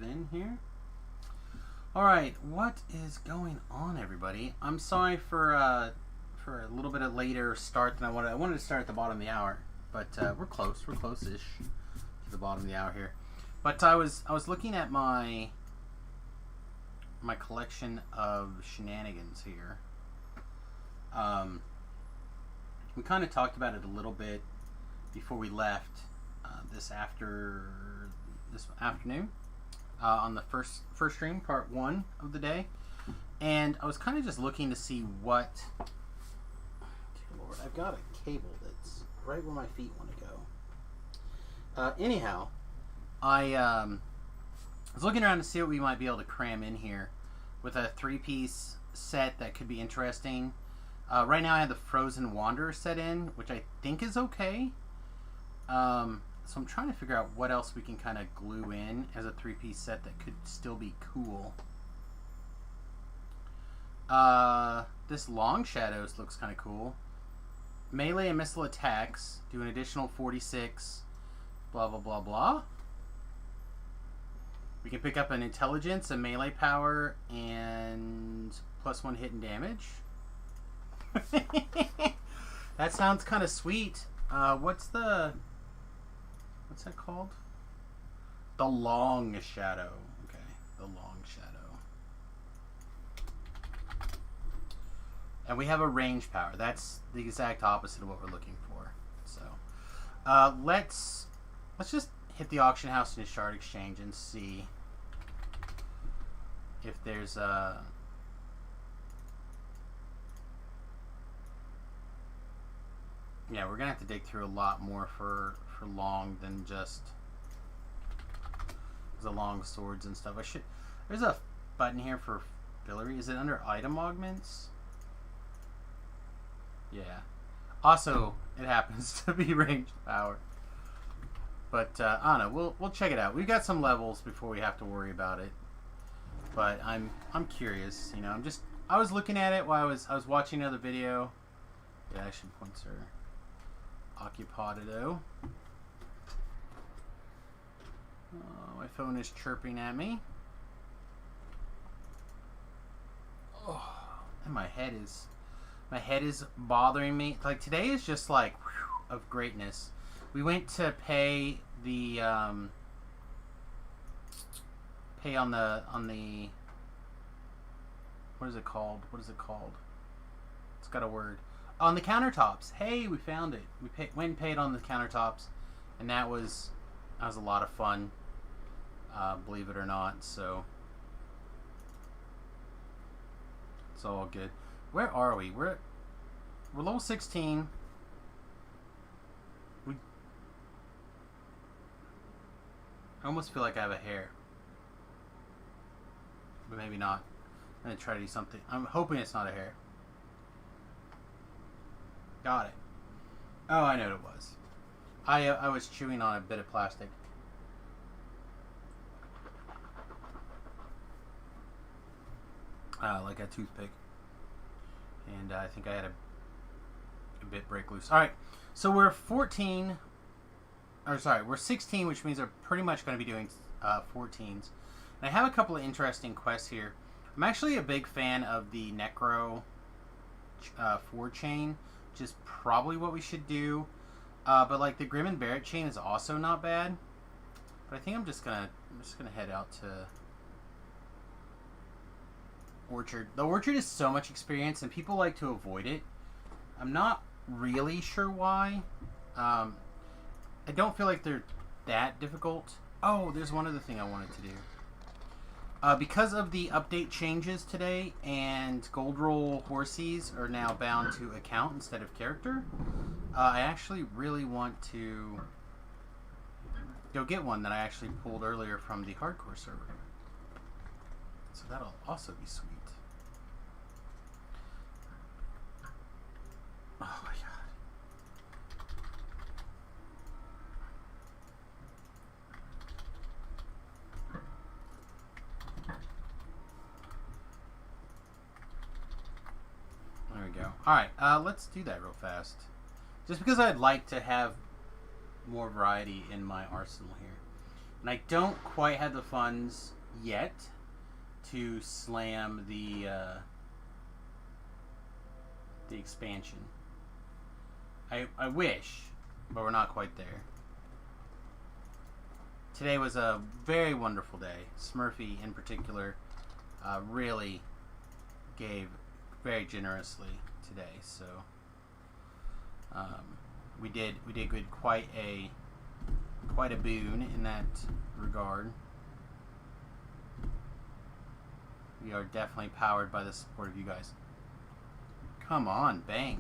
in here. Alright, what is going on, everybody? I'm sorry for a little bit of later start than I wanted. I wanted to start at the bottom of the hour, but we're close. We're close-ish to the bottom of the hour here. But I was looking at my collection of shenanigans here. We kind of talked about it a little bit before we left this afternoon on the first stream, part 1 of the day, and I was kind of just looking to see what. Dear Lord, I've got a cable that's right where my feet want to go. Anyhow, I was looking around to see what we might be able to cram in here with a 3-piece set that could be interesting. Right now I have the Frozen Wanderer set in, which I think is okay. So I'm trying to figure out what else we can kind of glue in as a 3-piece set that could still be cool. This Long Shadows looks kind of cool. Melee and missile attacks do an additional 46. Blah, blah, blah, blah. We can pick up an intelligence, a melee power, and +1 hit and damage. That sounds kind of sweet. What's that called? The Long Shadow. Okay, the Long Shadow. And we have a range power. That's the exact opposite of what we're looking for. So, let's just hit the auction house and the shard exchange and see if there's a. Yeah, we're gonna have to dig through a lot more for long than just the long swords and stuff. There's a button here for fillery. Is it under item augments? Yeah. Also, it happens to be ranged power. But I don't know. We'll check it out. We've got some levels before we have to worry about it. But I'm curious. You know, I was looking at it while I was watching another video. The action points are occupied. Oh, my phone is chirping at me. Oh, and my head is bothering me. Like, today is just like whew, of greatness. We went to pay the on the what is it called? It's got a word. On the countertops. Hey, we found it. We went and paid on the countertops, and that was a lot of fun. Believe it or not. So it's all good. Where are we? We're level 16. I almost feel like I have a hair, but maybe not. I'm gonna try to do something. I'm hoping it's not a hair. Got it. Oh, I know what it was. I was chewing on a bit of plastic. Like a toothpick. And I think I had a bit break loose. Alright, so we're 14. Or sorry, we're 16, which means we're pretty much going to be doing 14s. And I have a couple of interesting quests here. I'm actually a big fan of the Necro 4 chain, which is probably what we should do. But like the Grim and Barrett chain is also not bad. But I think I'm just gonna head out to Orchard. The Orchard is so much experience, and people like to avoid it. I'm not really sure why. I don't feel like they're that difficult. Oh, there's one other thing I wanted to do. Because of the update changes today, and Gold Roll Horsies are now bound to account instead of character, I actually really want to go get one that I actually pulled earlier from the hardcore server. So that'll also be sweet. Oh my god. There we go. Alright, let's do that real fast. Just because I'd like to have more variety in my arsenal here. And I don't quite have the funds yet to slam the expansion. I wish, but we're not quite there. Today was a very wonderful day. Smurfy, in particular, really gave very generously today. So we did good, quite a boon in that regard. We are definitely powered by the support of you guys. Come on, bank.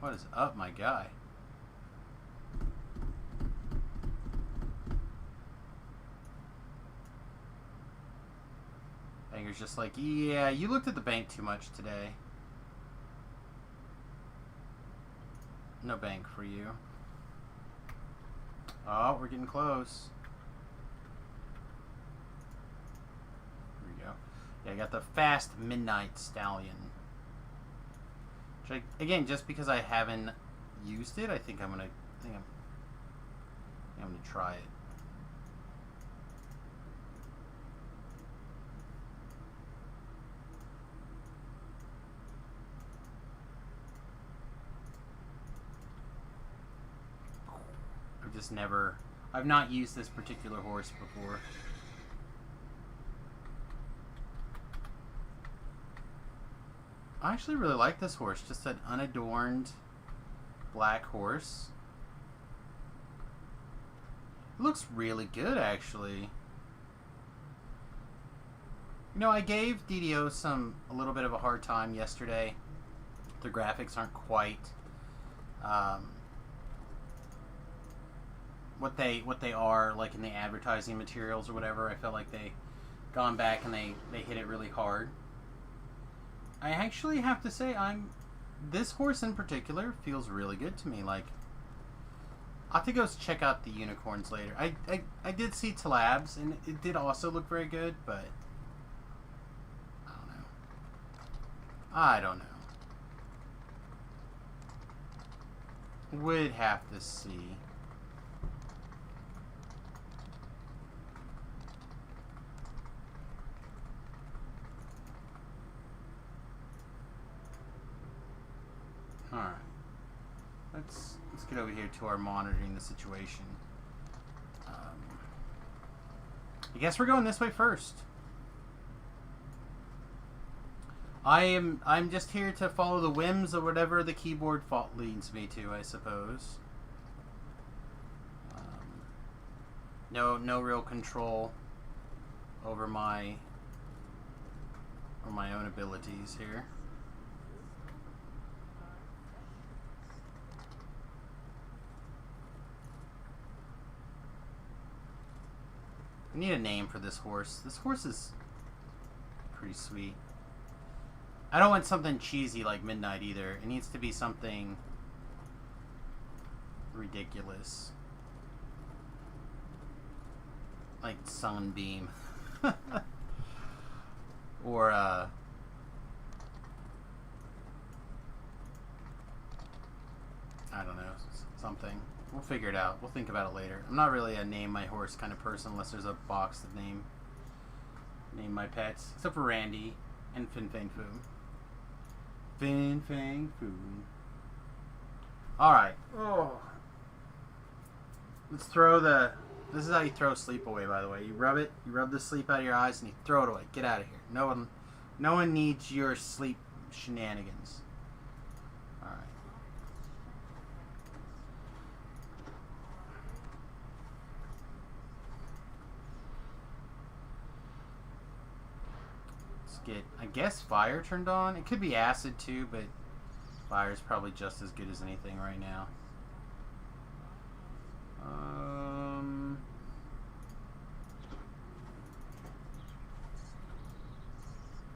What is up, my guy? Banger's just like, yeah, you looked at the bank too much today. No bank for you. Oh, we're getting close. Here we go. Yeah, I got the fast Midnight Stallion. Which again, just because I haven't used it, I think I'm gonna try it. I've not used this particular horse before. I actually really like this horse. Just an unadorned black horse. It looks really good, actually. You know, I gave DDO a little bit of a hard time yesterday. The graphics aren't quite what they are like in the advertising materials or whatever. I felt like they gone back and they hit it really hard. I actually have to say, this horse in particular feels really good to me. Like, I'll have to go check out the unicorns later. I did see Talabs, and it did also look very good, but I don't know. Would have to see. Alright. Let's get over here to our monitoring the situation. I guess we're going this way first. I'm just here to follow the whims of whatever the keyboard fault leads me to, I suppose. No real control over my own abilities here. I need a name for this horse. This horse is pretty sweet. I don't want something cheesy like Midnight either. It needs to be something ridiculous. Like Sunbeam. Or, I don't know, something. We'll figure it out. We'll think about it later. I'm not really a name my horse kind of person unless there's a box to name my pets. Except for Randy and Fin Fang Foom. Fin Fang Foom. Alright. Oh. Let's throw this is how you throw sleep away, by the way. You rub the sleep out of your eyes and you throw it away. Get out of here. No one needs your sleep shenanigans. Alright. Get, I guess, fire turned on. It could be acid too, but fire is probably just as good as anything right now.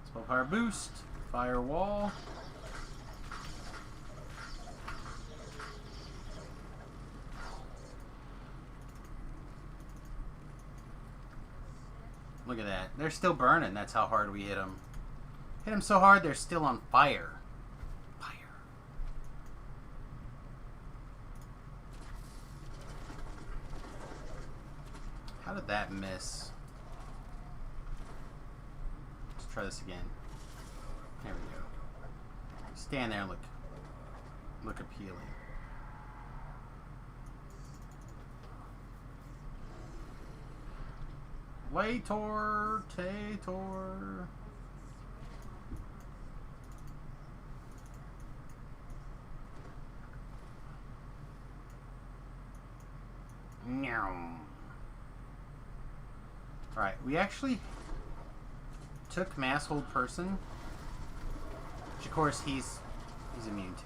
Spellfire boost, fire wall. Look at that. They're still burning. That's how hard we hit them. Hit them so hard, they're still on fire. Fire. How did that miss? Let's try this again. There we go. Stand there and look appealing. Lator, Tator. Alright, we actually took Mass Hold Person, which of course he's immune to.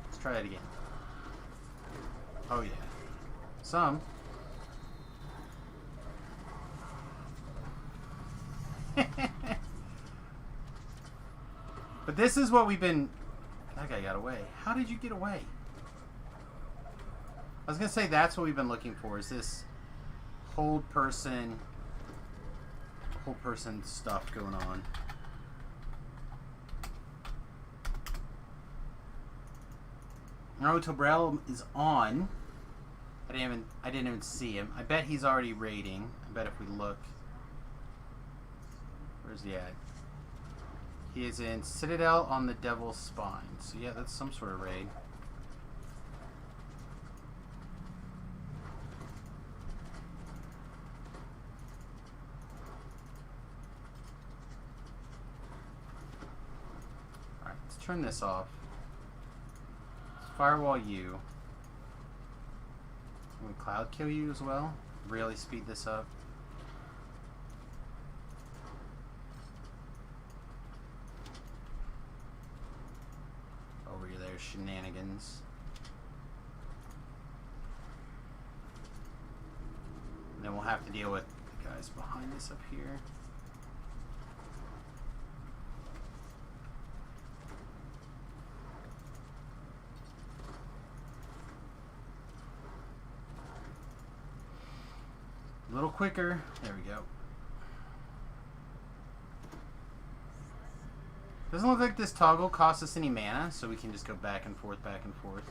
Let's try that again. Oh yeah. Some. But this is what we've been... That guy got away. How did you get away? I was going to say that's what we've been looking for, is this hold person stuff going on. No, Tobrel is on. I didn't even see him. I bet he's already raiding. I bet if we look. Where's he at? He is in Citadel on the Devil's Spine. So yeah, that's some sort of raid. Alright, let's turn this off. Let's firewall you. Can we cloud kill you as well? Really speed this up. Shenanigans. And then we'll have to deal with the guys behind us up here. A little quicker. There we go. Doesn't look like this toggle costs us any mana, so we can just go back and forth, back and forth.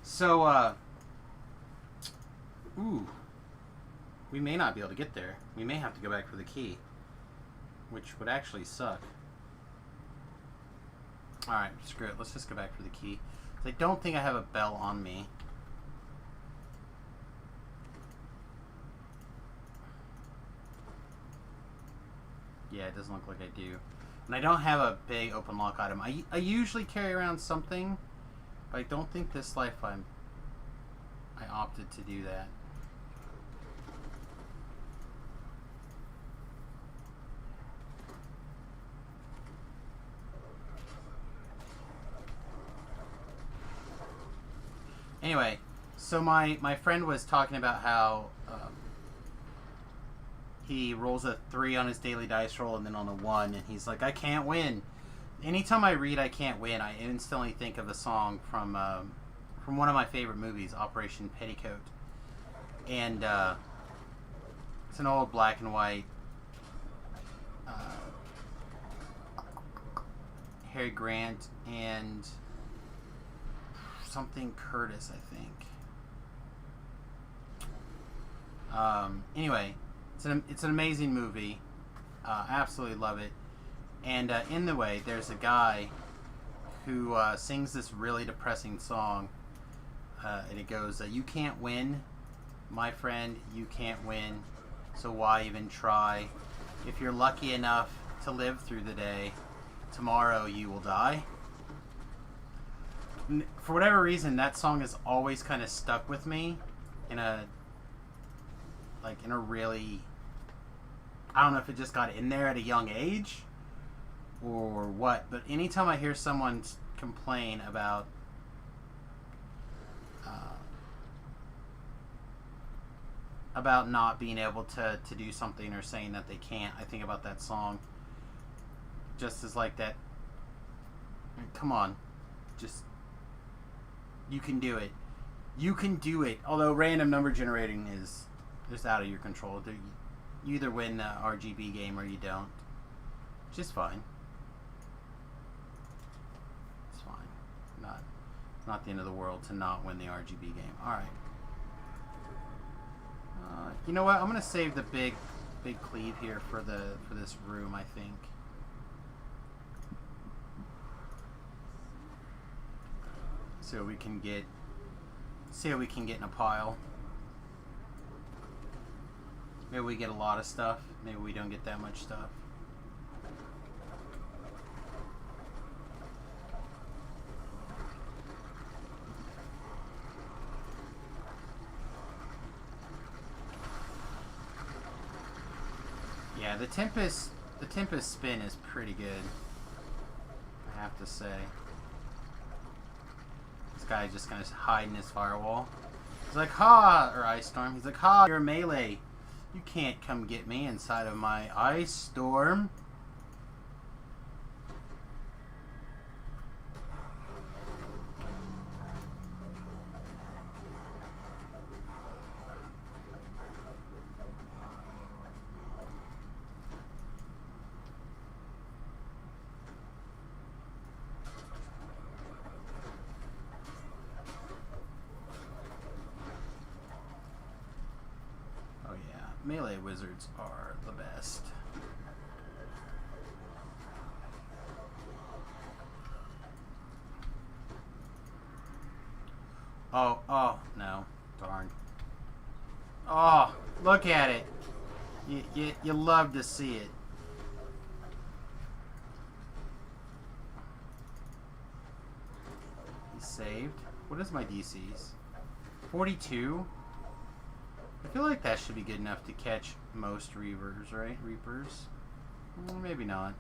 So, ooh, we may not be able to get there. We may have to go back for the key, which would actually suck. Alright, screw it. Let's just go back for the key. I don't think I have a bell on me. Yeah, it doesn't look like I do. And I don't have a big open lock item. I usually carry around something, but I don't think this life I opted to do that. Anyway, so my friend was talking about how he rolls a 3 on his daily dice roll and then on a 1, and he's like, I can't win. Anytime I read I can't win, I instantly think of a song from one of my favorite movies, Operation Petticoat. And it's an old black and white Harry Grant and something Curtis, I think. Anyway, it's an amazing movie. Absolutely love it. And in the way, there's a guy who sings this really depressing song, and it goes, "You can't win, my friend. You can't win. So why even try? If you're lucky enough to live through the day, tomorrow you will die." For whatever reason, that song has always kind of stuck with me in a really, I don't know if it just got in there at a young age or what, but anytime I hear someone complain about not being able to do something or saying that they can't, I think about that song. Just as like that, come on, just, you can do it. You can do it. Although random number generating is just out of your control. You either win the RGB game or you don't. Which is fine. It's fine. Not the end of the world to not win the RGB game. Alright. You know what? I'm gonna save the big cleave here for this room, I think. So we can get, see what we can get in a pile. Maybe we get a lot of stuff. Maybe we don't get that much stuff. Yeah, the Tempest spin is pretty good, I have to say. This guy just kind of hiding his firewall. He's like, "Ha!" Or Ice Storm. He's like, "Ha! You're a melee. You can't come get me inside of my Ice Storm." Melee wizards are the best. Oh, no. Darn. Oh, look at it. You love to see it. He's saved. What is my DCs? 42? I feel like that should be good enough to catch most Reavers, right? Reapers? Maybe not.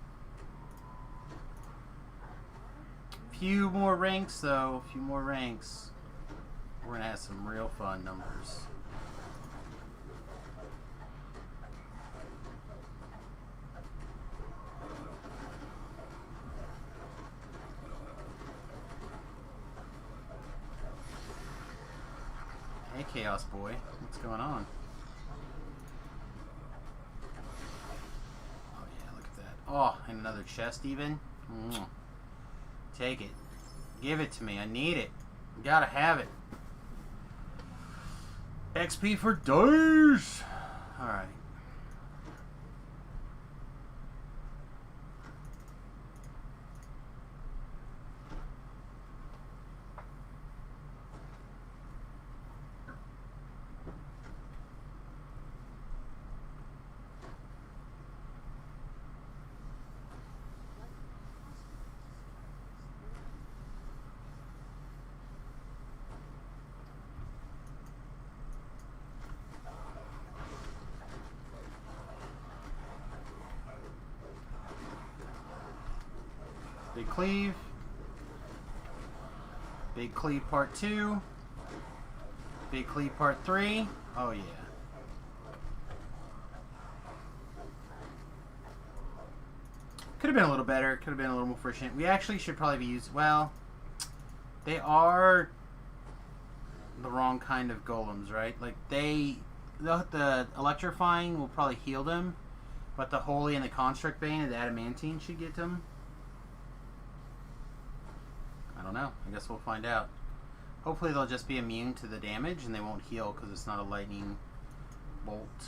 Few more ranks, though. Few more ranks. We're going to have some real fun numbers. Hey, Chaos Boy. What's going on? Oh, yeah, look at that. Oh, and another chest even. Take it. Give it to me. I need it. Gotta have it. XP for days. Alright. Big Cleave. Big Cleave Part 2. Big Cleave Part 3. Oh, yeah. Could have been a little better. Could have been a little more efficient. We actually should probably be using... Well, they are the wrong kind of golems, right? Like, the electrifying will probably heal them, but the Holy and the Construct Bane and the Adamantine should get them. I don't know. I guess we'll find out. Hopefully they'll just be immune to the damage and they won't heal because it's not a lightning bolt.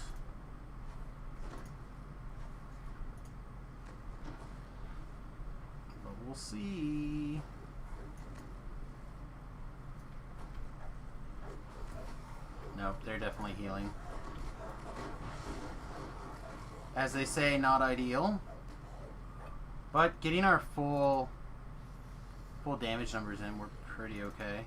But we'll see. Nope, they're definitely healing. As they say, not ideal. But getting our full damage numbers in, we're pretty okay.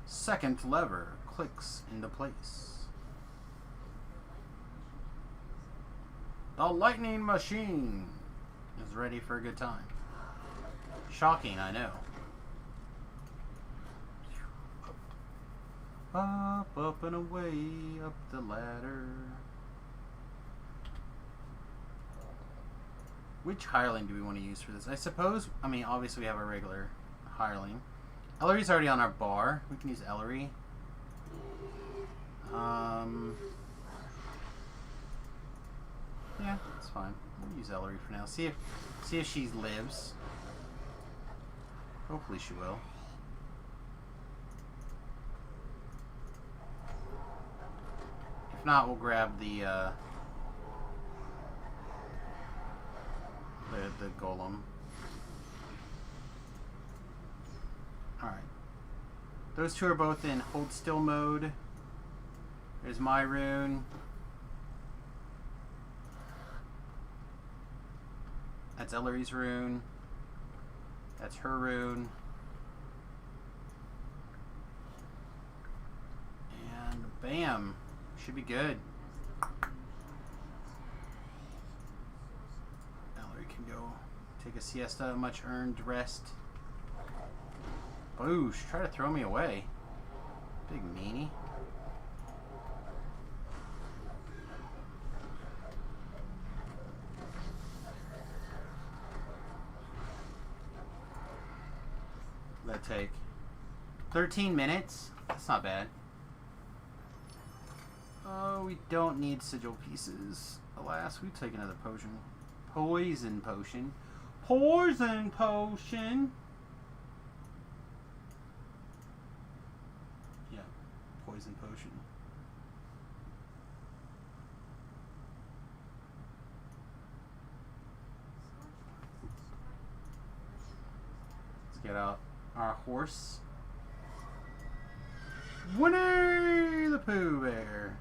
Second lever clicks into place. The lightning machine is ready for a good time. Shocking, I know. Up, up and away, up the ladder. Which hireling do we want to use for this? I suppose, I mean, obviously we have our regular hireling. Ellery's already on our bar. We can use Ellery. Yeah, that's fine. We'll use Ellery for now. See if she lives. Hopefully she will. If not, we'll grab the golem. Alright. Those two are both in hold still mode. There's my rune. That's Ellery's rune. That's her rune. And bam. Should be good. Ellery can go take a siesta, much earned rest. Boosh, try to throw me away. Big meanie. That take 13 minutes. That's not bad. Oh, we don't need sigil pieces. Alas, we take another potion. Poison potion. Poison potion. Yeah, poison potion. Let's get out our horse. Winnie the Pooh Bear.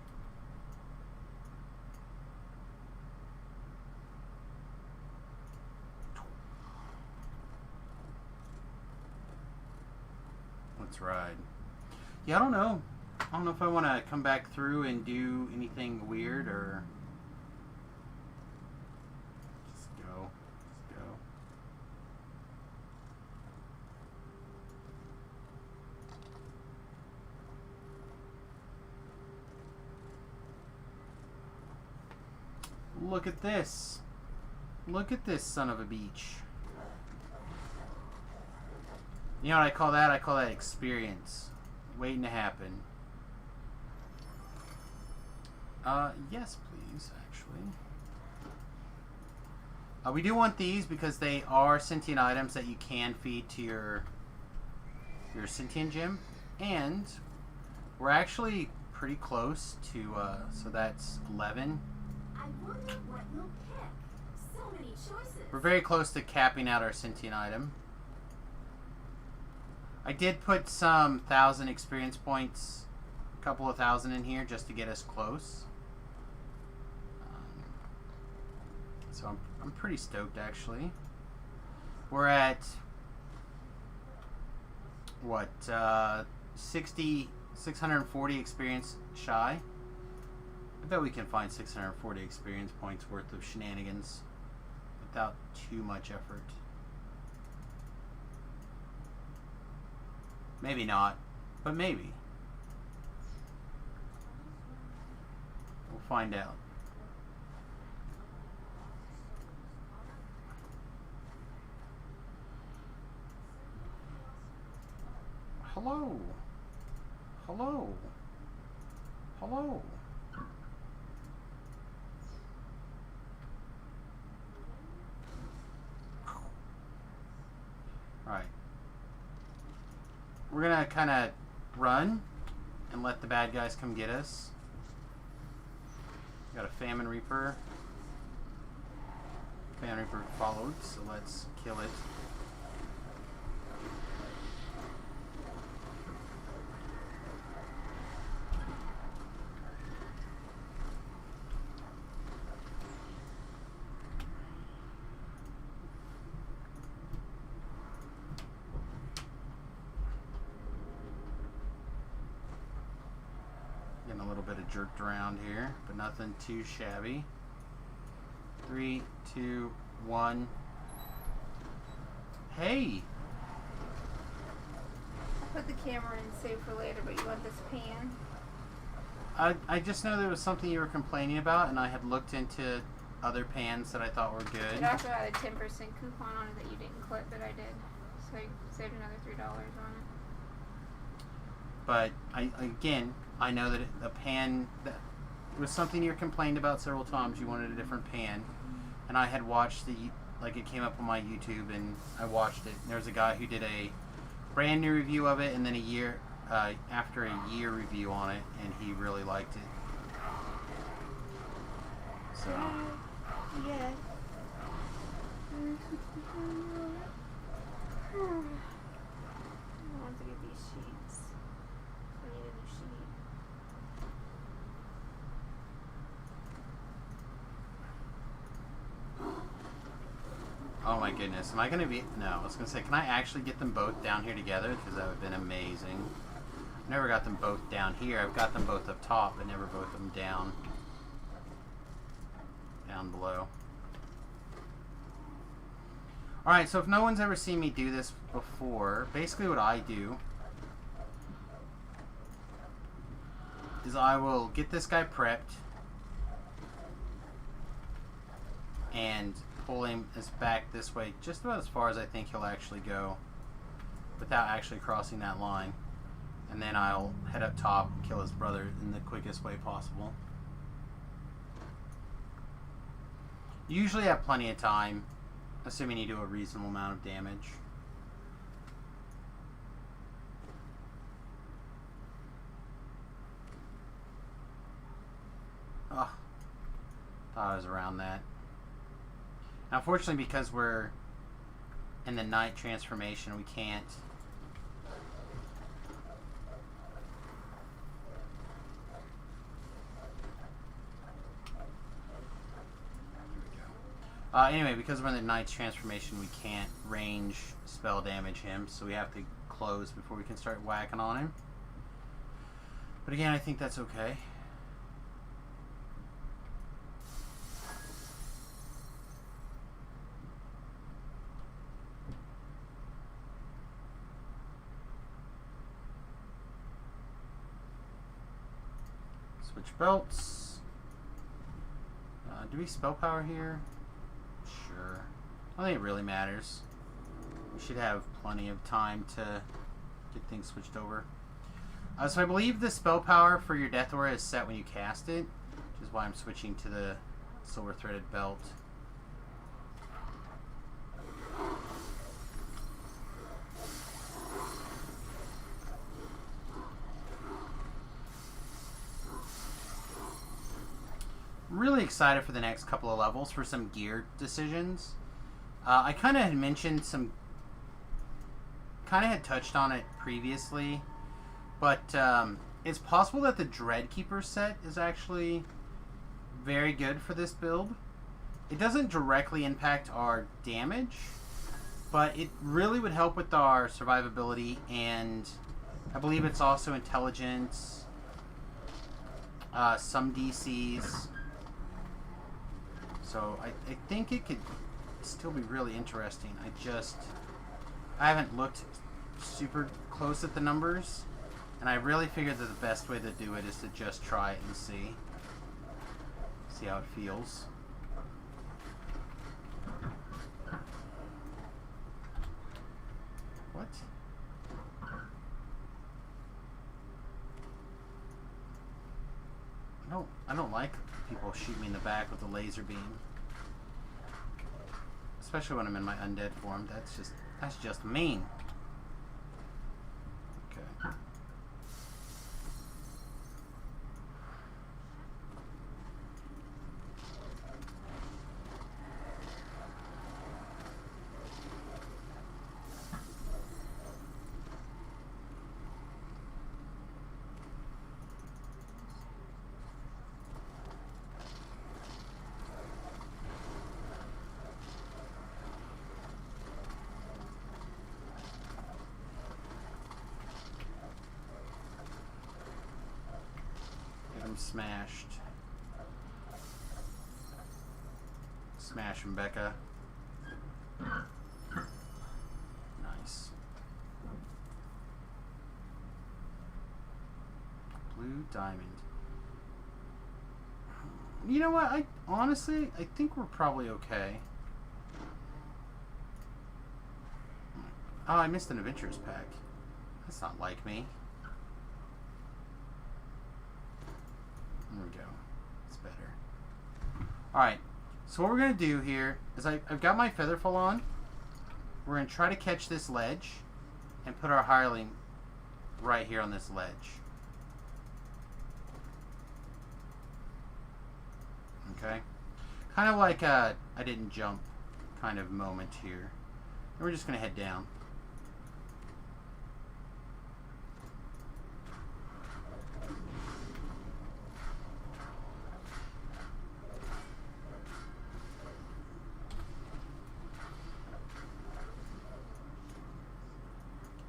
Let's ride. Yeah, I don't know. I don't know if I want to come back through and do anything weird or just go. Just go. Look at this. Look at this son of a beach. You know what I call that? I call that experience. Waiting to happen. Yes, please, actually. We do want these because they are sentient items that you can feed to your sentient gym. And we're actually pretty close to, so that's 11. I wonder what you'll pick. So many choices. We're very close to capping out our sentient item. I did put some 1,000 experience points, a couple of thousand in here just to get us close. So I'm pretty stoked actually. We're at what 640 experience shy. I bet we can find 640 experience points worth of shenanigans without too much effort. Maybe not, but maybe. We'll find out. Hello. Hello. Hello. All right. We're gonna kind of run and let the bad guys come get us. Got a Famine Reaper. Famine Reaper followed, so let's kill it. Getting a little bit of jerked around here, but nothing too shabby. 3, 2, 1. Hey! Put the camera in save for later, but you want this pan? I just know there was something you were complaining about, and I had looked into other pans that I thought were It good. also had a 10% coupon on it that you didn't clip, but I did. So I saved another $3 on it. But I know that a pan that was something you complained about several times. You wanted a different pan, and I had watched it came up on my YouTube, and I watched it. There was a guy who did a brand new review of it, and then after a year review on it, and he really liked it. So Yeah. I want to get these sheets. I need a new sheet. oh my goodness, am I gonna be? No, I was gonna say, can I actually get them both down here together? Because that would have been amazing. I never got them both down here. I've got them both up top, but never both of them down below. Alright, so if no one's ever seen me do this before, basically what I do is I will get this guy prepped and pull him back this way just about as far as I think he'll actually go without actually crossing that line. And then I'll head up top and kill his brother in the quickest way possible. You usually have plenty of time, assuming you do a reasonable amount of damage. Oh, thought I was around that. Now, unfortunately, because we're in the night transformation, we can't. Anyway, because we're in the Knight's transformation, we can't range spell damage him, so we have to close before we can start whacking on him. But again, I think that's okay. Switch belts. Do we spell power here? Sure. I don't think it really matters. We should have plenty of time to get things switched over. So I believe the spell power for your Death Aura is set when you cast it, which is why I'm switching to the silver threaded belt. Really excited for the next couple of levels for some gear decisions. I kind of had mentioned had touched on it previously, but it's possible that the Dreadkeeper set is actually very good for this build. It doesn't directly impact our damage, but it really would help with our survivability, and I believe it's also intelligence, some DCs. So I think it could still be really interesting. I haven't looked super close at the numbers, and I really figured that the best way to do it is to just try it and see how it feels. What? I don't like people shoot me in the back with a laser beam. Especially when I'm in my undead form. That's just mean. Okay. smashed. Smash him, Becca. Nice. Blue diamond. You know what? I honestly think we're probably okay. Oh, I missed an adventures pack. That's not like me. There we go. It's better. Alright. So what we're going to do here is I've got my Featherfall on. We're going to try to catch this ledge and put our hireling right here on this ledge. Okay? Kind of like a I didn't jump kind of moment here. And we're just going to head down.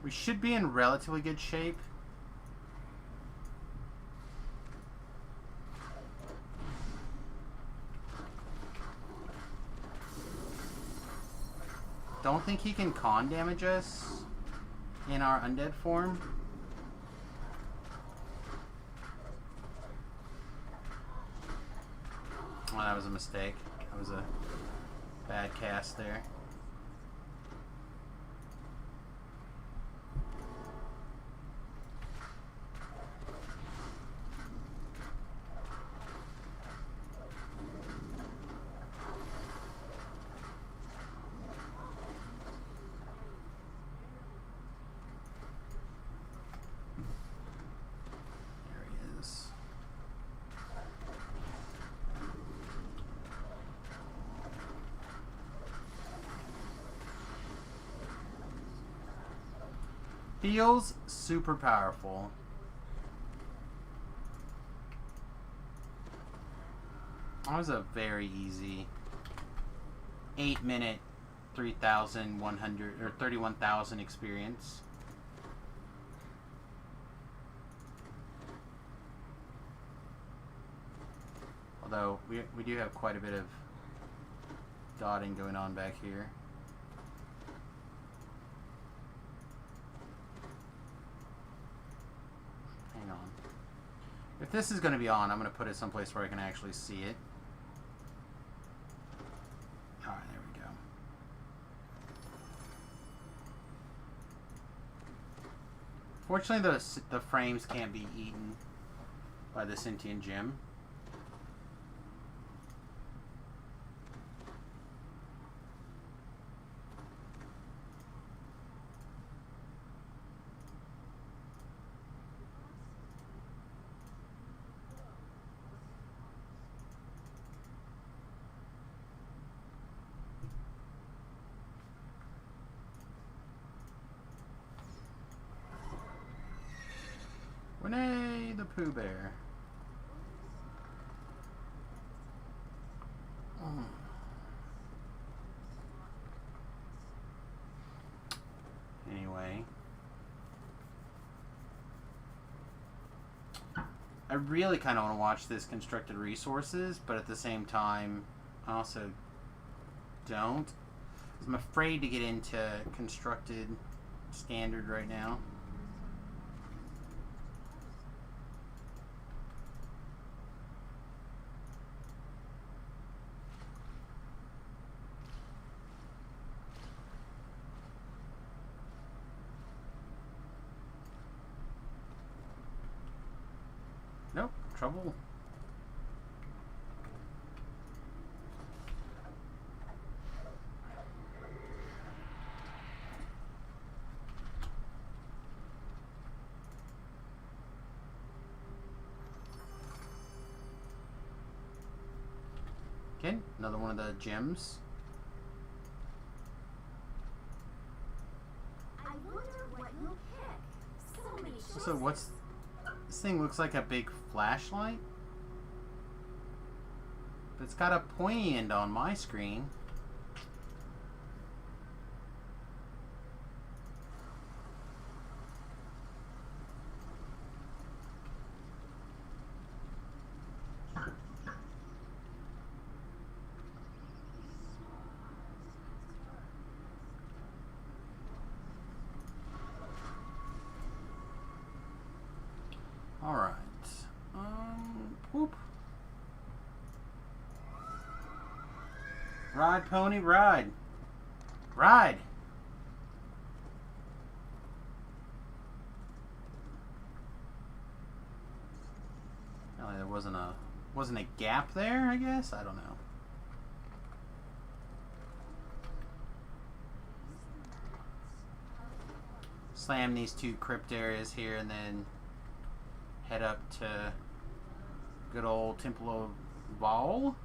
We should be in relatively good shape. Don't think he can con damage us in our undead form. Oh, that was a mistake. That was a bad cast there. Feels super powerful. That was a very easy 8-minute 3,100 or 31,000 experience. Although we do have quite a bit of dotting going on back here. Hang on. If this is going to be on, I'm going to put it someplace where I can actually see it. Alright, there we go. Fortunately, the frames can't be eaten by the sentient gem. Winnie the Pooh Bear. Anyway. I really kind of want to watch this constructed resources, but at the same time, I also don't. I'm afraid to get into constructed standard right now. Nope, trouble. Okay, another one of the gems. I wonder what you'll pick. So many So choices. what's... This thing looks like a big flashlight. But it's got a pointy end on my screen. Alright. Whoop. Ride, pony, ride. Ride. Apparently there wasn't a gap there, I guess? I don't know. Slam these 2 crypt areas here and then head up to good old Temple of Baal.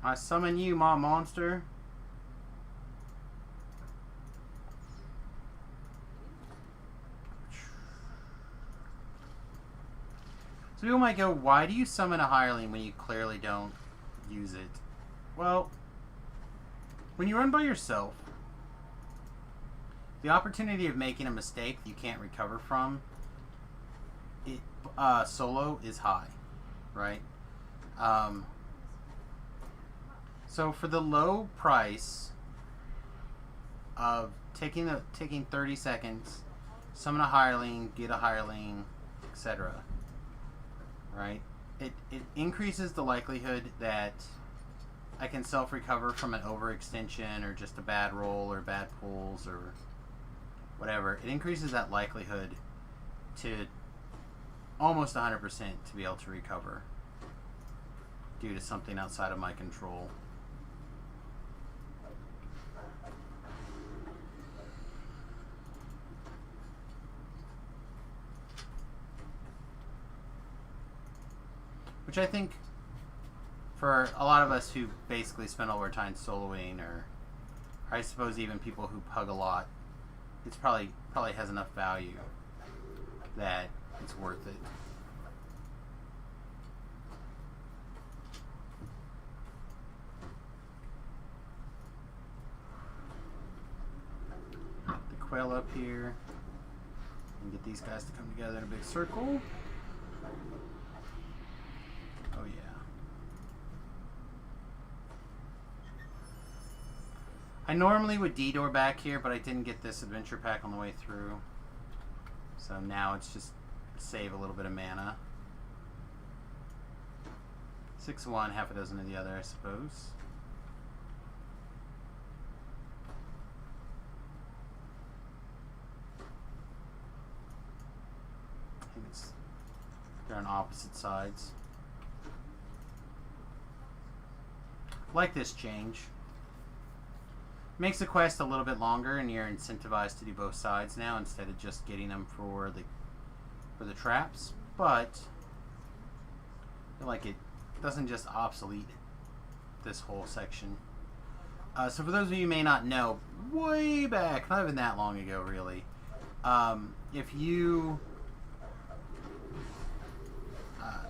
I summon you, my monster. So people might go, why do you summon a hireling when you clearly don't use it? Well, when you run by yourself, the opportunity of making a mistake you can't recover from it solo is high, right? So for the low price of taking 30 seconds, summon a hireling, get a hireling, etc. Right? It increases the likelihood that I can self-recover from an overextension or just a bad roll or bad pulls or whatever. It increases that likelihood to almost 100% to be able to recover due to something outside of my control. Which I think for a lot of us who basically spend all our time soloing, or I suppose even people who pug a lot, it's probably has enough value that it's worth it. The quail up here and get these guys to come together in a big circle. Oh yeah. I normally would D-door back here, but I didn't get this adventure pack on the way through. So now it's just save a little bit of mana. 6 of one, half a dozen of the other, I suppose. I think they're on opposite sides. Like this change. Makes the quest a little bit longer, and you're incentivized to do both sides now instead of just getting them for the traps. But I feel like it doesn't just obsolete this whole section. So for those of you who may not know, way back, not even that long ago, really, if you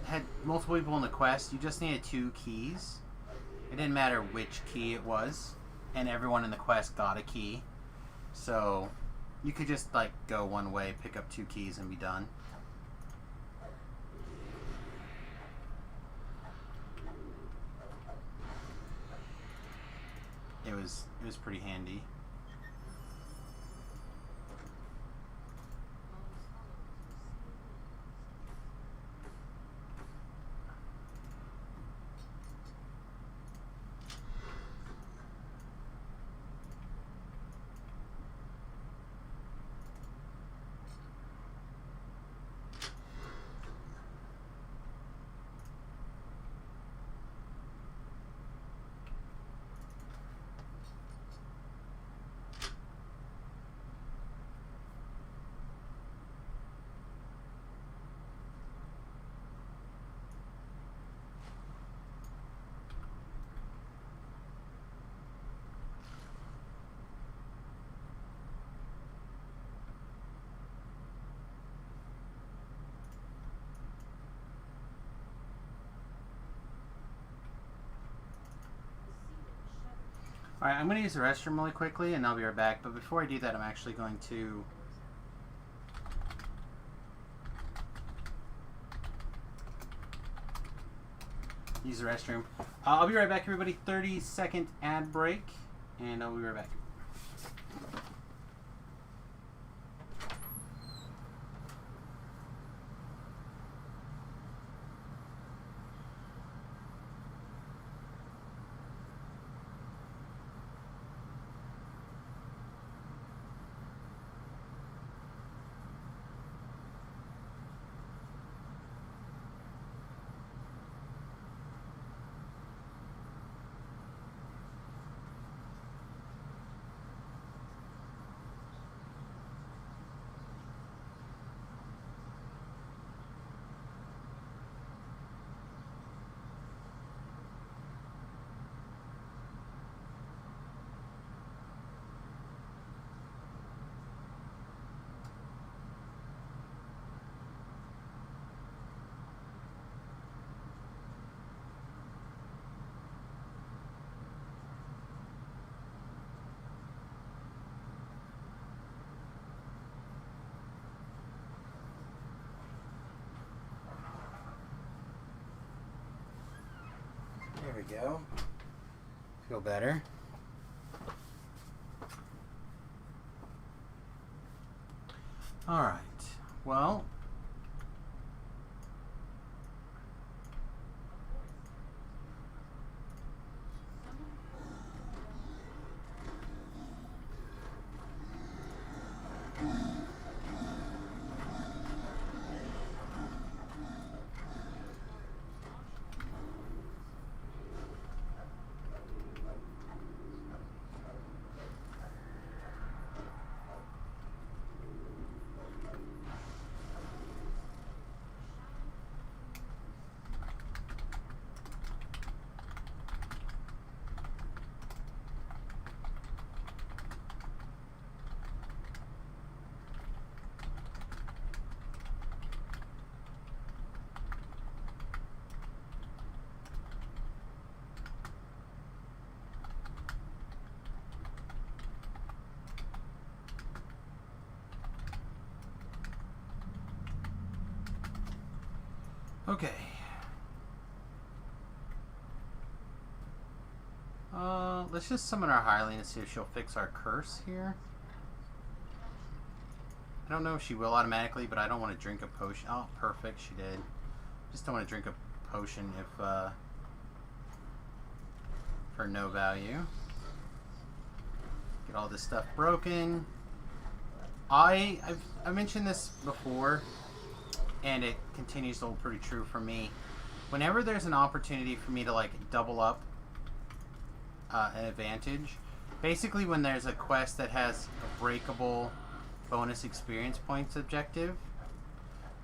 had multiple people in the quest, you just needed 2 keys. It didn't matter which key it was, and everyone in the quest got a key. So you could just like go one way, pick up 2 keys, and be done. It was pretty handy. Alright, I'm going to use the restroom really quickly and I'll be right back. But before I do that, I'm actually going to... use the restroom. I'll be right back, everybody. 30-second ad break, and I'll be right back. There we go. Feel better. All right. Well, okay. Let's just summon our Hylian and see if she'll fix our curse here. I don't know if she will automatically, but I don't want to drink a potion. Oh, perfect, she did. Just don't want to drink a potion if for no value. Get all this stuff broken. I've mentioned this before, and it continues to hold pretty true for me. Whenever there's an opportunity for me to like double up an advantage, basically when there's a quest that has a breakable bonus experience points objective,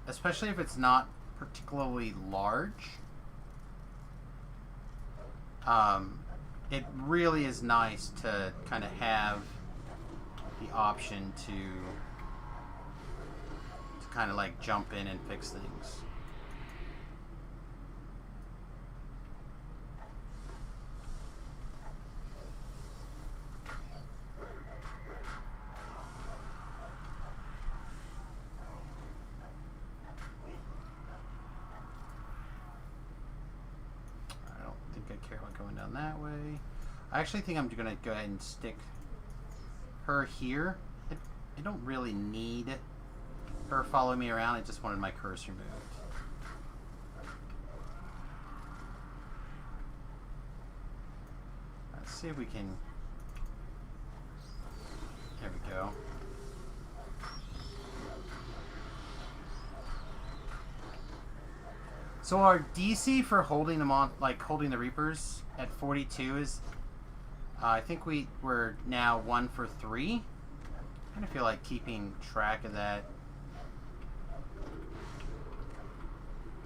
especially if it's not particularly large, it really is nice to kind of have the option to kind of like jump in and fix things. I don't think I care about going down that way. I actually think I'm going to go ahead and stick her here. I don't really need her follow me around. I just wanted my curse removed. Let's see if we can... There we go. So our DC for holding them on, like holding the Reapers at 42 is... I think we're now 1 for 3. I kind of feel like keeping track of that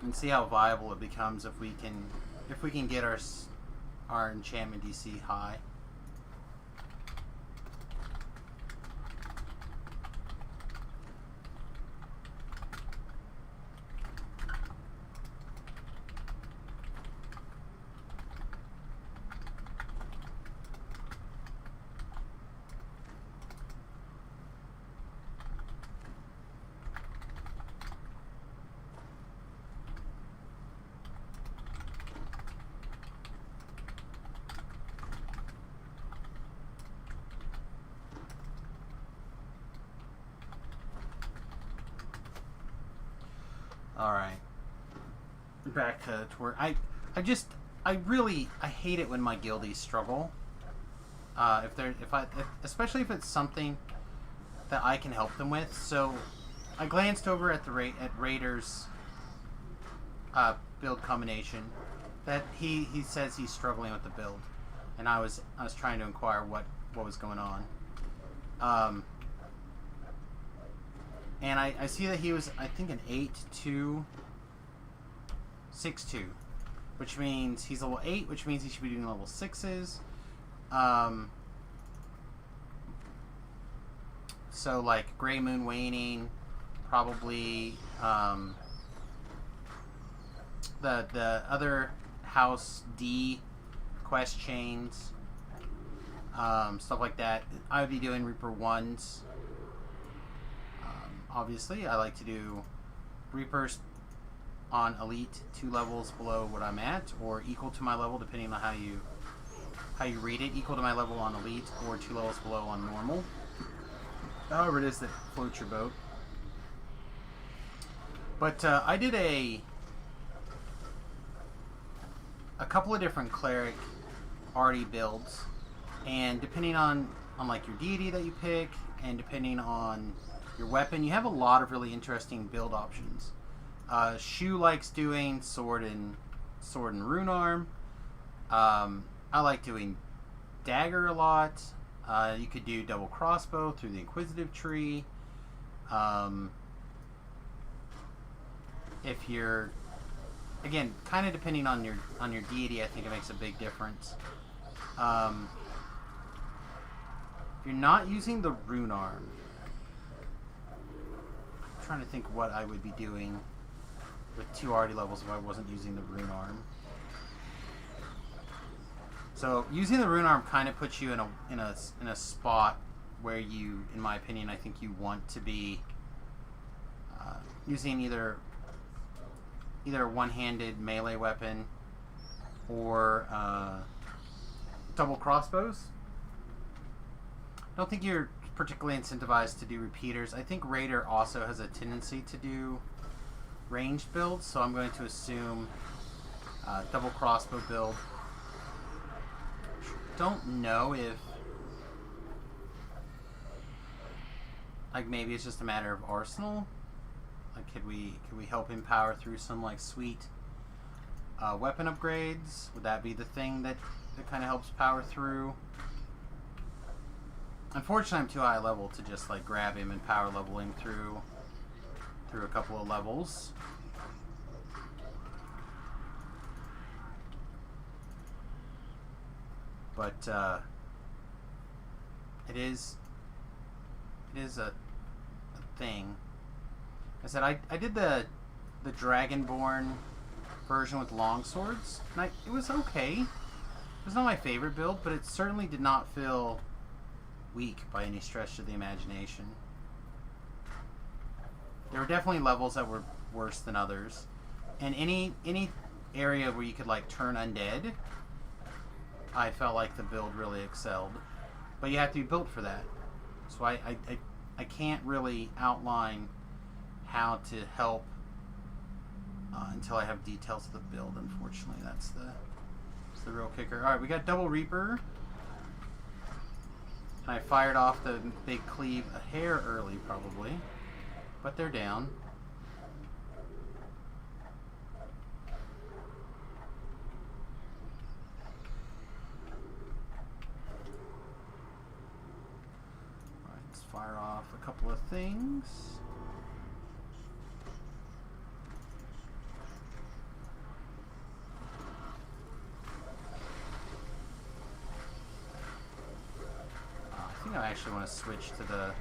and see how viable it becomes if we can get our enchantment DC high. Alright. Back to work. I hate it when my guildies struggle. Especially if it's something that I can help them with. So I glanced over at Raider's build combination that he says he's struggling with the build, and I was trying to inquire what was going on. And I see that he was, I think, an 8-2, 6-2, which means he's level 8, which means he should be doing level 6s. So like Grey Moon Waning, probably the other House D quest chains, stuff like that. I would be doing Reaper 1s. Obviously, I like to do Reapers on Elite 2 levels below what I'm at, or equal to my level, depending on how you read it. Equal to my level on Elite, or 2 levels below on Normal. However it is that floats your boat. But I did a couple of different cleric arty builds, and depending on like your deity that you pick, and depending on your weapon, you have a lot of really interesting build options. Shu likes doing sword and rune arm. I like doing dagger a lot. You could do double crossbow through the inquisitive tree. If you're, again, kind of depending on your deity, I think it makes a big difference. If you're not using the rune arm, I'm trying to think what I would be doing with 2 arty levels if I wasn't using the rune arm. So using the rune arm kind of puts you in a spot where you, in my opinion, I think you want to be using either a one-handed melee weapon or double crossbows. I don't think you're particularly incentivized to do repeaters. I think Raider also has a tendency to do ranged builds, so I'm going to assume double crossbow build. Don't know if, like, maybe it's just a matter of arsenal. Like, could we help him power through some like sweet weapon upgrades? Would that be the thing that kind of helps power through? Unfortunately, I'm too high level to just like grab him and power level him through a couple of levels. But it is a thing. I said I did the Dragonborn version with longswords, and it was okay. It was not my favorite build, but it certainly did not feel weak by any stretch of the imagination. There were definitely levels that were worse than others, and any area where you could like turn undead, I felt like the build really excelled. But you have to be built for that. So I can't really outline how to help until I have details of the build, unfortunately. That's the real kicker. Alright, we got double Reaper. And I fired off the big cleave a hair early, probably. But they're down. Fire off a couple of things. I think I actually want to switch to the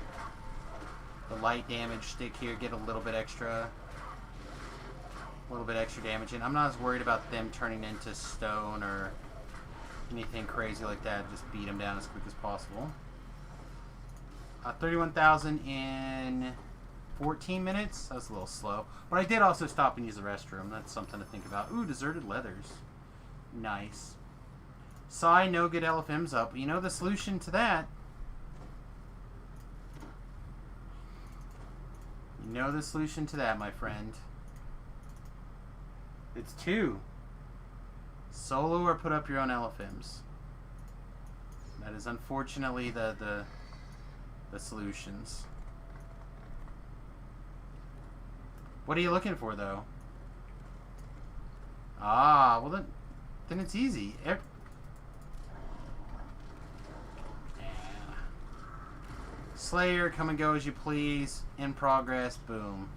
light damage stick here, get a little bit extra damage in. I'm not as worried about them turning into stone or anything crazy like that. Just beat them down as quick as possible. 31,000 in 14 minutes. That was a little slow. But I did also stop and use the restroom. That's something to think about. Ooh, deserted leathers. Nice. Sai, no good LFM's up. You know the solution to that? You know the solution to that, my friend. It's 2. Solo or put up your own Eliphims. That is unfortunately the solutions. What are you looking for, though? Ah, well then it's easy. Slayer, come and go as you please. In progress, boom.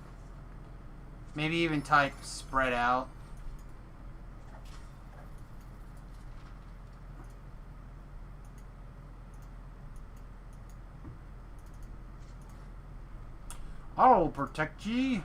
Maybe even type spread out. I'll protect ye.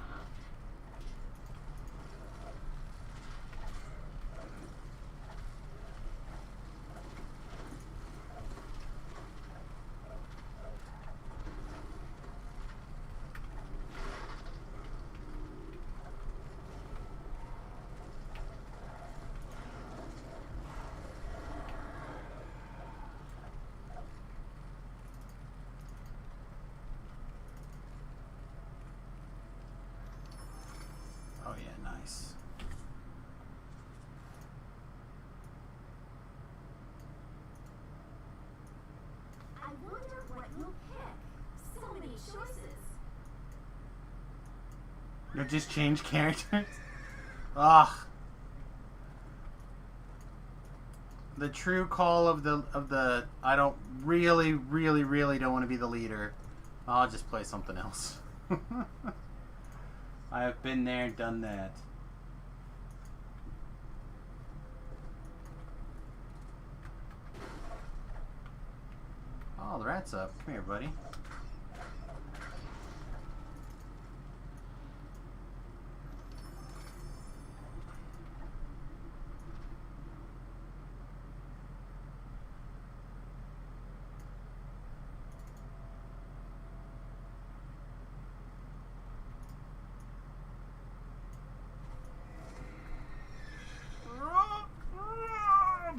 Oh yeah, nice. I wonder what you'll pick. So many choices. You'll just change characters? Ugh. The true call of the I don't really don't want to be the leader. I'll just play something else. I have been there, done that. Oh, the rat's up. Come here, buddy.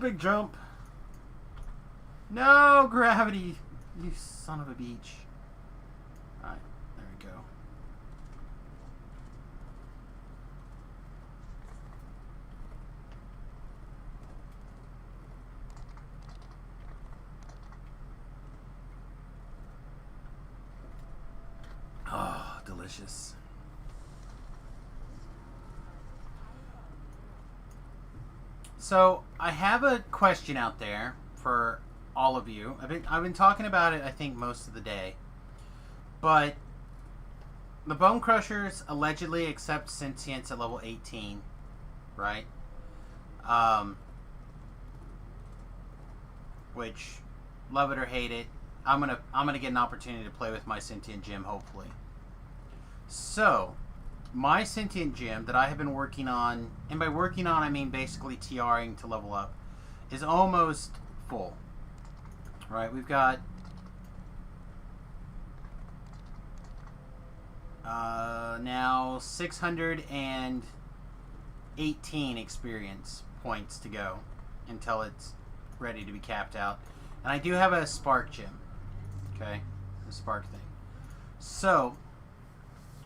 Big jump. No, gravity. You son of a beach. Alright, there we go. Oh, delicious. So I have a question out there for all of you. I've been talking about it, I think, most of the day. But the Bone Crushers allegedly accept sentience at level 18, right? Which, love it or hate it, I'm gonna get an opportunity to play with my sentient gem, hopefully. So, my sentient gem that I have been working on, and by working on I mean basically TRing to level up, is almost full. Right, we've got now 618 experience points to go until it's ready to be capped out. And I do have a spark gem. Okay, the spark thing. So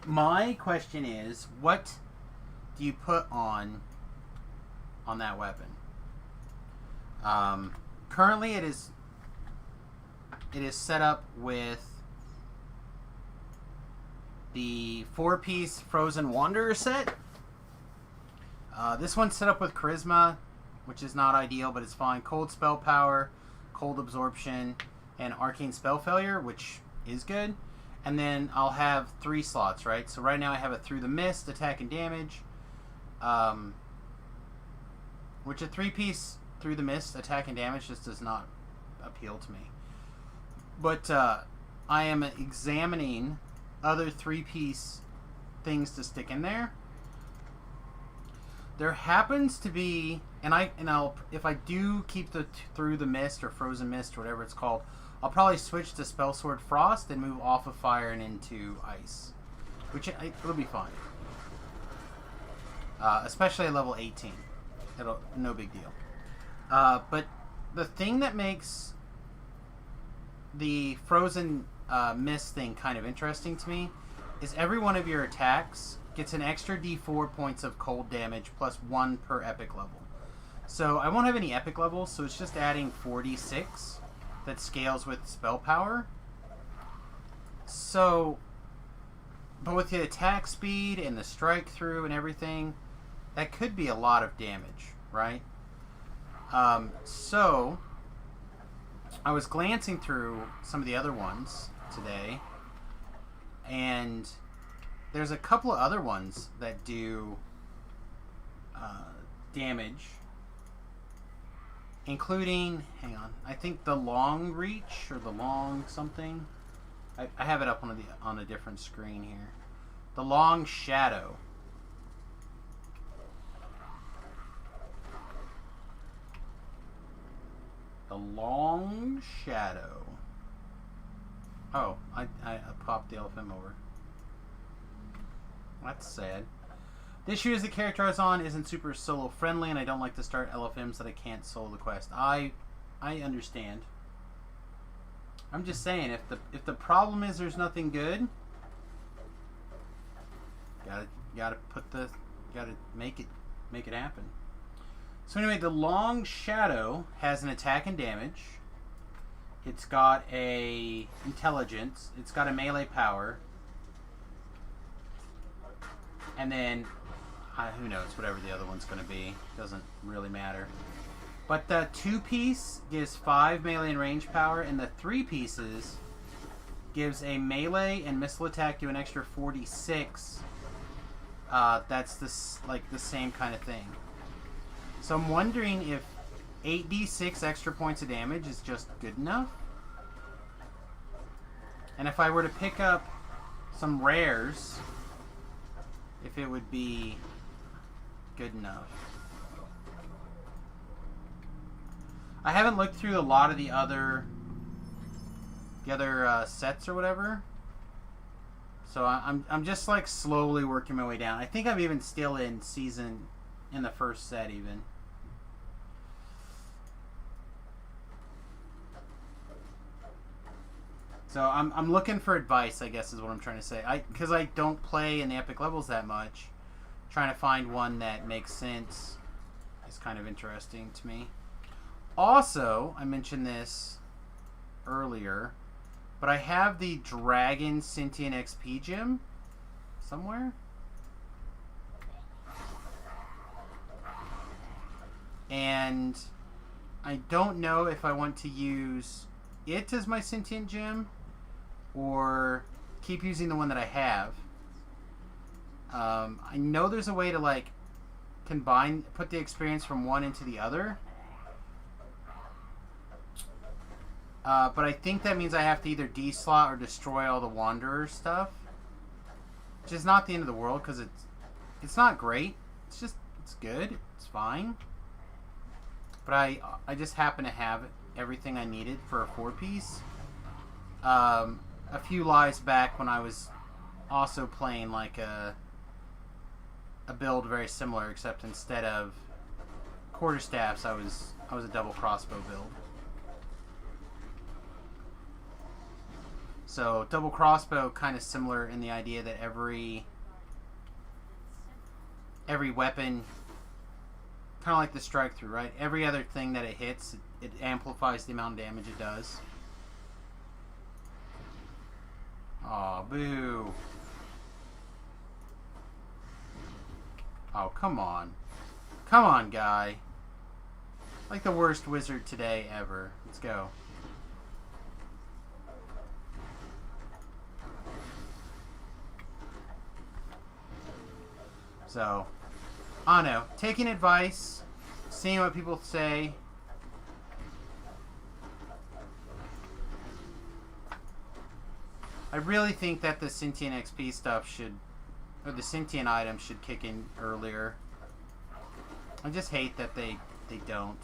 my question is, what do you put on that weapon? Currently it is set up with the 4-piece Frozen Wanderer set. This one's set up with Charisma, which is not ideal, but it's fine. Cold Spell Power, Cold Absorption, and Arcane Spell Failure, which is good. And then I'll have 3 slots, right? So right now I have a Through the Mist, attack and damage, which a 3-piece Through the Mist, attack and damage just does not appeal to me. But I am examining other 3-piece things to stick in there. There happens to be, I'll if I do keep the Through the Mist or Frozen Mist or whatever it's called, I'll probably switch to Spell Sword Frost and move off of fire and into ice, which it'll be fine. Especially at level 18, no big deal. But the thing that makes the Frozen Mist thing kind of interesting to me is every one of your attacks gets an extra d4 points of cold damage plus 1 per epic level. So I won't have any epic levels, so it's just adding 4d6 that scales with spell power. So, but with the attack speed and the strike through and everything, that could be a lot of damage, right? So, I was glancing through some of the other ones today, and there's a couple of other ones that do damage, including, hang on, I think the long reach or the long something. I have it up on a different screen here. The long shadow. The long shadow. Oh, I popped the LFM over. That's sad. The issue is the character I was on isn't super solo friendly, and I don't like to start LFMs that I can't solo the quest. I understand. I'm just saying, if the problem is there's nothing good, gotta make it happen. So anyway, the long shadow has an attack and damage. It's got a intelligence. It's got a melee power. And then, who knows, whatever the other one's going to be. Doesn't really matter. But the 2-piece gives 5 melee and range power, and the 3 pieces gives a melee and missile attack to an extra 46. That's the same kind of thing. So I'm wondering if 8d6 extra points of damage is just good enough. And if I were to pick up some rares, if it would be good enough. I haven't looked through a lot of the other sets or whatever, so I'm just like slowly working my way down. I think I'm even still in the first set even. So I'm looking for advice, I guess is what I'm trying to say. Because I don't play in the epic levels that much, trying to find one that makes sense is kind of interesting to me. Also, I mentioned this earlier, but I have the Dragon Sentient XP gem somewhere. And I don't know if I want to use it as my Sentient gem or keep using the one that I have. I know there's a way to like put the experience from one into the other. But I think that means I have to either deslot or destroy all the Wanderer stuff. Which is not the end of the world, because it's not great. It's good. It's fine. But I just happen to have everything I needed for a 4-piece. A few lives back when I was also playing like a build very similar, except instead of quarterstaffs, I was a double crossbow build. So double crossbow kind of similar in the idea that every weapon, kind of like the strike through, right? Every other thing that it hits, it amplifies the amount of damage it does. Aw, boo. Oh, come on. Come on, guy. Like the worst wizard today ever. Let's go. So, I don't know. Taking advice, seeing what people say. I really think that the Sentient XP stuff or the Sentient items should kick in earlier. I just hate that they don't.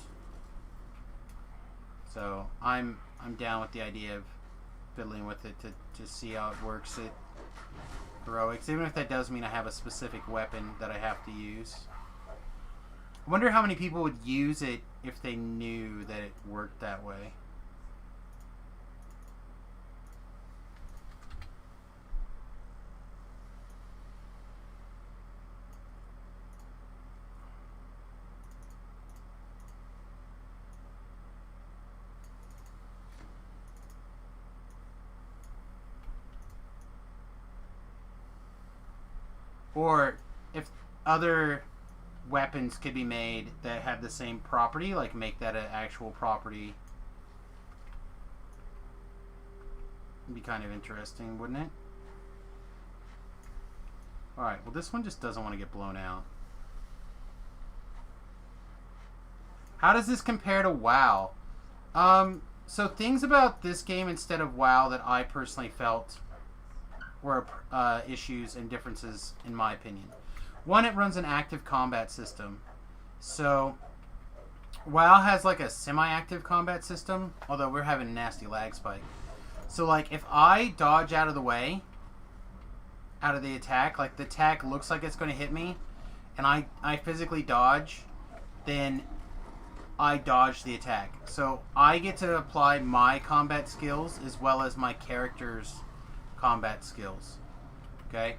So, I'm down with the idea of fiddling with it to see how it works at Heroics, even if that does mean I have a specific weapon that I have to use. I wonder how many people would use it if they knew that it worked that way. or if other weapons could be made that have the same property, like make that an actual property. It'd be kind of interesting, wouldn't it? Alright, well this one just doesn't want to get blown out. How does this compare to WoW? So things about this game instead of WoW that I personally felt were issues and differences in my opinion. One, it runs an active combat system. So WoW has like a semi-active combat system, although we're having a nasty lag spike. So like if I dodge out of the way, out of the attack, like the attack looks like it's going to hit me, and I physically dodge, then I dodge the attack. So I get to apply my combat skills as well as my character's combat skills. Okay?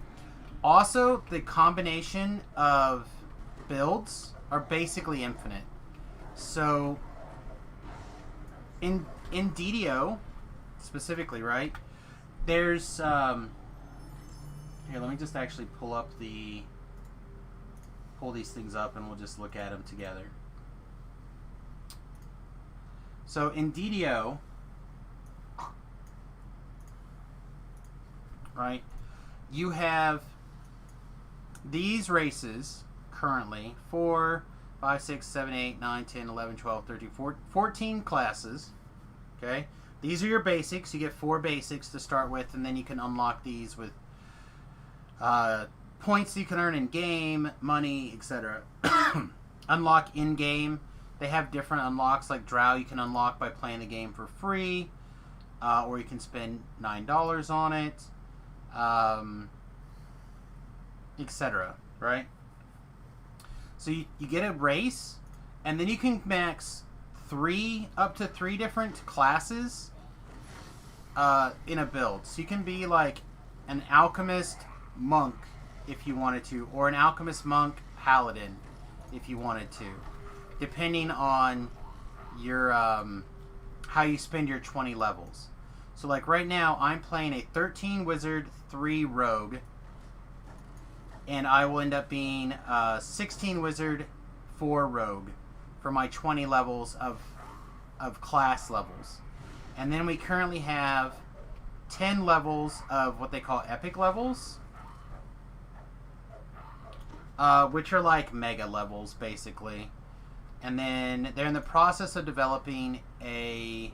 Also, the combination of builds are basically infinite. So in DDO specifically, right? There's here, let me just actually pull these things up and we'll just look at them together. So in DDO, right, you have these races currently 4, 5, 6, 7, 8, 9, 10, 11, 12, 13, 14 classes. Okay, these are your basics. You get 4 basics to start with, and then you can unlock these with points you can earn in game, money, etc. Unlock in game. They have different unlocks, like Drow you can unlock by playing the game for free, or you can spend $9 on it, etc. Right? So you get a race, and then you can max up to 3 different classes in a build. So you can be like an alchemist monk if you wanted to, or an alchemist monk paladin if you wanted to, depending on your how you spend your 20 levels. So like right now I'm playing a 13 wizard, 3 rogue, and I will end up being 16 wizard, 4 rogue for my 20 levels of class levels. And then we currently have 10 levels of what they call epic levels, which are like mega levels basically. And then they're in the process of developing a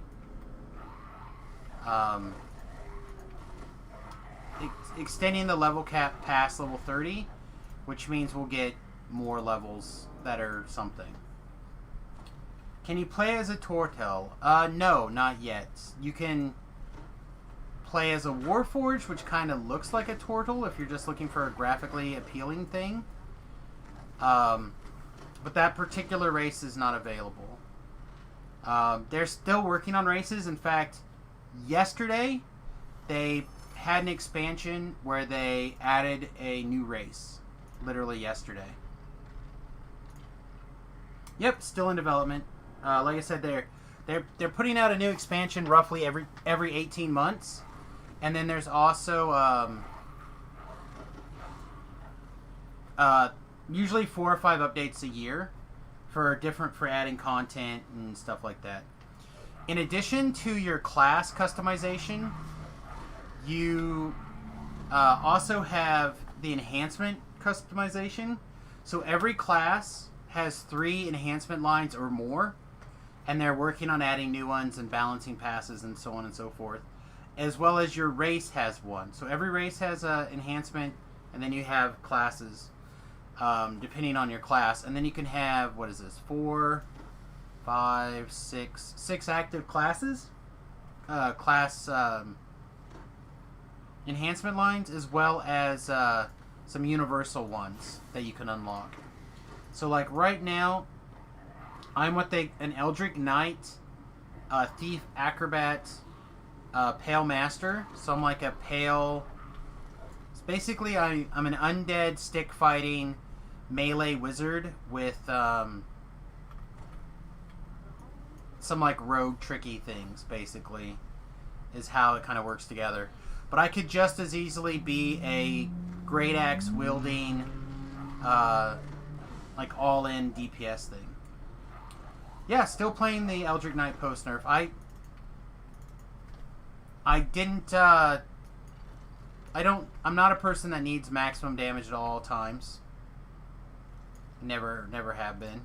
extending the level cap past level 30, which means we'll get more levels that are something. Can you play as a Tortel? No, not yet. You can play as a Warforged, which kind of looks like a Tortle if you're just looking for a graphically appealing thing. But that particular race is not available. They're still working on races. In fact, yesterday they had an expansion where they added a new race. Literally yesterday. Yep, still in development. Like I said, they're putting out a new expansion roughly every 18 months, and then there's also usually 4 or 5 updates a year for adding content and stuff like that. In addition to your class customization, you also have the enhancement customization. So every class has 3 enhancement lines or more, and they're working on adding new ones and balancing passes and so on and so forth, as well as your race has one. So every race has an enhancement, and then you have classes depending on your class, and then you can have, what is this, 4, 5, 6 active classes, class enhancement lines, as well as some universal ones that you can unlock. So like right now, I'm an Eldritch Knight, Thief, Acrobat, Pale Master. So I'm like a pale. Basically, I'm an undead stick fighting melee wizard with some like rogue tricky things. Basically, is how it kind of works together. But I could just as easily be a great axe wielding, like all-in DPS thing. Yeah, still playing the Eldritch Knight post nerf. I didn't. I'm not a person that needs maximum damage at all times. Never have been.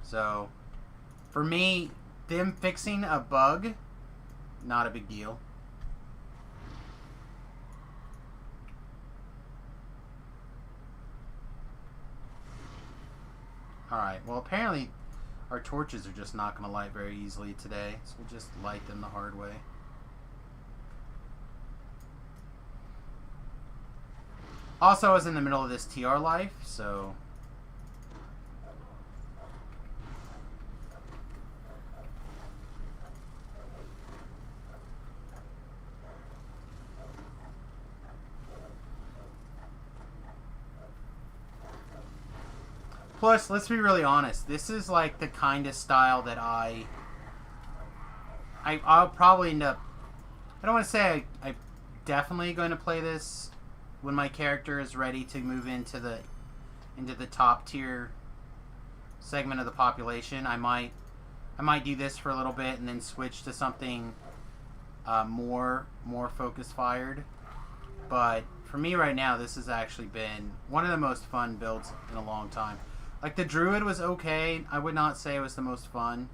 So, for me, them fixing a bug, not a big deal. Alright, well apparently our torches are just not going to light very easily today, so we'll just light them the hard way. Also, I was in the middle of this TR life, so... Plus, let's be really honest, this is like the kind of style that I'll probably end up... I don't want to say I'm definitely going to play this when my character is ready to move into the top tier segment of the population. I might do this for a little bit and then switch to something more focus fired. But for me right now, this has actually been one of the most fun builds in a long time. Like, the Druid was okay. I would not say it was the most fun.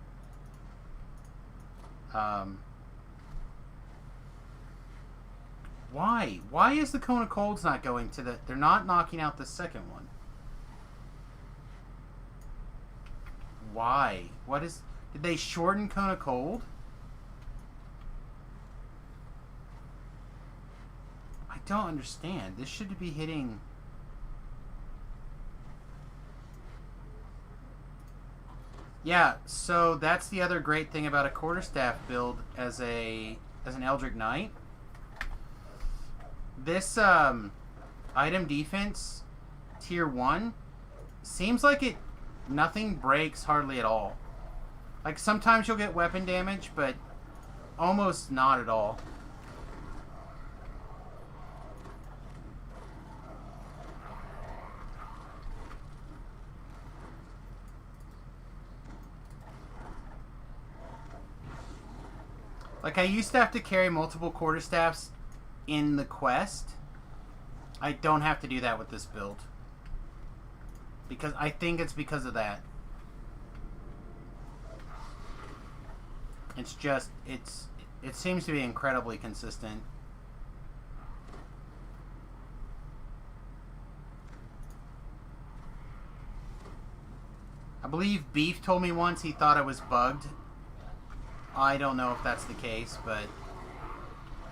Why? Why is the Cone of Cold's not going to the... They're not knocking out the second one. Why? What is... Did they shorten Cone of Cold? I don't understand. This should be hitting... Yeah, so that's the other great thing about a quarterstaff build as an Eldritch Knight. This item defense tier 1 seems like nothing breaks hardly at all. Like, sometimes you'll get weapon damage, but almost not at all. Like, I used to have to carry multiple quarterstaffs in the quest. I don't have to do that with this build. Because I think it's because of that. It's just, it seems to be incredibly consistent. I believe Beef told me once he thought it was bugged. I don't know if that's the case, but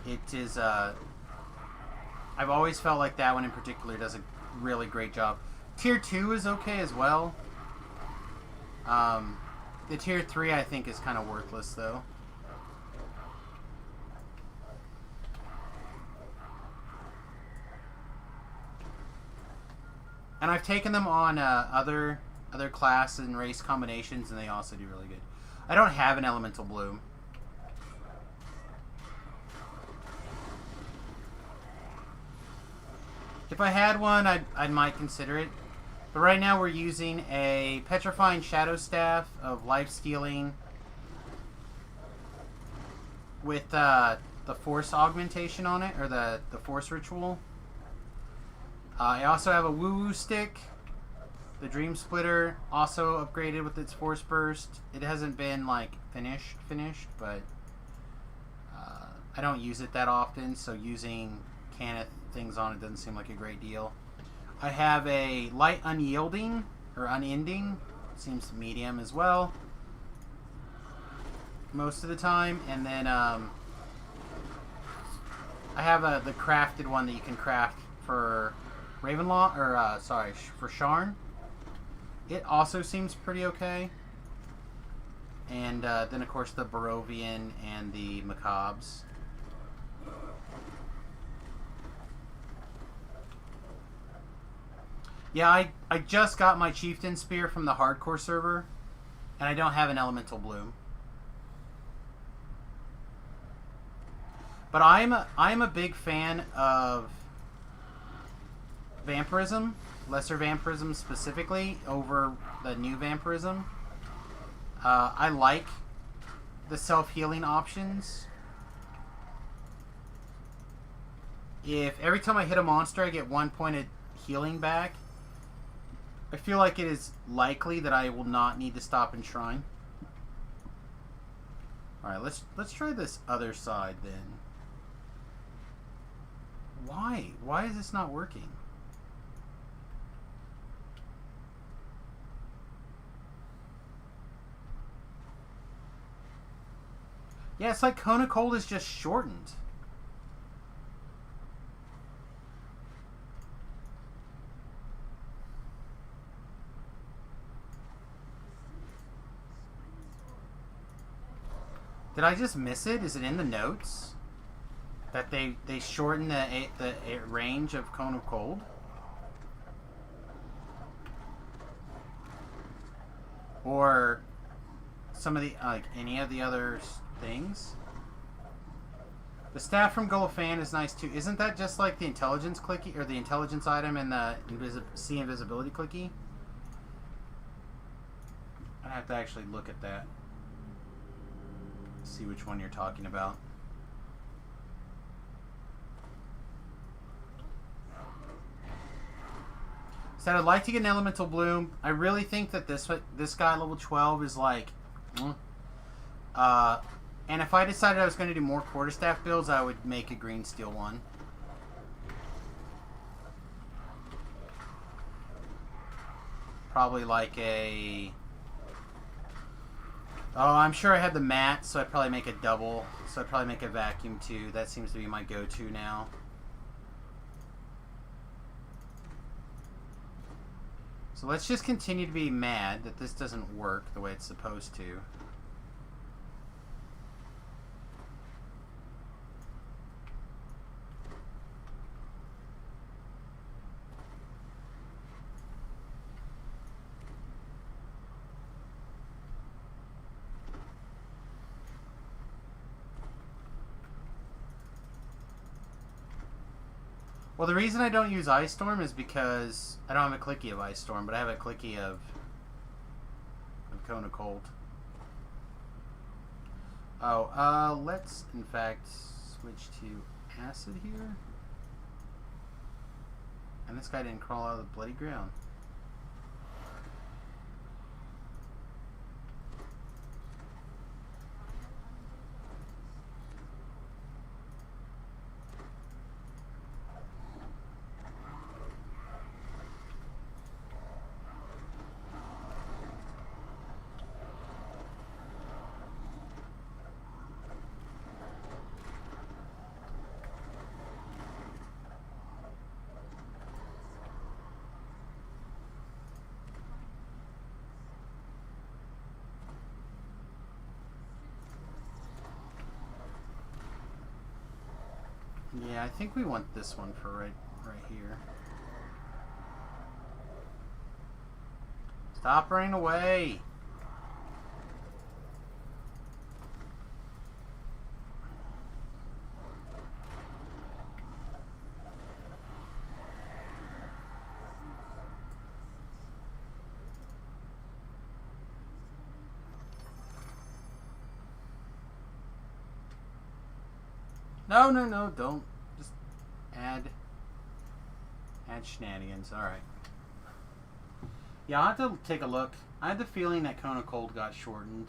it is, I've always felt like that one in particular does a really great job. Tier 2 is okay as well. The Tier 3 I think is kind of worthless though. And I've taken them on other class and race combinations, and they also do really good. I don't have an Elemental Bloom. If I had one, I might consider it. But right now we're using a Petrifying Shadow Staff of Life Stealing with the Force Augmentation on it, or the Force Ritual. I also have a Woo Woo Stick. The Dream Splitter also upgraded with its Force Burst. It hasn't been like finished, but I don't use it that often, so using Cannith things on it doesn't seem like a great deal. I have a Light Unyielding or Unending. Seems medium as well most of the time, and then I have the crafted one that you can craft for Ravenlaw, or for Sharn. It also seems pretty okay. And then, of course, the Barovian and the Macabres. Yeah, I just got my Chieftain Spear from the hardcore server, and I don't have an Elemental Bloom. But I'm a big fan of Vampirism, Lesser Vampirism specifically, over the new Vampirism. I like the self-healing options. If every time I hit a monster I get 1 point of healing back, I feel like it is likely that I will not need to stop and shrine. Alright, let's try this other side then. Why? Why is this not working? Yeah, it's like Cone of Cold is just shortened. Did I just miss it? Is it in the notes that they shorten the range of Cone of Cold? Or some of the any of the other things? The staff from Golofan is nice too. Isn't that just like the intelligence clicky or the intelligence item and the see invisibility clicky? I have to actually look at that. See which one you're talking about. So I'd like to get an Elemental Bloom. I really think that this guy level 12 is like, and if I decided I was going to do more Quarterstaff builds, I would make a green steel one. Probably like a. Oh, I'm sure I had the mat, so I'd probably make a double. So I'd probably make a vacuum too. That seems to be my go-to now. So let's just continue to be mad that this doesn't work the way it's supposed to. Well, the reason I don't use Ice Storm is because I don't have a clicky of Ice Storm, but I have a clicky of Cone of Cold. Oh, let's in fact switch to Acid here. And this guy didn't crawl out of the bloody ground. Yeah, I think we want this one for right here. Stop running away! No, don't. Just add shenanigans. Alright. Yeah, I'll have to take a look. I had the feeling that Cone of Cold got shortened.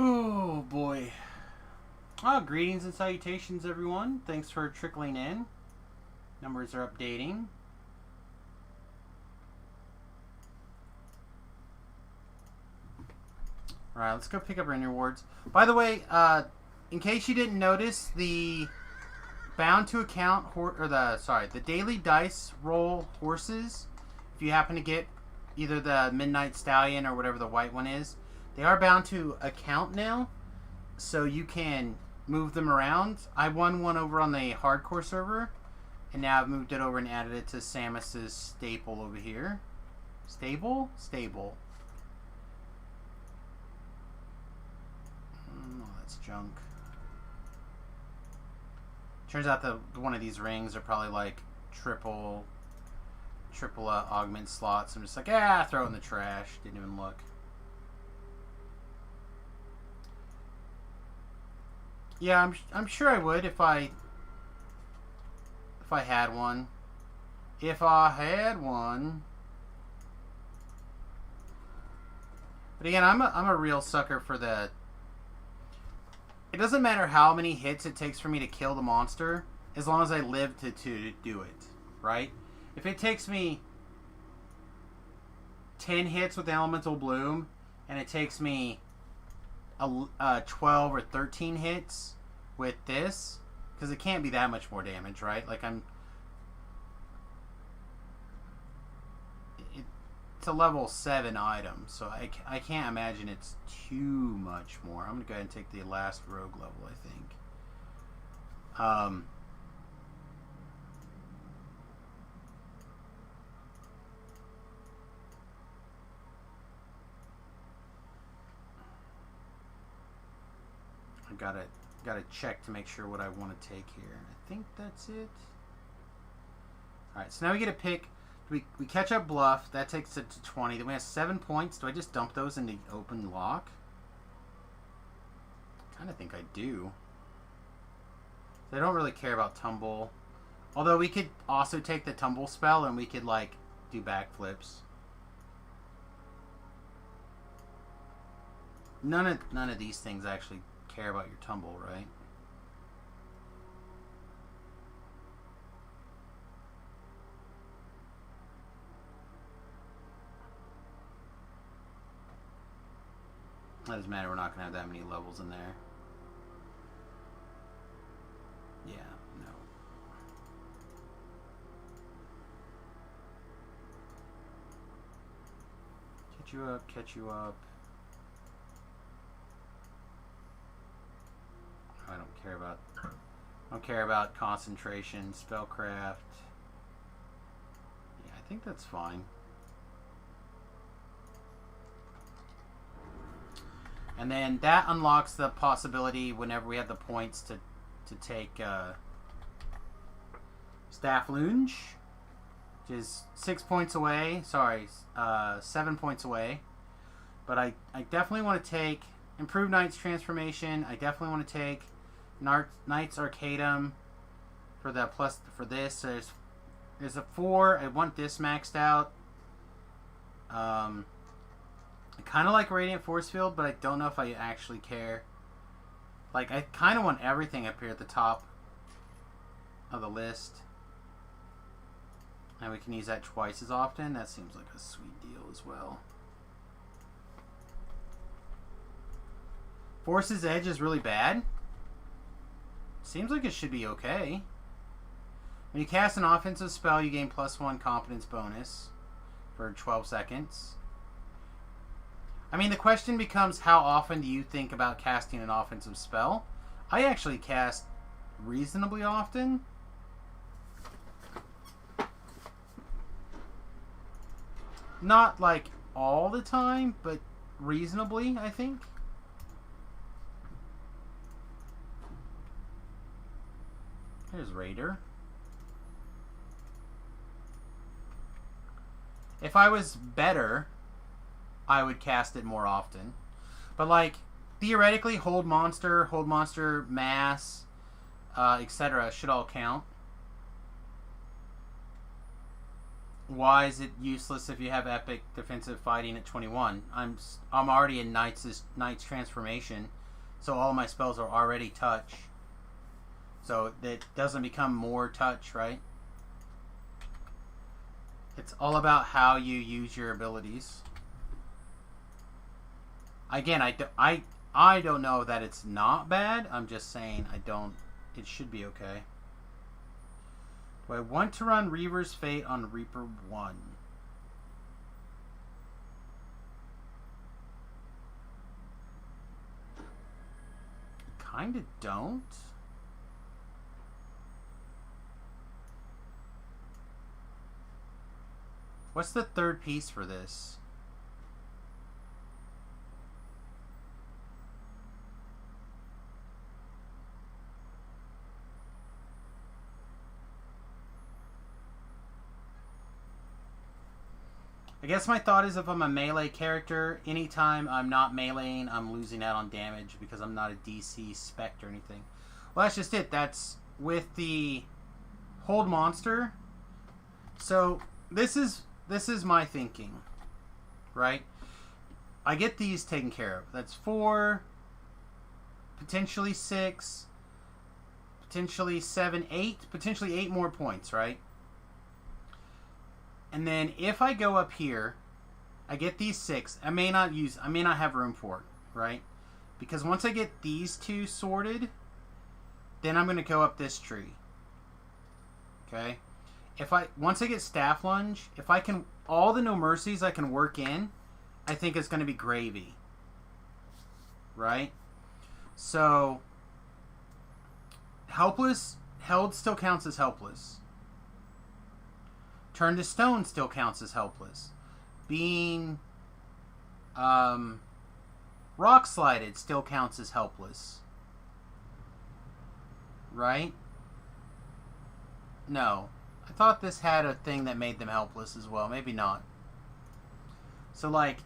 Oh boy. Greetings and salutations, everyone. Thanks for trickling in. Numbers are updating. Alright, let's go pick up our new rewards. By the way, in case you didn't notice, the bound to account the daily dice roll horses, if you happen to get either the Midnight Stallion or whatever the white one is, they are bound to account now, so you can move them around. I won one over on the hardcore server, and now I've moved it over and added it to Samus's staple over here. Stable? Stable. Oh, that's junk. Turns out that one of these rings are probably like triple augment slots. I'm just like, throw it in the trash. Didn't even look. Yeah, I'm sure I would if I had one. If I had one. But again, I'm a real sucker for the. It doesn't matter how many hits it takes for me to kill the monster, as long as I live to do it, right? If it takes me 10 hits with Elemental Bloom, and it takes me 12 or 13 hits with this, because it can't be that much more damage, right? Like it's a level 7 item, so I can't imagine it's too much more. I'm gonna go ahead and take the last rogue level, I think. I gotta check to make sure what I want to take here. I think that's it. Alright, so now we get to pick. We catch up Bluff. That takes it to 20. Then we have 7 points. Do I just dump those into open lock? I kind of think I do. I don't really care about Tumble. Although we could also take the Tumble spell and we could, like, do backflips. None of these things actually care about your Tumble, right? That doesn't matter, we're not going to have that many levels in there. Yeah, no. Catch you up. I don't care about concentration, spellcraft. Yeah, I think that's fine. And then that unlocks the possibility whenever we have the points to take Staff Lunge, which is 6 points away. Sorry, 7 points away. But I definitely want to take Improved Knight's Transformation. I definitely want to take Knight's Arcadum for the plus for this. There's a 4. I want this maxed out. I kind of like Radiant Force Field, but I don't know if I actually care. Like, I kind of want everything up here at the top of the list. And we can use that twice as often. That seems like a sweet deal as well. Force's Edge is really bad. Seems like it should be okay. When you cast an offensive spell, you gain +1 competence bonus for 12 seconds. I mean, the question becomes, how often do you think about casting an offensive spell? I actually cast reasonably often. Not like all the time, but reasonably, I think. Here's Raider. If I was better, I would cast it more often. But, like, theoretically, Hold Monster, Mass, etc. should all count. why is it useless if you have epic defensive fighting at 21? I'm already in Knight's transformation, so all my spells are already touch. So it doesn't become more touch, right? It's all about how you use your abilities. Again, I don't know that it's not bad. I'm just saying it should be okay. Do I want to run Reaver's Fate on Reaper 1? Kinda don't. What's the third piece for this? I guess my thought is if I'm a melee character, anytime I'm not meleeing, I'm losing out on damage because I'm not a DC spec or anything. Well, that's just it. That's with the hold monster. So this is my thinking, right? I get these taken care of. That's 4, potentially 6, potentially 7, 8, potentially 8 more points, right? And then if I go up here, I get these 6. I may not have room for it, right? Because once I get these 2 sorted, then I'm going to go up this tree. Okay? Once I get Staff Lunge, if I can, all the No Mercies I can work in, I think it's going to be gravy. Right? So, Helpless, held still counts as helpless. Turn to Stone still counts as helpless. Being rock slided still counts as helpless. Right? No. I thought this had a thing that made them helpless as well. Maybe not. So, like,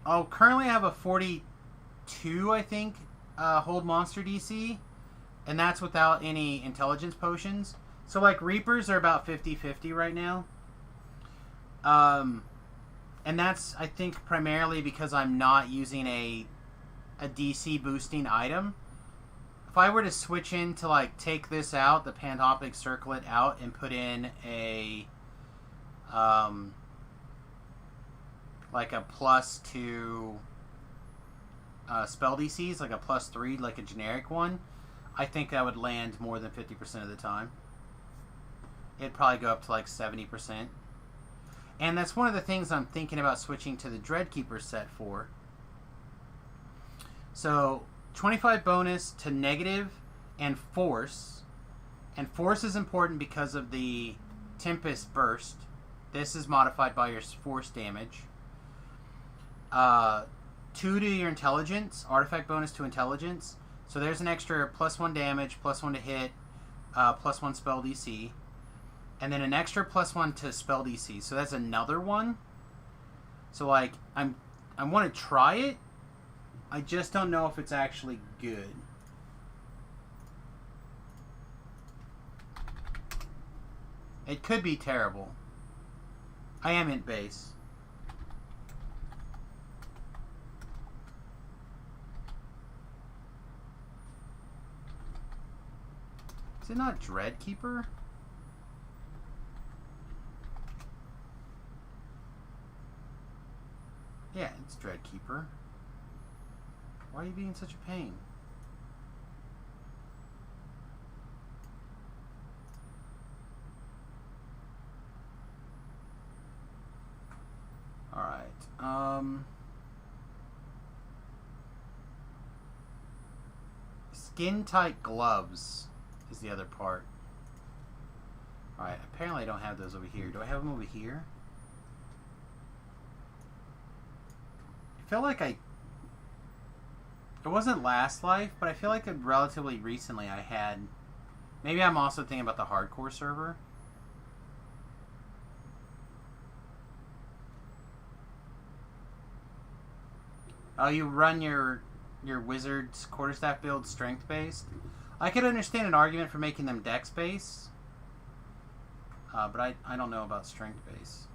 I'll currently have a 42, I think, hold monster DC. And that's without any intelligence potions. So, like, Reapers are about 50-50 right now. And that's, I think, primarily because I'm not using a DC boosting item. If I were to switch in to, like, take this out, the Pantopic Circlet out, and put in a, like a +2 spell DCs, like a +3, like a generic one, I think that would land more than 50% of the time. It'd probably go up to like 70%. And that's one of the things I'm thinking about switching to the Dreadkeeper set for. So, 25 bonus to negative and force. And force is important because of the Tempest Burst. This is modified by your force damage. 2 to your intelligence. Artifact bonus to intelligence. So there's an extra +1 damage, +1 to hit, +1 spell DC. And then an extra +1 to spell DC. So that's another one. So, like, I want to try it. I just don't know if it's actually good. It could be terrible. I am int base. Is it not Dreadkeeper? Yeah, it's Dreadkeeper. Why are you being such a pain? Alright, skin-tight gloves is the other part. Alright, apparently I don't have those over here. Do I have them over here? I feel like it wasn't last life, but I feel like relatively recently I had. Maybe I'm also thinking about the hardcore server. Oh, you run your wizard's quarterstaff build strength based? I could understand an argument for making them dex based. but I don't know about strength base.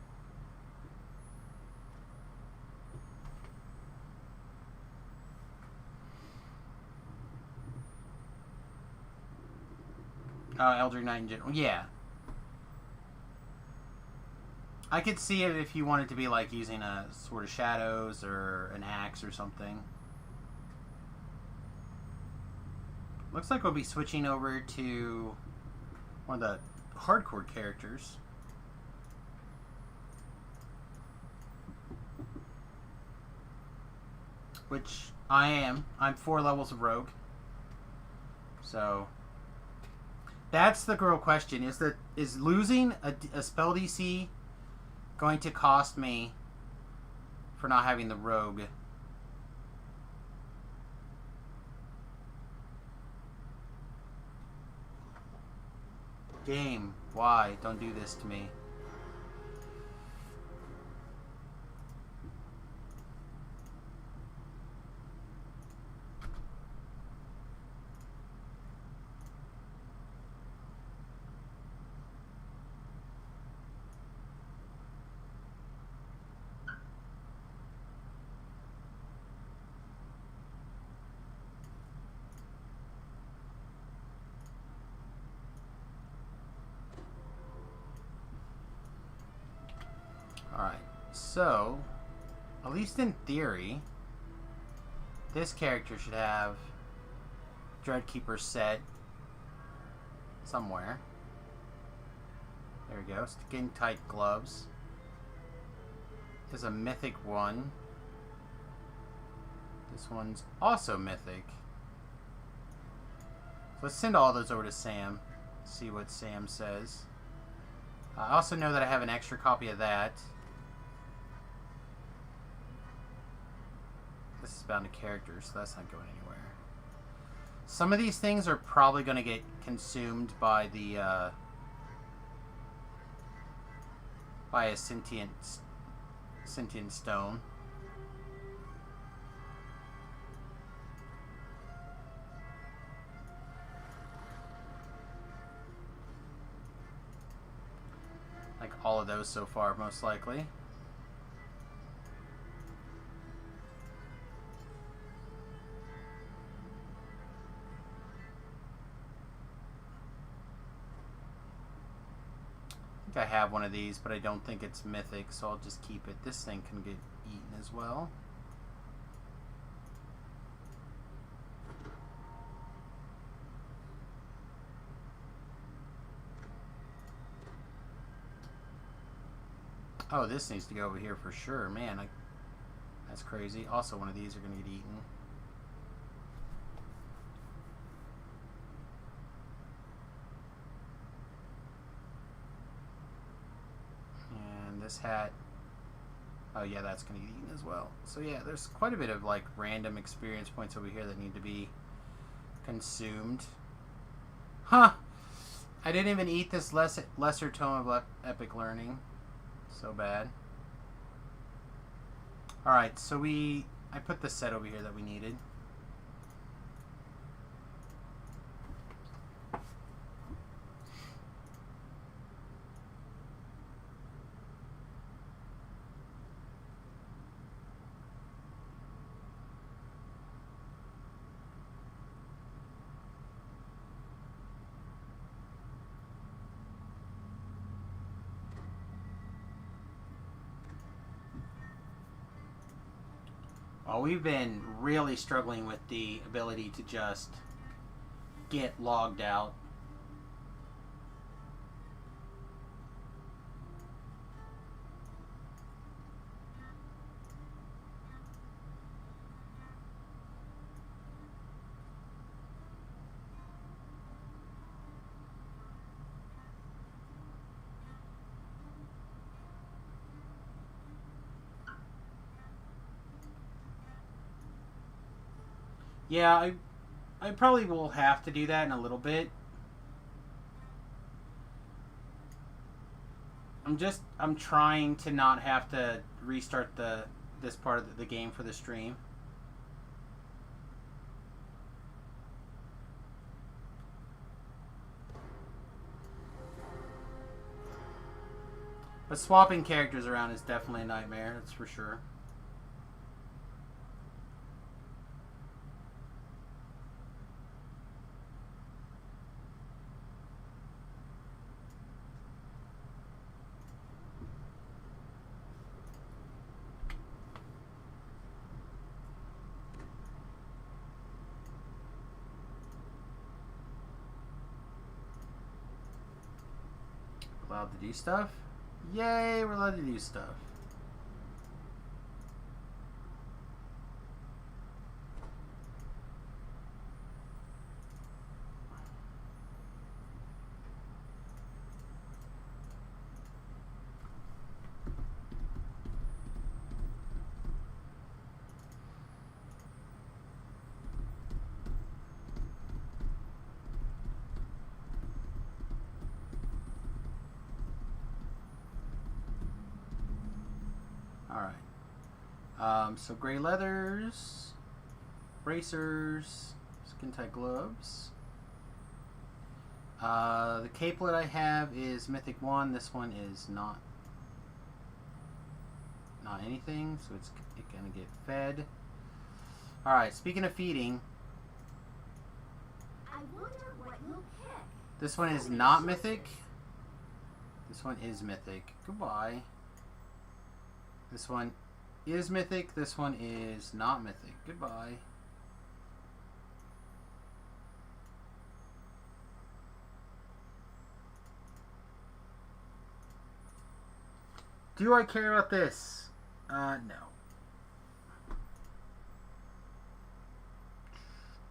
Eldritch Knight in general. Yeah. I could see it if you wanted to be like using a Sword of Shadows or an axe or something. Looks like we'll be switching over to one of the hardcore characters. Which I am. I'm 4 levels of rogue. So that's the real question. Is losing a spell DC going to cost me for not having the rogue? Game, why? Don't do this to me. Alright, so, at least in theory, this character should have Dreadkeeper set somewhere. There we go, skin tight gloves. There's a mythic one. This one's also mythic. So let's send all those over to Sam. See what Sam says. I also know that I have an extra copy of that. This is bound to characters, so that's not going anywhere. Some of these things are probably going to get consumed by the by a sentient stone. Like all of those so far, most likely. I have one of these, but I don't think it's mythic, so I'll just keep it. This thing can get eaten as well. Oh, this needs to go over here for sure. Man, that's crazy. Also, one of these are going to get eaten. This hat, oh yeah, that's going to get eaten as well. So yeah, there's quite a bit of like random experience points over here that need to be consumed. Huh! I didn't even eat this lesser tome of epic learning. So bad. Alright, so I put the set over here that we needed. Well, we've been really struggling with the ability to just get logged out. Yeah, I probably will have to do that in a little bit. I'm trying to not have to restart this part of the game for the stream. But swapping characters around is definitely a nightmare, that's for sure. Allowed to do stuff? Yay, we're allowed to do stuff. Alright. So gray leathers, bracers, skin tight gloves. The capelet I have is Mythic 1. This one is not anything, so it's gonna get fed. Alright, speaking of feeding, I wonder what you'll pick. this one is not mythic. This one is mythic. Goodbye. This one is mythic. This one is not mythic. Goodbye. Do I care about this? No.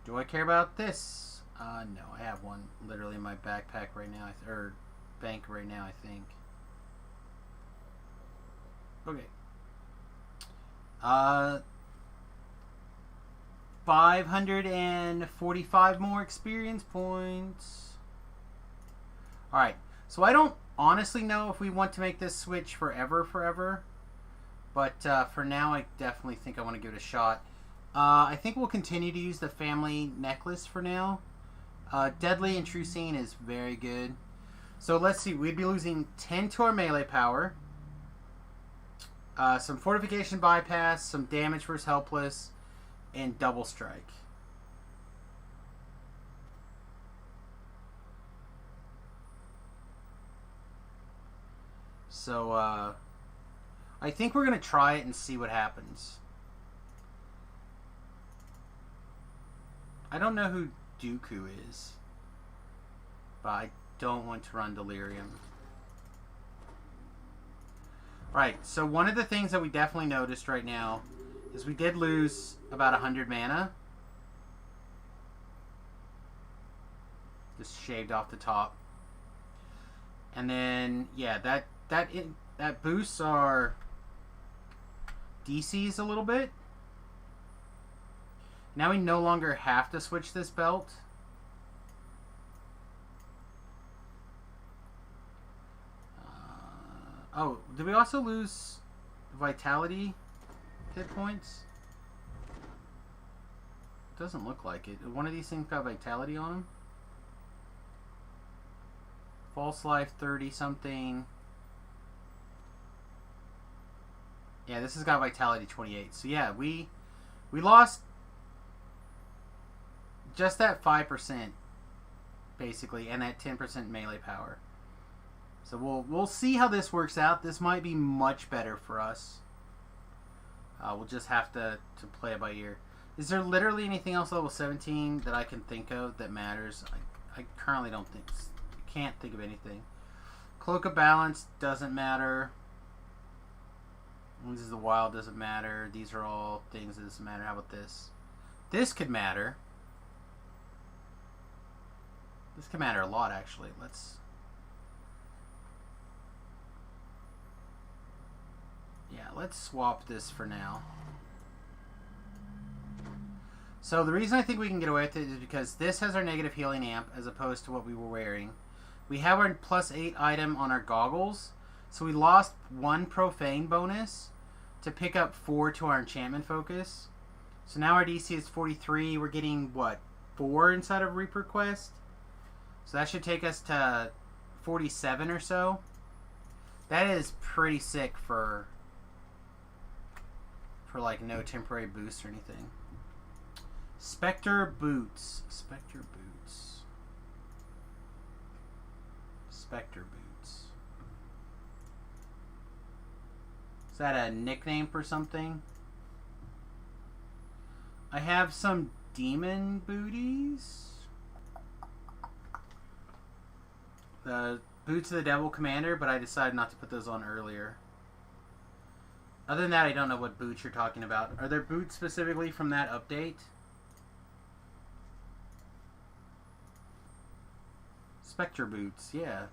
Do I care about this? No. I have one literally in my backpack right now, or bank right now, I think. Okay. 545 more experience points. Alright, so I don't honestly know if we want to make this switch forever. But for now, I definitely think I want to give it a shot. I think we'll continue to use the family necklace for now. Deadly and True Scene is very good. So let's see, we'd be losing 10 to our melee power. Some fortification bypass, some damage versus helpless, and double strike. So, I think we're going to try it and see what happens. I don't know who Dooku is, but I don't want to run Delirium. Right, so one of the things that we definitely noticed right now is we did lose about 100 mana. Just shaved off the top. And then, yeah, that boosts our DCs a little bit. Now we no longer have to switch this belt. Oh, did we also lose vitality hit points? Doesn't look like it. One of these things got vitality on them. False life 30 something. Yeah, this has got vitality 28. So yeah, we lost just that 5% basically, and that 10% melee power. So we'll see how this works out. This might be much better for us. We'll just have to play it by ear. Is there literally anything else level 17 that I can think of that matters? I currently can't think of anything. Cloak of Balance doesn't matter. This is the Wild doesn't matter. These are all things that doesn't matter. How about this? This could matter. This could matter a lot, actually. Let's swap this for now. So the reason I think we can get away with it is because this has our negative healing amp as opposed to what we were wearing. We have our +8 item on our goggles, so we lost 1 profane bonus to pick up 4 to our enchantment focus. So now our DC is 43. We're getting, what, 4 inside of Reaper Quest? So that should take us to 47 or so. That is pretty sick for like no temporary boost or anything. Spectre boots. Spectre boots. Spectre boots. Is that a nickname for something? I have some demon booties. The boots of the Devil Commander, but I decided not to put those on earlier. Other than that, I don't know what boots you're talking about. Are there boots specifically from that update? Spectre boots, yeah.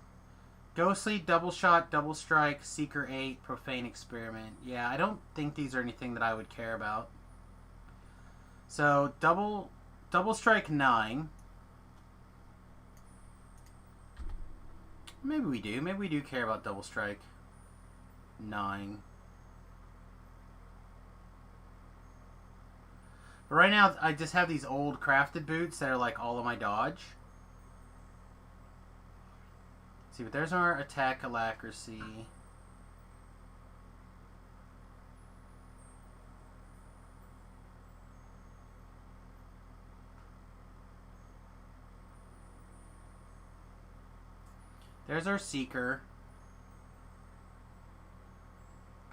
Ghostly, Double Shot, Double Strike, Seeker 8, Profane Experiment. Yeah, I don't think these are anything that I would care about. So, Double Strike 9. Maybe we do. Maybe we do care about Double Strike 9. But right now, I just have these old crafted boots that are like all of my dodge. Let's see, but there's our attack alacrity. There's our Seeker.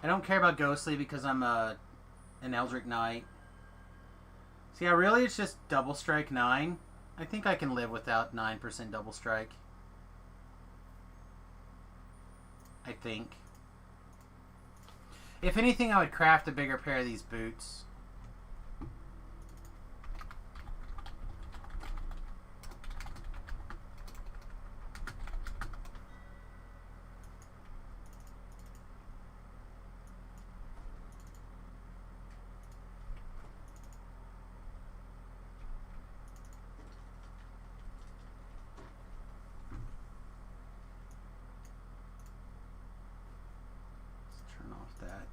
I don't care about Ghostly because I'm an Eldritch Knight. So yeah, really it's just Double Strike 9. I think I can live without 9% Double Strike. I think. If anything, I would craft a bigger pair of these boots. That.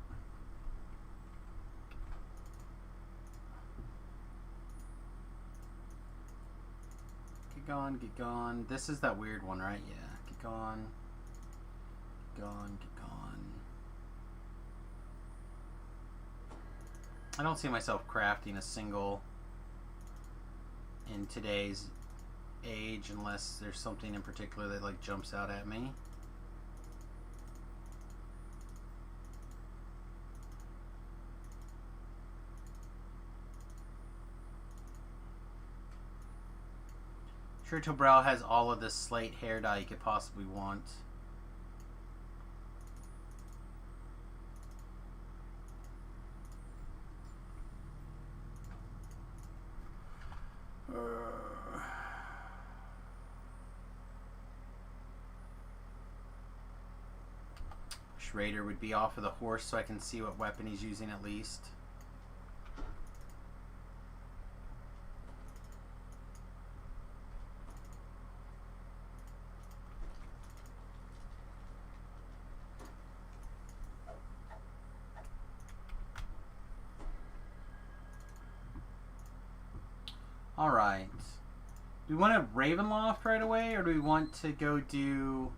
Get gone, get gone. This is that weird one, right? Yeah. Get gone. Get gone, get gone. I don't see myself crafting a single in today's age unless there's something in particular that like jumps out at me. Sure, Tobrow has all of the slate hair dye you could possibly want. Schrader would be off of the horse so I can see what weapon he's using at least. Alright. Do we want to Ravenloft right away, or do we want to go do...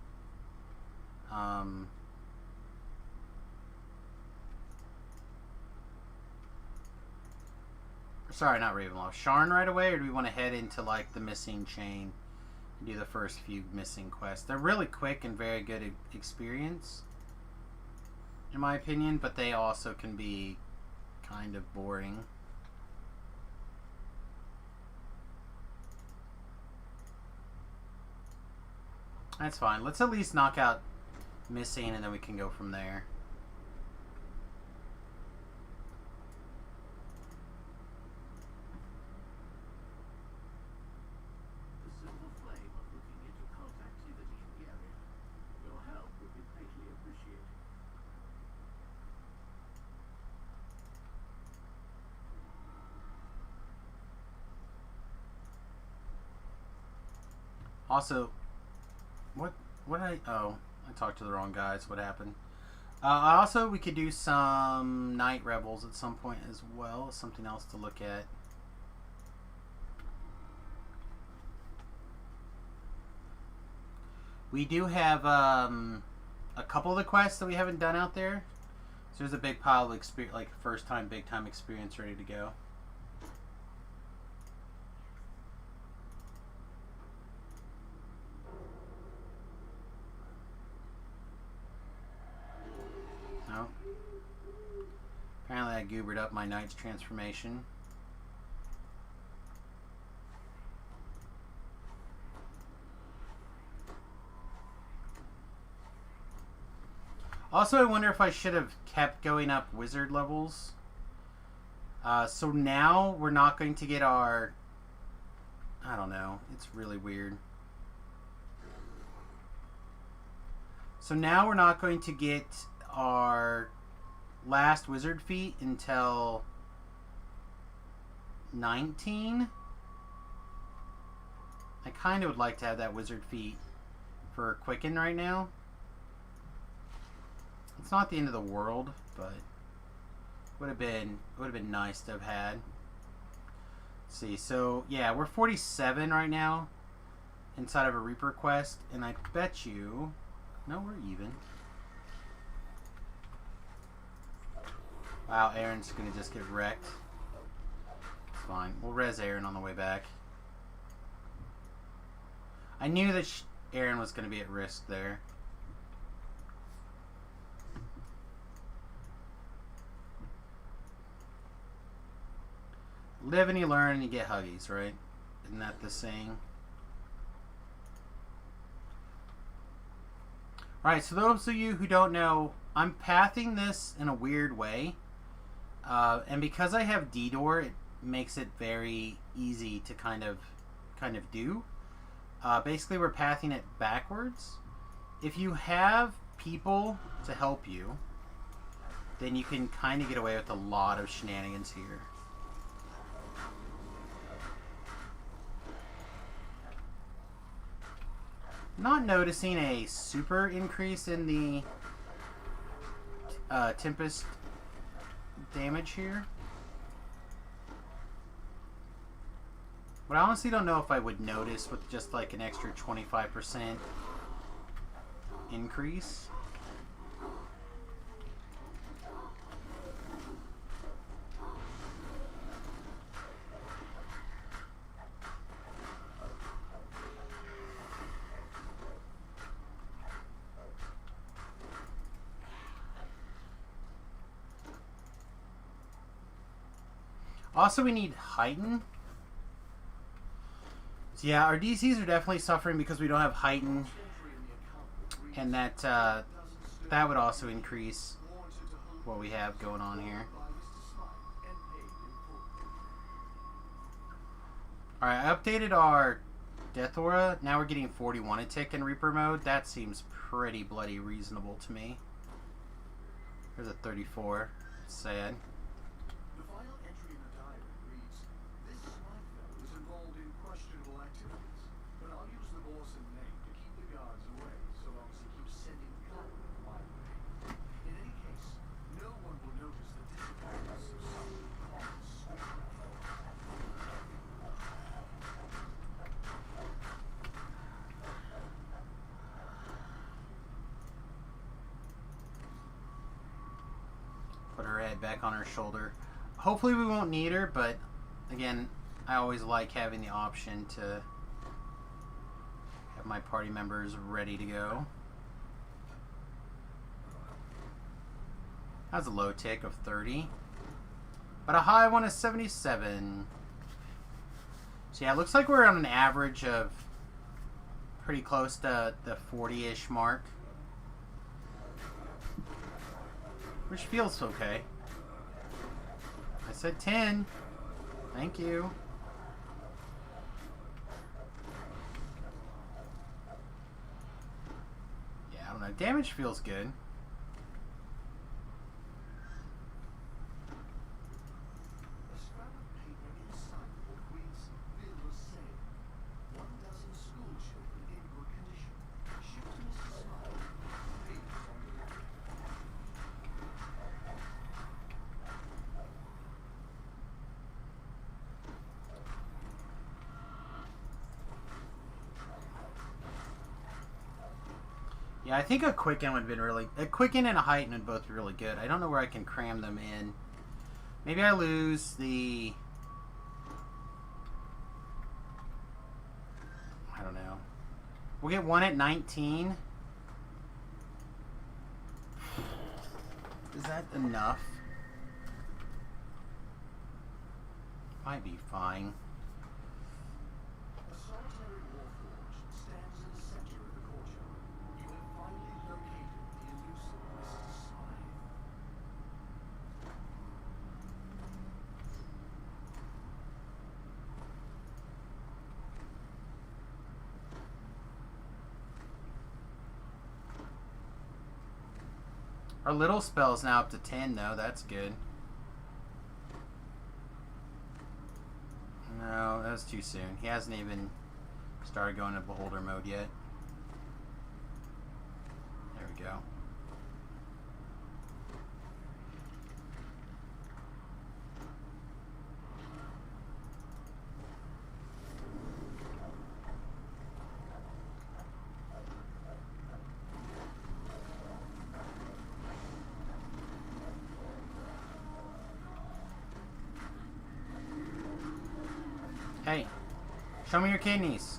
Sorry, not Ravenloft. Sharn right away, or do we want to head into, like, the Missing Chain and do the first few missing quests? They're really quick and very good experience, in my opinion, but they also can be kind of boring. That's fine. Let's at least knock out Missing, and then we can go from there. The silver flame of looking into cult activity in the area. Your help would be greatly appreciated. Also, I talked to the wrong guys. What happened? Also, we could do some Night Rebels at some point as well. Something else to look at. We do have a a couple of the quests that we haven't done out there. So there's a big pile of experience, like first time, big time experience ready to go. No. Apparently I goobered up my Knight's transformation. Also, I wonder if I should have kept going up wizard levels. So now we're not going to get our... I don't know. It's really weird. So now we're not going to get our last wizard feat until 19. I kind of would like to have that wizard feat for Quicken right now. It's not the end of the world, but would have been nice to have had. Let's see, so yeah, we're 47 right now inside of a Reaper quest, and I bet you, no, we're even. Wow, Aaron's gonna just get wrecked. It's fine. We'll res Aaron on the way back. I knew that Aaron was gonna be at risk there. Live and you learn and you get huggies, right? Isn't that the saying? Alright, so those of you who don't know, I'm pathing this in a weird way. And because I have D-Door, it makes it very easy to kind of do. Basically, we're pathing it backwards. If you have people to help you, then you can kind of get away with a lot of shenanigans here. Not noticing a super increase in the Tempest damage here. But I honestly don't know if I would notice with just like an extra 25% increase. Also, we need Heighten. So yeah, our DCs are definitely suffering because we don't have Heighten. And that would also increase what we have going on here. Alright, I updated our Death Aura. Now we're getting 41 a tick in Reaper mode. That seems pretty bloody reasonable to me. There's a 34. Sad. Put her head back on her shoulder. Hopefully we won't need her, but again, I always like having the option to have my party members ready to go. That's a low tick of 30. But a high one is 77. So yeah, it looks like we're on an average of pretty close to the 40-ish mark. Which feels okay. I said 10. Thank you. Yeah, I don't know. Damage feels good. Yeah, I think a Quicken would have been really... A Quicken and a Heighten would both be really good. I don't know where I can cram them in. Maybe I lose the... I don't know. We'll get one at 19. Is that enough? Might be fine. A solitary warforged stands in the center of the courtyard. You have finally located the elusive Mr. Scythe. Our little spell's now up to 10, though. That's good. No, that was too soon. He hasn't even started going to Beholder mode yet. There we go. Hey, show me your kidneys.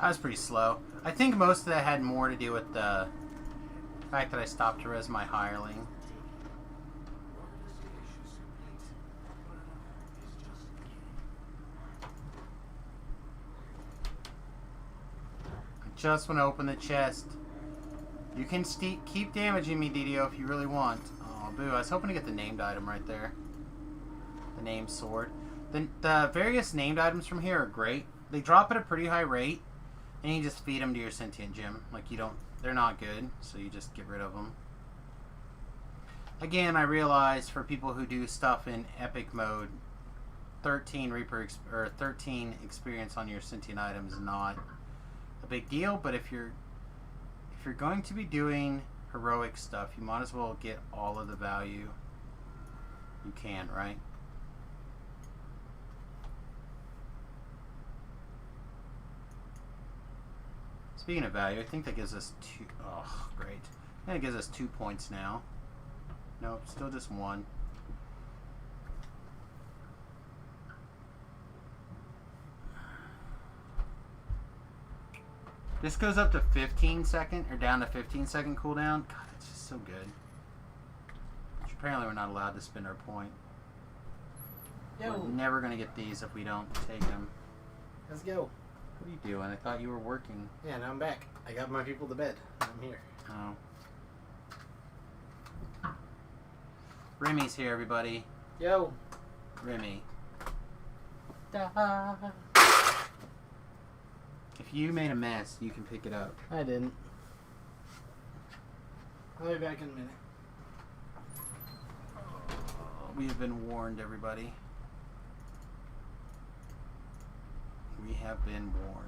That was pretty slow. I think most of that had more to do with the fact that I stopped to res my hireling. I just want to open the chest. You can keep damaging me, DDO, if you really want. Oh, boo. I was hoping to get the named item right there. The named sword. The various named items from here are great. They drop at a pretty high rate. And you just feed them to your sentient gem. Like, you don't... They're not good, so you just get rid of them. Again, I realize for people who do stuff in epic mode, 13 experience on your sentient items is not a big deal. But if you're going to be doing heroic stuff, you might as well get all of the value you can, right? Speaking of value, I think that gives us 2... Oh, great. I think it gives us 2 points now. Nope, still just 1. This goes up to 15 second, or down to 15 second cooldown. God, it's just so good. Which apparently we're not allowed to spend our point. Yo. We're never going to get these if we don't take them. Let's go. What are you doing? I thought you were working. Yeah, now I'm back. I got my people to bed. I'm here. Oh. Remy's here, everybody. Yo. Remy. If you made a mess, you can pick it up. I didn't. I'll be back in a minute. We have been warned, everybody. We have been warned.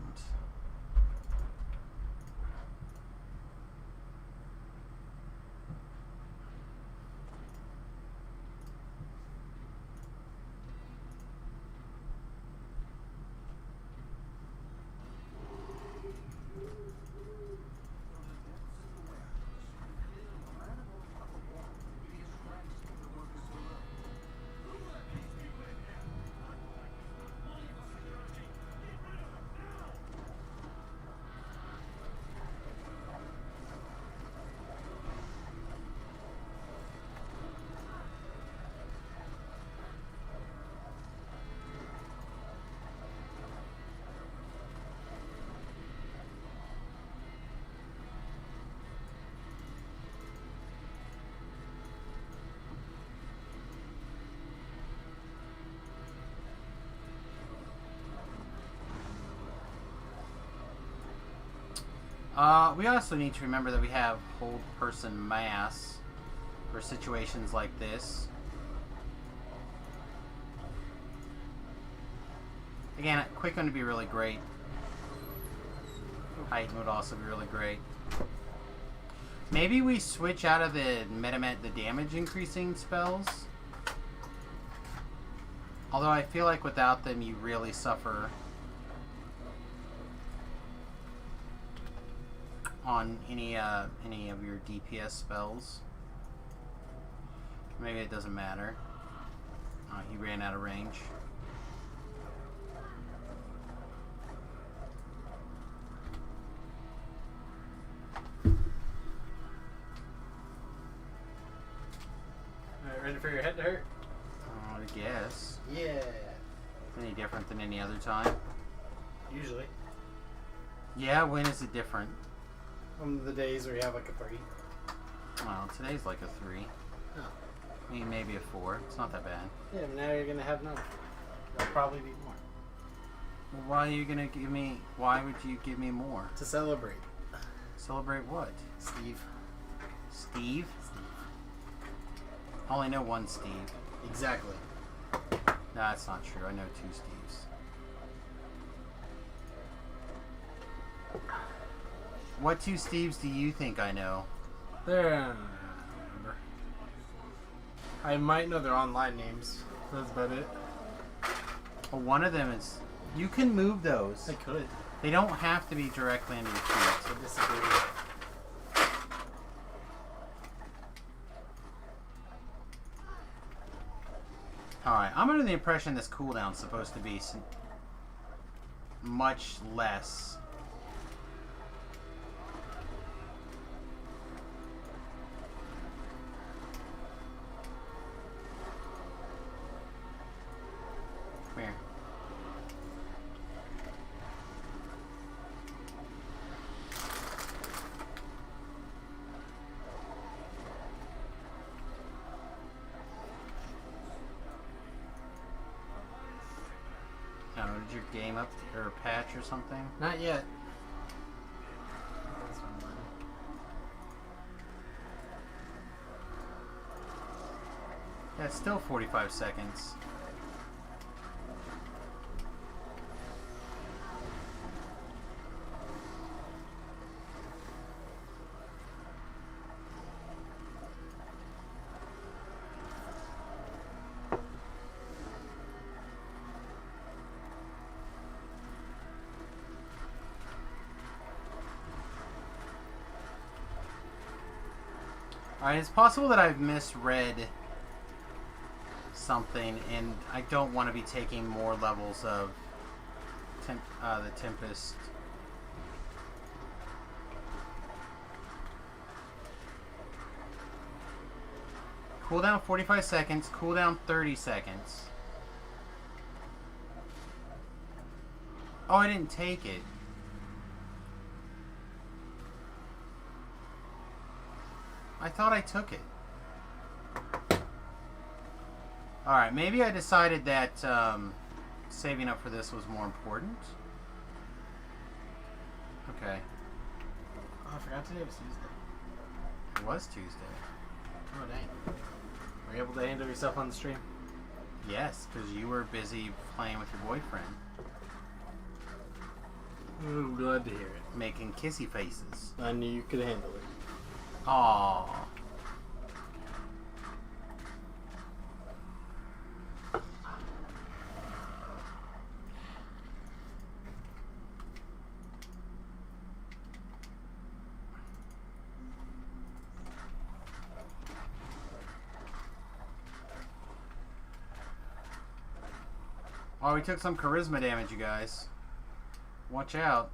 We also need to remember that we have hold person mass for situations like this. Again, quicken would be really great. Heighten would also be really great. Maybe we switch out of the the damage increasing spells. Although I feel like without them you really suffer on any of your DPS spells. Maybe it doesn't matter. He ran out of range. Alright, ready for your head to hurt? I guess. Yeah. Any different than any other time? Usually. Yeah, when is it different? On the days where you have like a 3. Well, today's like a 3. Oh. I mean, maybe a 4. It's not that bad. Yeah, but now you're gonna have none. There'll probably be more. Well, why are you gonna give me? Why would you give me more? To celebrate. Celebrate what? Steve. Steve? I only know one Steve. Exactly. No, that's not true. I know 2 Steves. What 2 Steves do you think I know? There. I don't remember. I might know their online names. That's about it. Well, one of them is. You can move those. I could. They don't have to be directly under your feet. I disagree. Alright, I'm under the impression this cooldown's supposed to be much less. Come here. Did your game up or patch or something? Not yet. Yeah, it's still 45 seconds. Alright, it's possible that I've misread something, and I don't want to be taking more levels of the Tempest. Cooldown 45 seconds, cooldown 30 seconds. Oh, I didn't take it. I thought I took it. Alright, maybe I decided that saving up for this was more important. Okay. Oh, I forgot today was Tuesday. It was Tuesday. Oh, dang. Were you able to handle yourself on the stream? Yes, because you were busy playing with your boyfriend. I'm glad to hear it. Making kissy faces. I knew you could handle it. Aww. Oh, we took some charisma damage, you guys. Watch out.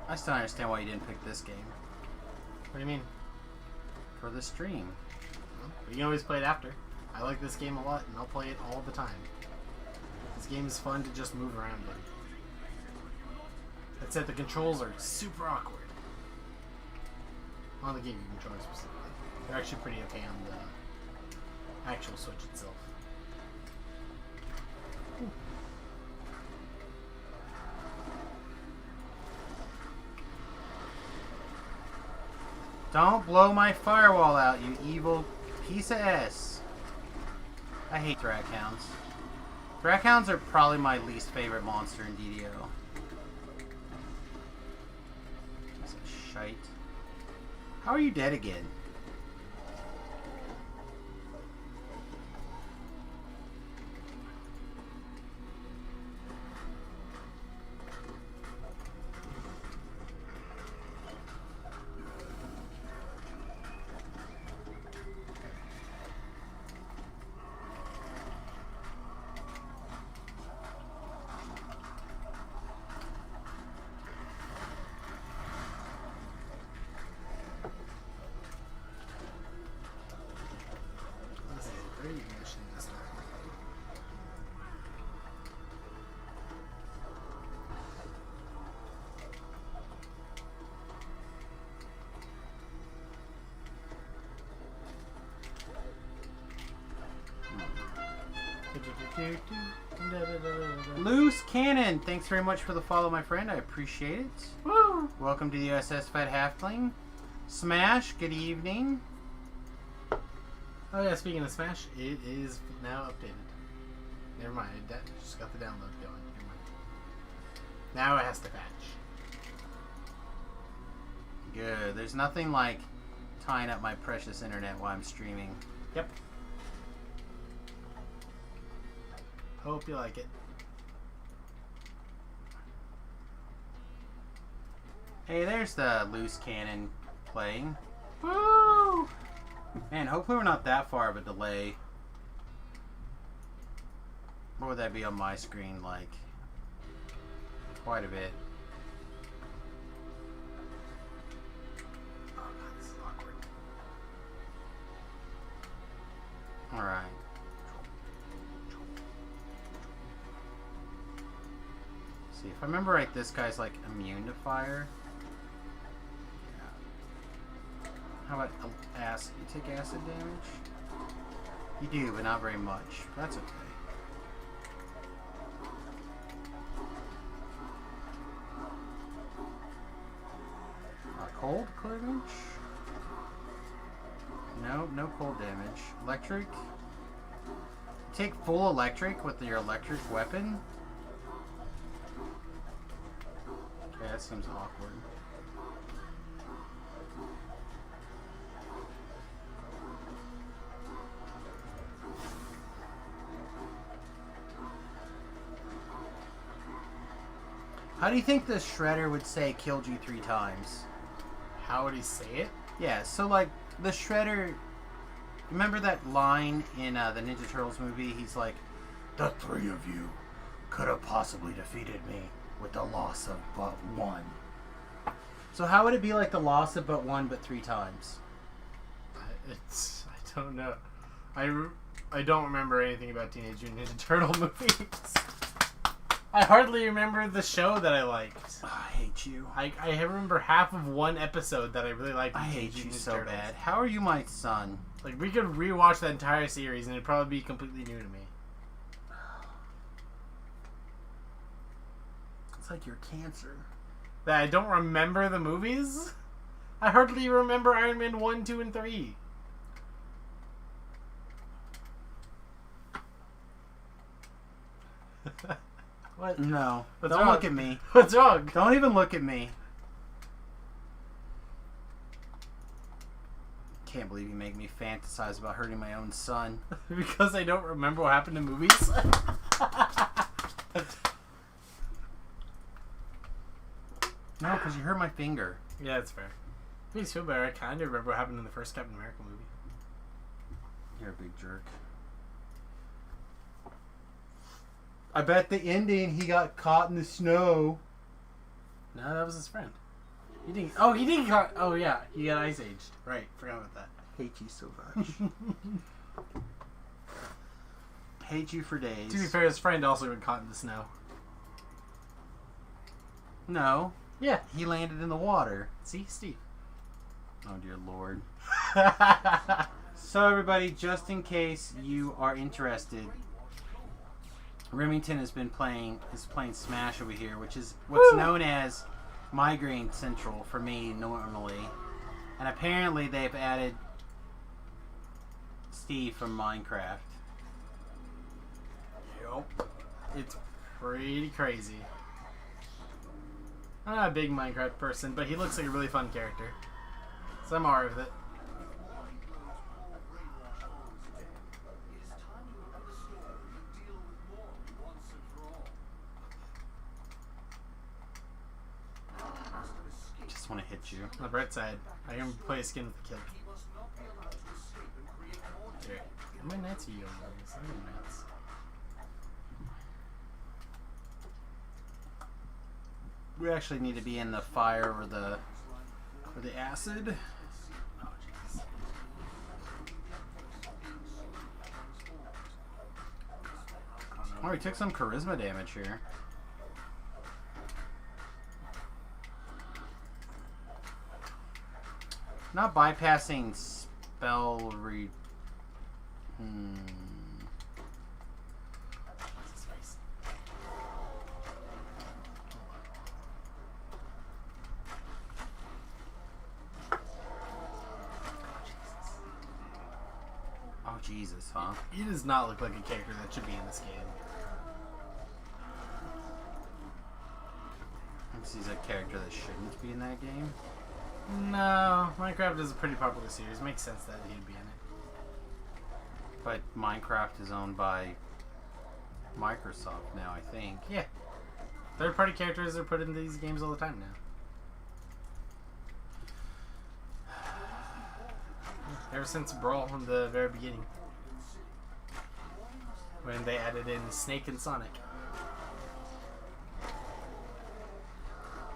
I still don't understand why you didn't pick this game. What do you mean? for the stream. You can always play it after. I like this game a lot, and I'll play it all the time. This game is fun to just move around in. That said, the controls are super awkward. On the gaming controller specifically. They're actually pretty okay on the actual Switch itself. Don't blow my firewall out, you evil piece of S. I hate Drakhounds. Drakhounds are probably my least favorite monster in DDO. Piece of shite. How are you dead again? This is a great mission, isn't it? Loose Cannon, thanks very much for the follow, my friend. I appreciate it. Woo! Welcome to the USS Fed Halfling. Smash, good evening. Oh yeah, speaking of Smash, it is now updated. Never mind, it just got the download going. Never mind. Now it has to patch. Good. There's nothing like tying up my precious internet while I'm streaming. Yep. Hope you like it. Hey, there's the Loose Cannon playing. Woo! Man, hopefully we're not that far of a delay. What would that be on my screen like? Quite a bit. Oh god, this is awkward. Alright. See, if I remember right, this guy's like immune to fire. Yeah. How about acid? You take acid damage? You do, but not very much. That's okay. Cold damage? No, no cold damage. Electric? Take full electric with your electric weapon? Okay, that seems awkward. How do you think the Shredder would say killed you 3 times? How would he say it? Yeah, so like the Shredder, remember that line in the Ninja Turtles movie? He's like, "The 3 of you could have possibly defeated me with the loss of but 1." So how would it be like the loss of but 1 but 3 times? I don't know. I don't remember anything about Teenage Mutant Ninja Turtle movies. I hardly remember the show that I liked. Oh, I hate you. I remember half of one episode that I really liked. I of hate Teenage you Mutant so Turtles. bad. How are you my son? Like, we could rewatch that entire series and it'd probably be completely new to me. It's like you're cancer. That I don't remember the movies? I hardly remember Iron Man 1, 2, and 3. What? No. What's Don't wrong? look at me. What's wrong? Don't even look at me. Can't believe you make me fantasize about hurting my own son. Because I don't remember what happened in movies? No, because you hurt my finger. Yeah, that's fair. Makes me feel better. I kind of remember what happened in the first Captain America movie. You're a big jerk. I bet the ending he got caught in the snow. No, that was his friend. He didn't. Oh, he didn't. Oh, yeah. He got ice aged. Right. Forgot about that. Hate you so much. Hate you for days. To be fair, his friend also got caught in the snow. No, Yeah. he landed in the water. See, Steve. Oh dear lord. So everybody, just in case you are interested, Remington is playing Smash over here, which is what's known as Migraine Central for me normally. And apparently they've added Steve from Minecraft. Yep. It's pretty crazy. I'm not a big Minecraft person, but he looks like a really fun character. So I'm alright with it. It is time you end the story and deal with Morley once and for all. Morley must have escaped. Just want to hit you. On the bright side, I can play a skin with the kid. He must not be allowed to escape and create more Here. How many knights are you on? How many knights? We actually need to be in the fire or the acid. Oh, jeez. Oh, he took some charisma damage here. Not bypassing spell re. What's his face? Oh Jesus, huh? He does not look like a character that should be in this game. Thinks he's a character that shouldn't be in that game. No, Minecraft is a pretty popular series. Makes sense that he'd be in it. But Minecraft is owned by Microsoft now, I think. Yeah. Third-party characters are put in these games all the time now. Ever since Brawl from the very beginning. When they added in Snake and Sonic.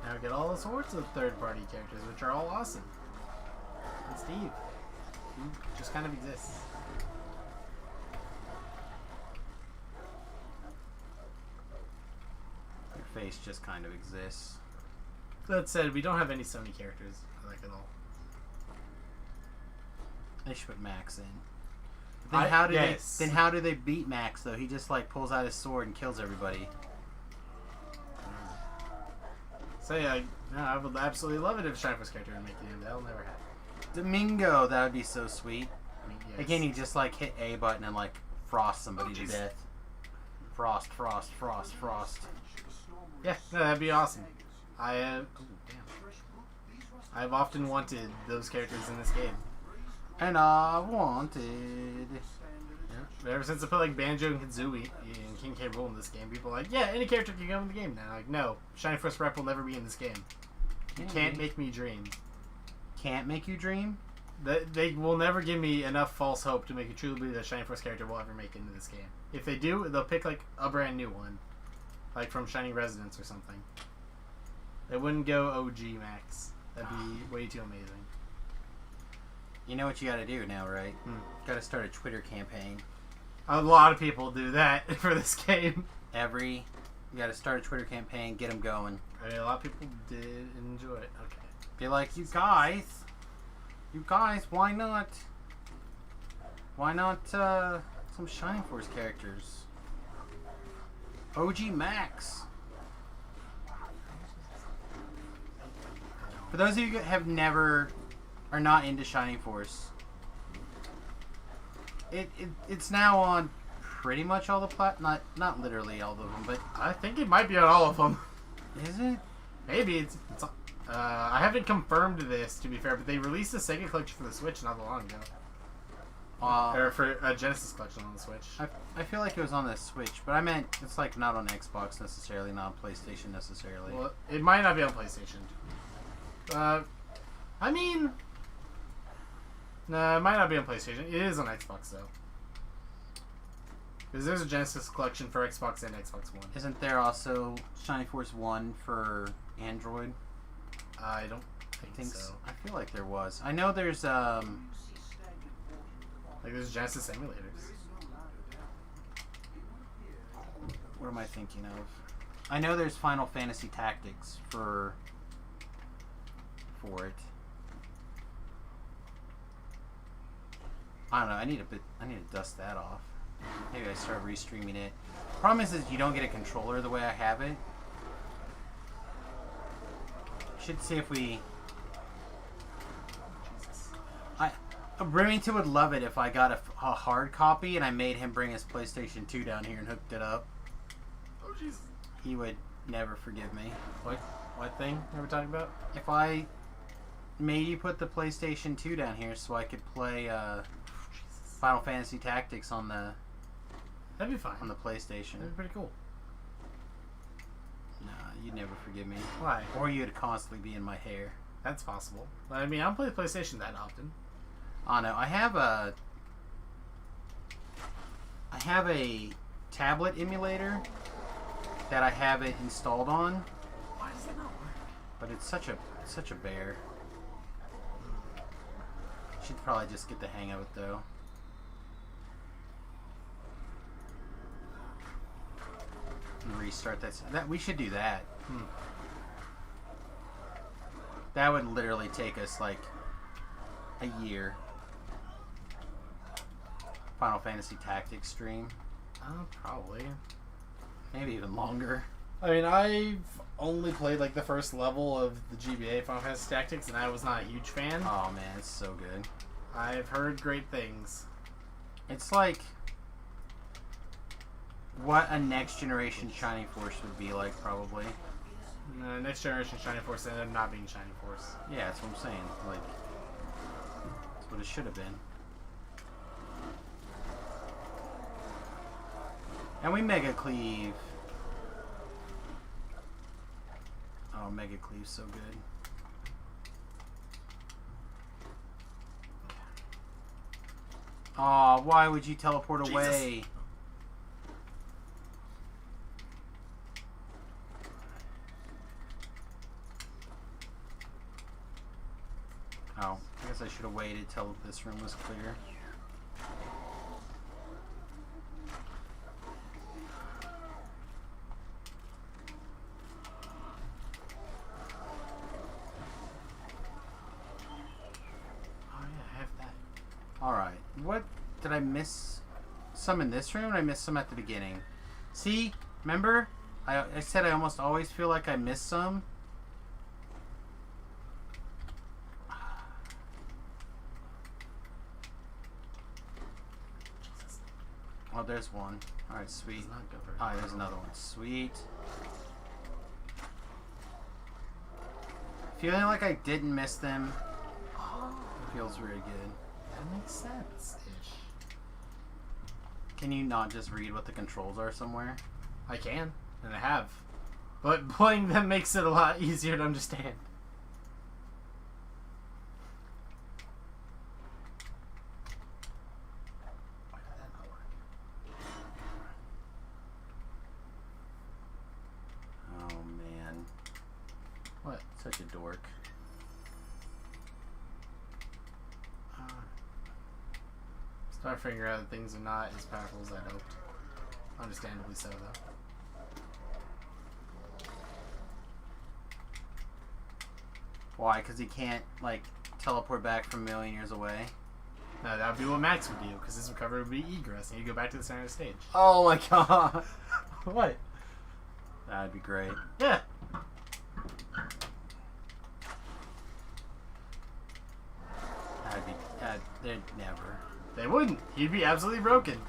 Now we get all sorts of third-party characters, which are all awesome. And Steve, who just kind of exists. Your face just kind of exists. That said, we don't have any Sony characters I like at all. They should put Max in. Then Yes. how do they beat Max though? He just like pulls out his sword and kills everybody. So yeah, I would absolutely love it if Shineforce character would make the game. That'll never happen. Domingo, that would be so sweet. I mean, yes. Again, you just like hit A button and like frost somebody to jeez. death. Frost, frost, frost, frost. Yeah, no, that'd be awesome. I've often wanted those characters in this game. And I wanted. Yeah. But ever since I put like Banjo and Kazooie and King K. Rool in this game, people are like, yeah, any character can go in the game now. Like, no, Shineforce Rep will never be in this game. You can't make me dream. Can't make you dream? They will never give me enough false hope to make it truly believe that Shineforce character will ever make it into this game. If they do, they'll pick like a brand new one, like from Shining Residence or something. They wouldn't go OG Max. That'd be way too amazing. You know what you gotta do now, right? Hmm. Gotta start a Twitter campaign. A lot of people do that for this game. You gotta start a Twitter campaign, get them going. I mean, a lot of people did enjoy it. Okay. Be like, you guys, why not some Shining Force characters? OG Max. For those of you who are not into Shining Force, it's now on pretty much all the not literally all of them, but I think it might be on all of them. is it? Maybe it's I haven't confirmed this, to be fair, but they released a Sega collection for the Switch not that long ago. Or for a Genesis collection on the Switch. I feel like it was on the Switch, but I meant it's like not on Xbox necessarily, not on PlayStation necessarily. Well, it might not be on PlayStation. I mean, no, it might not be on PlayStation. It is on Xbox though, because there's a Genesis collection for Xbox and Xbox One. Isn't there also Shining Force 1 for Android? I don't I think think so. I feel like there was. I know there's Like there's Genesis emulators. What am I thinking of? I know there's Final Fantasy Tactics for it. I don't know. I need to dust that off. Maybe I start restreaming it. Problem is you don't get a controller the way I have it. Should see if we. Remington would love it if I got a hard copy and I made him bring his PlayStation 2 down here and hooked it up. Oh jeez. He would never forgive me. What thing are we talking about? If I made you put the PlayStation 2 down here so I could play Final Fantasy Tactics on the That'd be fine. on the PlayStation. That'd be pretty cool. Nah, you'd never forgive me. Why? Or you'd constantly be in my hair. That's possible. I mean, I don't play the PlayStation that often. Oh no, I have a tablet emulator that I have it installed on, Why does that not work? but it's such a bear. Should probably just get the hang of it though. And restart that. We should do that. That would literally take us like a year. Final Fantasy Tactics stream. Probably. Maybe even longer. I mean, I've only played like the first level of the GBA Final Fantasy Tactics, and I was not a huge fan. Oh man, it's so good. I've heard great things. It's like what a next generation Shining Force would be like, probably. Next Generation Shining Force ended up not being Shining Force. Yeah, that's what I'm saying. Like, that's what it should have been. And we Mega Cleave. Oh, Mega Cleave's so good. Aw, why would you teleport Jesus. away? Oh, I guess I should have waited till this room was clear. Oh yeah, I have that. Alright, what did I miss? Some in this room, and I missed some at the beginning. See, remember? I said I almost always feel like I missed some. Oh, there's one. Alright, sweet. Does not go very Alright, far. there's another one. Sweet. Feeling like I didn't miss them feels really good. That makes sense-ish. Can you not just read what the controls are somewhere? I can, and I have. But playing them makes it a lot easier to understand. Why did that not work? Oh man. What? Such a dork. Start figuring out that things are not as powerful as I hoped. Understandably so, though. Why? Because he can't, like, teleport back from a million years away? No, that would be what Max would do, because his recovery would be egress, and he'd go back to the center of the stage. Oh my god! What? That'd be great. Yeah. They'd never. They wouldn't. He'd be absolutely broken.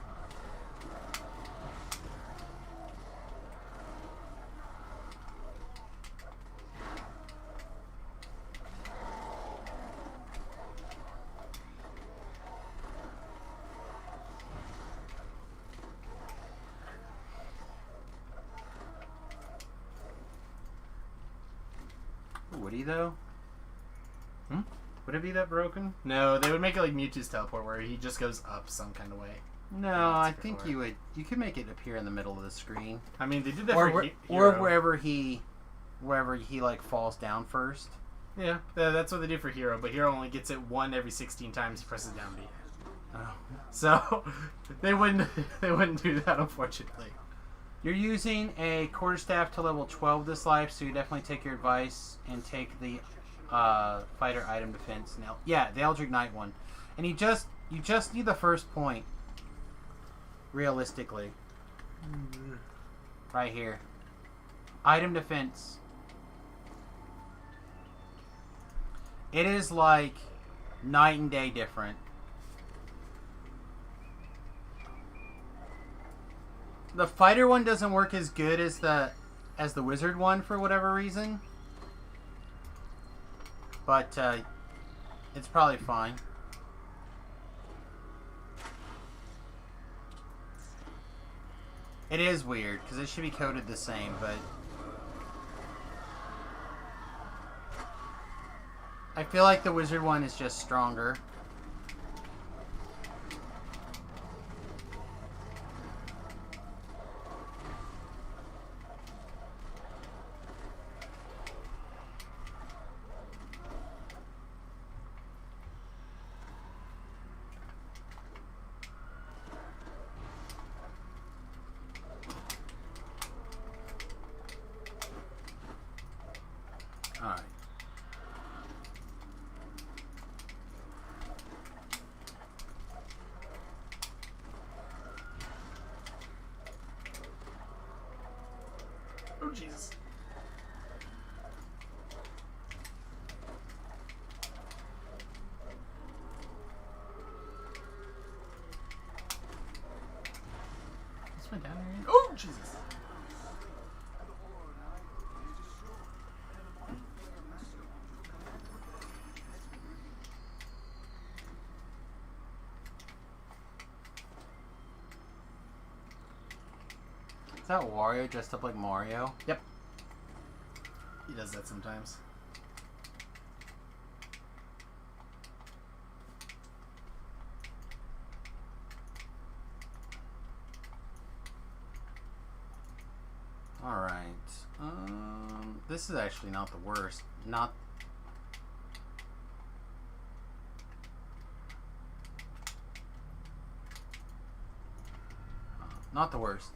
Would he, though? Hmm? Would it be that broken? No, they would make it like Mewtwo's teleport, where he just goes up some kind of way. No, Yeah, I that's think before. you could make it appear in the middle of the screen. I mean, they did that Or, for or Hero. wherever he like falls down first. Yeah, that's what they do for Hero, but Hero only gets it one every 16 times he presses down B. Oh. So they wouldn't do that, unfortunately. You're using a quarterstaff to level 12 this life, so you definitely take your advice and take the fighter item defense. Now, yeah, the Eldritch Knight one, and you just need the first point. Realistically, right here, item defense. It is like night and day different. The fighter one doesn't work as good as the wizard one for whatever reason, but it's probably fine. It is weird because it should be coded the same, but I feel like the wizard one is just stronger. All right. Oh, Jesus. This went down here. Oh, Jesus. Is that Wario dressed up like Mario? Yep. He does that sometimes. Alright. This is actually not the worst. Not the worst.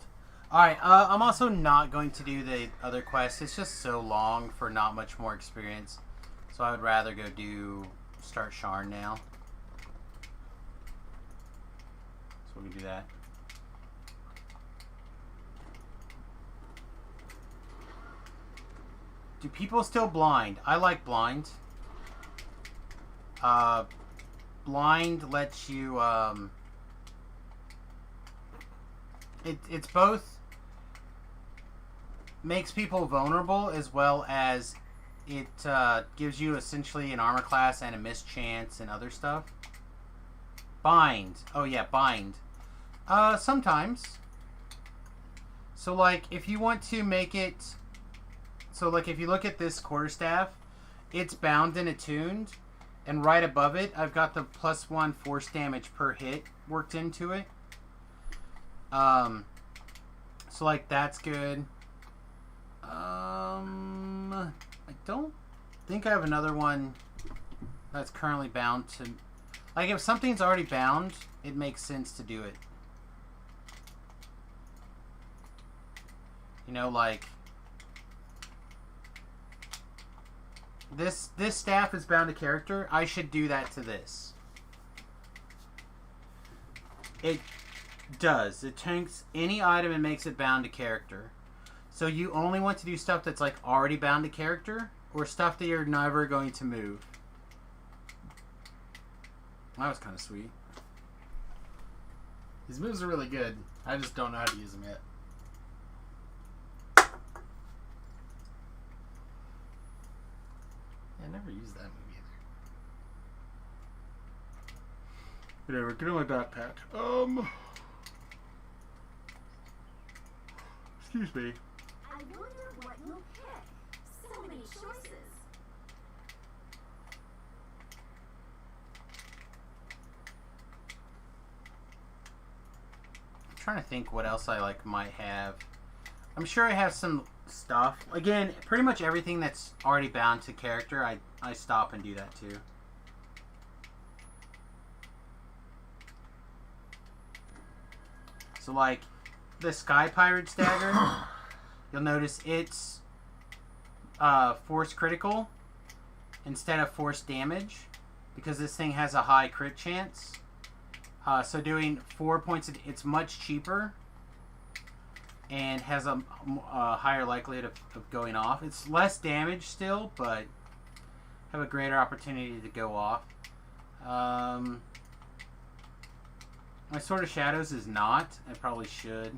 Alright, I'm also not going to do the other quest. It's just so long for not much more experience. So I would rather go start Sharn now. So we can do that. Do people still blind? I like blind. Blind lets you, it's both makes people vulnerable as well as it gives you essentially an armor class and a mischance and other stuff. Bind. Oh yeah, bind. Sometimes. So like if you want to make it, so like if you look at this quarterstaff, it's bound and attuned, and right above it I've got the +1 force damage per hit worked into it. So like that's good. I don't think I have another one that's currently bound to, like if something's already bound, it makes sense to do it. You know, like this staff is bound to character. I should do that to this. It does. It takes any item and makes it bound to character. So you only want to do stuff that's like already bound to character, or stuff that you're never going to move. That was kind of sweet. These moves are really good. I just don't know how to use them yet. I never used that move either. Whatever, get on my backpack. Excuse me. I wonder what you'll pick. So many choices. I'm trying to think what else I like might have. I'm sure I have some stuff. Again, pretty much everything that's already bound to character, I stop and do that too. So like the Sky Pirate's dagger, you'll notice it's force critical instead of force damage because this thing has a high crit chance. So doing 4 points, it's much cheaper and has a higher likelihood of going off. It's less damage still, but have a greater opportunity to go off. My Sword of Shadows is not. I probably should.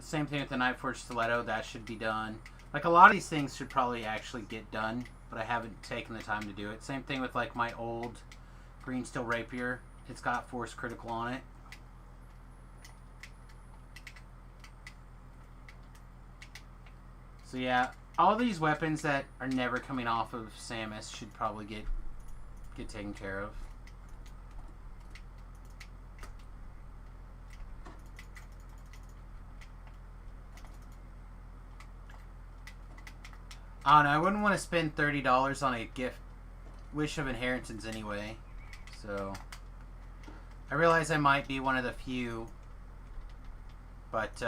Same thing with the Nightforge Stiletto. That should be done. Like, a lot of these things should probably actually get done, but I haven't taken the time to do it. Same thing with, like, my old Green Steel Rapier. It's got Force Critical on it. So, yeah, all these weapons that are never coming off of Samus should probably get taken care of. I don't know, I wouldn't want to spend $30 on a gift Wish of Inheritance anyway. So I realize I might be one of the few, but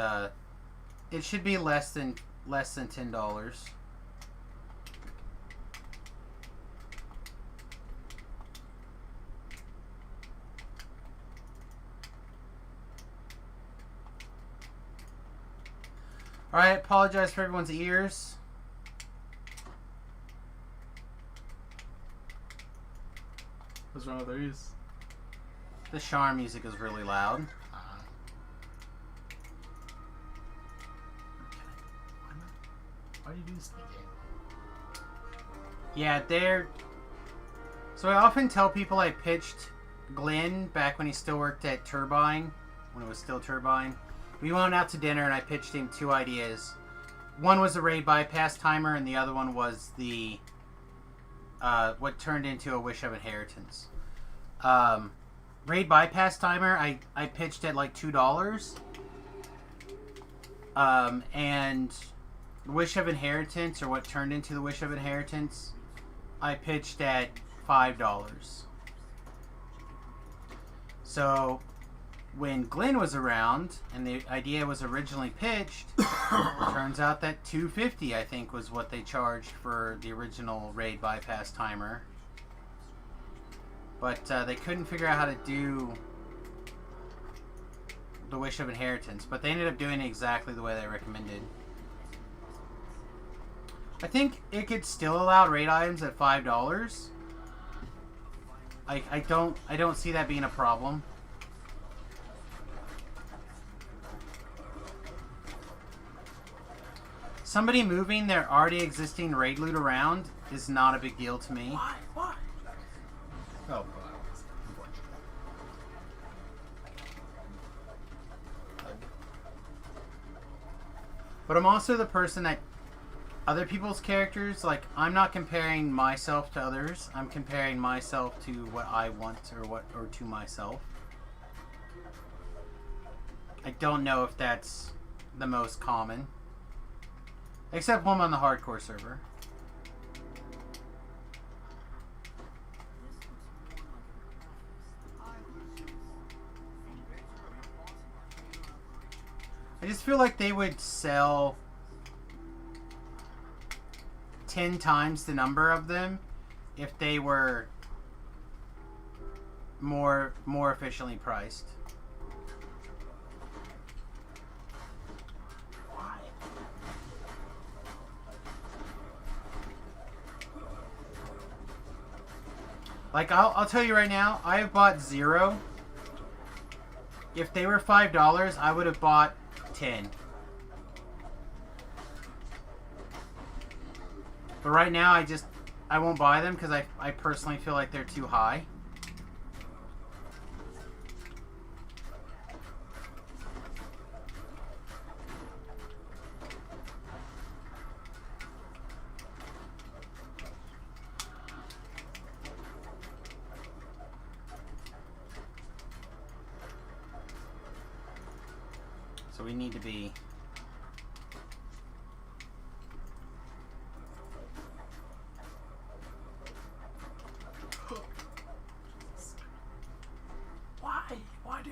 it should be less than $10. Alright, apologize for everyone's ears. What's wrong with their ears? The charm music is really loud. Why do you do this in the game? Yeah, they're... So I often tell people I pitched Glenn back when he still worked at Turbine, when it was still Turbine. We went out to dinner and I pitched him 2 ideas. One was a raid bypass timer and the other one was the... what turned into a Wish of Inheritance. Raid bypass timer, I pitched at like $2. And Wish of Inheritance, or what turned into the Wish of Inheritance, I pitched at $5. So when Glenn was around and the idea was originally pitched, it turns out that $2.50 I think was what they charged for the original raid bypass timer. But they couldn't figure out how to do the Wish of Inheritance, but they ended up doing it exactly the way they recommended. I think it could still allow raid items at $5. I don't see that being a problem. Somebody moving their already existing raid loot around is not a big deal to me. Why? Oh, But I'm also the person that other people's characters, like, I'm not comparing myself to others. I'm comparing myself to what I want or to myself. I don't know if that's the most common. Except when I'm on the hardcore server. I just feel like they would sell 10 times the number of them if they were more efficiently priced. Like, I'll tell you right now, I have bought 0. If they were $5, I would have bought 10. But right now, I won't buy them because I personally feel like they're too high. So we need to be...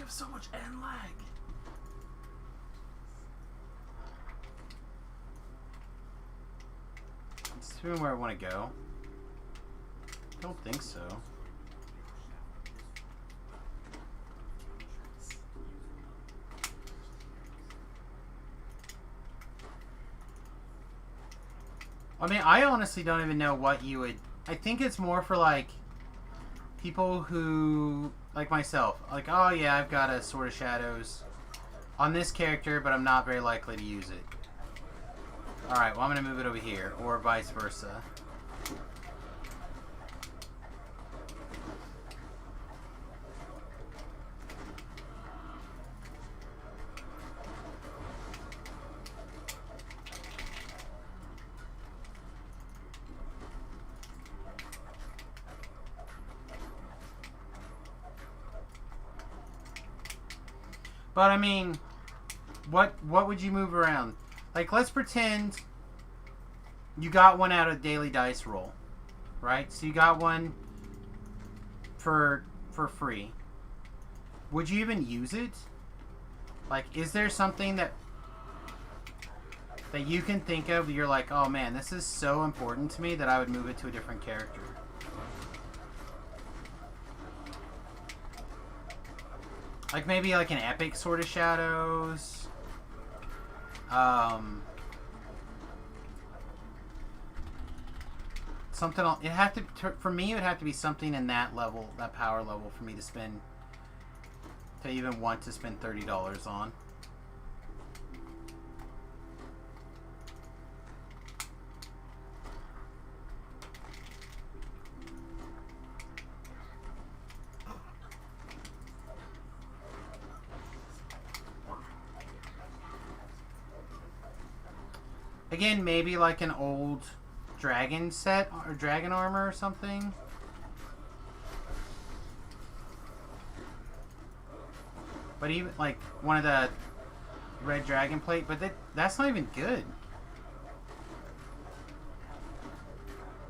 have so much end lag. Is this even where I want to go? Don't think so. I mean, I honestly don't even know what you would... I think it's more for, like, people who... Like myself. Like, oh yeah, I've got a Sword of Shadows on this character, but I'm not very likely to use it. Alright, well I'm going to move it over here. Or vice versa. But I mean, what would you move around? Like, let's pretend you got one out of daily dice roll, right? So you got one for free. Would you even use it? Like, is there something that you can think of? You're like, oh man, this is so important to me that I would move it to a different character. Like maybe like an epic Sword of Shadows. Something. It have to for me. It would have to be something in that level, that power level, for me to spend. To even want to spend $30 on. Again, maybe like an old dragon set or dragon armor or something. But even like one of the red dragon plate, but that's not even good.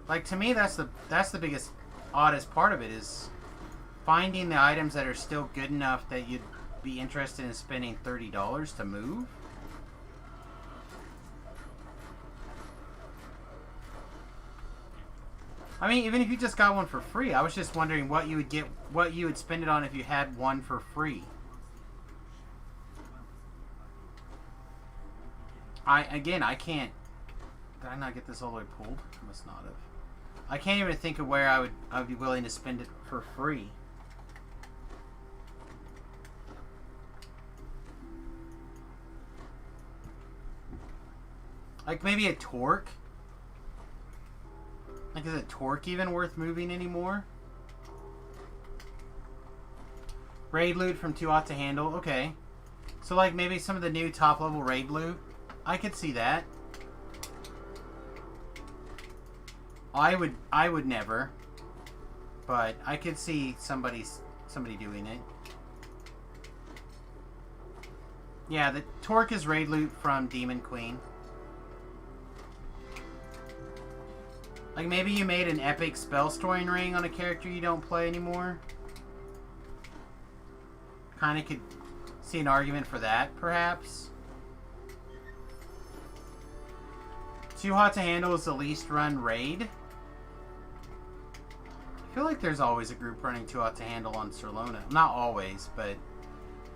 Like to me, that's the biggest, oddest part of it is finding the items that are still good enough that you'd be interested in spending $30 to move. I mean, even if you just got one for free, I was just wondering what you would get, what you would spend it on if you had one for free. I can't. Did I not get this all the way pulled? I must not have. I can't even think of where I would be willing to spend it for free. Like maybe a Torque. Like, is a Torque even worth moving anymore? Raid loot from Too Hot to Handle. Okay. So, like, maybe some of the new top-level raid loot. I could see that. I would never. But I could see somebody doing it. Yeah, the Torque is raid loot from Demon Queen. Like, maybe you made an epic spell storing ring on a character you don't play anymore. Kind of could see an argument for that, perhaps. Too Hot to Handle is the least run raid. I feel like there's always a group running Too Hot to Handle on Serlona. Not always, but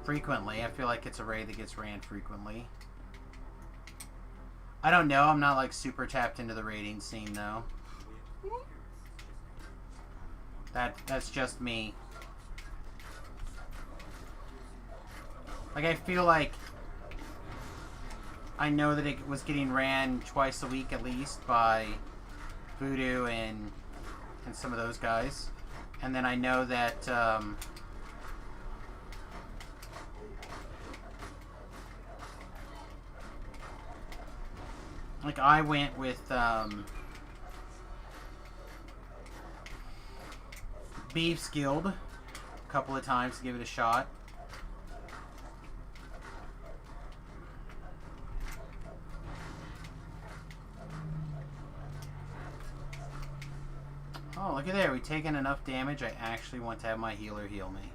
frequently. I feel like it's a raid that gets ran frequently. I don't know. I'm not, like, super tapped into the raiding scene, though. That's just me. Like, I feel like I know that it was getting ran twice a week at least by Voodoo and some of those guys. And then I know that like I went with Beef's Guild a couple of times to give it a shot. Oh, look at there. We've taken enough damage. I actually want to have my healer heal me.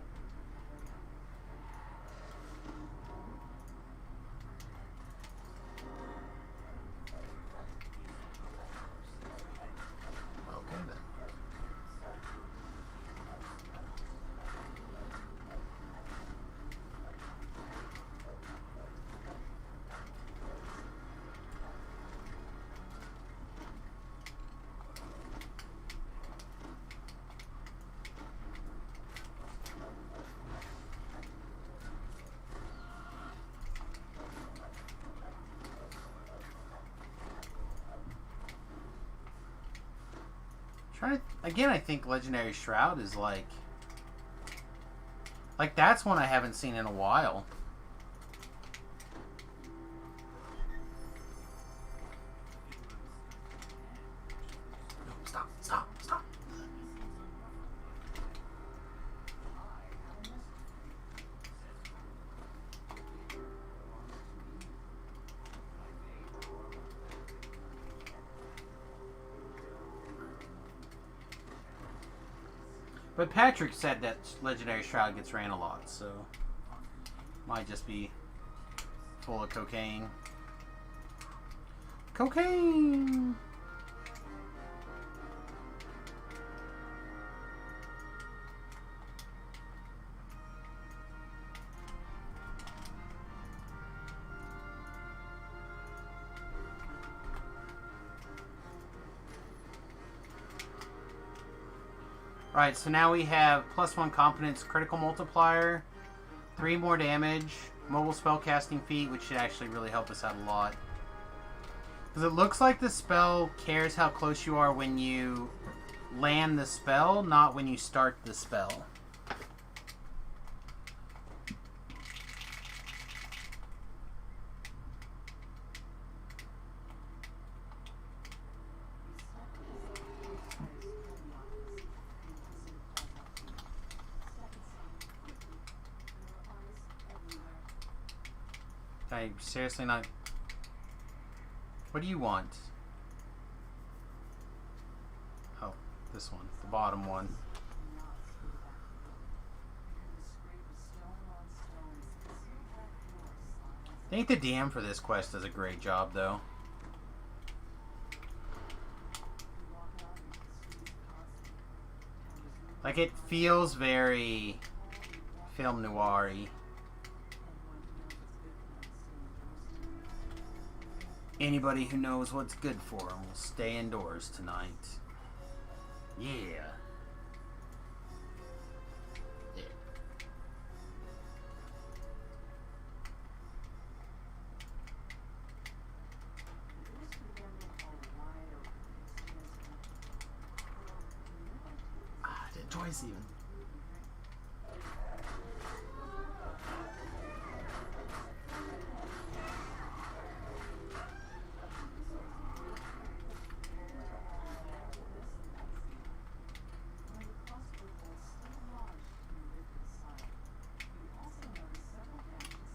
Again, I think Legendary Shroud is like that's one I haven't seen in a while. Stop. But Patrick said that Legendary Shroud gets ran a lot, so might just be full of cocaine. Cocaine! Alright, so now we have +1 competence critical multiplier, 3 more damage, mobile spellcasting feat, which should actually really help us out a lot. Because it looks like the spell cares how close you are when you land the spell, not when you start the spell. I'm seriously not... What do you want? Oh, this one. The bottom one. I think the DM for this quest does a great job, though. Like, it feels very film noir-y. Anybody who knows what's good for them will stay indoors tonight. Yeah. Yeah. Ah, I did twice even.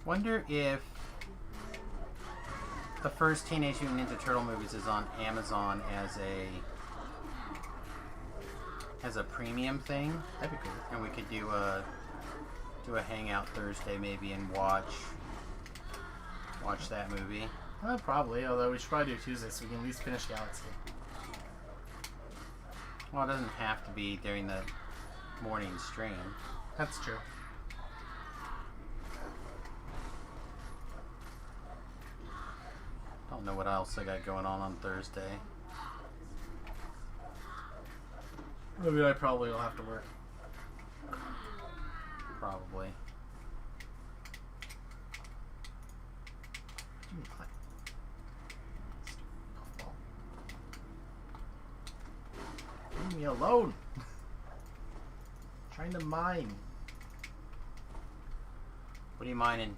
Wonder if the first Teenage Mutant Ninja Turtle movies is on Amazon as a premium thing. That'd be cool. And we could do a hangout Thursday maybe and watch that movie. Probably, although we should probably do Tuesday so we can at least finish Galaxy. Well, it doesn't have to be during the morning stream. That's true. Don't know what else I got going on Thursday. I mean, I probably will have to work. Probably. Leave me alone. Trying to mine. What are you mining?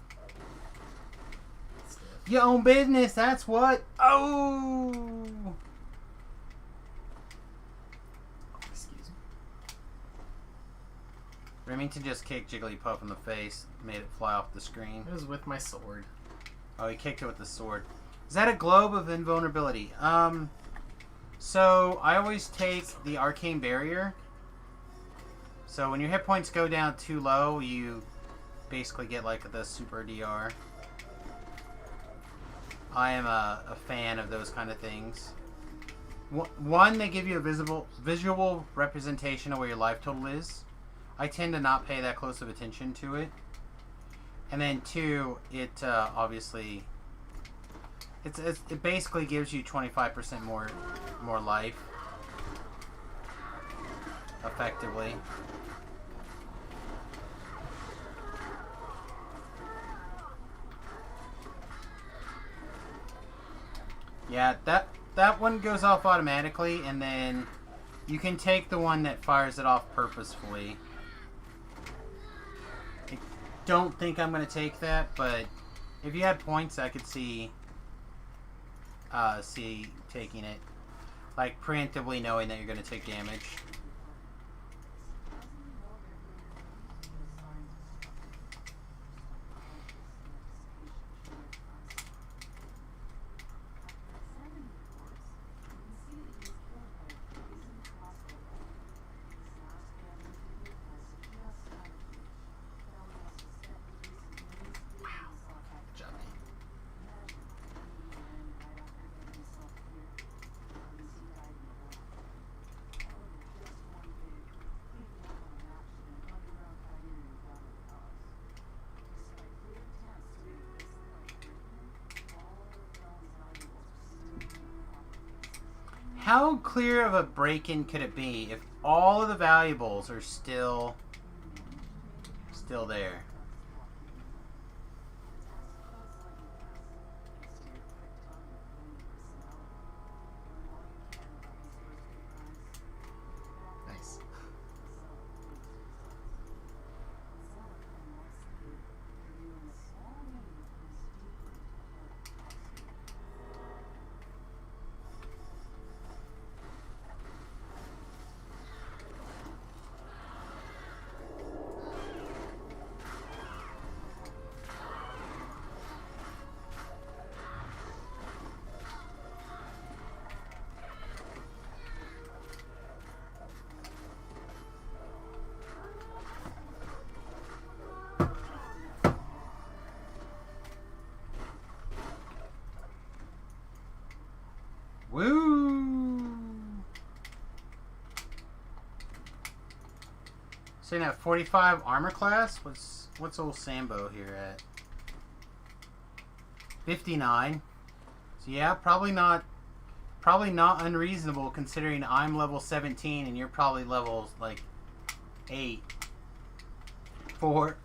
Stuff. Your own business, that's what. Oh! Excuse me. Remington just kicked Jigglypuff in the face, made it fly off the screen. It was with my sword. Oh, he kicked it with the sword. Is that a globe of invulnerability? So I always take the arcane barrier. So when your hit points go down too low, you basically get like the super DR. I am a fan of those kind of things. One, they give you a visual representation of where your life total is. I tend to not pay that close of attention to it. And then two, it obviously it basically gives you 25% more life effectively. Yeah, that one goes off automatically, and then You can take the one that fires it off purposefully. I don't think I'm going to take that, but if you had points, I could see taking it. Like, preemptively knowing that you're going to take damage. How clear of a break-in could it be if all of the valuables are still there? Nice. Woo! Saying at 45 armor class? What's old Sambo here at? 59. So yeah, probably not unreasonable considering I'm level 17 and you're probably level like 8. 4.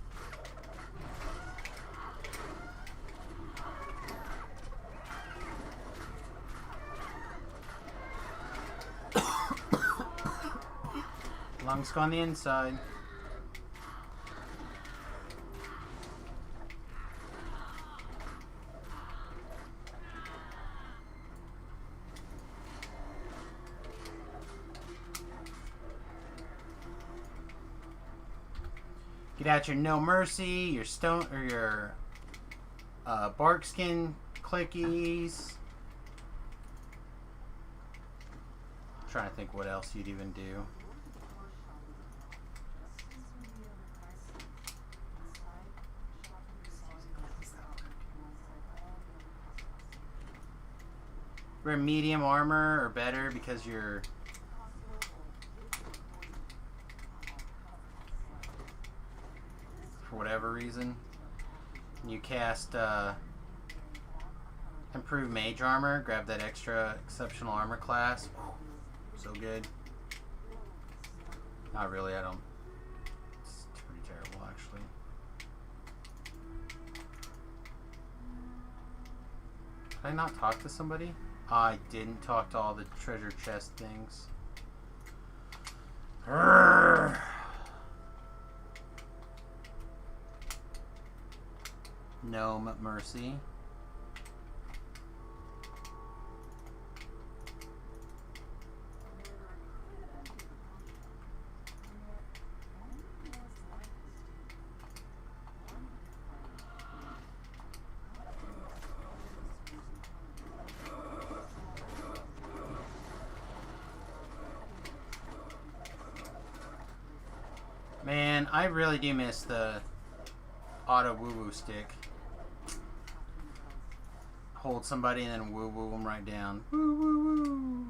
Lungs go on the inside. Get out your No Mercy, your stone or your bark skin clickies. I'm trying to think what else you'd even do. Wear medium armor or better because you're for whatever reason. You cast improved mage armor, grab that extra exceptional armor class. So good. Not really, I don't. It's pretty terrible actually. Did I not talk to somebody? I didn't talk to all the treasure chest things. Urgh. No Mercy. Man, I really do miss the auto woo-woo stick. Hold somebody and then woo-woo them right down. Woo-woo-woo.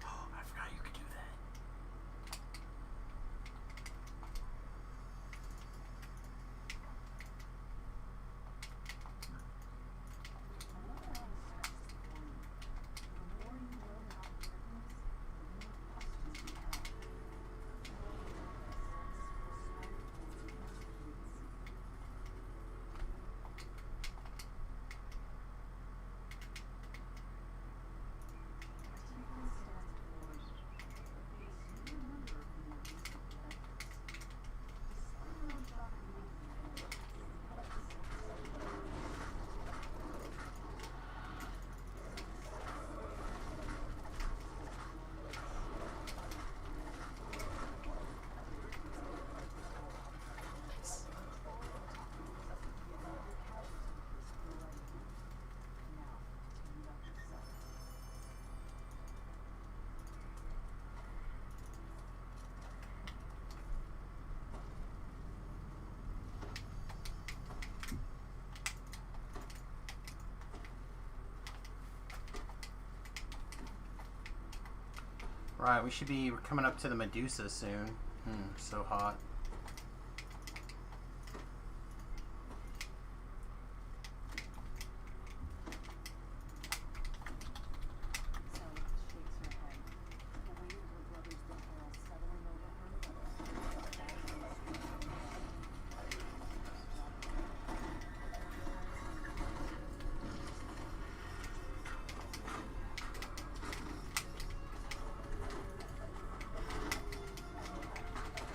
Oh, I forgot you could do that. Right, we should be coming up to the Medusa soon. So hot.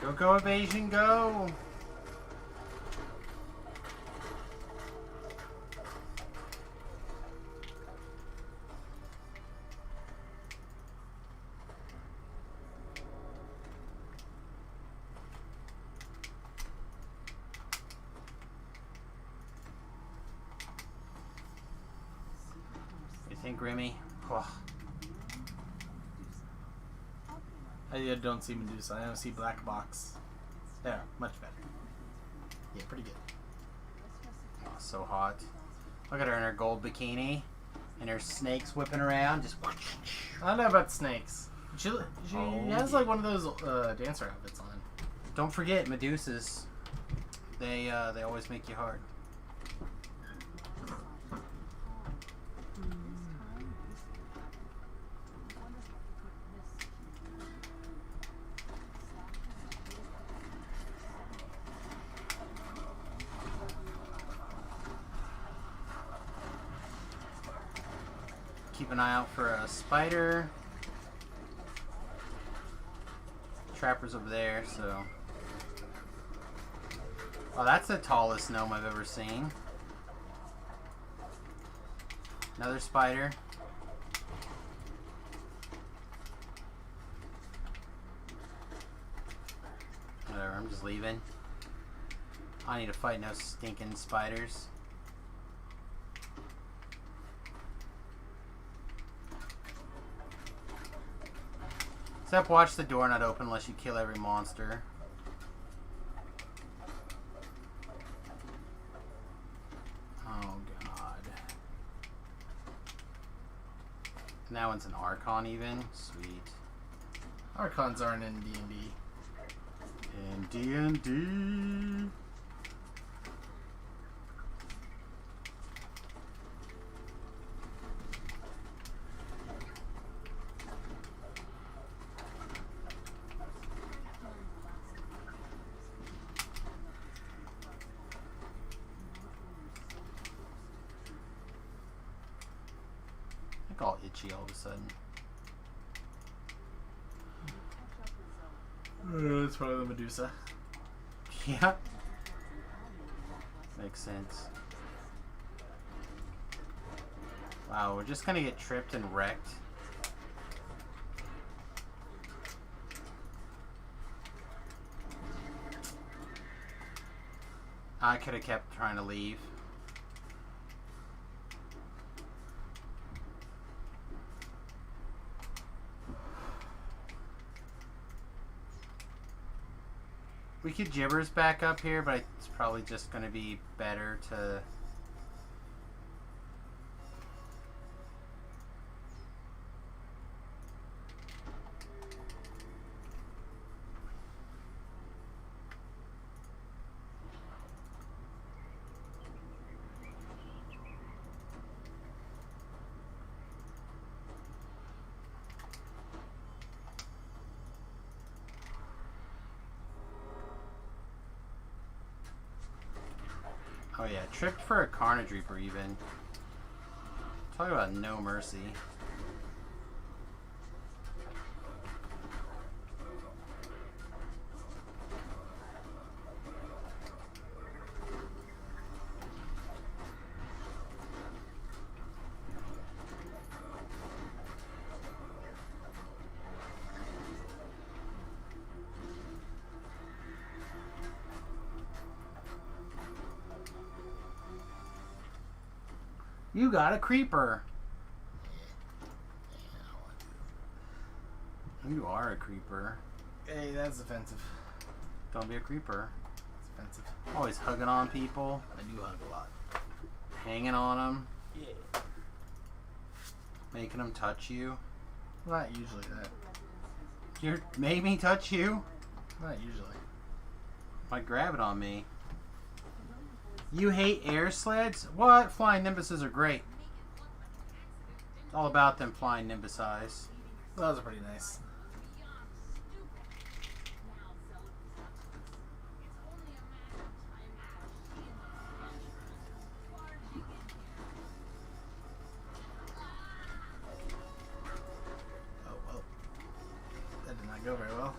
Go, go, evasion, go! You think, Grimmy? Oh. I don't see Medusa. I don't see Black Box. There, much better. Yeah, pretty good. Oh, so hot. Look at her in her gold bikini. And her snakes whipping around. Just. I don't know about snakes. She Oh, has yeah. like one of those dancer outfits on. Don't forget, Medusas. They always make you hard. Keep an eye out for a spider. Trapper's over there, so. Oh, that's the tallest gnome I've ever seen. Another spider. Whatever, I'm just leaving. I need to fight no stinking spiders. Except watch the door not open unless you kill every monster. Oh god. And that one's an Archon even. Sweet. Archons aren't in D&D. In D&D. I got all itchy all of a sudden. It's probably the Medusa. Yeah. Makes sense. Wow, we're just gonna get tripped and wrecked. I could have kept trying to leave. We could Gibbers back up here, but it's probably just going to be better to... Oh yeah, tripped for a Carnage Reaper even. Talk about no mercy. You got a creeper. You are a creeper. Hey, that's offensive. Don't be a creeper. It's offensive. Always hugging on people, I do hug a lot. hanging on them, Yeah. making them touch you. Not usually that. You made me touch you? Not usually. Might grab it on me. You hate air sleds? What? Flying Nimbuses are great. It's all about them flying Nimbus eyes. Those are pretty nice. Oh, well. That did not go very well.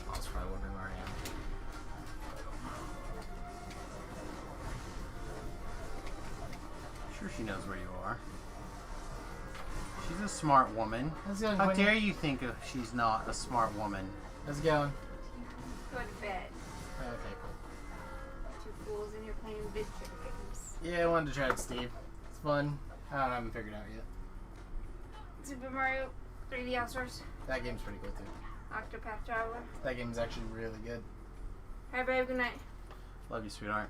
I was probably wondering where I am. Sure she knows where you are. She's a smart woman. How's it going, How Quentin? dare you think she's not a smart woman? How's it going? Go to bed. Okay, cool. Two fools in here playing video games. Yeah, I wanted to try it, Steve. It's fun. I haven't figured it out yet. Super Mario 3D All-Stars. That game's pretty cool, too. Octopath Traveler. That game's actually really good. Alright, babe, good night. Love you, sweetheart.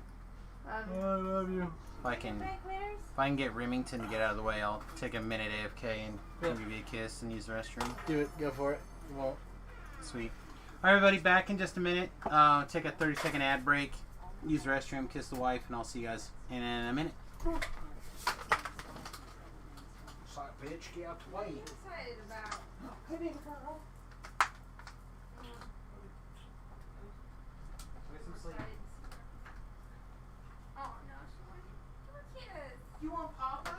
Love I love you. If I can get Remington to get out of the way, I'll take a minute AFK and give you a kiss and use the restroom. Do it. Go for it. You won't. Sweet. Alright, everybody, back in just a minute. Take a 30-second ad break. Use the restroom, kiss the wife, and I'll see you guys in a minute. Suck, bitch. Get out the way. excited about. Hey, baby girl. Get some sleep. Oh no, she wants a kiss. You want Papa?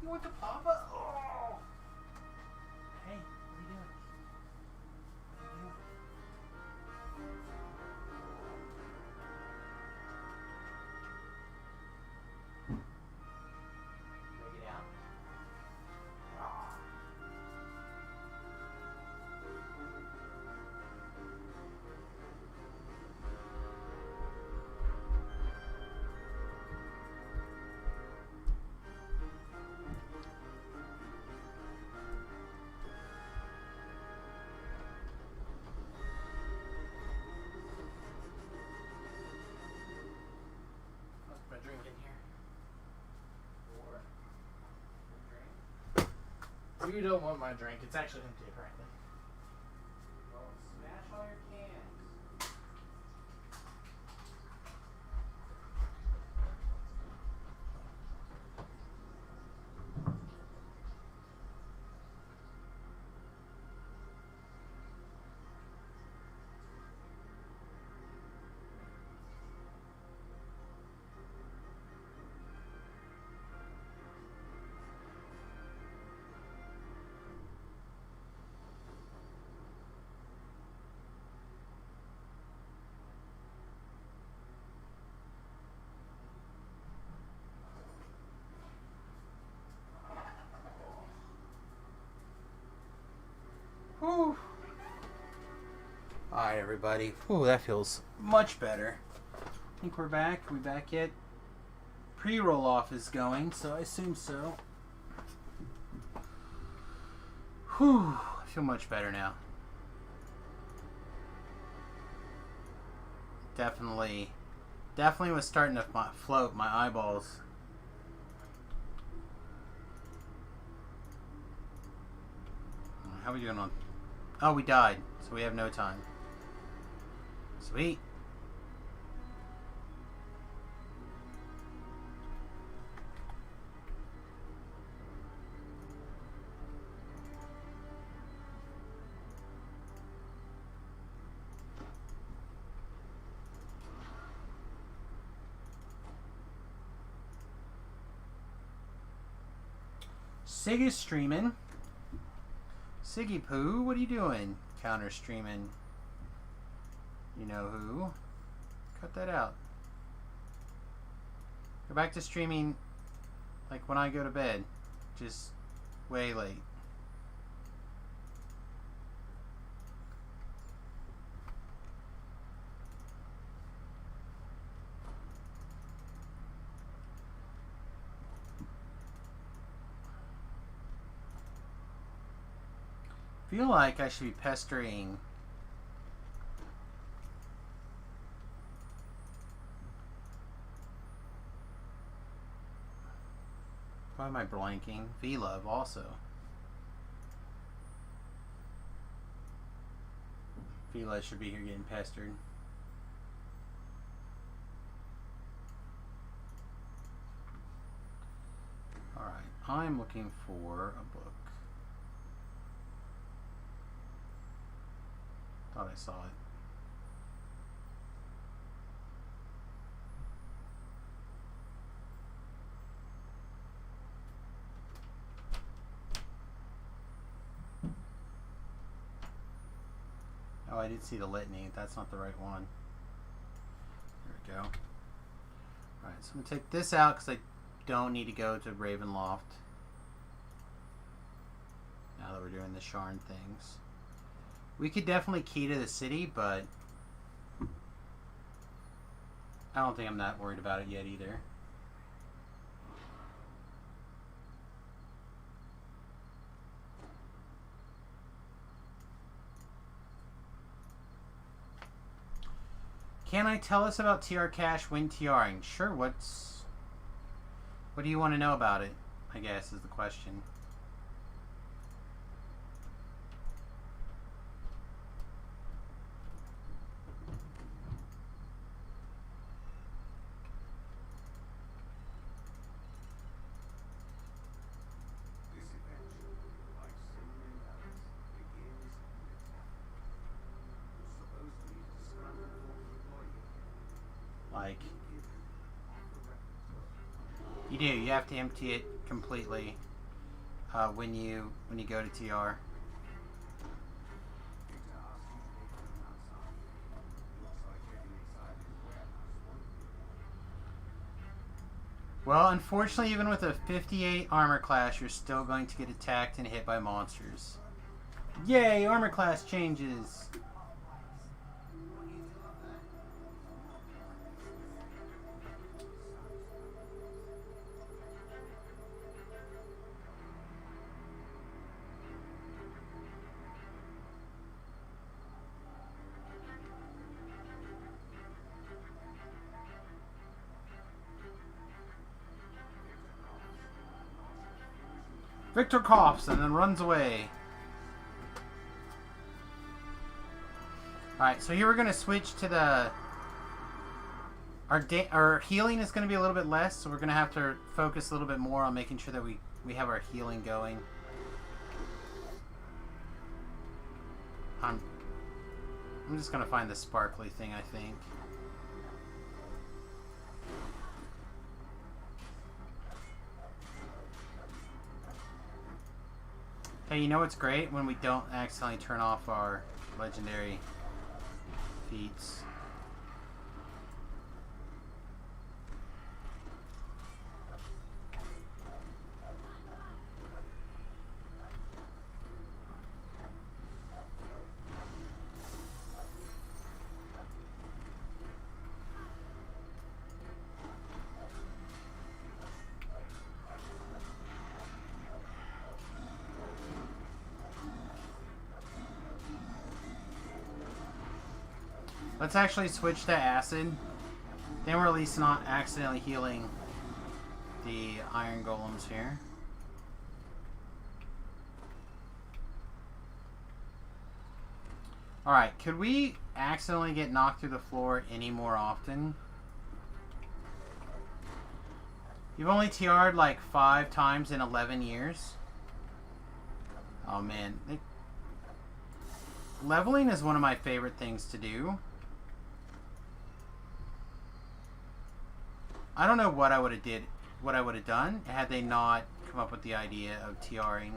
You want the Papa? Oh! Hey, what are you doing? What are you doing? Break it out. Ah. I'll put my drink in here. You don't want my drink. It's actually empty, apparently. Well, smash all your cans. Whew. Alright, everybody. Whew, that feels much better. I think we're back. Are we back yet? Pre-roll off is going, so I assume so. Whew. I feel much better now. Definitely was starting to float my eyeballs. How are we doing on? Oh, we died, so we have no time. Sweet. Sig is streaming. Siggy Poo, what are you doing? Counter streaming. You know who? Cut that out. Go back to streaming like when I go to bed. Just way late. feel like I should be pestering. Why am I blanking? V-Love also. V-Love should be here getting pestered. Alright, I'm looking for a book. Thought I saw it. Oh, I did see the litany. That's not the right one. There we go. Alright, so I'm going to take this out because I don't need to go to Ravenloft. Now that we're doing the Sharn things. We could definitely key to the city, but I don't think I'm that worried about it yet either. Can I tell us about TR Cash when TRing? Sure, what do you want to know about it, I guess, is the question. This adventure, like so many others, begins in the tavern. You're supposed to meet a disgruntled former employee. Like, Give him half a record. you do. You have to empty it completely when you go to TR. Victor asked you to take him outside. Looks like getting inside his warehouse won't be long. Well, unfortunately, even with a 58 armor class, you're still going to get attacked and hit by monsters. Yay, armor class changes! Victor coughs and then runs away. Alright, so here we're going to switch to the... Our healing is going to be a little bit less, so we're going to have to focus a little bit more on making sure that we have our healing going. I'm just going to find the sparkly thing, I think. Hey, you know what's great? When we don't accidentally turn off our legendary feats. Let's actually switch to acid. Then we're at least not accidentally healing the iron golems here. Alright, could we accidentally get knocked through the floor any more often? You've only TR'd like 5 times in 11 years. Oh man. Leveling is one of my favorite things to do. I don't know what I would have done had they not come up with the idea of TRing.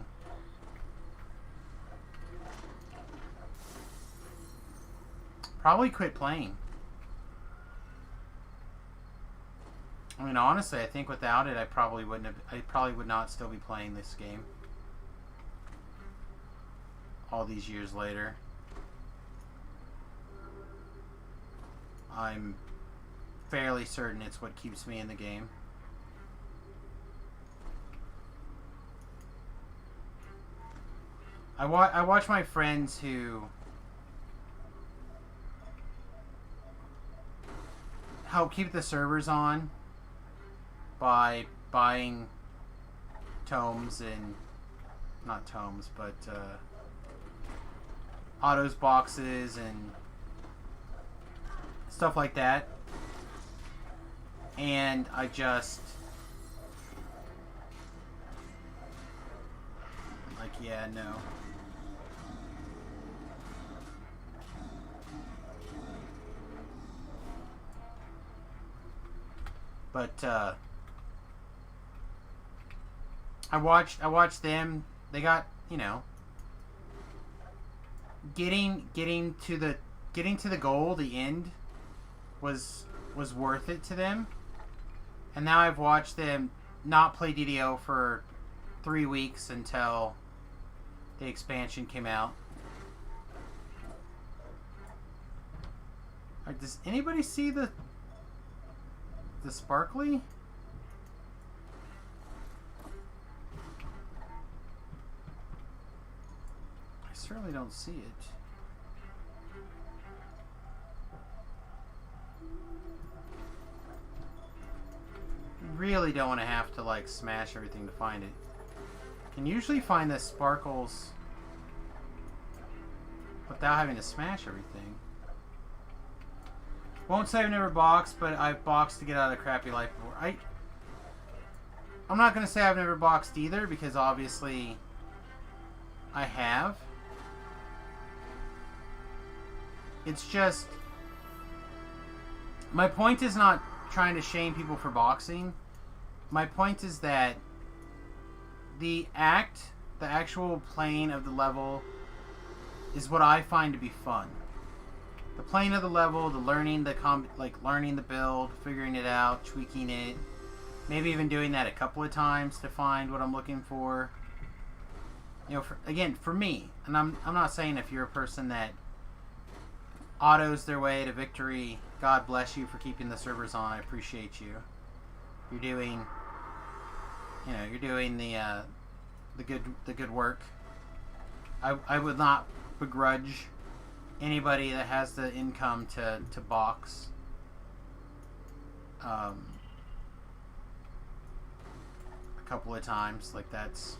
Probably quit playing. I mean, honestly, I think without it, I probably would not still be playing this game all these years later. I'm fairly certain it's what keeps me in the game. I watch my friends who help keep the servers on by buying tomes and not tomes, but autos boxes and stuff like that. And I just like, yeah, no. But I watched them. They got, you know, getting to the goal, the end was worth it to them. And now I've watched them not play DDO for 3 weeks until the expansion came out. Does anybody see the sparkly? I certainly don't see it. Really don't want to have to like smash everything to find it. Can usually find the sparkles without having to smash everything. Won't say I've never boxed, but I've boxed to get out of the crappy life before. I'm not gonna say I've never boxed either, because obviously I have. It's just, my point is not trying to shame people for boxing. My point is that the actual playing of the level is what I find to be fun. The playing of the level, the learning learning the build, figuring it out, tweaking it, maybe even doing that a couple of times to find what I'm looking for. You know, for me, and I'm not saying if you're a person that autos their way to victory, God bless you for keeping the servers on. I appreciate you. You're doing the good work. I would not begrudge anybody that has the income to box. A couple of times, like, that's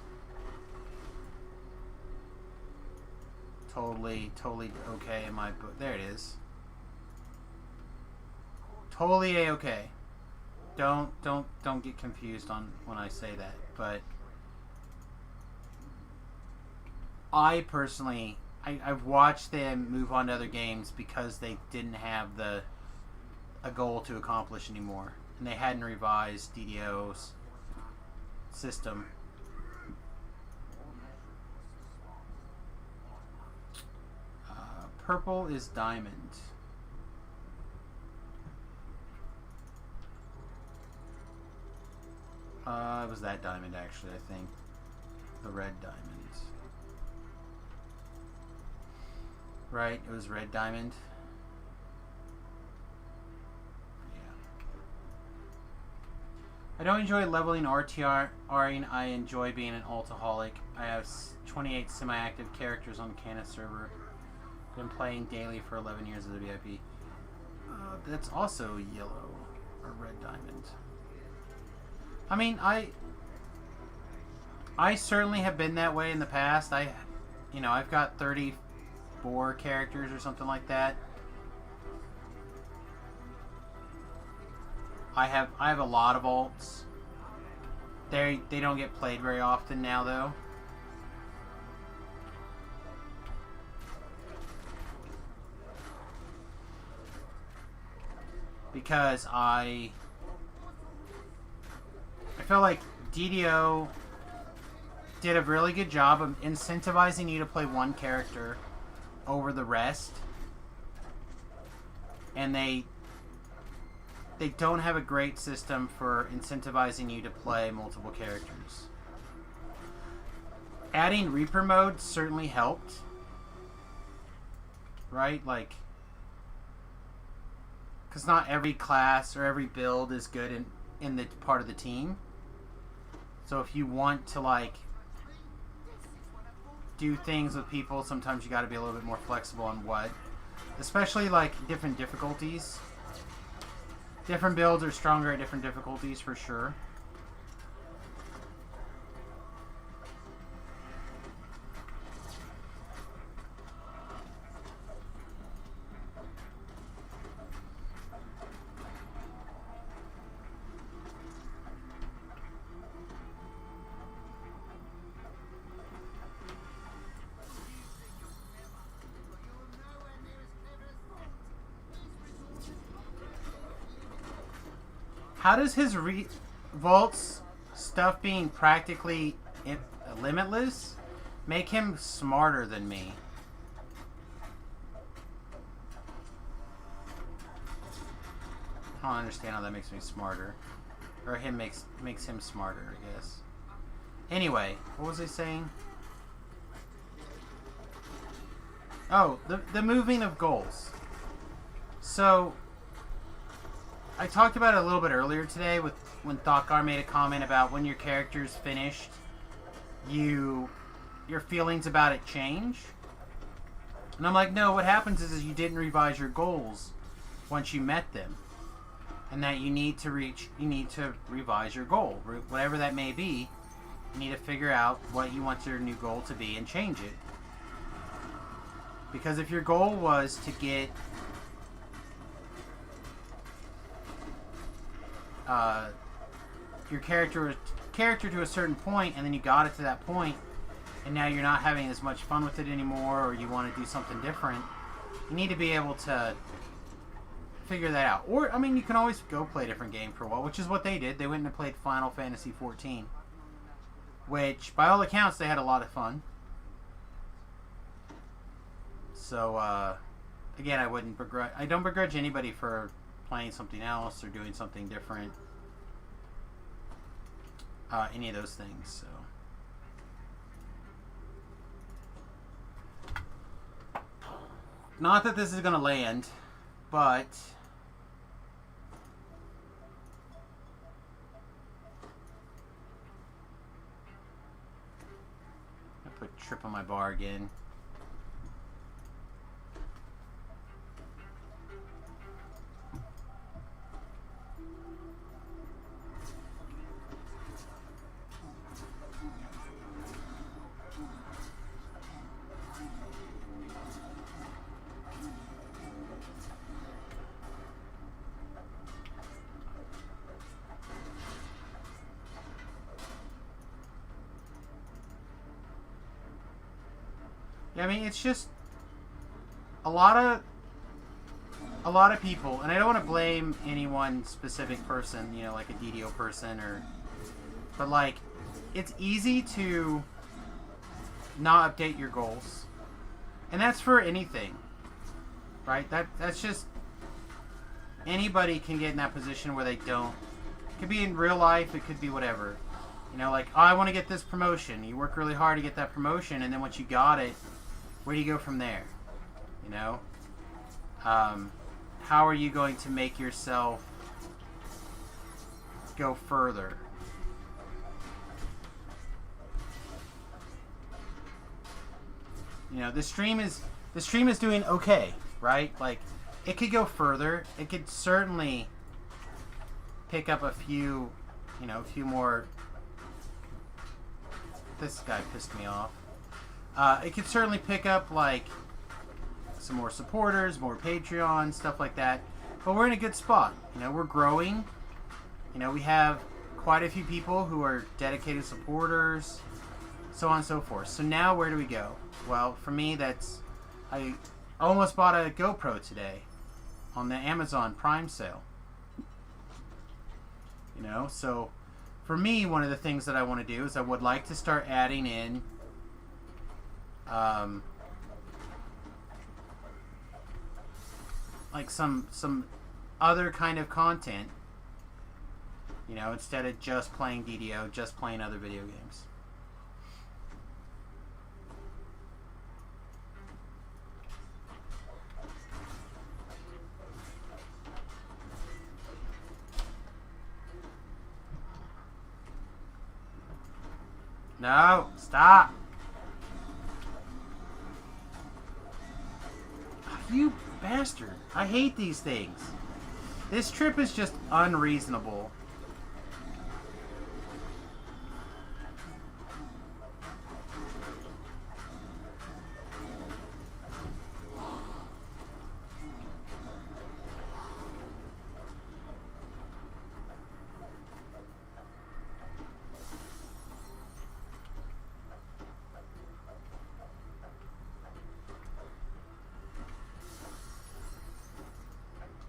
totally okay in my book. There it is. Totally a-okay. Don't get confused on when I say that, but I personally, I've watched them move on to other games because they didn't have a goal to accomplish anymore, and they hadn't revised DDO's system. Purple is diamond. It was that diamond, actually, I think. The red diamond. Right, it was red diamond. Yeah. I don't enjoy leveling or TRing. I enjoy being an altaholic. I have 28 semi-active characters on the Canis server. Been playing daily for 11 years as a VIP. That's also yellow or red diamond. I mean, I certainly have been that way in the past. I've got 34 characters or something like that. I have a lot of alts. They don't get played very often now, though. Because I feel like DDO did a really good job of incentivizing you to play one character over the rest. And they don't have a great system for incentivizing you to play multiple characters. Adding Reaper mode certainly helped. Right? Like, because not every class or every build is good in the part of the team. So if you want to, like, do things with people, sometimes you got to be a little bit more flexible on what. Especially like different difficulties. Different builds are stronger at different difficulties for sure. How does his Vault's stuff being practically limitless make him smarter than me? I don't understand how that makes me smarter. Or him makes him smarter, I guess. Anyway, what was I saying? Oh, the moving of goals. So I talked about it a little bit earlier today with when Thokgar made a comment about when your character's finished, your feelings about it change. And I'm like, no, what happens is you didn't revise your goals once you met them. And that you need to revise your goal. Whatever that may be, you need to figure out what you want your new goal to be and change it. Because if your goal was to get your character to a certain point, and then you got it to that point, and now you're not having as much fun with it anymore, or you want to do something different, you need to be able to figure that out. Or, I mean, you can always go play a different game for a while, which is what they did. They went and played Final Fantasy XIV, which, by all accounts, they had a lot of fun. So, again, I don't begrudge anybody for playing something else or doing something different. Any of those things, so. Not that this is going to land, but I put trip on my bar again. Yeah, I mean, it's just a lot of people, and I don't want to blame any one specific person, you know, like a DDO person, but like, it's easy to not update your goals, and that's for anything, right? That's just, anybody can get in that position where they don't. It could be in real life, it could be whatever. You know, like, oh, I want to get this promotion. You work really hard to get that promotion, and then once you got it, where do you go from there? You know? How are you going to make yourself go further? You know, the stream is doing okay, right? Like, it could go further. It could certainly pick up a few more. This guy pissed me off. It could certainly pick up, like, some more supporters, more Patreon, stuff like that. But we're in a good spot. You know, we're growing. You know, we have quite a few people who are dedicated supporters, so on and so forth. So now where do we go? Well, for me, I almost bought a GoPro today on the Amazon Prime sale. You know, so for me, one of the things that I want to do is I would like to start adding in like some other kind of content, you know, instead of just playing DDO, just playing other video games. No, stop. You bastard. I hate these things. This trip is just unreasonable.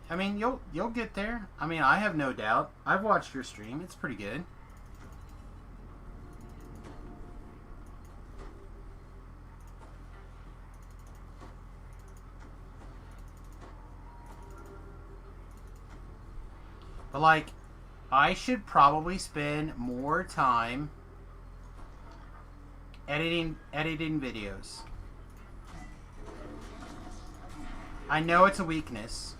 I mean, you'll get there. I mean, I have no doubt. I've watched your stream. It's pretty good. But like, I should probably spend more time editing videos. I know it's a weakness.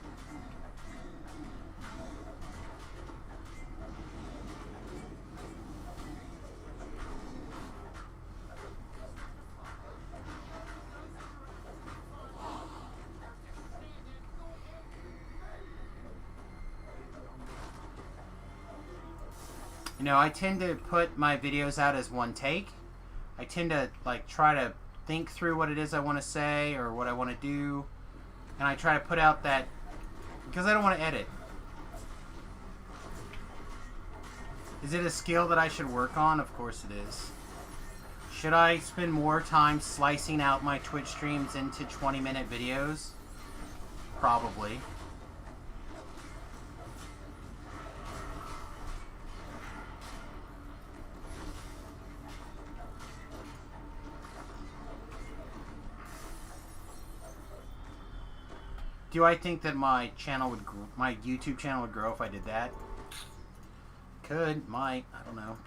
You know, I tend to put my videos out as one take. I tend to like try to think through what it is I want to say or what I want to do, and I try to put out that because I don't want to edit. Is it a skill that I should work on? Of course it is. Should I spend more time slicing out my Twitch streams into 20-minute videos? Probably. Do I think that my channel would, my YouTube channel would grow if I did that? Could, might, I don't know.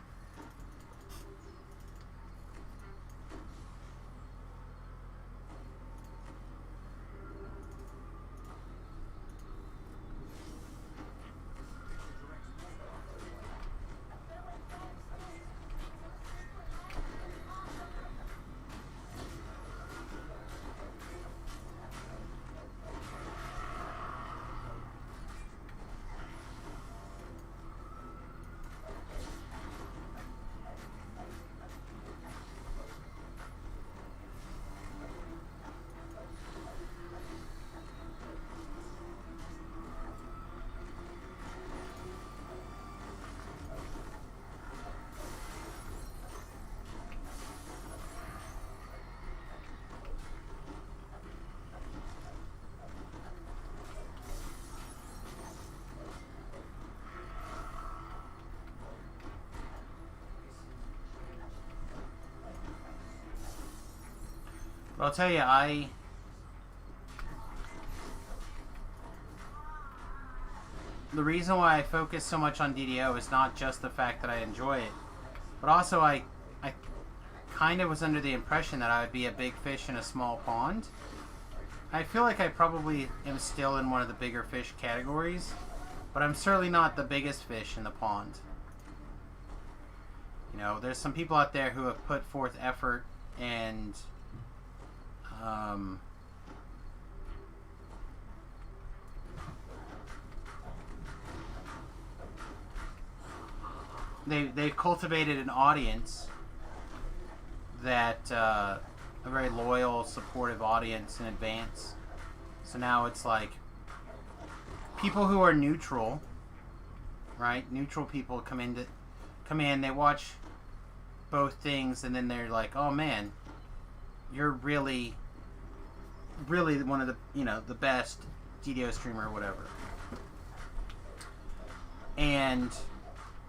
But I'll tell you, the reason why I focus so much on DDO is not just the fact that I enjoy it, but also I kind of was under the impression that I would be a big fish in a small pond. I feel like I probably am still in one of the bigger fish categories, but I'm certainly not the biggest fish in the pond. You know, there's some people out there who have put forth effort and they've cultivated an audience that a very loyal, supportive audience in advance. So now it's like people who are neutral, right? Neutral people come in, they watch both things, and then they're like, "Oh man, you're really one of the, you know, the best DDO streamer or whatever." And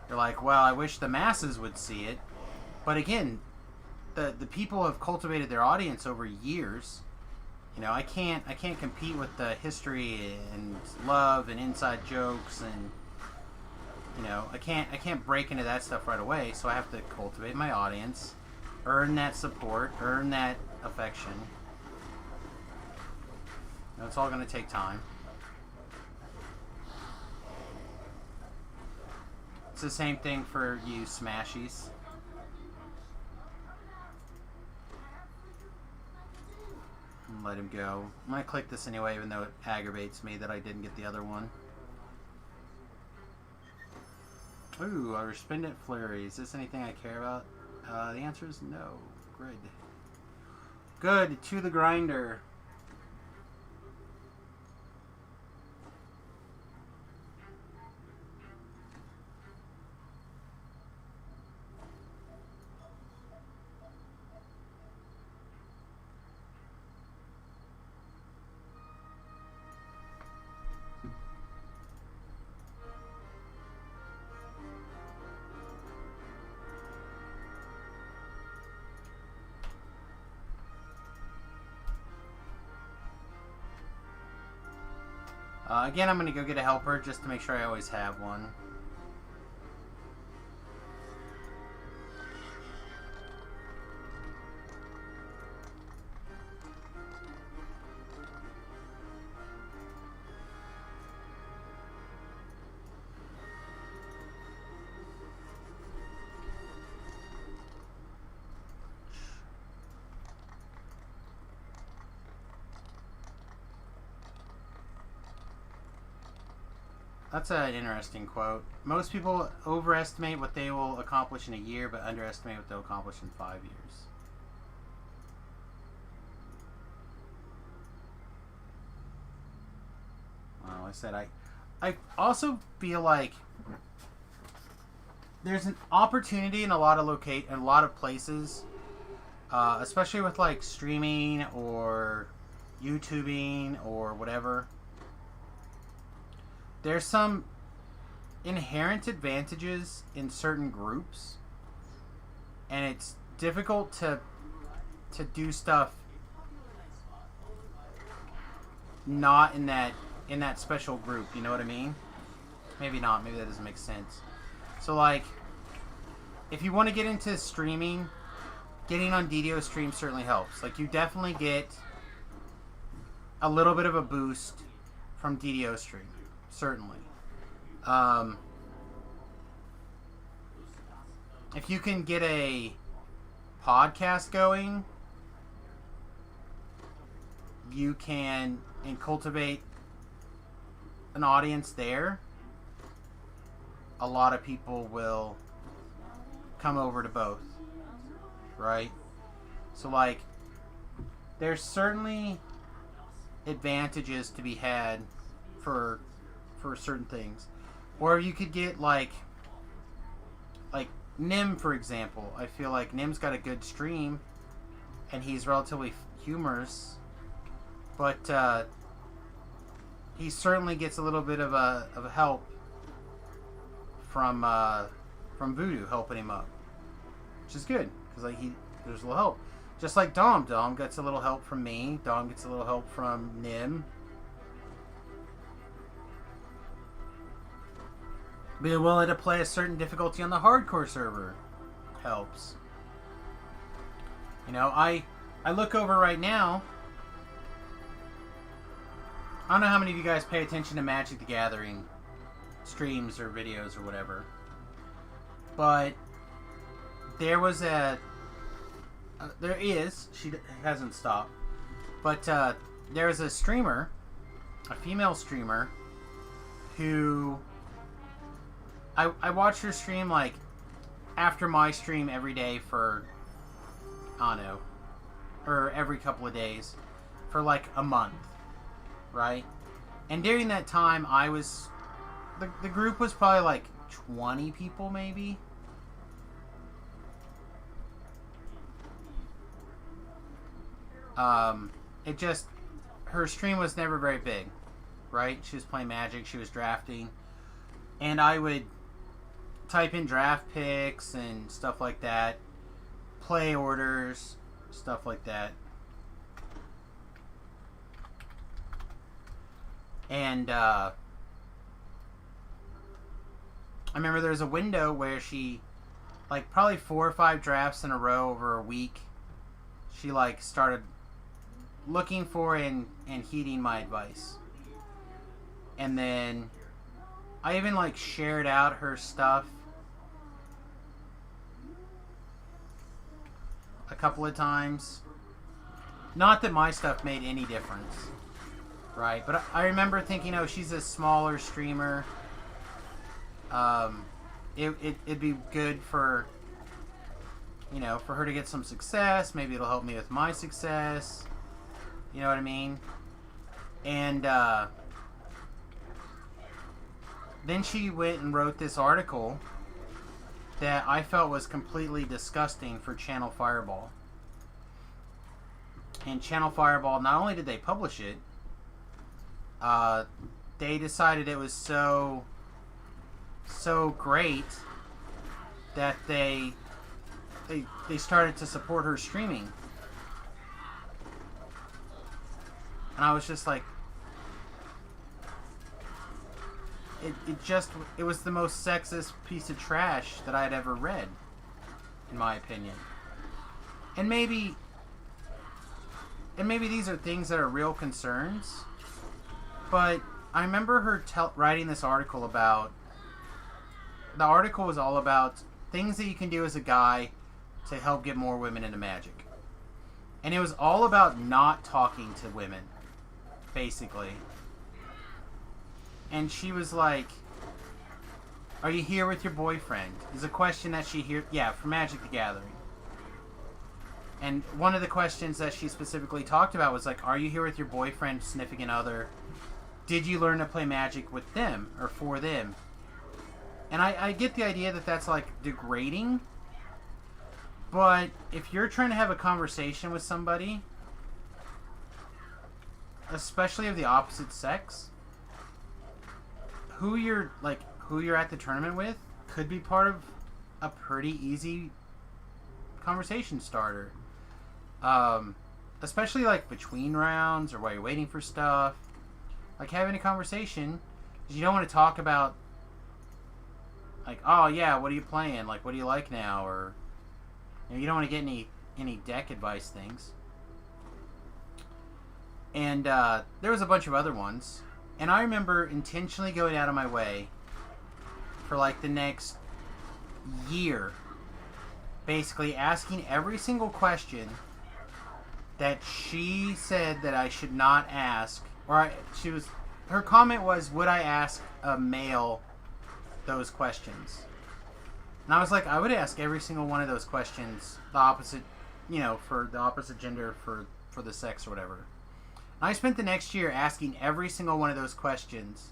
they're like, "Well, I wish the masses would see it." But again, the people have cultivated their audience over years. You know, I can't compete with the history and love and inside jokes, and you know, I can't break into that stuff right away. So I have to cultivate my audience, earn that support, earn that affection. You know, it's all going to take time. It's the same thing for you Smashies. and let him go. I'm gonna click this anyway, even though it aggravates me that I didn't get the other one. Ooh, a Resplendent Flurry. Is this anything I care about? The answer is no. Good. Good, to the grinder. Again, I'm going to go get a helper just to make sure I always have one. That's an interesting quote. Most people overestimate what they will accomplish in a year, but underestimate what they'll accomplish in 5 years. Well, I said I also feel like there's an opportunity in a lot of places, especially with like streaming or YouTubing or whatever. There's some inherent advantages in certain groups, and it's difficult to do stuff not in that special group. You know what I mean? Maybe not. Maybe that doesn't make sense. So like, if you want to get into streaming, getting on DDO stream certainly helps. Like, you definitely get a little bit of a boost from DDO stream. Certainly. If you can get a podcast going, you can and cultivate an audience there. A lot of people will come over to both, right? So like, there's certainly advantages to be had for certain things. Or you could get like Nim, for example. I feel like Nim's got a good stream and he's relatively humorous, but he certainly gets a little bit of a help from Voodoo helping him up, which is good because like there's a little help. Just like Dom gets a little help from me. Dom gets a little help from Nim. Being willing to play a certain difficulty on the hardcore server helps. You know, I look over right now. I don't know how many of you guys pay attention to Magic the Gathering streams or videos or whatever, but there was she hasn't stopped, but there is a streamer, a female streamer, who I watched her stream like after my stream every day for, I don't know, or every couple of days for like a month, right? And during that time, I was, the group was probably like 20 people maybe. It just, her stream was never very big, right? She was playing Magic, she was drafting, and I would type in draft picks and stuff like that, play orders, stuff like that. And I remember there was a window where she, like probably 4 or 5 drafts in a row over a week, she like started looking for and heeding my advice. And then I even like shared out her stuff a couple of times. Not that my stuff made any difference, right? But I remember thinking, oh, she's a smaller streamer. It'd be good for, for her to get some success. Maybe it'll help me with my success. You know what I mean? And then she went and wrote this article that I felt was completely disgusting for Channel Fireball. And Channel Fireball, not only did they publish it, they decided it was so great that they started to support her streaming. And I was just like, it was the most sexist piece of trash that I had ever read, in my opinion. And maybe these are things that are real concerns, but I remember her writing this article about. The article was all about things that you can do as a guy to help get more women into Magic. And it was all about not talking to women, basically. And she was like, are you here with your boyfriend? Is a question that she hears, for Magic the Gathering. And one of the questions that she specifically talked about was like, are you here with your boyfriend, significant other? Did you learn to play Magic with them or for them? And I get the idea that that's like degrading. But if you're trying to have a conversation with somebody, especially of the opposite sex, who you're at the tournament with could be part of a pretty easy conversation starter. Especially like between rounds or while you're waiting for stuff. Like having a conversation, because you don't want to talk about like, oh yeah, what are you playing? Like, what do you like now? Or you don't want to get any deck advice things. And there was a bunch of other ones. And I remember intentionally going out of my way for like the next year, basically asking every single question that she said that I should not ask. Her comment was, would I ask a male those questions? And I was like, I would ask every single one of those questions, the opposite, for the opposite gender, for the sex or whatever. And I spent the next year asking every single one of those questions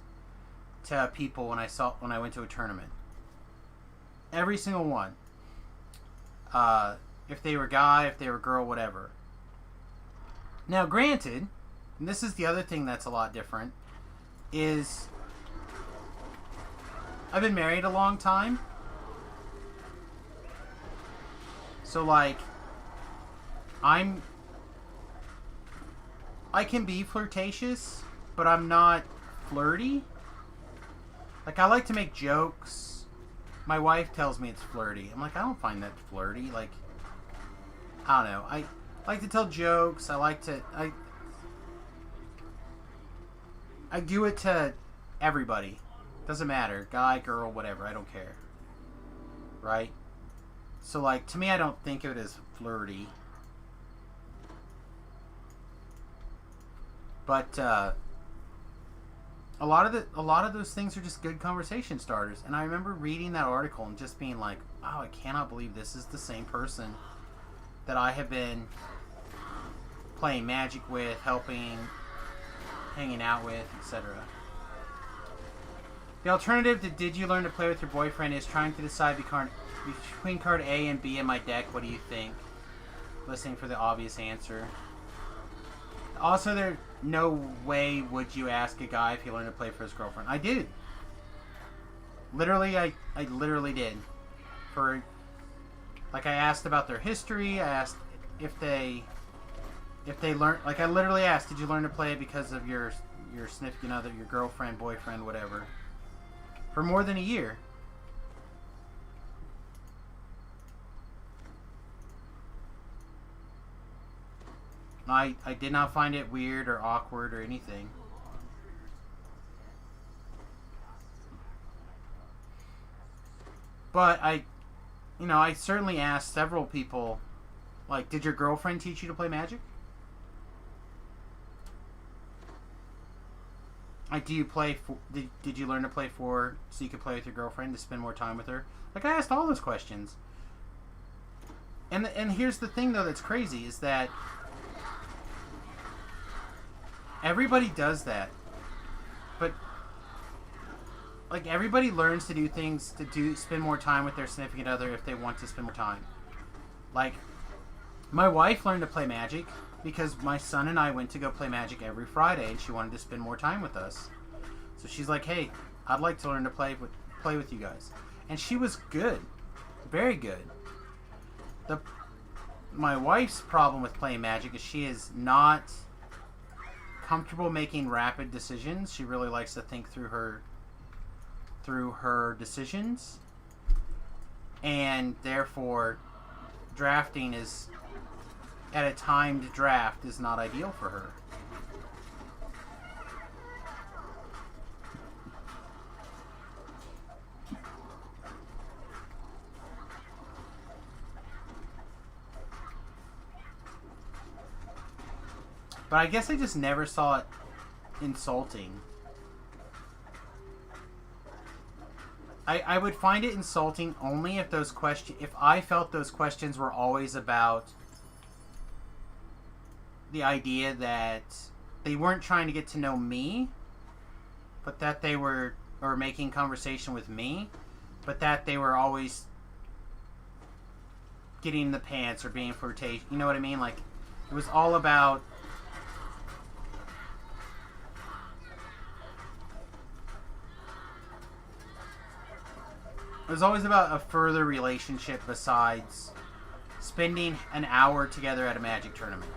to people when I went to a tournament. Every single one. If they were guy, if they were girl, whatever. Now, granted, and this is the other thing that's a lot different, is I've been married a long time. So, like, I can be flirtatious, but I'm not flirty. Like, I like to make jokes. My wife tells me it's flirty. I'm like, I don't find that flirty. Like, I don't know. I like to tell jokes. I do it to everybody. Doesn't matter. Guy, girl, whatever. I don't care. Right? So, like, to me, I don't think of it as flirty. But, a lot of those things are just good conversation starters. And I remember reading that article and just being like, oh, I cannot believe this is the same person that I have been playing Magic with, helping, hanging out with, etc. The alternative to did you learn to play with your boyfriend is trying to decide between card A and B in my deck. What do you think? Listening for the obvious answer. Also, there's no way would you ask a guy if he learned to play for his girlfriend. I did. Literally, I literally did. I asked about their history. I asked if they learned. Like, I literally asked, did you learn to play it because of your significant other, your girlfriend, boyfriend, whatever, for more than a year. I did not find it weird or awkward or anything. But I certainly asked several people, like, did your girlfriend teach you to play Magic? like, do you play for, did you learn to play for so you could play with your girlfriend to spend more time with her? Like, I asked all those questions. And here's the thing, though, that's crazy, is that everybody does that. But, like, everybody learns to do things to spend more time with their significant other if they want to spend more time. Like, my wife learned to play Magic because my son and I went to go play Magic every Friday, and she wanted to spend more time with us. So she's like, hey, I'd like to learn to play with you guys. And she was good. Very good. My wife's problem with playing Magic is she is not comfortable making rapid decisions. She really likes to think through her decisions. And therefore, drafting is, at a timed draft, is not ideal for her. But I guess I just never saw it insulting. I would find it insulting only if if I felt those questions were always about the idea that they weren't trying to get to know me, but that they were, or making conversation with me, but that they were always getting in the pants or being flirtatious. You know what I mean? Like, it was all about it was always about a further relationship besides spending an hour together at a Magic tournament.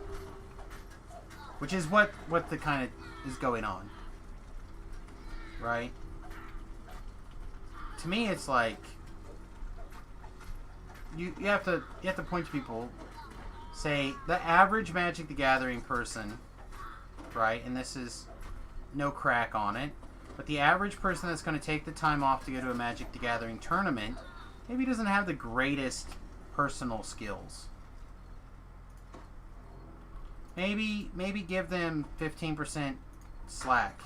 Which is what the kind of is going on. Right? To me, it's like you have to point to people, say the average Magic the Gathering person, right? And this is no crack on it, but the average person that's going to take the time off to go to a Magic the Gathering tournament maybe doesn't have the greatest personal skills. Maybe give them 15% slack.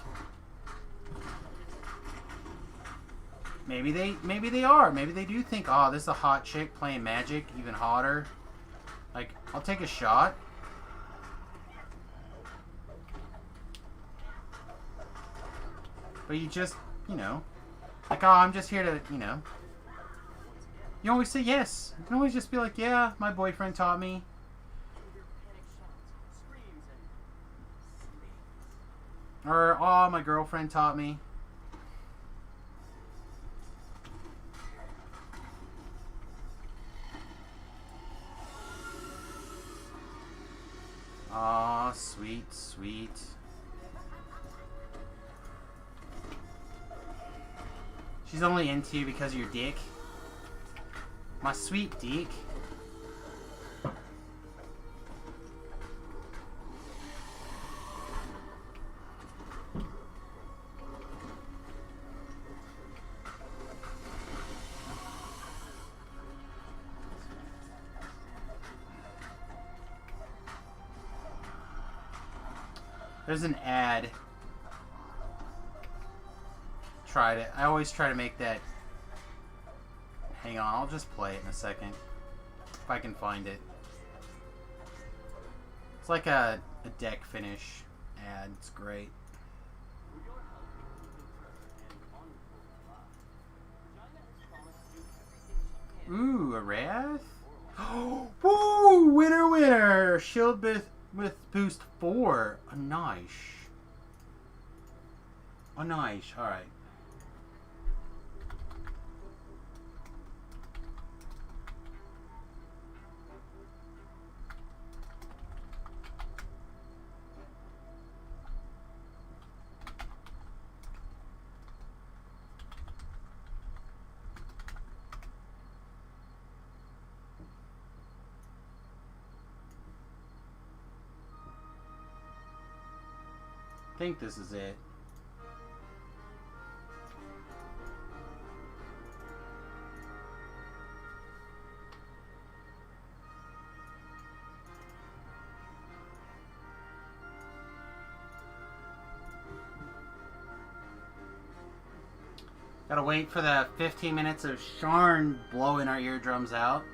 Maybe they are. Maybe they do think, oh, this is a hot chick playing Magic, even hotter. Like, I'll take a shot. But you just, like, oh, I'm just here to, You always say yes. You can always just be like, yeah, my boyfriend taught me. Or, oh, my girlfriend taught me. Aw, sweet, sweet. She's only into you because of your dick. My sweet dick. There's an ad. Tried it. I always try to make that. Hang on, I'll just play it in a second. If I can find it. It's like a deck finish ad. It's great. Ooh, a Wrath? Woo! Winner, winner! Shield with boost 4. A nice. A nice. Alright. I think this is it. Gotta wait for the 15 minutes of Sharn blowing our eardrums out.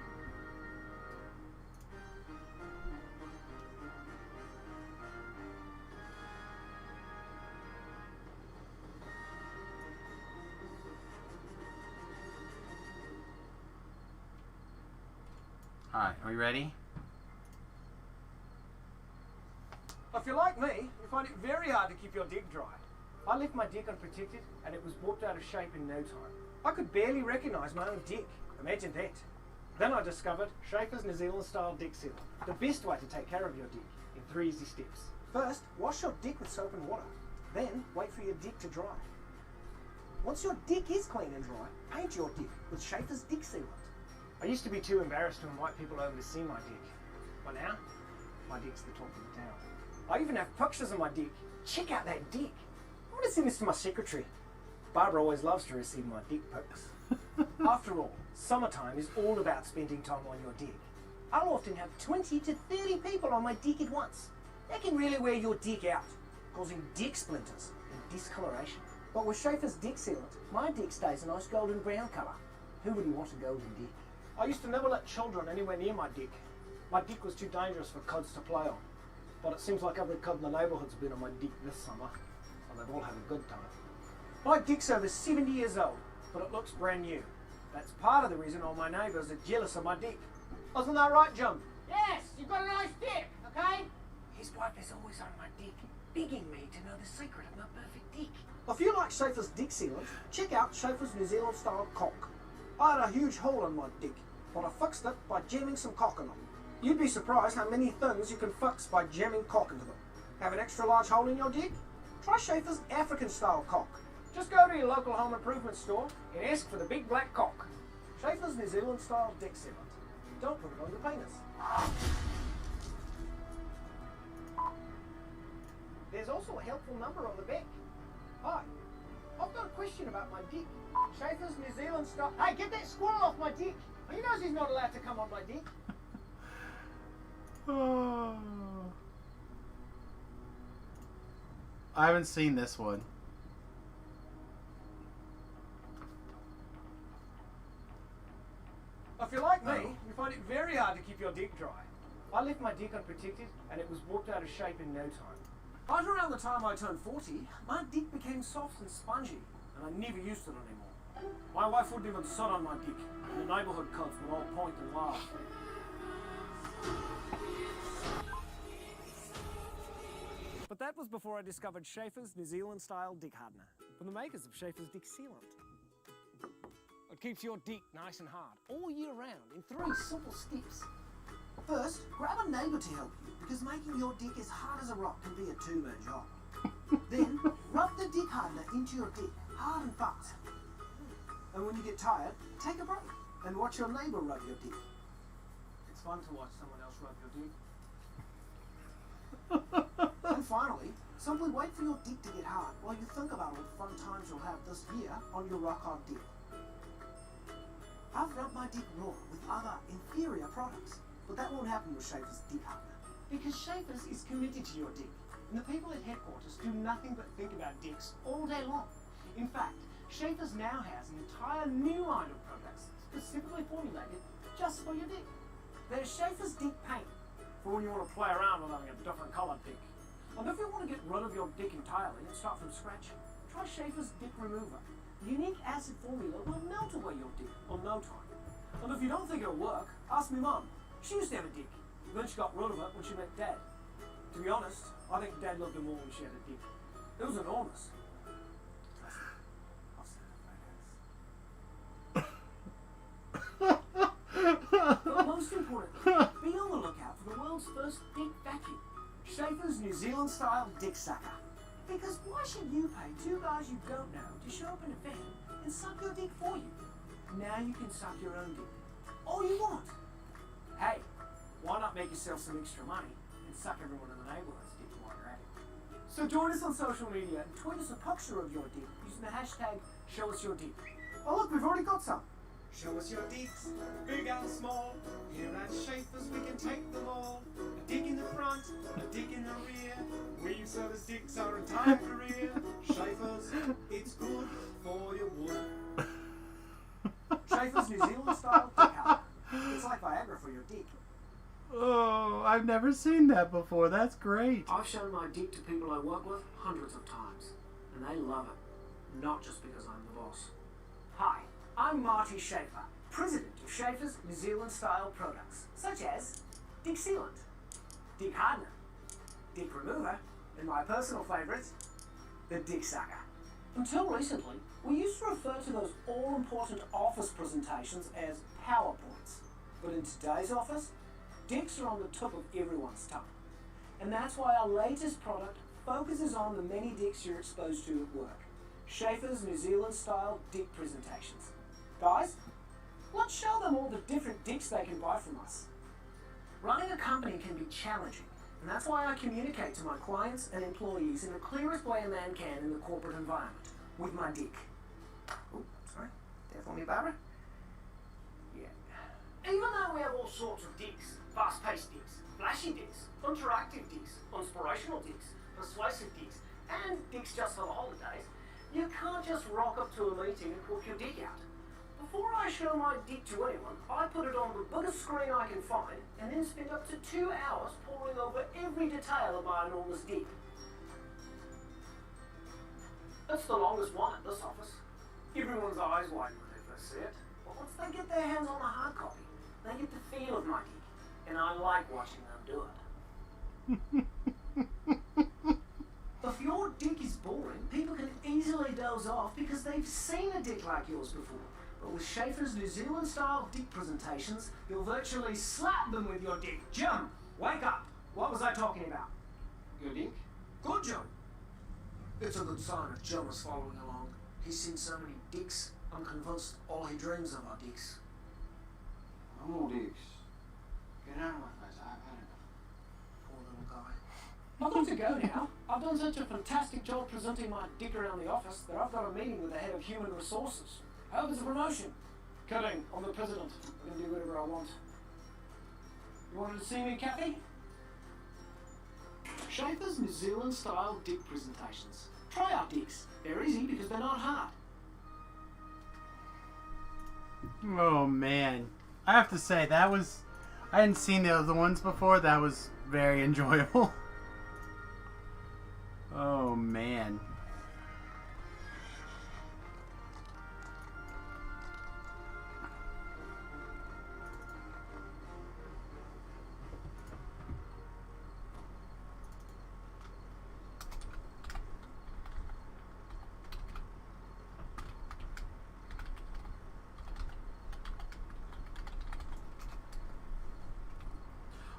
Alright, are we ready? If you're like me, you find it very hard to keep your dick dry. I left my dick unprotected and it was warped out of shape in no time. I could barely recognise my own dick. Imagine that. Then I discovered Schaefer's New Zealand style dick sealer. The best way to take care of your dick in 3 easy steps. First, wash your dick with soap and water. Then, wait for your dick to dry. Once your dick is clean and dry, paint your dick with Schaefer's dick sealant. I used to be too embarrassed to invite people over to see my dick. But now, my dick's the talk of the town. I even have pictures of my dick. Check out that dick. I want to send this to my secretary. Barbara always loves to receive my dick pics. After all, summertime is all about spending time on your dick. I'll often have 20 to 30 people on my dick at once. That can really wear your dick out, causing dick splinters and discoloration. But with Schaefer's dick sealant, my dick stays a nice golden brown colour. Who wouldn't want a golden dick? I used to never let children anywhere near my dick. My dick was too dangerous for kids to play on. But it seems like every kid in the neighbourhood's been on my dick this summer, and they've all had a good time. My dick's over 70 years old, but it looks brand new. That's part of the reason all my neighbours are jealous of my dick. Isn't that right, Jim? Yes, you've got a nice dick, okay? His wife is always on my dick, begging me to know the secret of my perfect dick. If you like Schaefer's dick sealant, check out Schaefer's New Zealand style cock. I had a huge hole in my dick, but I fixed it by jamming some cock in them. You'd be surprised how many things you can fix by jamming cock into them. Have an extra large hole in your dick? Try Schaefer's African style cock. Just go to your local home improvement store and ask for the big black cock. Schaefer's New Zealand style dick sealant. Don't put it on your penis. There's also a helpful number on the back. Hi, I've got a question about my dick. Schaefer's New Zealand style. Hey, get that squirrel off my dick. He knows he's not allowed to come on my dick. I haven't seen this one. If you're like me, you find it very hard to keep your dick dry. I left my dick unprotected and it was warped out of shape in no time. Right around the time I turned 40, my dick became soft and spongy, and I never used it anymore. My wife wouldn't even sit on my dick, and the neighbourhood kids would all point and laugh. But that was before I discovered Schaefer's New Zealand style dick hardener from the makers of Schaefer's Dick Sealant. It keeps your dick nice and hard all year round in 3 simple steps. First, grab a neighbour to help you, because making your dick as hard as a rock can be a 2-man job. Then, rub the dick hardener into your dick, hard and fast. And when you get tired, take a break and watch your neighbour rub your dick. It's fun to watch someone else rub your dick. And finally, simply wait for your dick to get hard while you think about all the fun times you'll have this year on your rock hard dick. I've rubbed my dick raw with other inferior products, but that won't happen with Schaefer's dick hardener. Because Schaefer's is committed to your dick, and the people at headquarters do nothing but think about dicks all day long. In fact, Schaefer's now has an entire new line of products specifically formulated just for your dick. There's Schaefer's Dick Paint, for when you want to play around with having a different coloured dick. And if you want to get rid of your dick entirely and start from scratch, try Schaefer's Dick Remover. The unique acid formula will melt away your dick in no time. And if you don't think it'll work, ask me mum. She used to have a dick. Then she got rid of it when she met Dad. To be honest, I think Dad loved her more when she had a dick. It was enormous. But most importantly, be on the lookout for the world's first dick vacuum. Schaefer's New Zealand style dick sucker. Because why should you pay 2 guys you don't know to show up in a van and suck your dick for you? Now you can suck your own dick. All you want. Hey, why not make yourself some extra money and suck everyone in the neighbourhood's dick while you're at it? So join us on social media and tweet us a picture of your dick using the hashtag #ShowUsYourDick. Oh look, we've already got some. Show us your dicks, big and small. Here at Schaefer's we can take them all. A dick in the front, a dick in the rear. We've serviced dicks our entire career. Schaefer's, it's good for your wood. Schaefer's New Zealand style dick hardener. It's like Viagra for your dick. Oh, I've never seen that before. That's great. I've shown my dick to people I work with hundreds of times, and they love it. Not just because I'm the boss. Hi, I'm Marty Schaefer, president of Schaefer's New Zealand style products, such as Dick Sealant, Dick Hardener, Dick Remover, and my personal favourite, the Dick Sucker. Until recently, we used to refer to those all-important office presentations as PowerPoints. But in today's office, dicks are on the tip of everyone's tongue. And that's why our latest product focuses on the many dicks you're exposed to at work. Schaefer's New Zealand style dick presentations. Guys, let's show them all the different dicks they can buy from us. Running a company can be challenging, and that's why I communicate to my clients and employees in the clearest way a man can in the corporate environment, with my dick. Oh, sorry. There for me, Barbara? Yeah. Even though we have all sorts of dicks, fast-paced dicks, flashy dicks, interactive dicks, inspirational dicks, persuasive dicks, and dicks just for the holidays, you can't just rock up to a meeting and put your dick out. Before I show my dick to anyone, I put it on the biggest screen I can find and then spend up to 2 hours poring over every detail of my enormous dick. It's the longest one at this office. Everyone's eyes widen when they first see it, but once they get their hands on the hard copy, they get the feel of my dick, and I like watching them do it. If your dick is boring, people can easily doze off because they've seen a dick like yours before. But with Schaefer's New Zealand style dick presentations, you'll virtually slap them with your dick. Jim, wake up. What was I talking about? Your dick? Good, Jim. It's a good sign that Jim is following along. He's seen so many dicks, I'm convinced all he dreams of are dicks. I'm all dicks. Get out of my face. I've had enough. Poor little guy. I've got to go now. I've done such a fantastic job presenting my dick around the office that I've got a meeting with the head of human resources. I hope it's a promotion. Kidding, I'm the president. I can do whatever I want. You wanted to see me, Kathy? Schaefer's New Zealand style dick presentations. Try our dicks. They're easy because they're not hard. Oh man, I have to say that was, I hadn't seen the other ones before. That was very enjoyable. Oh man.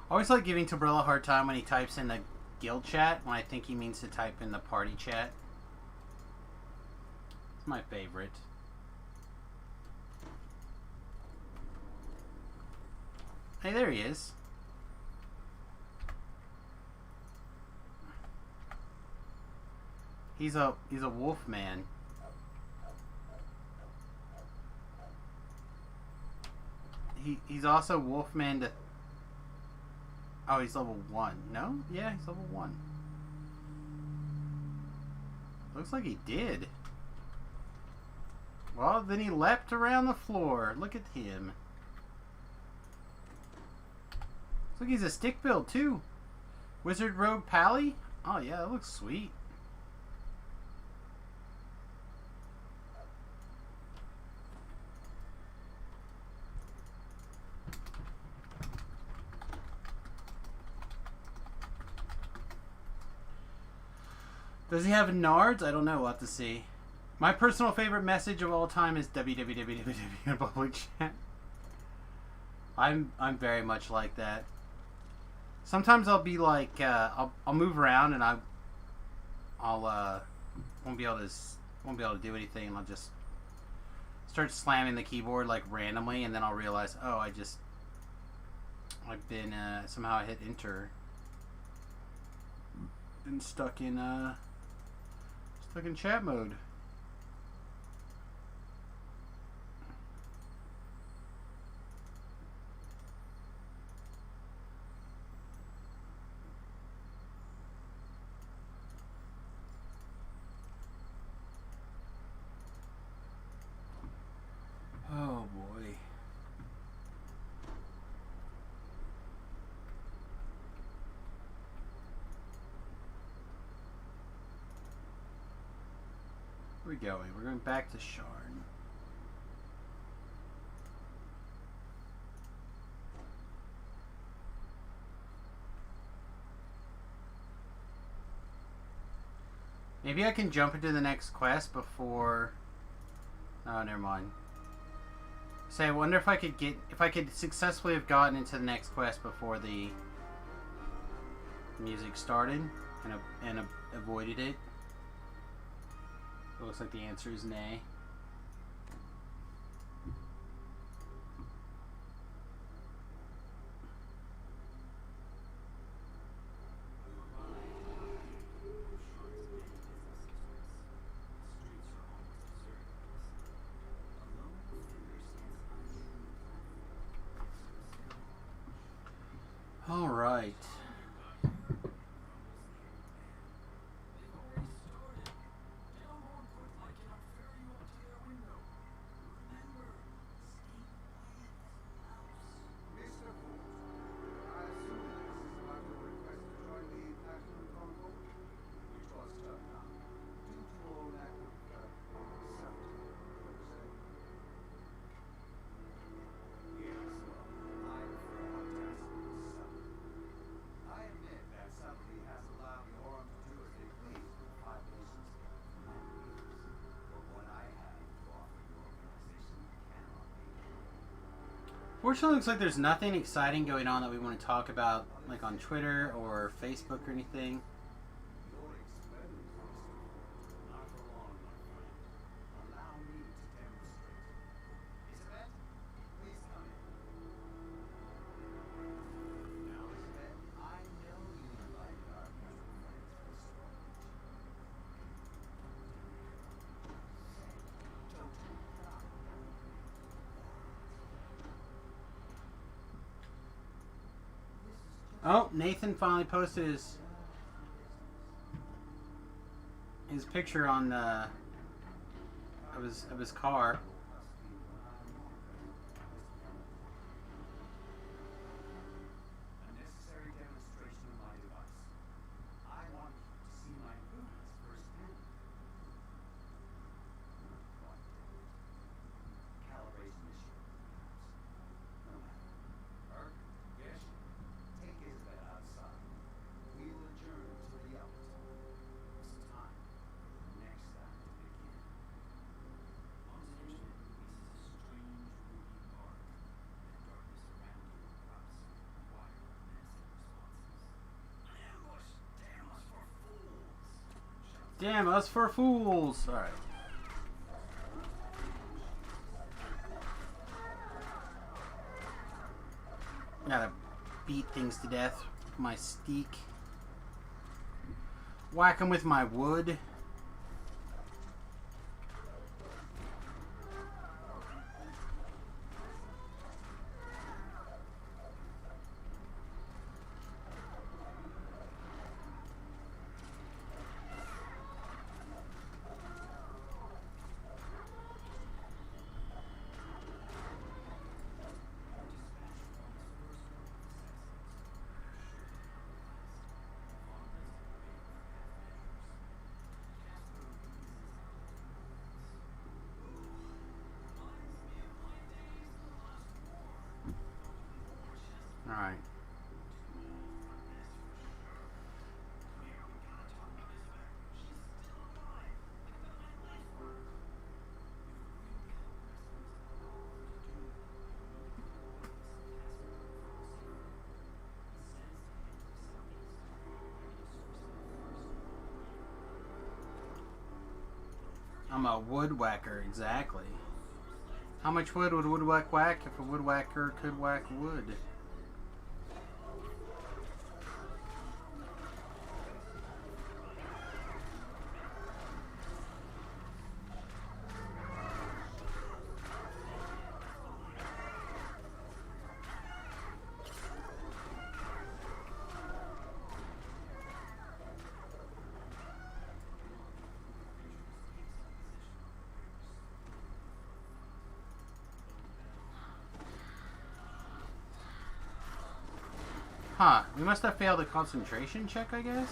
I always like giving Tobrilla a hard time when he types in the guild chat when I think he means to type in the party chat. It's my favorite. Hey, there he is. He's a wolf man. He's also Wolfman to... Oh, he's level 1. No? Yeah, he's level 1. Looks like he did. Well, then he leapt around the floor. Look at him. Looks like he's a stick build, too. Wizard Rogue Pally? Oh, yeah, that looks sweet. Does he have nards? I don't know. We'll have to see. My personal favorite message of all time is www in public chat. I'm very much like that. Sometimes I'll be like I'll move around and I'll won't be able to do anything, and I'll just start slamming the keyboard like randomly, and then I'll realize, oh, I've been somehow I hit enter and stuck in chat mode. Oh boy. we going? We're going back to Sharn. Maybe I can jump into the next quest before... Oh, never mind. So I wonder if I could successfully have gotten into the next quest before the music started and avoided it. It looks like the answer is nay. All right. Mr. Ford, I assume this is about your request to join the National Convoy, which was turned down due to your lack of subtlety, per se. Yes, well, I prefer audacity to subtlety. I admit that subtlety has allowed the Aurum to do as they please with the 5 nations for many years. But what I have to offer the organization cannot be. Fortunately, it looks like there's nothing exciting going on that we want to talk about, like on Twitter or Facebook or anything. Your experiments, Mr. Ford, not for long, my friend. Allow me to demonstrate. Elizabeth, please come in. Now, Elizabeth, I know you invited our mutual friends for the storage. Say, don't you cry. Oh, Nathan finally posted his picture on of his car. A necessary demonstration of my device. I want you to see my improvements firsthand. Not quite. Calibration issue, perhaps. No matter. Kirk, yes? Take Isabel outside. We will adjourn until the hour. It's time for the next act to begin. On the instrument releases a strange ruby arc. The darkness around you erupts with wire menacing responses. An ambush! Damn us for fools! Shouts Damn us for fools! All right. Gotta beat things to death with my steak. Whack them with my wood. All right. I'm a woodwhacker, exactly. How much wood would woodwhack whack if a woodwhacker could whack wood? Huh, we must have failed a concentration check, I guess?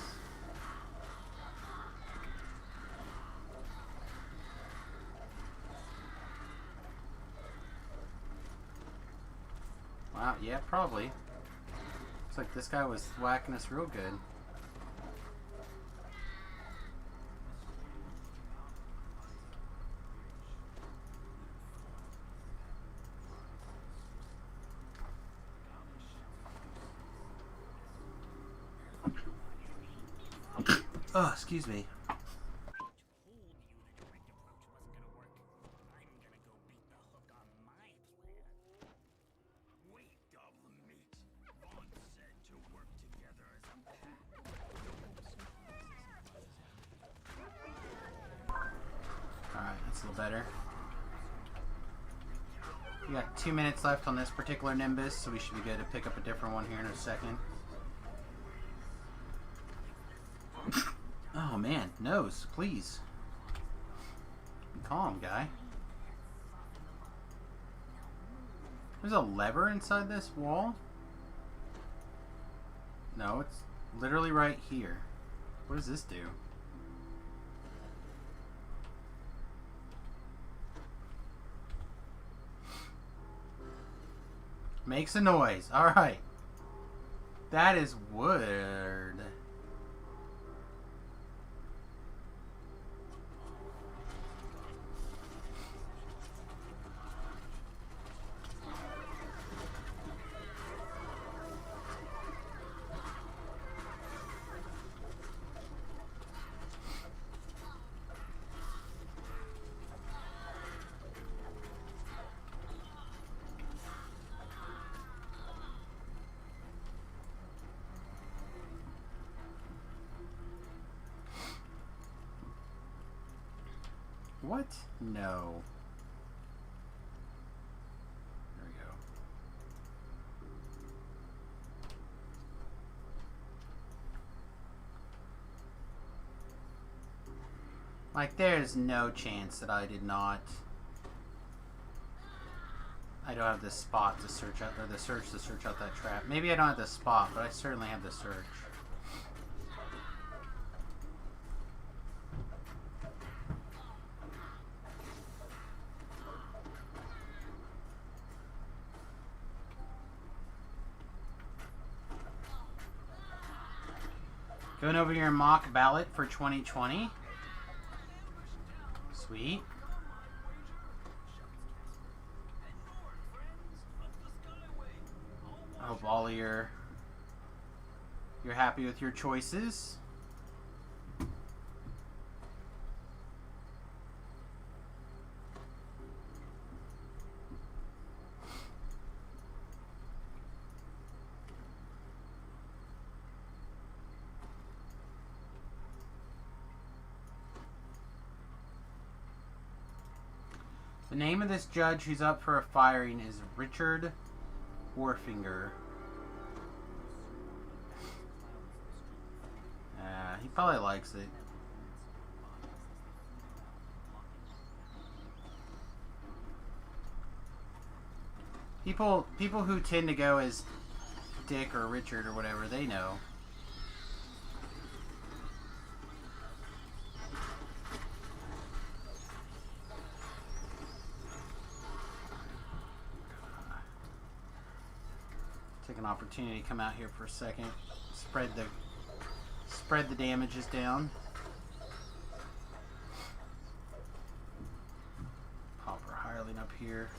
Wow, yeah, probably. Looks like this guy was whacking us real good. Oh, excuse me. Alright, that's a little better. We got 2 minutes left on this particular Nimbus, so we should be good to pick up a different one here in a second. Oh man, nose, please. Be calm, guy. There's a lever inside this wall? No, it's literally right here. What does this do? Makes a noise. Alright. That is weird. What? No. There we go. Like, there's no chance that I did not. I don't have the spot to search out, or the search to search out that trap. Maybe I don't have the spot, but I certainly have the search. Going over your mock ballot for 2020. Sweet. I hope all of you're happy with your choices. The name of this judge who's up for a firing is Richard Warfinger. He probably likes it. People who tend to go as Dick or Richard or whatever, they know. Take an opportunity to come out here for a second. Spread the damages down. Pop our hireling up here.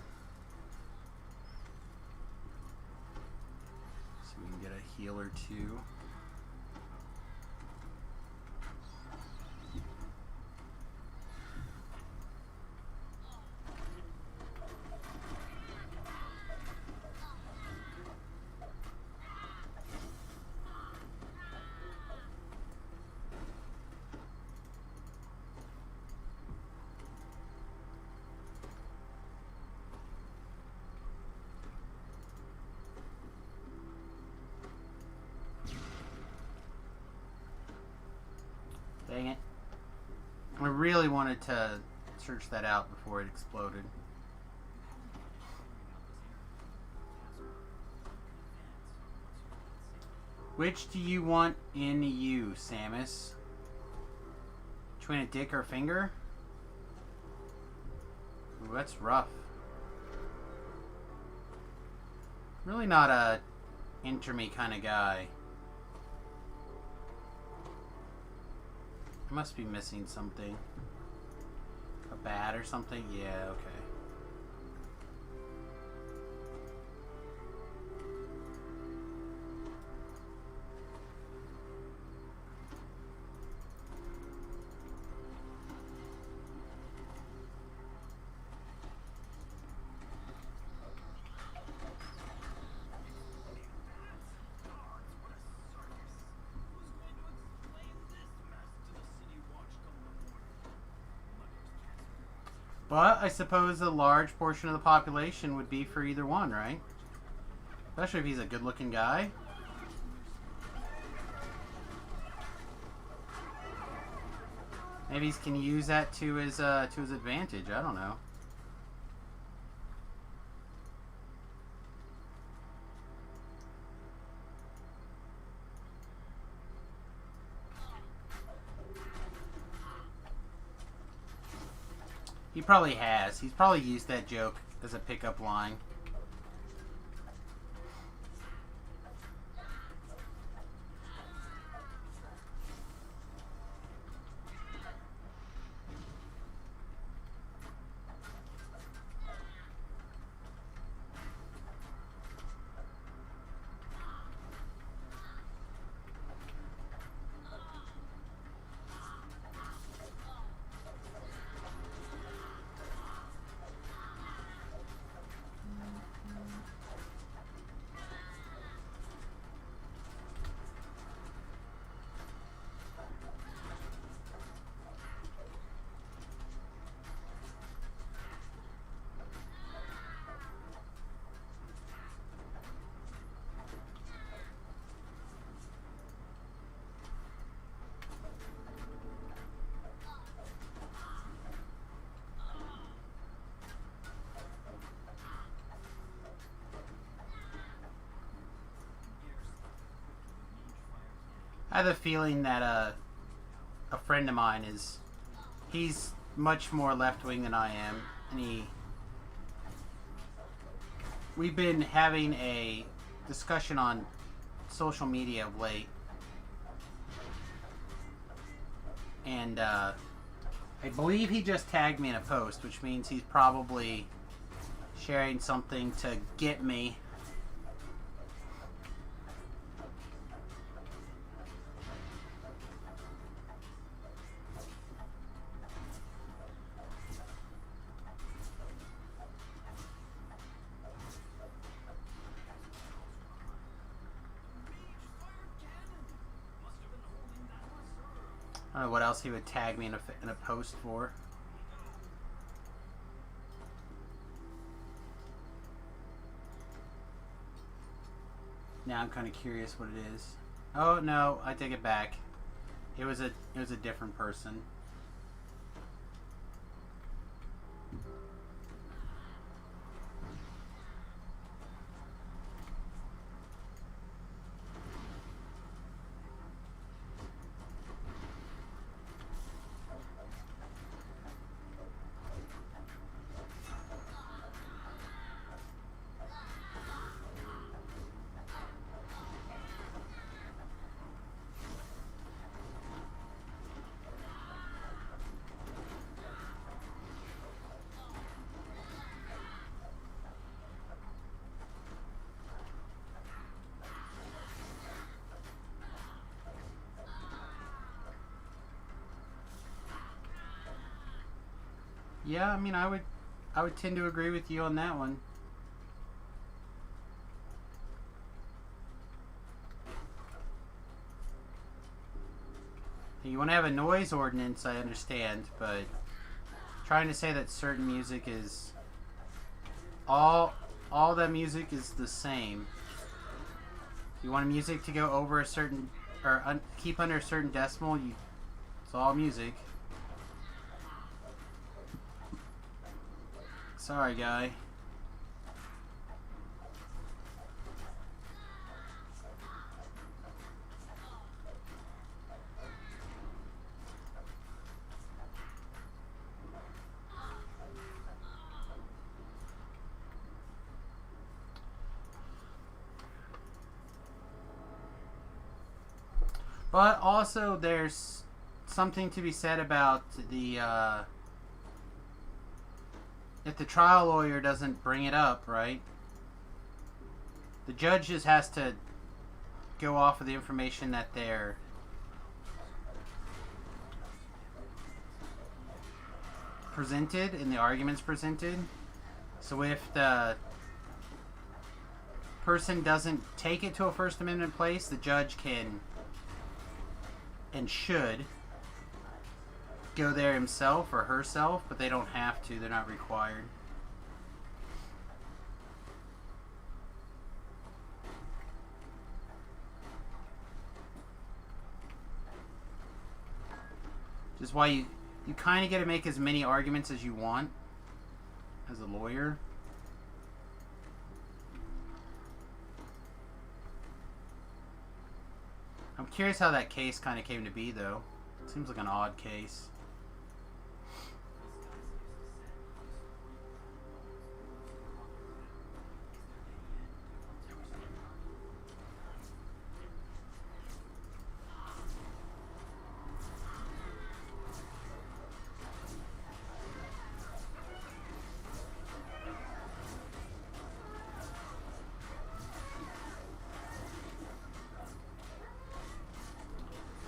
So we can get a heal or two. Dang it. I really wanted to search that out before it exploded. Which do you want in you, Samus? Between a dick or a finger? Ooh, that's rough. Really not a enter me kind of guy. I must be missing something. A bat or something? Yeah, okay. But I suppose a large portion of the population would be for either one, right? Especially if he's a good-looking guy. Maybe he can use that to his advantage. I don't know. He probably has. He's probably used that joke as a pickup line. I have a feeling that a friend of mine he's much more left-wing than I am, and we've been having a discussion on social media of late, and I believe he just tagged me in a post, which means he's probably sharing something to get me. I don't know what else he would tag me in a post for. Now I'm kind of curious what it is. Oh no, I take it back. It was a different person. Yeah, I mean, I would tend to agree with you on that one. You want to have a noise ordinance, I understand, but trying to say that certain music is all that music is the same. You want music to go over a certain or keep under a certain decimal, it's all music. Sorry, guy. But also, there's something to be said about the if the trial lawyer doesn't bring it up, right? The judge just has to go off of the information that they're presented and the arguments presented. So if the person doesn't take it to a First Amendment place, the judge can and should go there himself or herself, but they don't have to. They're not required. Which is why you kind of get to make as many arguments as you want as a lawyer. I'm curious how that case kind of came to be, though. It seems like an odd case.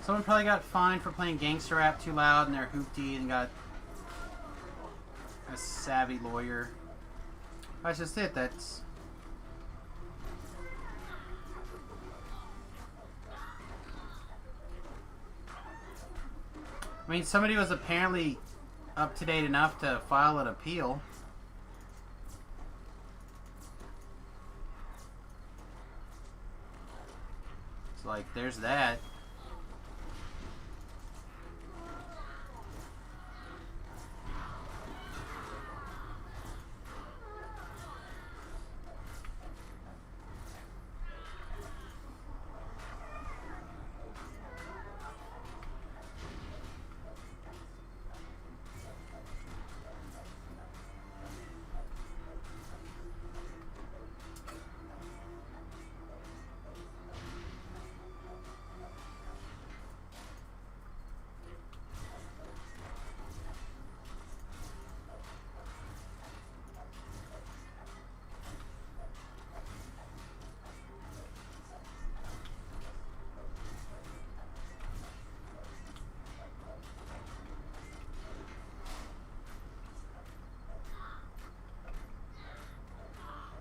Someone probably got fined for playing gangster rap too loud in their hoopty and got a savvy lawyer. That's just it. That's... I mean, somebody was apparently up to date enough to file an appeal. It's like, there's that.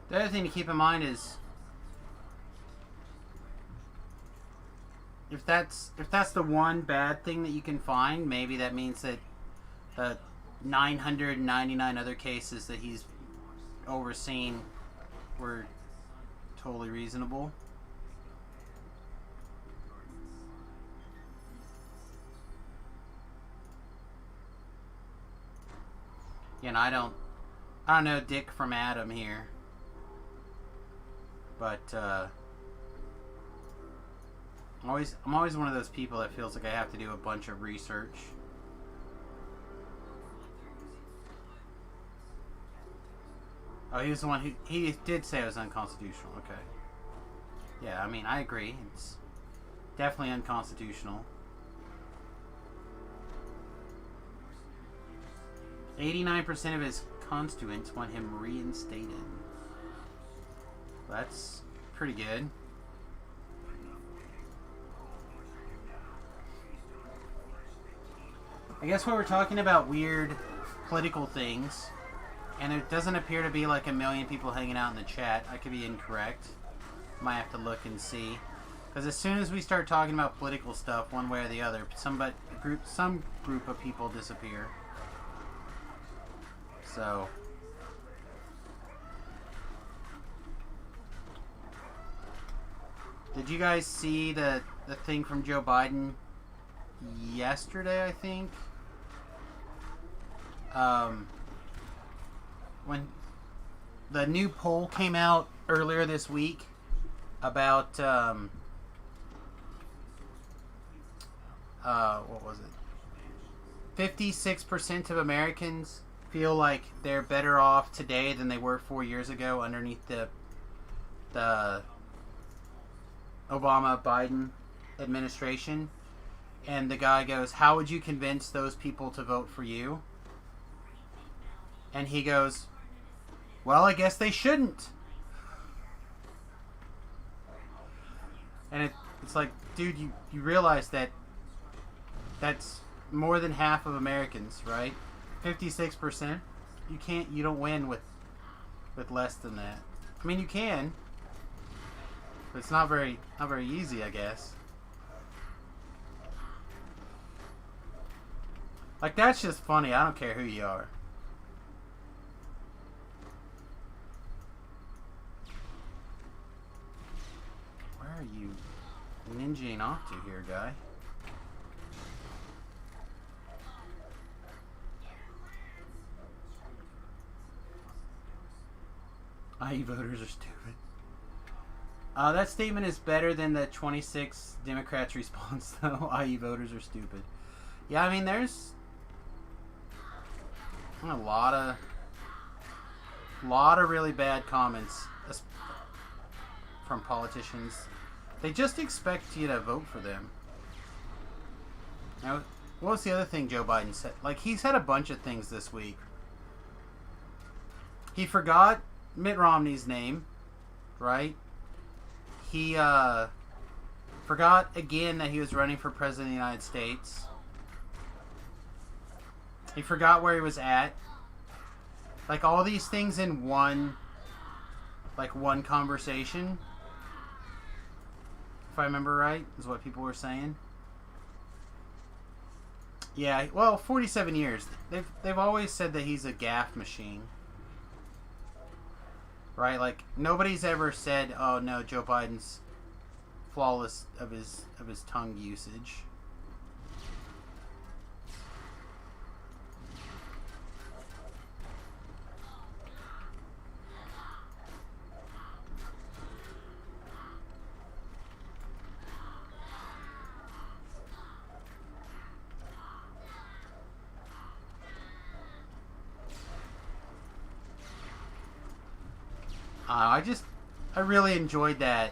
The other thing to keep in mind is if that's the one bad thing that you can find, maybe that means that 999 other cases that he's overseen were totally reasonable. Again, I don't know Dick from Adam here. But I'm always one of those people that feels like I have to do a bunch of research. Oh, he was the one who he did say it was unconstitutional. Okay. Yeah, I mean, I agree. It's definitely unconstitutional. 89% of his constituents want him reinstated. That's pretty good. I guess when we're talking about weird political things, and it doesn't appear to be like a million people hanging out in the chat, I could be incorrect. Might have to look and see. Because as soon as we start talking about political stuff, one way or the other, some group of people disappear. So... Did you guys see the thing from Joe Biden yesterday, I think? When the new poll came out earlier this week about what was it? 56% of Americans feel like they're better off today than they were 4 years ago underneath the Obama-Biden administration, and the guy goes, "How would you convince those people to vote for you?" And he goes, "Well, I guess they shouldn't." And it's like, dude, you realize that that's more than half of Americans, right? 56%. You don't win with less than that. I mean, you can, but it's not very easy, I guess. Like, that's just funny. I don't care who you are. Where are you ninjaing off to here, guy? IE voters are stupid. That statement is better than the 26 Democrats' response, though. IE voters are stupid. Yeah, I mean, there's a lot of really bad comments from politicians. They just expect you to vote for them. Now, what was the other thing Joe Biden said? Like, he's had a bunch of things this week. He forgot Mitt Romney's name, right? He forgot again that he was running for president of the United States. He forgot where he was at. Like, all these things in one conversation, if I remember right, is what people were saying. Yeah, well, 47 years. They've always said that he's a gaffe machine. Right? Like, nobody's ever said, "Oh no, Joe Biden's flawless of his tongue usage." I really enjoyed that.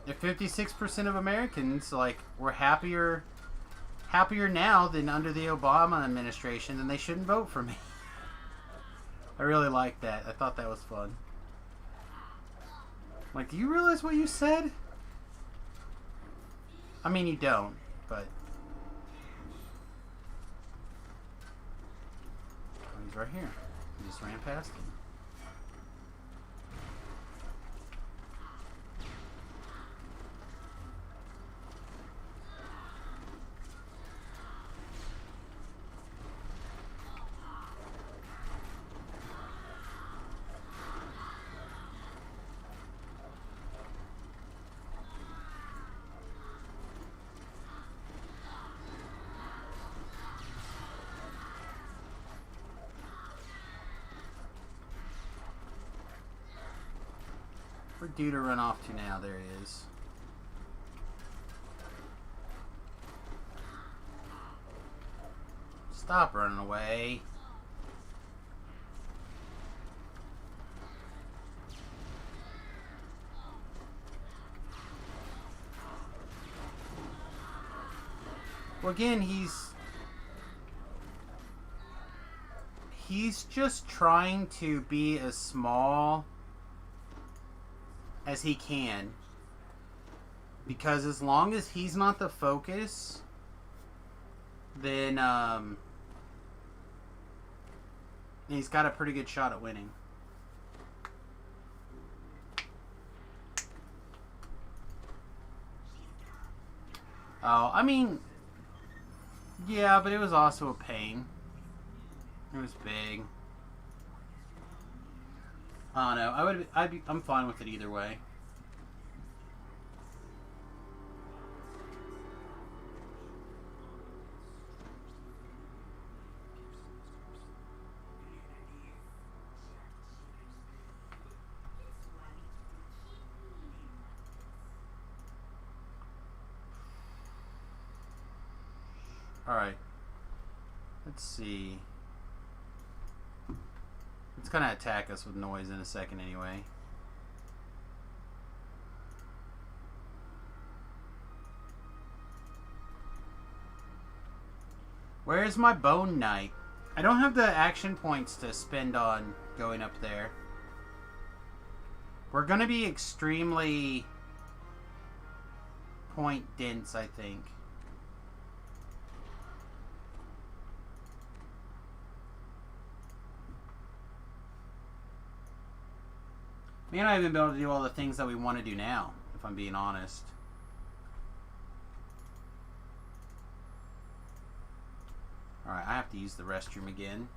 If 56% of Americans, like, were happier now than under the Obama administration, then they shouldn't vote for me. I really liked that. I thought that was fun. Like, do you realize what you said? I mean, you don't, but... Oh, he's right here. He just ran past him. Where'd Dude run off to now? There he is. Stop running away. Well, again, he's just trying to be as small as he can, because as long as he's not the focus, then he's got a pretty good shot at winning. Oh, I mean, yeah, but it was also a pain. It was big. I don't know. I'm fine with it either way. All right. Let's see. It's going to attack us with noise in a second anyway. Where's my Bone Knight? I don't have the action points to spend on going up there. We're gonna be extremely point dense, I think. May not even be able to do all the things that we want to do now, if I'm being honest. Alright, I have to use the restroom again.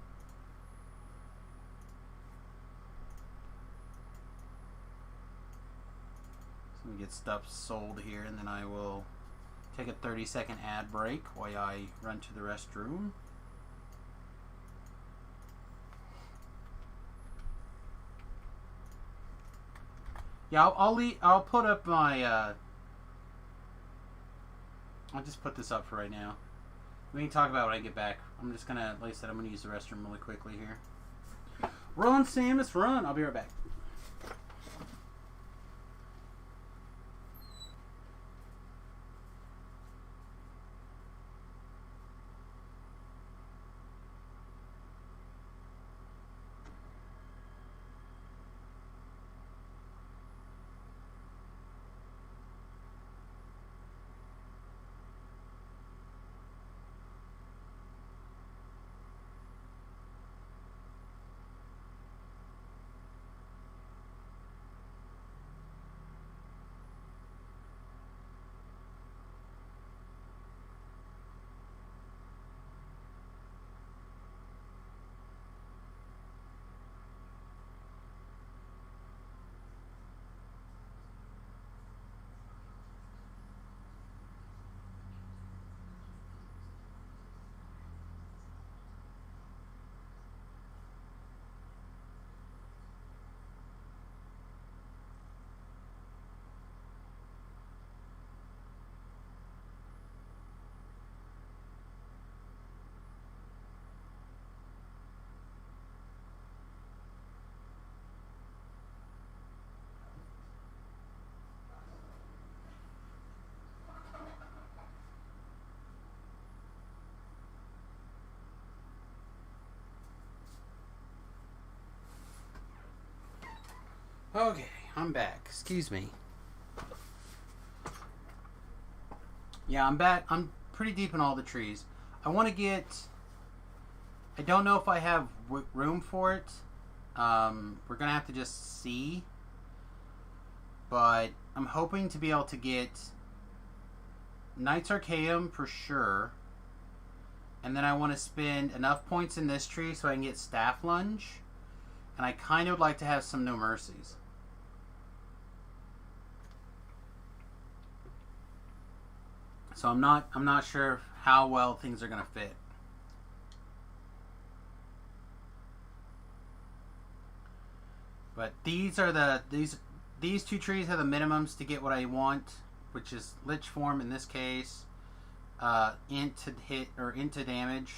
So we get stuff sold here, and then I will take a 30-second ad break while I run to the restroom. Yeah, I'll put up my, I'll just put this up for right now. We can talk about it when I get back. I'm just gonna, like I said, I'm gonna use the restroom really quickly here. Run, Samus, run! I'll be right back. Okay, I'm back. Excuse me. Yeah, I'm back. I'm pretty deep in all the trees. I want to get... I don't know if I have room for it. We're going to have to just see. But I'm hoping to be able to get Knights Arcaeum for sure. And then I want to spend enough points in this tree so I can get Staff Lunge. And I kind of would like to have some No Mercies. So I'm not sure how well things are gonna fit. But these are these two trees are the minimums to get what I want, which is Lich Form in this case, into hit or into damage.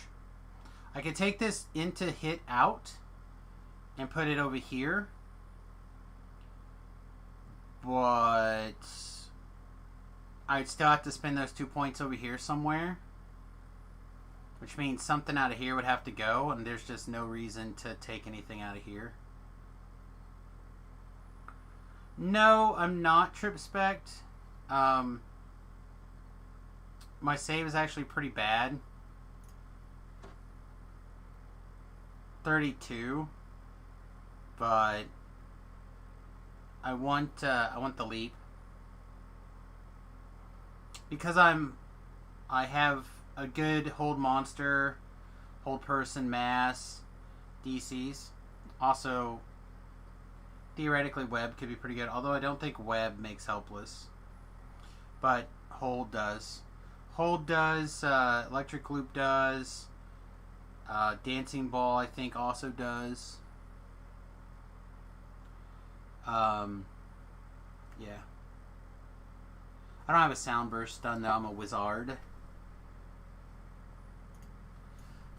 I could take this into hit out and put it over here, but I'd still have to spend those 2 points over here somewhere, which means something out of here would have to go, and there's just no reason to take anything out of here. No, I'm not Trip Spect. My save is actually pretty bad. 32. But I want the leap because I have a good hold monster, hold person, mass, DCs. Also, theoretically, web could be pretty good. Although I don't think web makes helpless, but hold does. Hold does. Electric loop does. Dancing ball I think also does. Yeah. I don't have a sound burst stun though, I'm a wizard.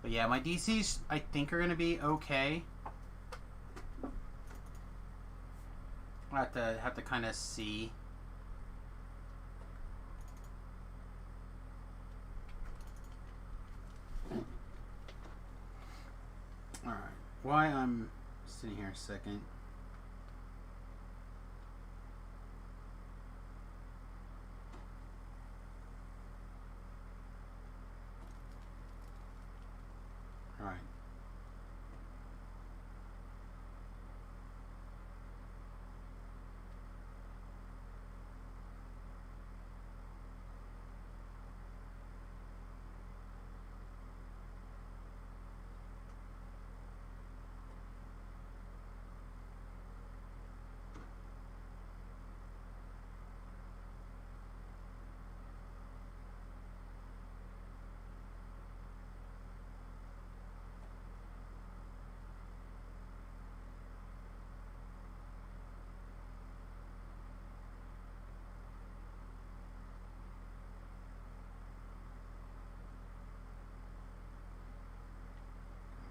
But yeah, my DCs I think are gonna be okay. I have to kind of see. why I'm sitting here a second. All right.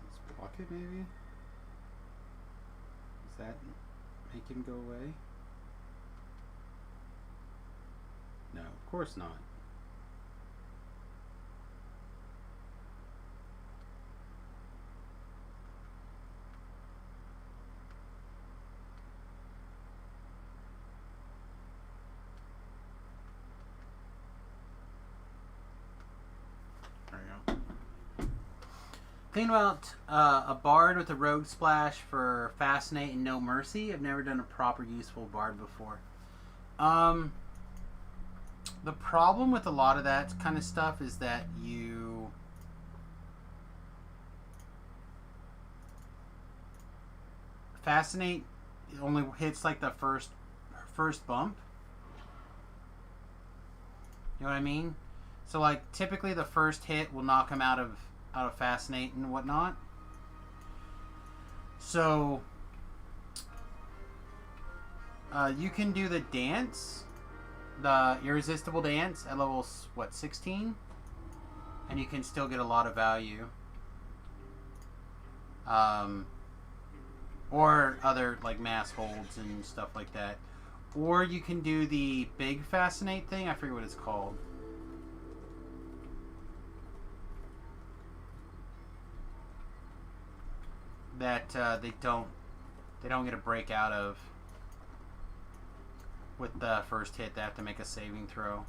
Let's block it, maybe. Does that make him go away? No, of course not. There we go. Thinking about a bard with a rogue splash for Fascinate and No Mercy. I've never done a proper useful bard before. The problem with a lot of that kind of stuff is that you Fascinate only hits like the first bump. You know what I mean? So like typically the first hit will knock him out of Fascinate and whatnot. So you can do the dance, the Irresistible Dance at level, what, 16? And you can still get a lot of value. Or other, like, mass holds and stuff like that. Or you can do the big Fascinate thing. I forget what it's called. That they don't get a break out of with the first hit. They have to make a saving throw.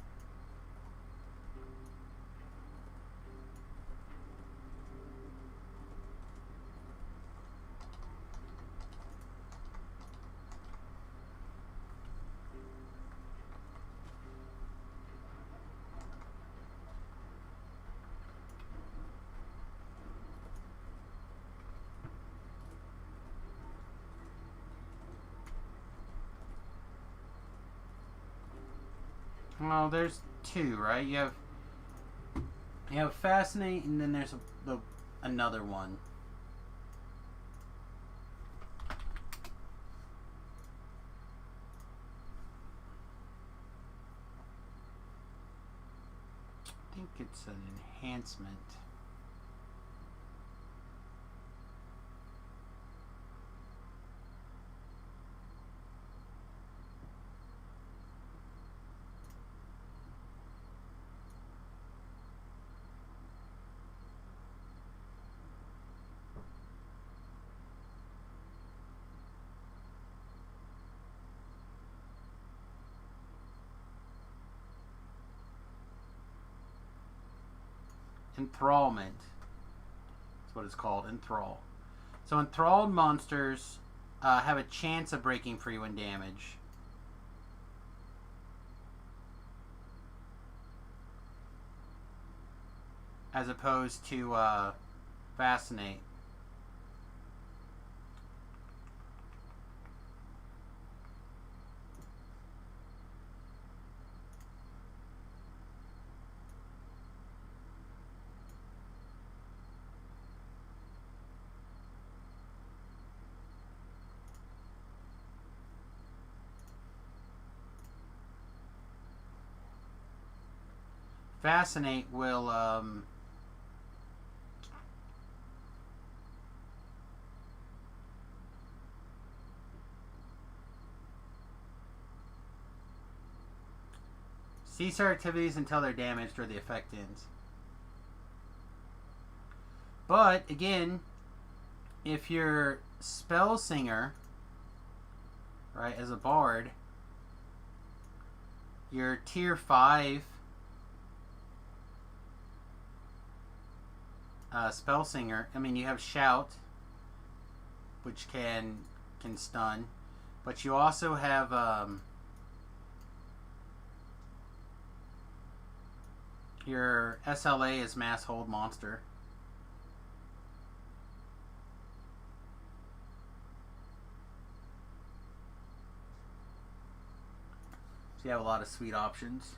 Well, there's two, right? You have Fascinate, and then there's another one. I think it's an enhancement. Enthrallment. That's what it's called, enthrall. So enthralled monsters have a chance of breaking free when damaged. As opposed to Fascinate. Fascinate will cease our activities until they're damaged or the effect ends. But again, if you're spell singer, right, as a bard, your tier 5 spell singer, I mean, you have shout, which can stun, but you also have your SLA is mass hold monster. So you have a lot of sweet options.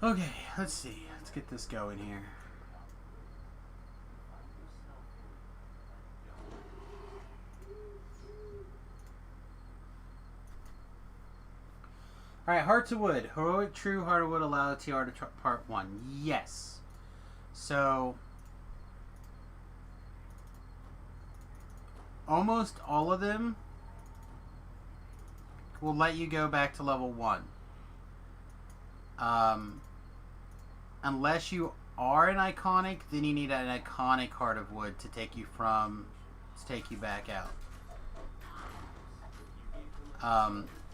Okay, let's see. Let's get this going here. Alright, Hearts of Wood. Heroic True Heart of Wood Allowed TR to Part 1. Yes. So, almost all of them will let you go back to level 1. Unless you are an iconic, then you need an iconic Heart of Wood to take you back out.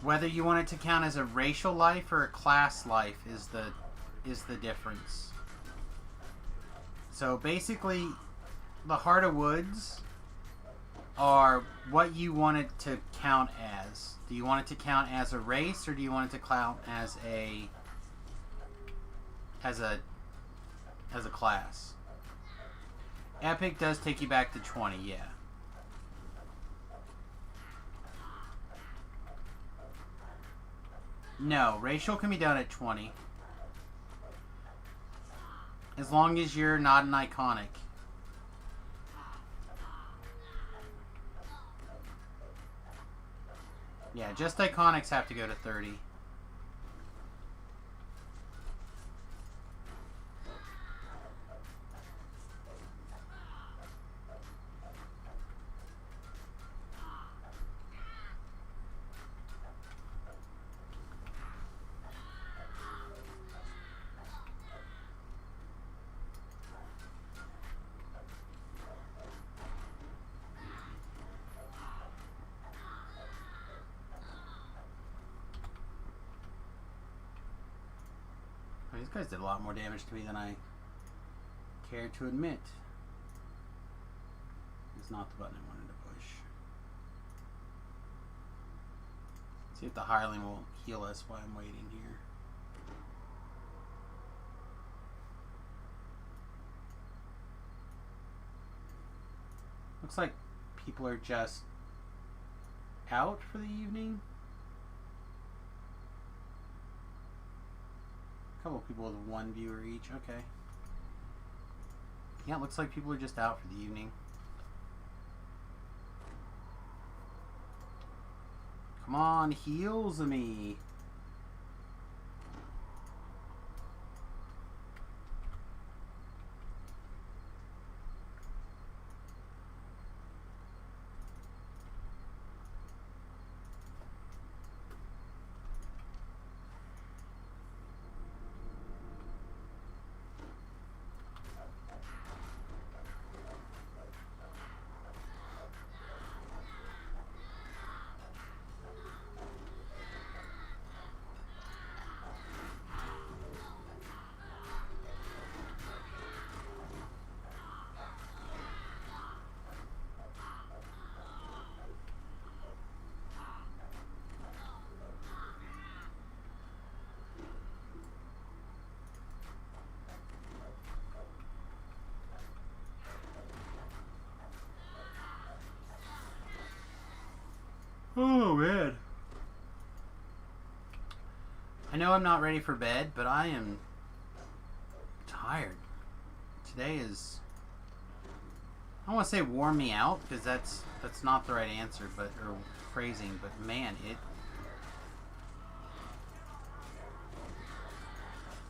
Whether you want it to count as a racial life or a class life is the difference. So basically, the Heart of Woods are what you want it to count as. Do you want it to count as a race, or do you want it to count as a class? Epic does take you back to 20, yeah. No, racial can be done at 20. As long as you're not an iconic. Yeah, just iconics have to go to 30. These guys did a lot more damage to me than I care to admit. It's not the button I wanted to push. See if the hireling will heal us while I'm waiting here. Looks like people are just out for the evening. A couple of people with one viewer each. Okay. Yeah, it looks like people are just out for the evening. Come on, heals me. Oh, man. I know I'm not ready for bed, but I am tired. Today is... don't want to say warm me out because that's not the right answer, but or phrasing. But man, it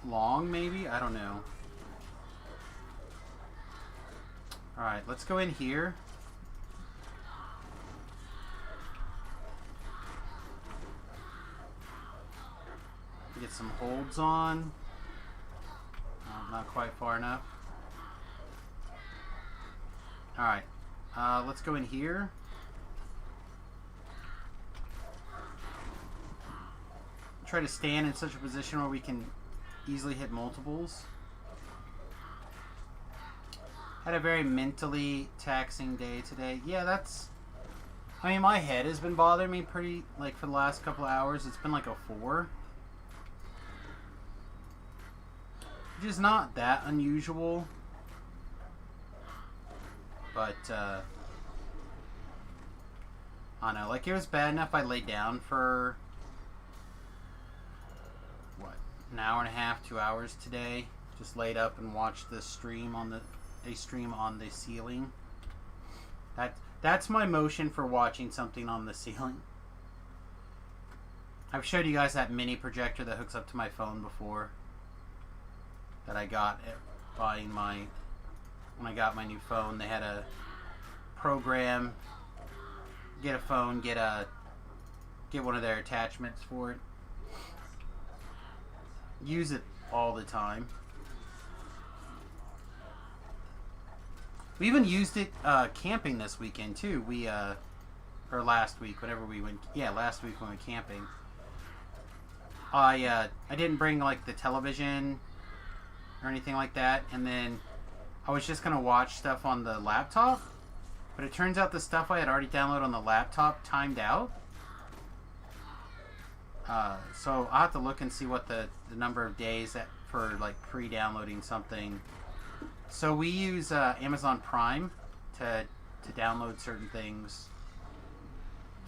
long maybe, I don't know. All right, let's go in here. Get some holds on. Not quite far enough. Alright. Let's go in here. Try to stand in such a position where we can easily hit multiples. Had a very mentally taxing day today. Yeah, that's... I mean, my head has been bothering me pretty, like, for the last couple of hours. It's been like a 4. Which is not that unusual, but I don't know, like it was bad enough I laid down for what, an hour and a half, 2 hours today, just laid up and watched the stream on a stream on the ceiling. That's my motion for watching something on the ceiling. I've showed you guys that mini projector that hooks up to my phone before. That I got at buying when I got my new phone. They had a program, get a phone, get one of their attachments for it. Use it all the time. We even used it camping this weekend too. Or last week, whenever we went. Yeah, last week when we went camping. I didn't bring like the television or anything like that, and then I was just gonna watch stuff on the laptop, but it turns out the stuff I had already downloaded on the laptop timed out. So I'll have to look and see what the number of days for like pre-downloading something. So we use Amazon Prime to download certain things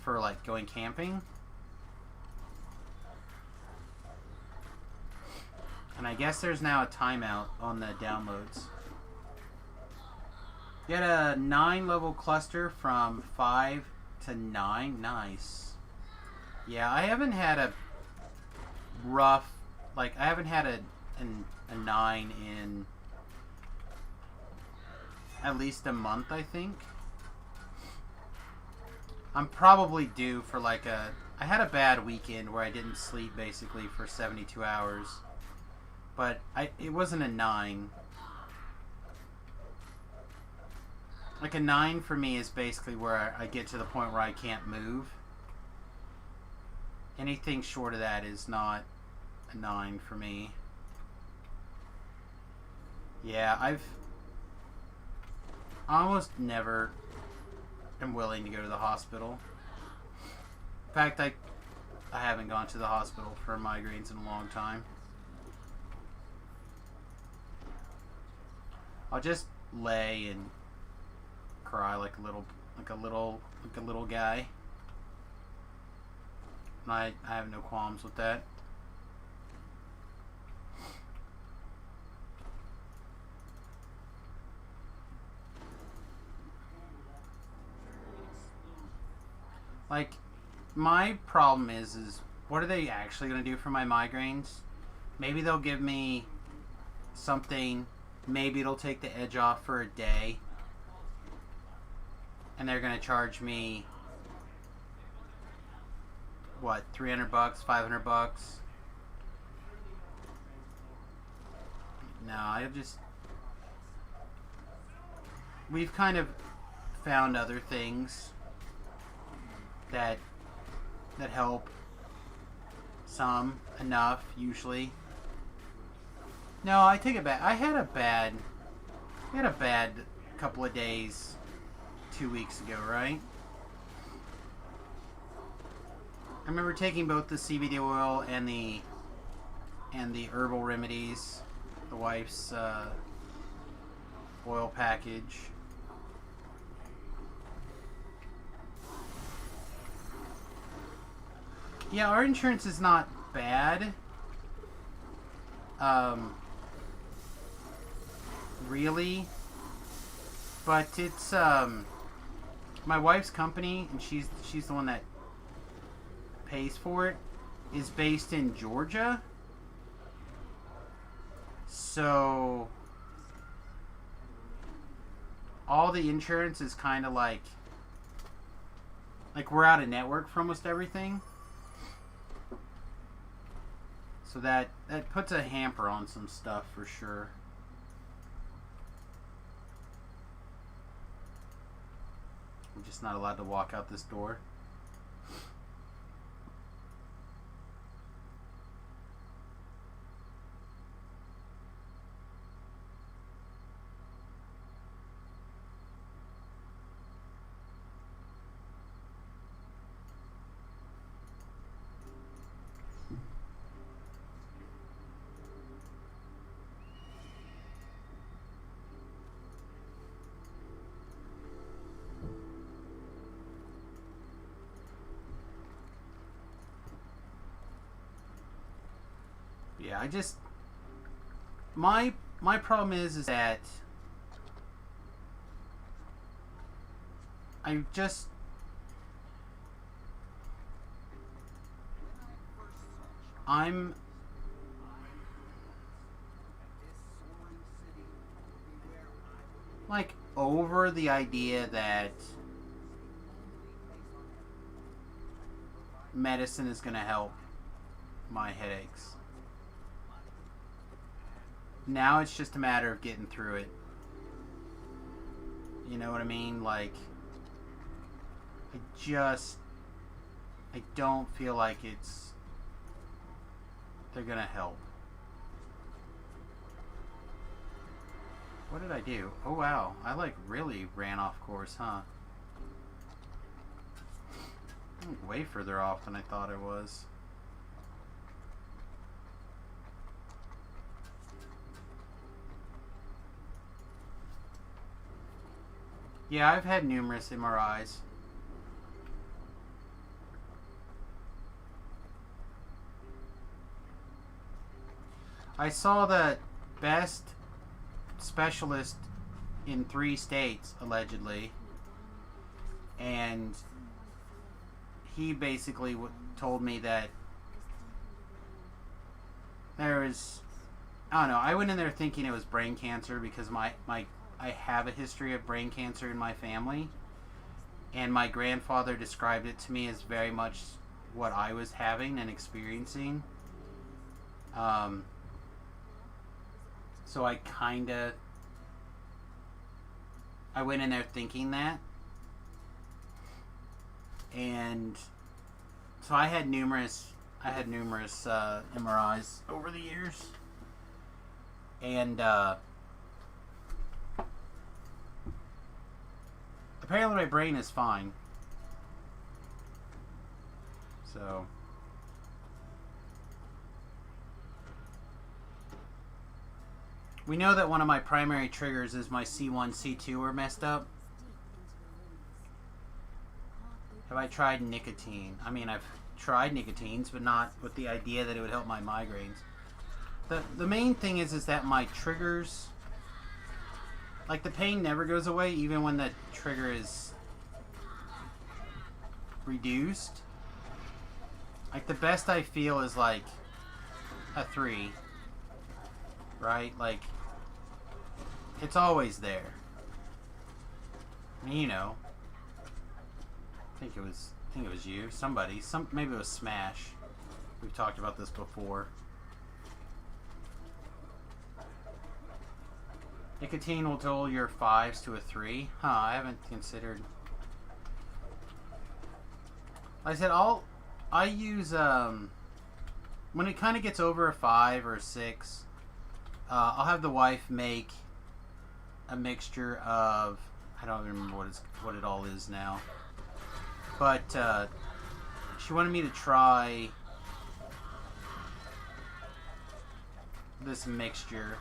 for like going camping. And I guess there's now a timeout on the downloads. You had a 9-level cluster from 5 to 9. Nice. Yeah, I haven't had a rough... Like, I haven't had a 9 in at least a month, I think. I'm probably due for like I had a bad weekend where I didn't sleep basically for 72 hours. But it wasn't a 9. Like a 9 for me is basically where I get to the point where I can't move. Anything short of that is not a 9 for me. Yeah, I've almost never am willing to go to the hospital. In fact, I haven't gone to the hospital for migraines in a long time. I'll just lay and cry like a little guy. And I have no qualms with that. Like, my problem is what are they actually going to do for my migraines? Maybe they'll give me something. Maybe it'll take the edge off for a day. And they're going to charge me, what, $300, $500? No, we've kind of found other things that help some, enough, usually. No, I take it back. I had a bad couple of days 2 weeks ago, right? I remember taking both the CBD oil and the herbal remedies, the wife's oil package. Yeah, our insurance is not bad. Really. But it's my wife's company, and she's the one that pays for it, is based in Georgia. So all the insurance is kind of like we're out of network for almost everything. So that puts a hamper on some stuff for sure. I'm just not allowed to walk out this door. Yeah, I just my problem is that I'm like over the idea that medicine is going to help my headaches. Now it's just a matter of getting through it. You know what I mean? Like, I don't feel like they're gonna help. What did I do? Oh wow, I like really ran off course, huh? I'm way further off than I thought I was. Yeah, I've had numerous MRIs. I saw the best specialist in 3 states, allegedly. And he basically told me that there was... I don't know, I went in there thinking it was brain cancer because I have a history of brain cancer in my family, and my grandfather described it to me as very much what I was having and experiencing. So I went in there thinking that, and so I had numerous MRIs over the years, and apparently my brain is fine. So we know that one of my primary triggers is my C1, C2 are messed up. Have I tried nicotine? I mean, I've tried nicotines, but not with the idea that it would help my migraines. The main thing is that my triggers, like, the pain never goes away even when the trigger is reduced. Like, the best I feel is like a 3. Right? Like, it's always there. I mean, you know. I think it was you. Maybe it was Smash. We've talked about this before. Nicotine will dull your 5s to a 3. Huh, I haven't considered. Like I said, I use, when it kind of gets over a 5 or a 6, I'll have the wife make a mixture of, I don't remember what it all is now, but she wanted me to try this mixture.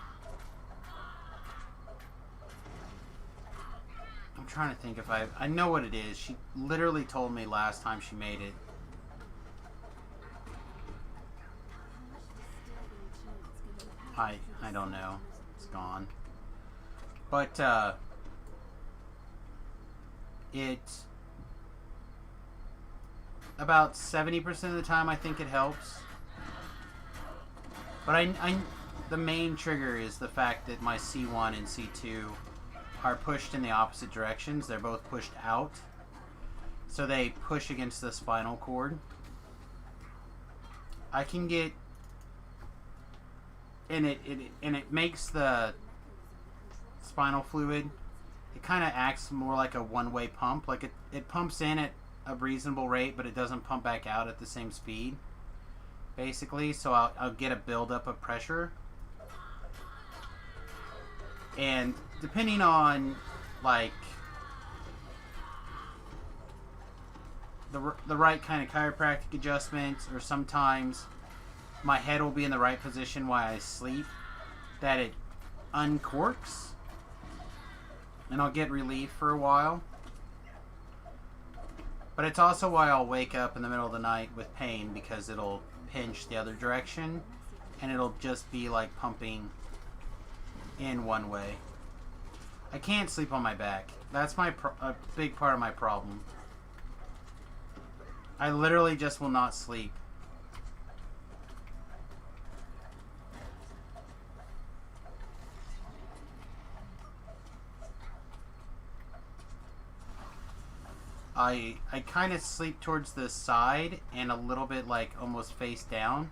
I'm trying to think if I know what it is. She literally told me last time she made it. I don't know. It's gone. But it about 70% of the time I think it helps. But the main trigger is the fact that my C1 and C2 are pushed in the opposite directions. They're both pushed out. So they push against the spinal cord. I can get... And it makes the spinal fluid... It kind of acts more like a one-way pump. Like it pumps in at a reasonable rate, but it doesn't pump back out at the same speed. Basically, so I'll get a buildup of pressure. And depending on, like, the right kind of chiropractic adjustments, or sometimes my head will be in the right position while I sleep, that it uncorks, and I'll get relief for a while. But it's also why I'll wake up in the middle of the night with pain, because it'll pinch the other direction, and it'll just be like pumping in one way. I can't sleep on my back. That's a big part of my problem. I literally just will not sleep. I kind of sleep towards the side and a little bit like almost face down.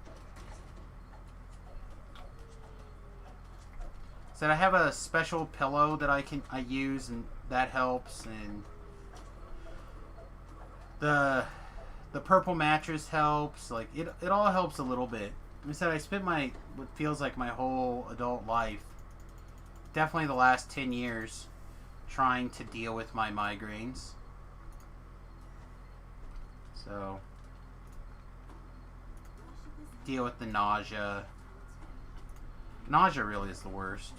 So I have a special pillow that I use, and that helps, and the purple mattress helps. Like it all helps a little bit. Like I said, I spent what feels like my whole adult life, definitely the last 10 years, trying to deal with my migraines. So, deal with the nausea. Nausea really is the worst.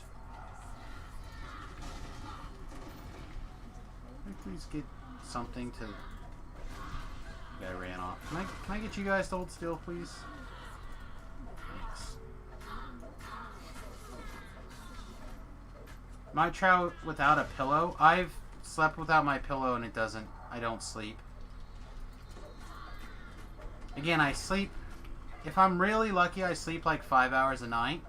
Can I please get something to... Guy ran off. Can I get you guys to hold still, please? Thanks. My try without a pillow. I've slept without my pillow and I don't sleep. Again, I sleep, if I'm really lucky, I sleep like 5 hours a night,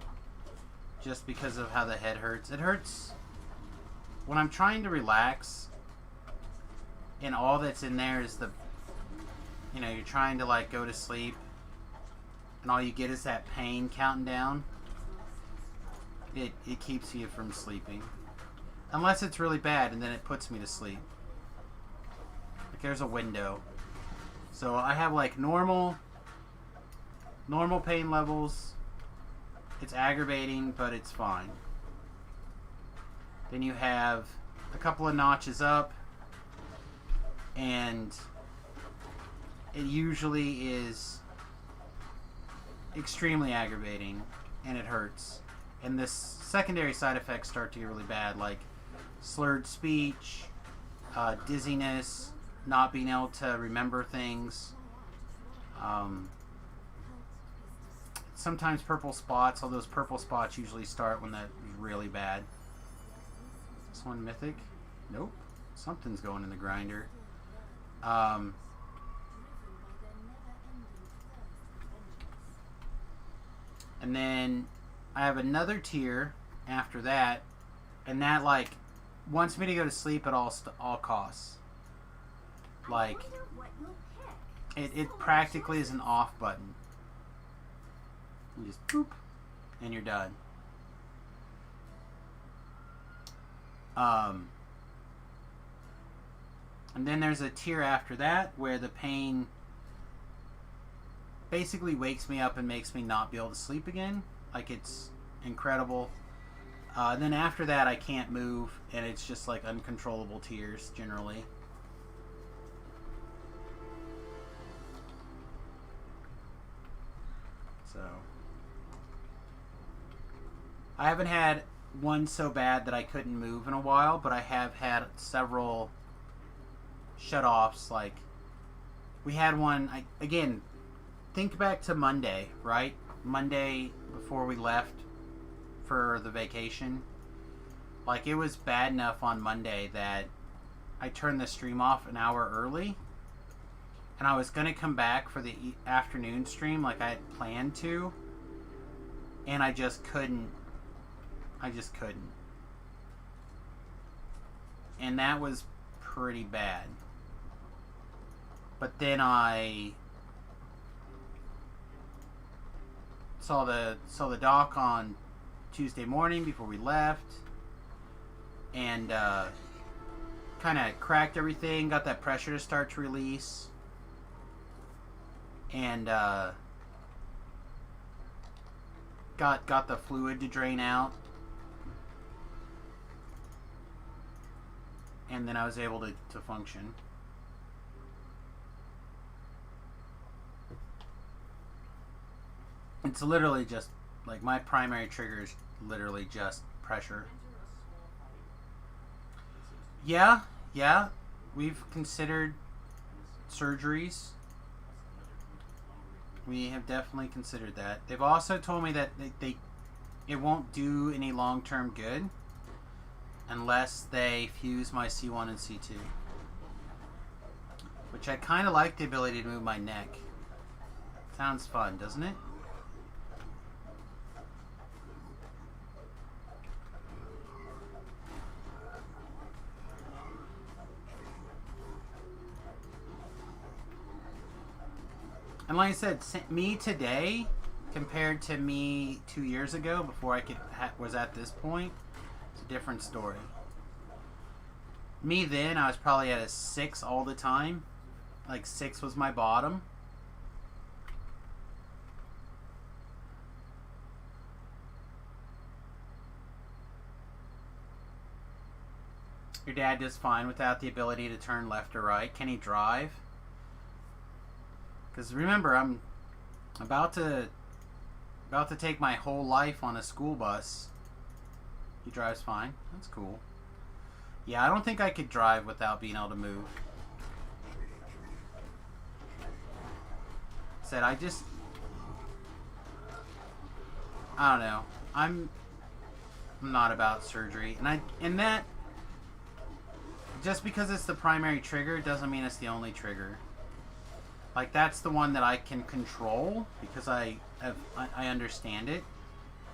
just because of how the head hurts. It hurts when I'm trying to relax, and all that's in there is you're trying to like go to sleep, and all you get is that pain counting down. It keeps you from sleeping. Unless it's really bad, and then it puts me to sleep. Like there's a window. So I have like normal pain levels. It's aggravating, but it's fine. Then you have a couple of notches up, and it usually is extremely aggravating, and it hurts. And the secondary side effects start to get really bad, like slurred speech, dizziness, not being able to remember things, sometimes purple spots. All those purple spots usually start when that's really bad. This one mythic? Nope. Something's going in the grinder. And then I have another tier after that, and that like wants me to go to sleep at all costs. Like, it practically is an off button. You just boop, and you're done. And then there's a tier after that where the pain basically wakes me up and makes me not be able to sleep again. Like, it's incredible. Then after that, I can't move, and it's just like uncontrollable tears generally. So, I haven't had one so bad that I couldn't move in a while, but I have had several shut-offs. Like, we had one, again, think back to Monday, right? Monday before we left for the vacation. Like, it was bad enough on Monday that I turned the stream off an hour early. And I was going to come back for the afternoon stream like I had planned to. And I just couldn't. And that was pretty bad. But then I saw the doc on Tuesday morning before we left. And kind of cracked everything. Got that pressure to start to release. And got the fluid to drain out, and then I was able to function. It's literally just like my primary trigger is literally just pressure. Yeah, we've considered surgeries. We have definitely considered that. They've also told me that it won't do any long-term good unless they fuse my C1 and C2. Which I kind of like the ability to move my neck. Sounds fun, doesn't it? And like I said, me today compared to me 2 years ago before I was at this point, it's a different story. Me then, I was probably at a 6 all the time. Like 6 was my bottom. Your dad does fine without the ability to turn left or right. Can he drive? Because remember, I'm about to take my whole life on a school bus. He drives fine. That's cool. Yeah, I don't think I could drive without being able to move. Said I don't know. I'm not about surgery, and that just because it's the primary trigger doesn't mean it's the only trigger. Like, that's the one that I can control because I understand it.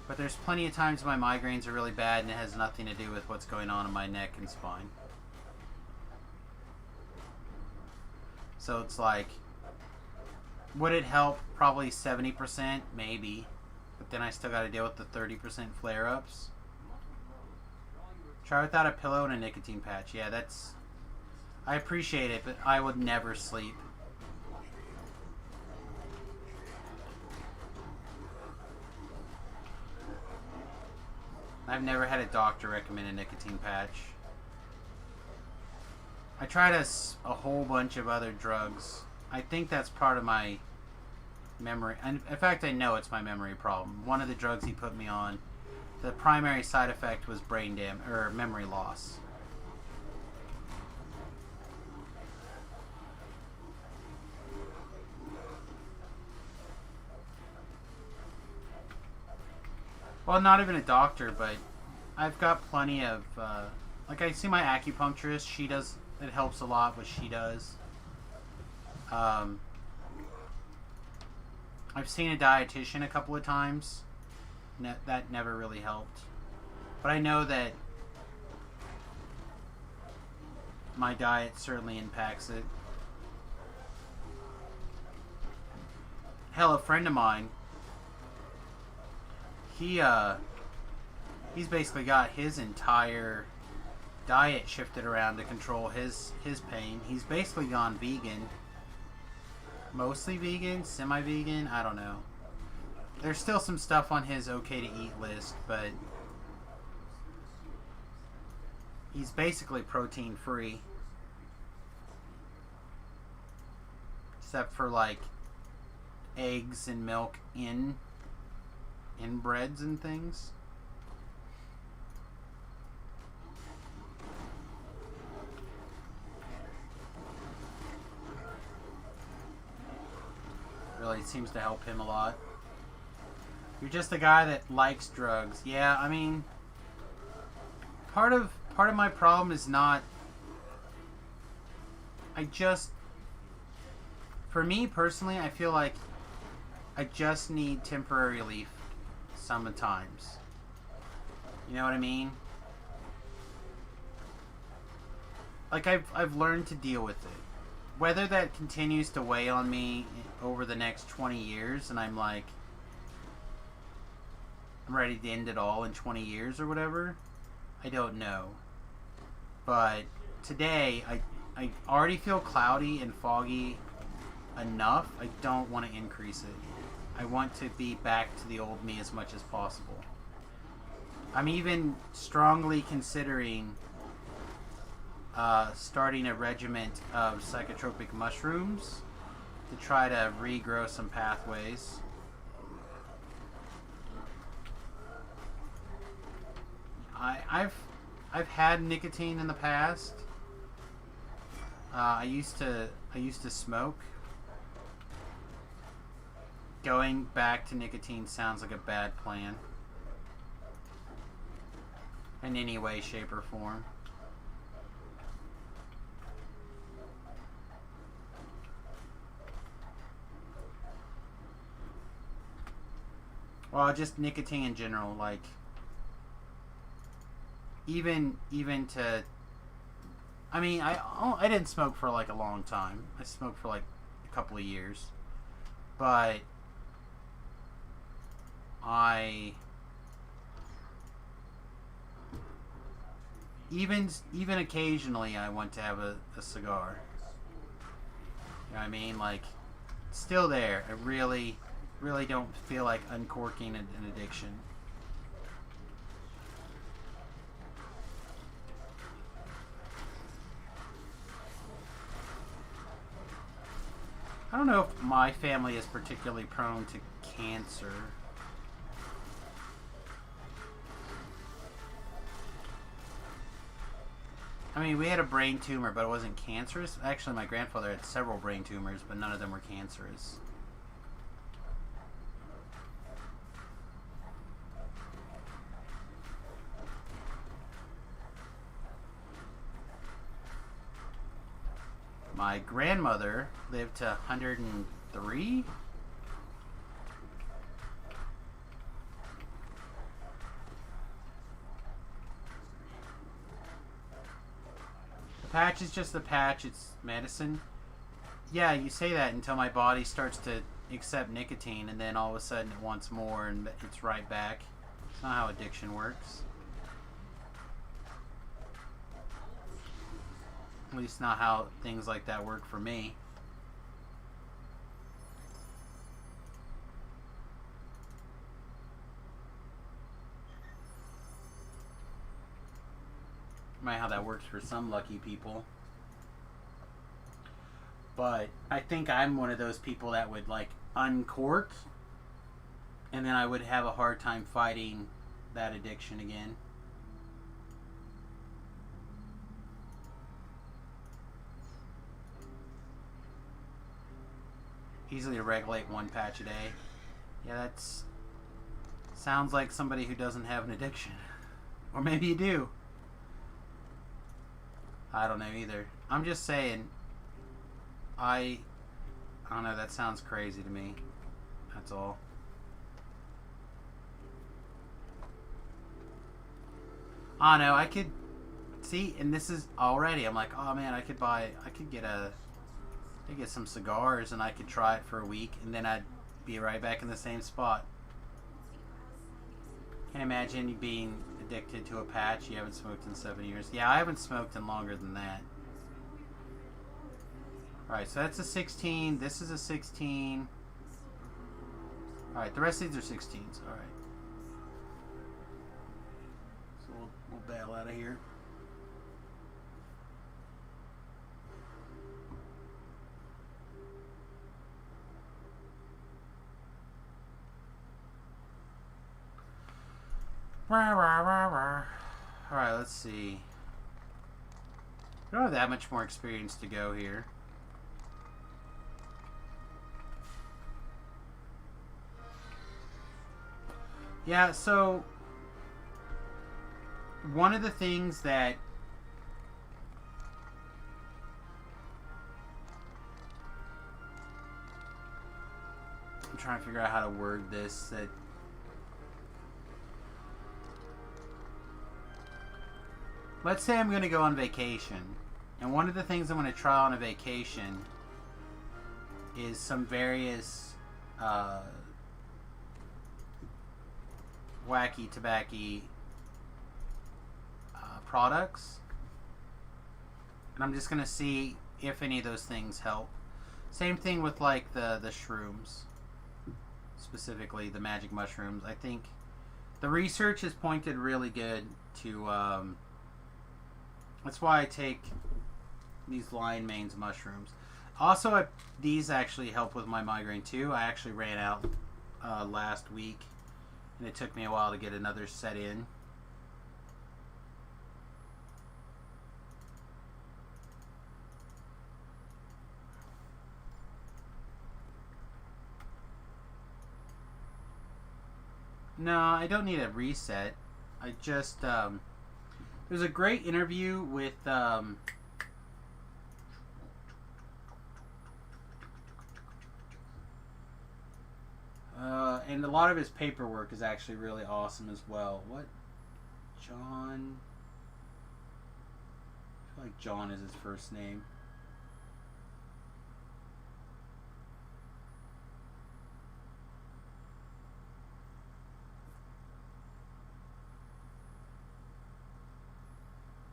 But there's plenty of times my migraines are really bad and it has nothing to do with what's going on in my neck and spine. So it's like, would it help? Probably 70%, maybe. But then I still got to deal with the 30% flare-ups. Try without a pillow and a nicotine patch. Yeah, that's... I appreciate it, but I would never sleep. I've never had a doctor recommend a nicotine patch. I tried a whole bunch of other drugs. I think that's part of my memory. And in fact, I know it's my memory problem. One of the drugs he put me on, the primary side effect was brain damage or memory loss. Well, not even a doctor, but I've got plenty of, like I see my acupuncturist, she does, it helps a lot what she does. I've seen a dietitian a couple of times, that never really helped. But I know that my diet certainly impacts it. Hell, a friend of mine, he's basically got his entire diet shifted around to control his pain. He's basically gone vegan. Mostly vegan, semi-vegan, I don't know. There's still some stuff on his okay to eat list, but he's basically protein free. Except for like eggs and milk in breads and things. Really seems to help him a lot. You're just a guy that likes drugs. Yeah, I mean, part of my problem is not for me personally, I feel like I just need temporary relief sometimes. You know what I mean? Like, I've learned to deal with it. Whether that continues to weigh on me over the next 20 years, and I'm like, I'm ready to end it all in 20 years or whatever, I don't know. But today, I already feel cloudy and foggy enough. I don't want to increase it. I want to be back to the old me as much as possible. I'm even strongly considering starting a regiment of psychotropic mushrooms to try to regrow some pathways. I've had nicotine in the past. I used to smoke. Going back to nicotine sounds like a bad plan. In any way, shape, or form. Well, just nicotine in general, like even to, I mean, I didn't smoke for like a long time. I smoked for like a couple of years, but even occasionally I want to have a cigar. You know what I mean? Like, still there. I really don't feel like uncorking an addiction. I don't know if my family is particularly prone to cancer. I mean, we had a brain tumor, but it wasn't cancerous. Actually, my grandfather had several brain tumors, but none of them were cancerous. My grandmother lived to 103. The patch is just the patch. It's medicine. Yeah, you say that until my body starts to accept nicotine, and then all of a sudden it wants more, and it's right back. It's not how addiction works. At least not how things like that work for me. Might how that works for some lucky people. But I think I'm one of those people that would like uncork, and then I would have a hard time fighting that addiction again. Easily to regulate one patch a day. Yeah, that's sounds like somebody who doesn't have an addiction. Or maybe you do. I don't know either. I'm just saying, I don't know, that sounds crazy to me. That's all. I don't know, I could see, and this is already, I'm like, oh man, I could get some cigars and I could try it for a week, and then I'd be right back in the same spot. Can't imagine you being addicted to a patch you haven't smoked in 7 years. Yeah, I haven't smoked in longer than that. Alright, so that's a 16. This is a 16. Alright, the rest of these are 16s. Alright. So we'll bail out of here. Alright, let's see. I don't have that much more experience to go here. Yeah, so one of the things that I'm trying to figure out how to word this. That let's say I'm going to go on vacation, and one of the things I'm going to try on a vacation is some various wacky tobacco products, and I'm just going to see if any of those things help. Same thing with like the shrooms, specifically the magic mushrooms. I think the research has pointed really good to that's why I take these lion manes mushrooms. Also, these actually help with my migraine too. I actually ran out last week, and it took me a while to get another set in. No, I don't need a reset. I just there's a great interview with and a lot of his paperwork is actually really awesome as well. What? John? I feel like John is his first name.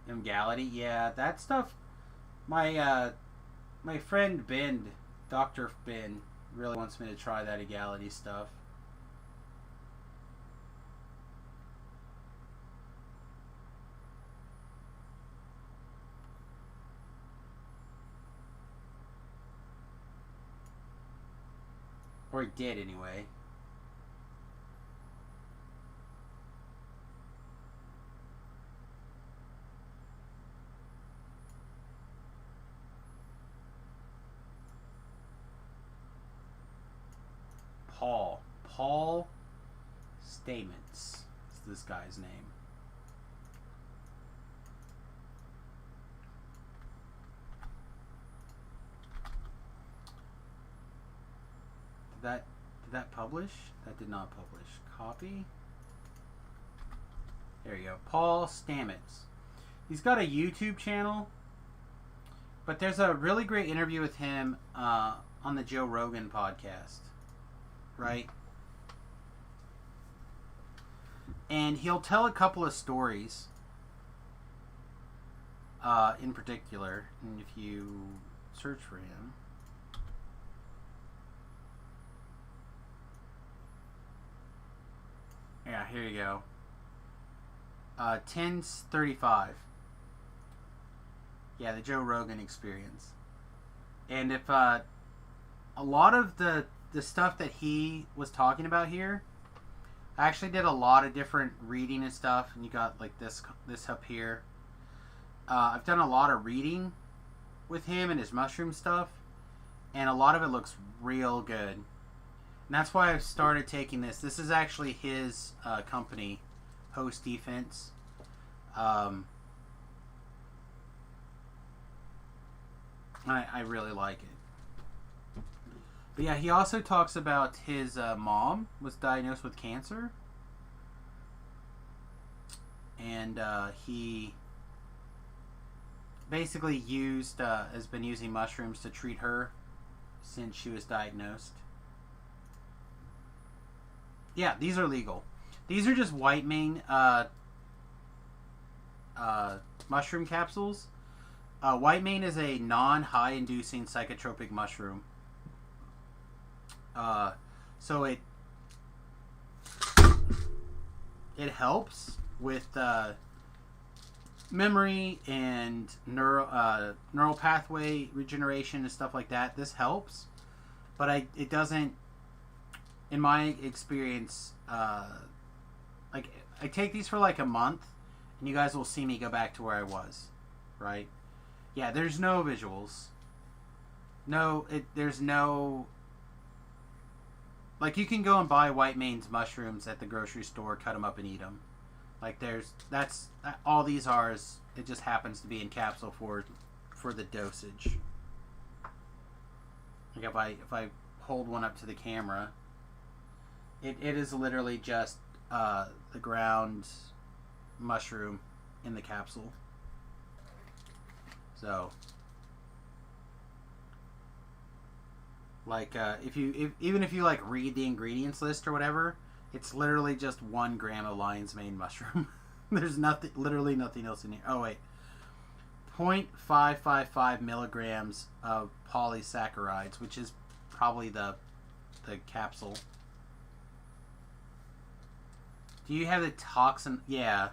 Emgality, yeah, that stuff. My friend Ben, Dr. Ben, really wants me to try that Egality stuff. Or he did anyway. Paul Stamets is this guy's name. Did that publish? That did not publish. Copy. There you go. Paul Stamets. He's got a YouTube channel, but there's a really great interview with him on the Joe Rogan podcast. Right? And he'll tell a couple of stories in particular. And if you search for him, yeah, here you go. 1035. Yeah, the Joe Rogan Experience. And if a lot of the stuff that he was talking about here, I actually did a lot of different reading and stuff, and you got like this up here. I've done a lot of reading with him and his mushroom stuff, and a lot of it looks real good. And that's why I've started taking this. This is actually his company, Host Defense. I really like it. But yeah, he also talks about his mom was diagnosed with cancer. And he basically has been using mushrooms to treat her since she was diagnosed. Yeah, these are legal. These are just white mane mushroom capsules. White mane is a non-high inducing psychotropic mushroom. So it helps with memory and neural pathway regeneration and stuff like that. This helps, but it doesn't. In my experience, like I take these for like a month, and you guys will see me go back to where I was, right? Yeah, there's no visuals. There's no. Like, you can go and buy white mane's mushrooms at the grocery store, cut them up and eat them. Like, all these are is, it just happens to be in capsule for the dosage. Like, if I hold one up to the camera, It is literally just the ground mushroom in the capsule. So, like, even if you like read the ingredients list or whatever, it's literally just 1 gram of lion's mane mushroom. There's literally nothing else in here. Oh wait, 0.555 milligrams of polysaccharides, which is probably the capsule. Do you have the toxin? Yeah.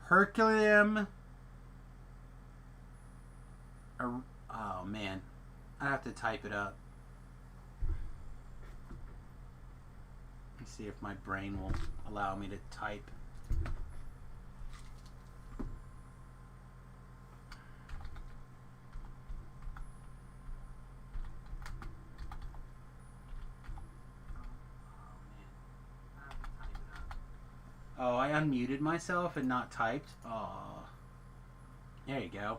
Herculeum. Oh, man. I have to type it up. Let me see if my brain will allow me to type. Oh, I unmuted myself and not typed. Oh, there you go.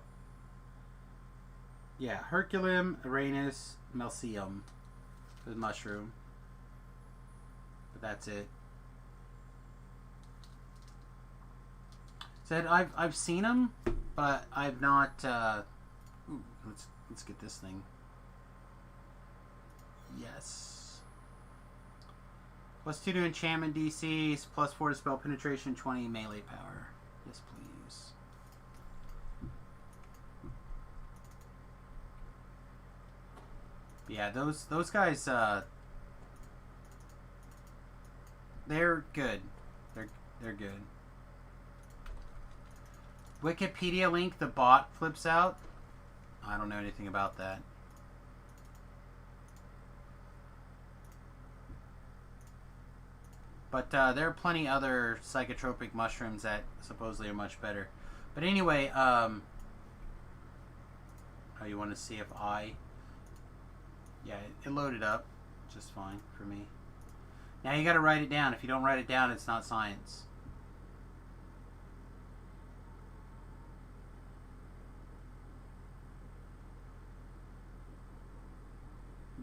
Yeah, Herculeum, Aranus, Melcium, the mushroom. But that's it. Said I've seen them, but I've not. Ooh, let's get this thing. Yes. +2 to enchantment DC, +4 to spell penetration, 20 melee power. Yes, please. Yeah, those guys, they're good. They're good. Wikipedia link, the bot flips out. I don't know anything about that. But there are plenty other psychotropic mushrooms that supposedly are much better. But anyway, oh, you want to see if yeah, it loaded up just fine for me. Now you got to write it down. If you don't write it down, it's not science.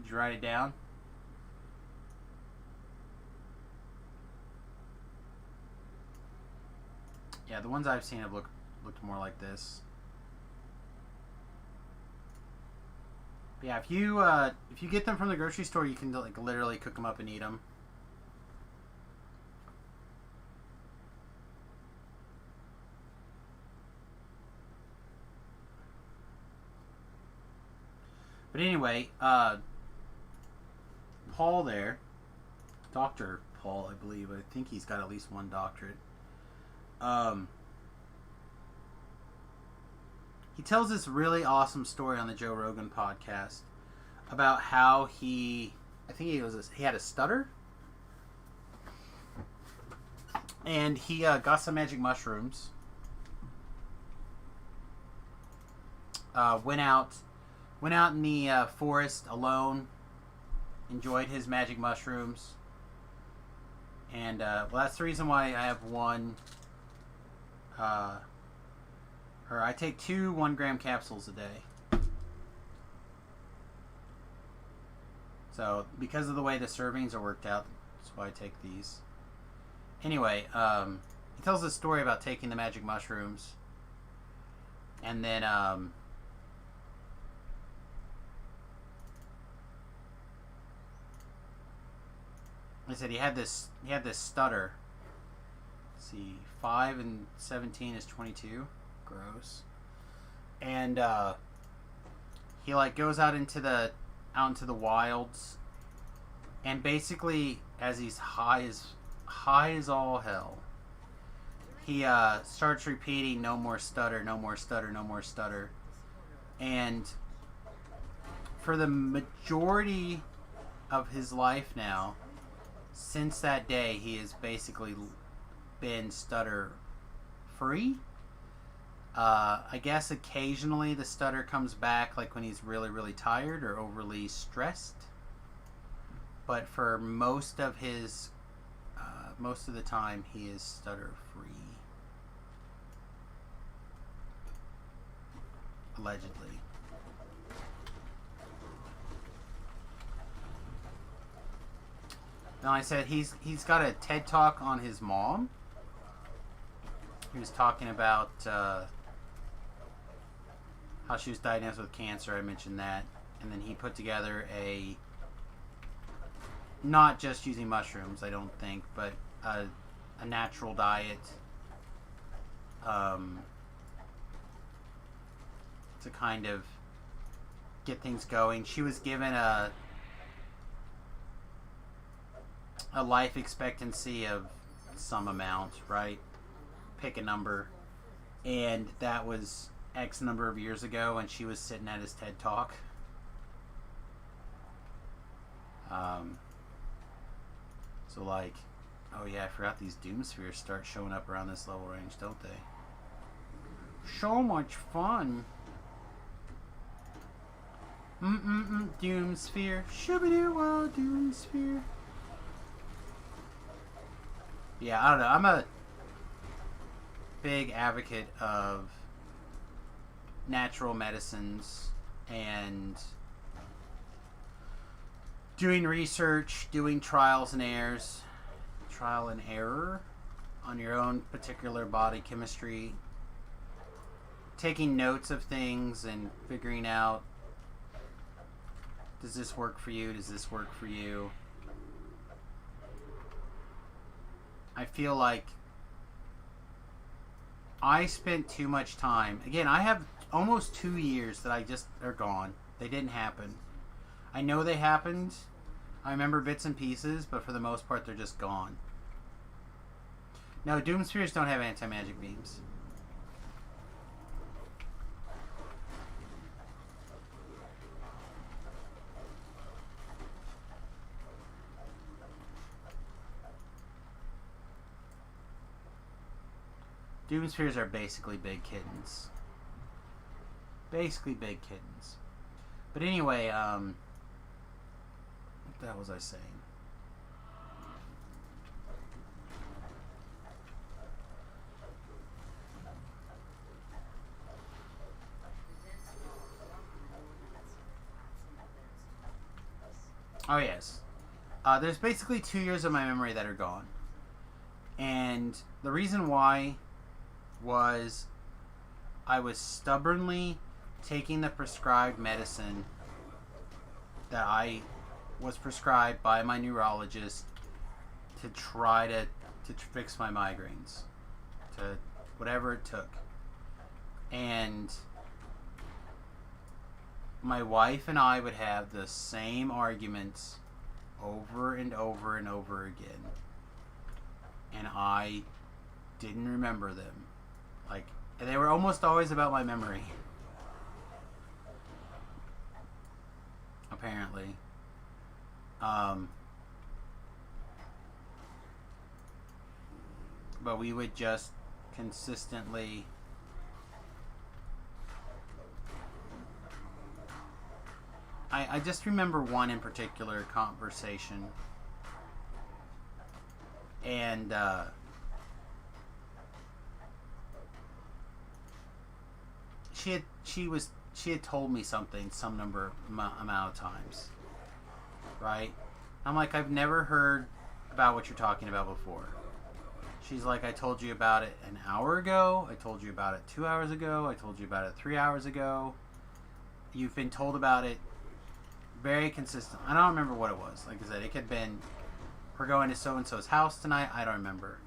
Did you write it down? Yeah, the ones I've seen have looked more like this. But yeah, if you get them from the grocery store, you can like literally cook them up and eat them. But anyway, Paul there, Dr. Paul, I believe. I think he's got at least 1 doctorate. He tells this really awesome story on the Joe Rogan podcast about how he had a stutter, and he got some magic mushrooms, went out in the forest alone, enjoyed his magic mushrooms, and well, that's the reason why I have one. Or I take 2 1-gram capsules a day. So because of the way the servings are worked out, that's why I take these. Anyway, he tells a story about taking the magic mushrooms, and then I said he had this stutter. Let's see, 5 and 17 is 22. Gross. And he like goes out into the wilds, and basically as he's high as all hell, he starts repeating, "No more stutter, no more stutter, no more stutter." And for the majority of his life now, since that day, he has basically been stutter free. I guess occasionally the stutter comes back, like when he's really, really tired or overly stressed. But for most of the time, he is stutter free. Allegedly. Now I said he's got a TED Talk on his mom. He was talking about how she was diagnosed with cancer. I mentioned that. And then he put together a, not just using mushrooms, I don't think, but a natural diet to kind of get things going. She was given a life expectancy of some amount, right? Pick a number. And that was X number of years ago, and she was sitting at his TED Talk. So like, oh yeah, I forgot these doom spheres start showing up around this level range, don't they? So much fun. Doom sphere. Shoo-ba-doo-wah, doom sphere. Yeah, I don't know. I'm a big advocate of natural medicines and doing research, doing trial and error on your own particular body chemistry, taking notes of things and figuring out, does this work for you? Does this work for you? I feel like I spent too much time. Again, I have almost 2 years that I just are gone. They didn't happen. I know they happened. I remember bits and pieces, but for the most part, they're just gone. No, Doom Spheres don't have anti-magic beams. Doom Spheres are basically big kittens. Basically big kittens. But anyway, what the hell was I saying? Oh yes. There's basically 2 years of my memory that are gone. And the reason why was I was stubbornly taking the prescribed medicine that I was prescribed by my neurologist to try to fix my migraines, to whatever it took. And my wife and I would have the same arguments over and over and over again, and I didn't remember them. Like, and they were almost always about my memory. Apparently. But we would just consistently I just remember one in particular conversation, and she had told me something some amount of times, right? I'm like, I've never heard about what you're talking about before. She's like, I told you about it an hour ago, I told you about it 2 hours ago, I told you about it 3 hours ago. You've been told about it very consistent. I don't remember what it was. Like I said, it could have been, we're going to so-and-so's house tonight. I don't remember.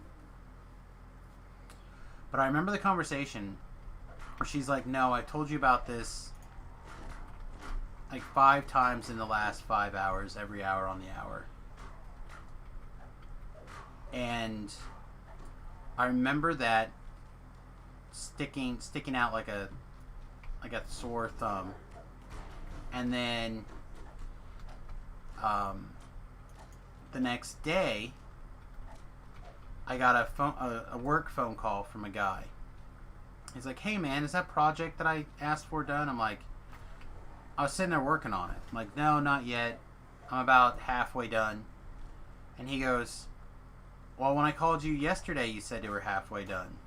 But I remember the conversation where she's like, no, I told you about this like 5 times in the last 5 hours, every hour on the hour. And I remember that sticking out like a sore thumb. And then the next day, I got a work phone call from a guy. He's like, hey man, is that project that I asked for done? I'm like, I was sitting there working on it. I'm like, no, not yet. I'm about halfway done. And he goes, well, when I called you yesterday, you said you were halfway done.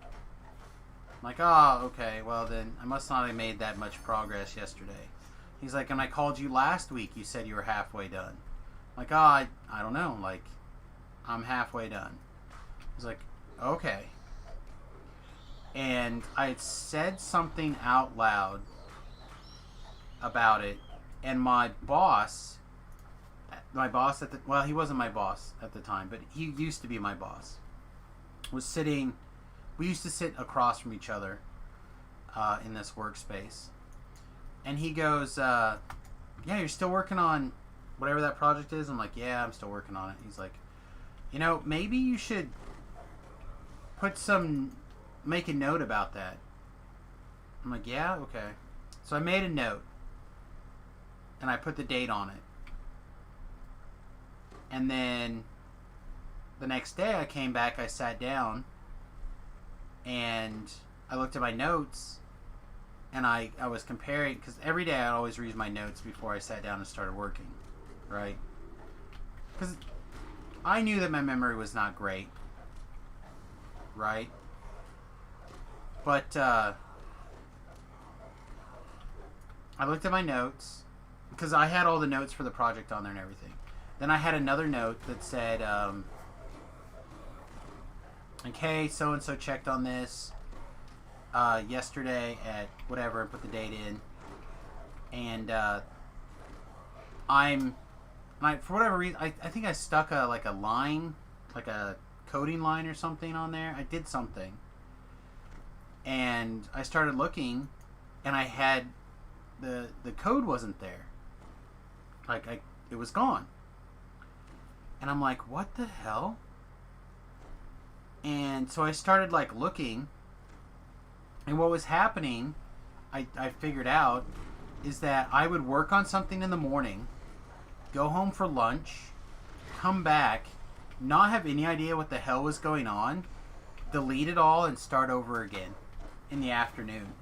I'm like, oh, okay, well then, I must not have made that much progress yesterday. He's like, and I called you last week, you said you were halfway done. I'm like, oh, I don't know, like, I'm halfway done. I was like, okay. And I had said something out loud about it, and my boss at the, well, he wasn't my boss at the time, but he used to be my boss, was sitting, we used to sit across from each other in this workspace. And he goes, yeah, you're still working on whatever that project is? I'm like, yeah, I'm still working on it. He's like, you know, maybe you should make a note about that. I'm like, yeah, okay. So I made a note, and I put the date on it. And then the next day I came back, I sat down, and I looked at my notes, and I was comparing, because every day I always read my notes before I sat down and started working, right? Because I knew that my memory was not great, right? But I looked at my notes, because I had all the notes for the project on there and everything. Then I had another note that said, okay, so-and-so checked on this yesterday at whatever, and put the date in. And for whatever reason, I think I stuck a line, like a coding line or something on there. I did something. And I started looking, and I had, the code wasn't there. It was gone. And I'm like, what the hell? And so I started looking, and what was happening, I figured out, is that I would work on something in the morning, go home for lunch, come back, not have any idea what the hell was going on, delete it all, and start over again in the afternoon.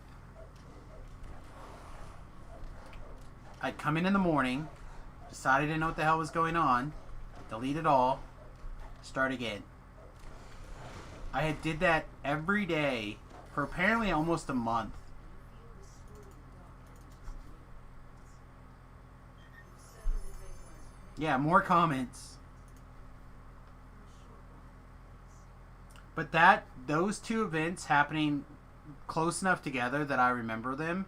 I'd come in the morning, decide I didn't know what the hell was going on, delete it all, start again. I did that every day for apparently almost a month. Yeah, more comments. But those two events happening close enough together that I remember them,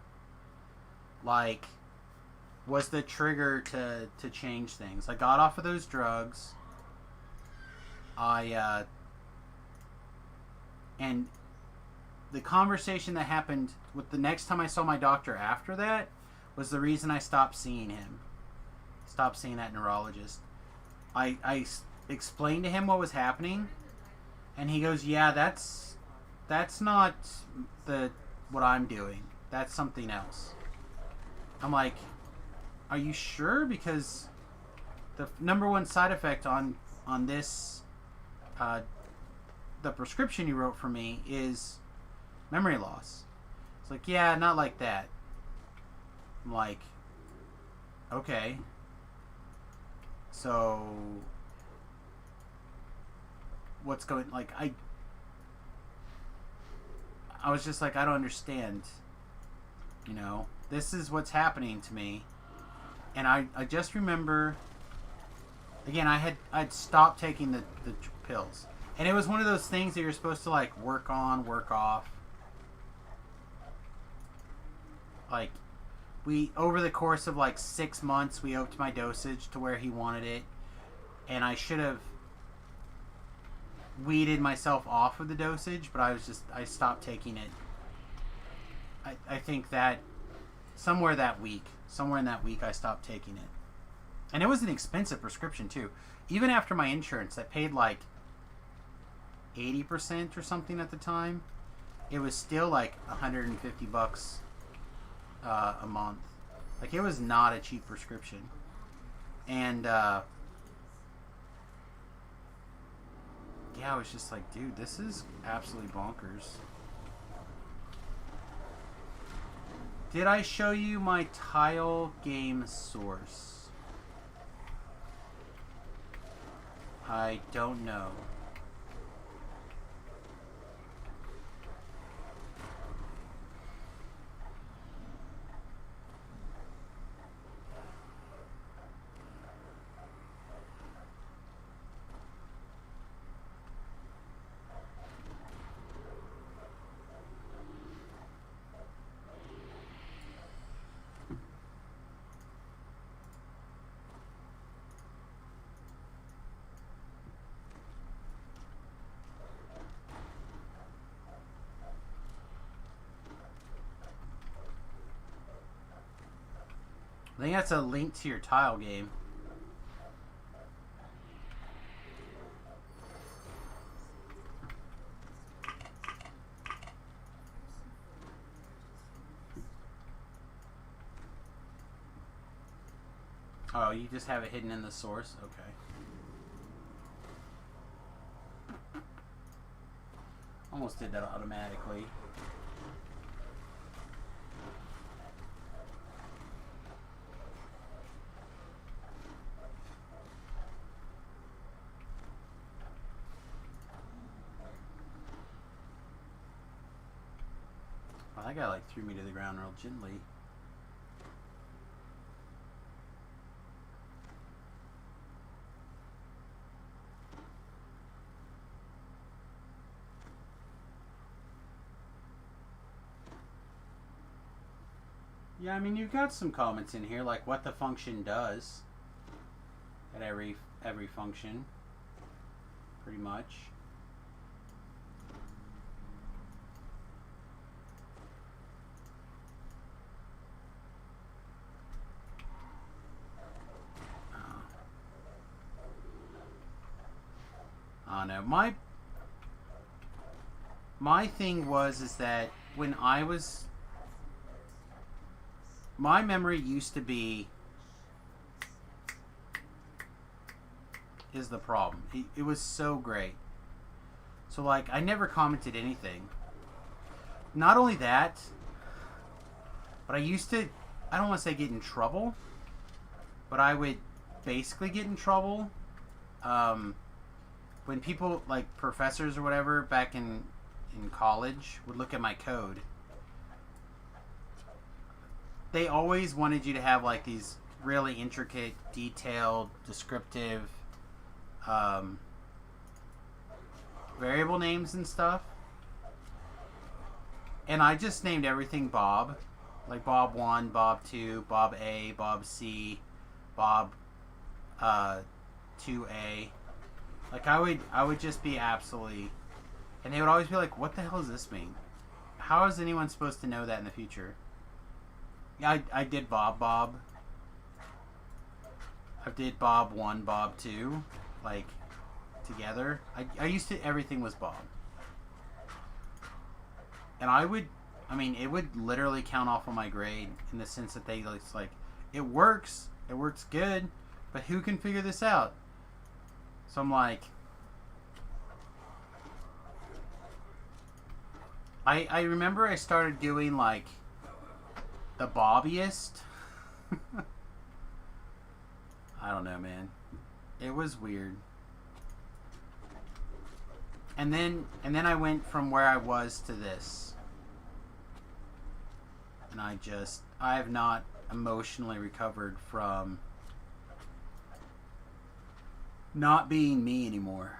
was the trigger to change things. I got off of those drugs. And the conversation that happened with the next time I saw my doctor after that was the reason I stopped seeing him. Stopped seeing that neurologist. I explained to him what was happening, and he goes, yeah, that's not what I'm doing. That's something else. I'm like, are you sure? Because the number one side effect on this, the prescription you wrote for me, is memory loss. It's like, yeah, not like that. I'm like, okay. So, what's going, I was just like, I don't understand. You know, this is what's happening to me. And I just remember, again, I'd stopped taking the pills. And it was one of those things that you're supposed to work on, work off. Over the course of 6 months, we upped my dosage to where he wanted it. And I should have weeded myself off of the dosage, but I stopped taking it. I think that somewhere in that week I stopped taking it. And it was an expensive prescription too. Even after my insurance that paid 80% or something at the time, it was still $150 a month. It was not a cheap prescription. And yeah, I was just like, dude, this is absolutely bonkers. Did I show you my tile game source? I don't know. I think that's a link to your tile game. Oh, you just have it hidden in the source? Okay. Almost did that automatically. Well, that guy like threw me to the ground real gently. Yeah, I mean, you've got some comments in here, like what the function does at every function, pretty much. I don't know. My thing is that when I was... My memory used to be... is the problem. It was so great. So, like, I never commented anything. Not only that, but I used to... I don't want to say get in trouble, but I would basically get in trouble when people, like professors or whatever, back in college, would look at my code. They always wanted you to have like these really intricate, detailed, descriptive variable names and stuff. And I just named everything Bob. Like Bob 1, Bob 2, Bob A, Bob C, Bob 2A. Like I would just be absolutely... And they would always be like, what the hell does this mean? How is anyone supposed to know that in the future? Yeah, I did Bob. I did Bob 1, Bob 2, like, together. I used to, everything was Bob. And it would literally count off on my grade in the sense that it's like, it works good, but who can figure this out? So I'm like, I remember I started doing like the Bobbyist. I don't know, man. It was weird. And then I went from where I was to this. And I have not emotionally recovered from not being me anymore.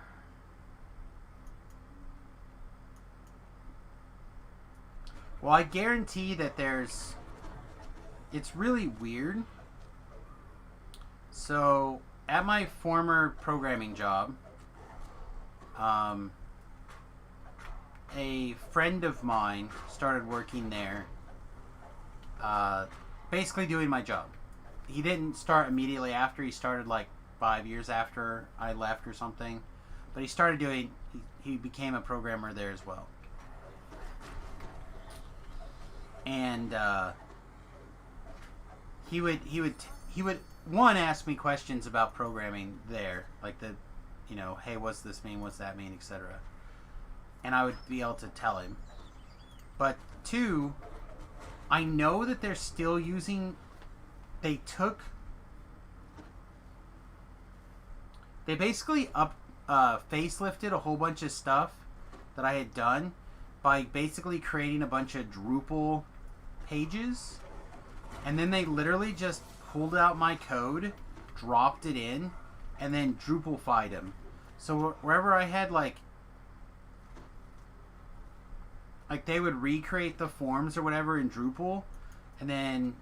Well, I guarantee that it's really weird. So, at my former programming job, a friend of mine started working there, basically doing my job. He didn't start immediately after. He started like 5 years after I left or something. But he started doing... He became a programmer there as well. And he would one, ask me questions about programming there, like hey, what's this mean, what's that mean, etc. And I would be able to tell him. But two, I know that they're still using... They basically facelifted a whole bunch of stuff that I had done by basically creating a bunch of Drupal pages, and then they literally just pulled out my code, dropped it in, and then Drupalified them. So wherever I had like they would recreate the forms or whatever in Drupal, and then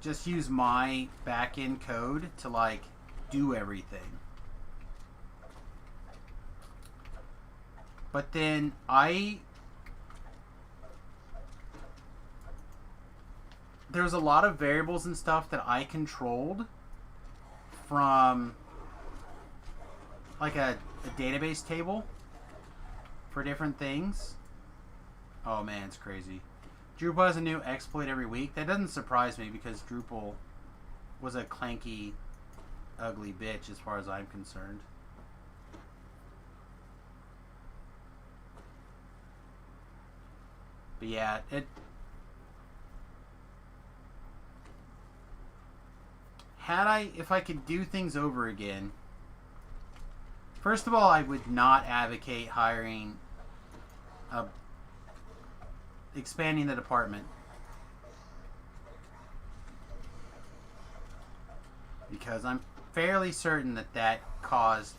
just use my back-end code to like do everything. But then there's a lot of variables and stuff that I controlled from like a database table for different things. Oh man, it's crazy. Drupal has a new exploit every week. That doesn't surprise me because Drupal was a clanky, ugly bitch as far as I'm concerned. But yeah, if I could do things over again, first of all, I would not advocate expanding the department. Because I'm fairly certain that caused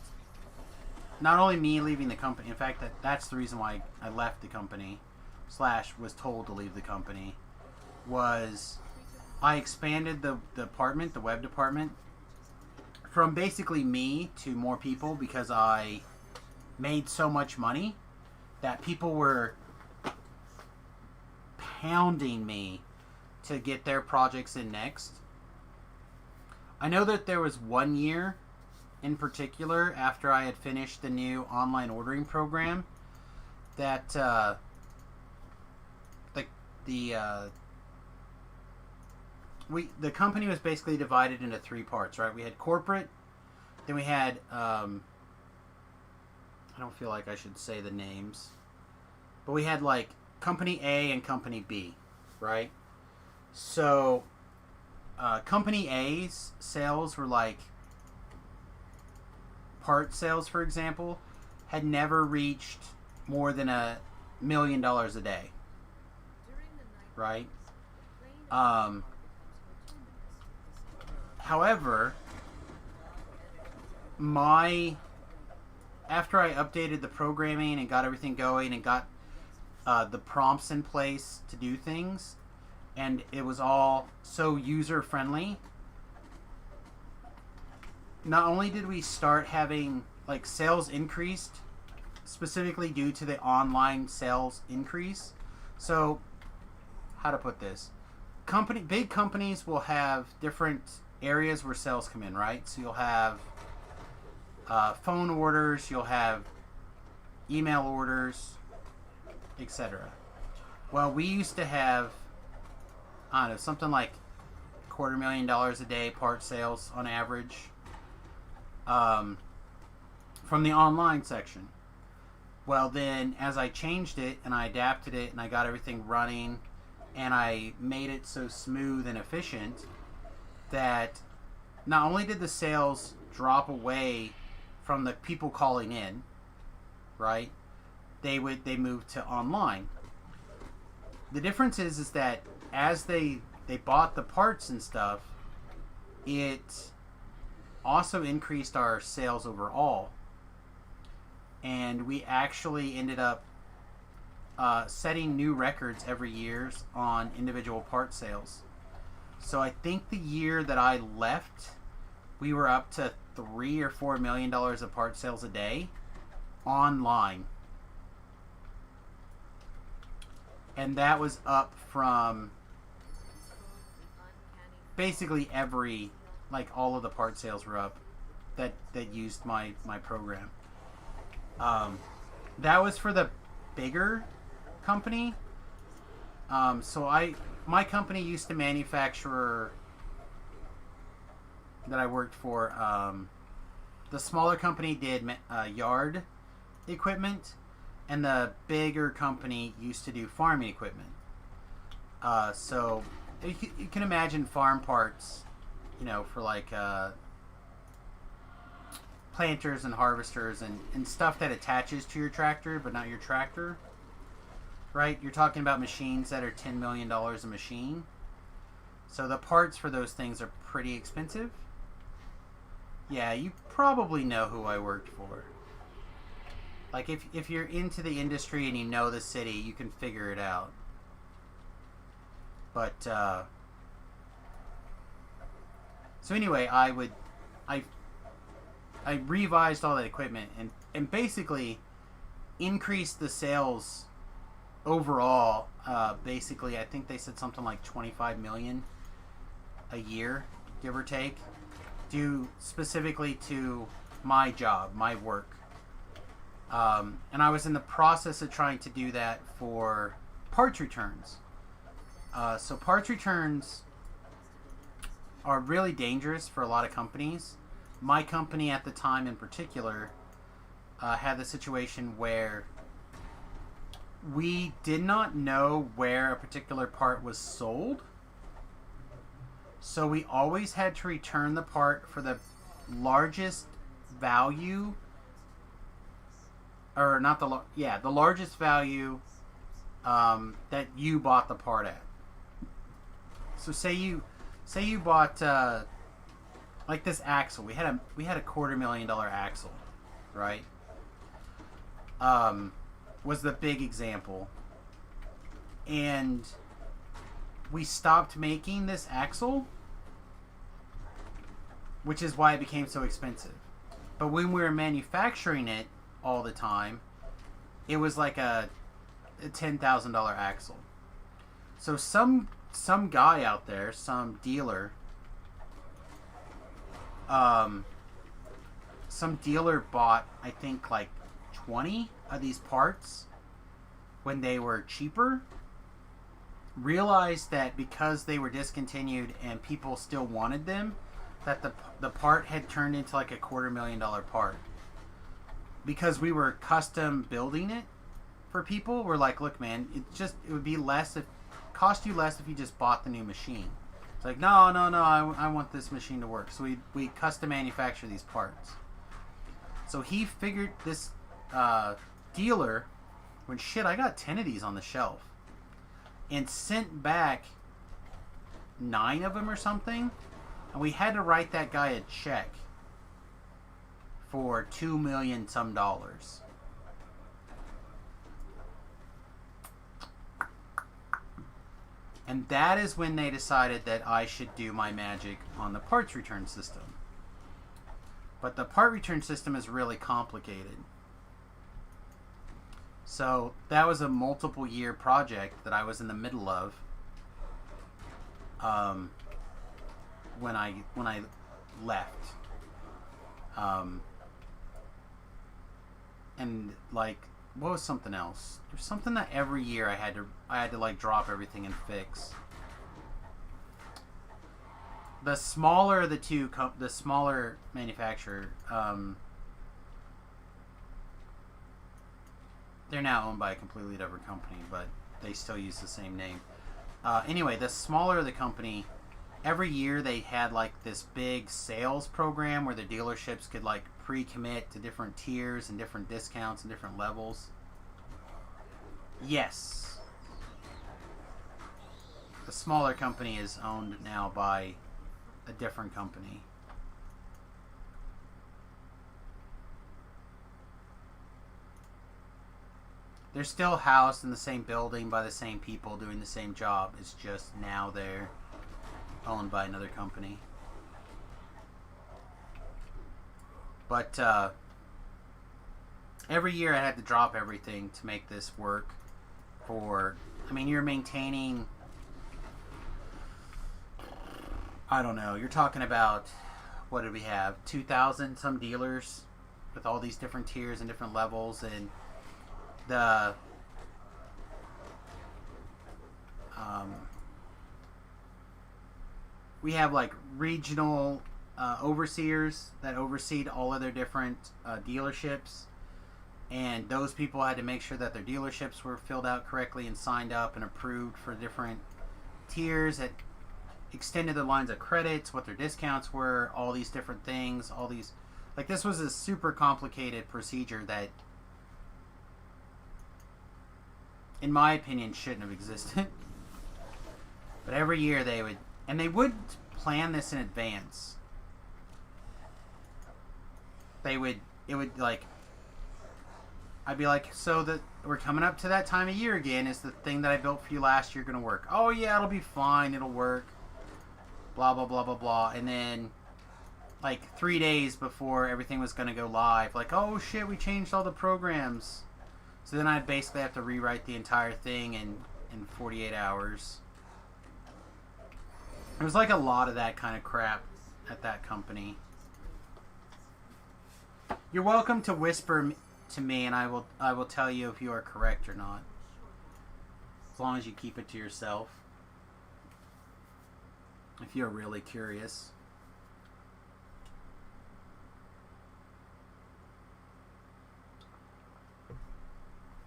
not only me leaving the company, in fact, that's the reason why I left the company, / was told to leave the company, was I expanded the department, the web department, from basically me to more people because I made so much money that people were pounding me to get their projects in next. I know that there was 1 year in particular after I had finished the new online ordering program that the company was basically divided into 3 parts, right? We had corporate, then we had I don't feel like I should say the names, but we had like Company A and Company B, right? So Company A's sales were like part sales, for example, had never reached more than $1 million a day, right? However, after I updated the programming and got everything going and got the prompts in place to do things, and it was all so user-friendly, not only did we start having like sales increased specifically due to the online sales increase. So, how to put this? Big companies will have different areas where sales come in, right? So you'll have phone orders, you'll have email orders, etc. Well, we used to have, I don't know, something like $250,000 a day part sales on average from the online section. Well, then as I changed it and I adapted it and I got everything running and I made it so smooth and efficient that not only did the sales drop away from the people calling in, right? They moved to online. The difference is that as they bought the parts and stuff, it also increased our sales overall. And we actually ended up setting new records every year on individual part sales. So I think the year that I left, we were up to $3 or $4 million of part sales a day online. And that was up from basically all of the part sales were up that used my program. That was for the bigger company. My company used to manufacture that I worked for. The smaller company did yard equipment, and the bigger company used to do farming equipment. So you can imagine farm parts, for like planters and harvesters and stuff that attaches to your tractor, but not your tractor. Right? You're talking about machines that are $10 million a machine. So the parts for those things are pretty expensive. Yeah, you probably know who I worked for. Like, if you're into the industry and you know the city, you can figure it out. But, so anyway, I revised all that equipment and basically increased the sales overall, basically, I think they said something like 25 million a year, give or take, due specifically to my job, my work. And I was in the process of trying to do that for parts returns. So parts returns are really dangerous for a lot of companies. My company at the time in particular had the situation where we did not know where a particular part was sold. So we always had to return the part for the largest value, or not the the largest value that you bought the part at. So say you bought like this axle. We had a $250,000 axle, right? Was the big example, and we stopped making this axle, which is why it became so expensive. But when we were manufacturing it all the time, it was like a $10,000 axle. So some guy out there, some dealer, bought, I think, like 20 of these parts when they were cheaper, realized that because they were discontinued and people still wanted them, that the part had turned into like a $250,000 part. Because we were custom building it for people, we're like, look, man, it would be cost you less if you just bought the new machine. It's like, no, I want this machine to work. So we custom manufacture these parts. So he figured, this dealer, when shit, I got 10 of these on the shelf, and sent back 9 of them or something, and we had to write that guy a check for $2 million some dollars. And that is when they decided that I should do my magic on the parts return system. But the part return system is really complicated. So that was a multiple year project that I was in the middle of when I left. And like, what was something else? There's something that every year I had to like drop everything and fix. The smaller of the two, the smaller manufacturer, they're now owned by a completely different company, but they still use the same name. Anyway, the smaller the company, every year they had like this big sales program where the dealerships could like pre-commit to different tiers and different discounts and different levels. Yes. The smaller company is owned now by a different company. They're still housed in the same building by the same people doing the same job. It's just now they're owned by another company. But every year I had to drop everything to make this work for... I mean, you're maintaining... I don't know. You're talking about... What did we have? 2,000 some dealers with all these different tiers and different levels, and the we have like regional overseers that overseed all of their different dealerships, and those people had to make sure that their dealerships were filled out correctly and signed up and approved for different tiers that extended the lines of credits, what their discounts were, all these different things, all these, like, this was a super complicated procedure that, in my opinion, shouldn't have existed. But every year they would plan this in advance. It would like, I'd be like, so that we're coming up to that time of year again. Is the thing that I built for you last year going to work? Oh yeah, it'll be fine. It'll work. Blah, blah, blah, blah, blah. And then, like, 3 days before everything was going to go live, like, oh shit, we changed all the programs. So then I'd basically have to rewrite the entire thing in 48 hours. It was like a lot of that kind of crap at that company. You're welcome to whisper to me, and I will tell you if you are correct or not. As long as you keep it to yourself. If you're really curious.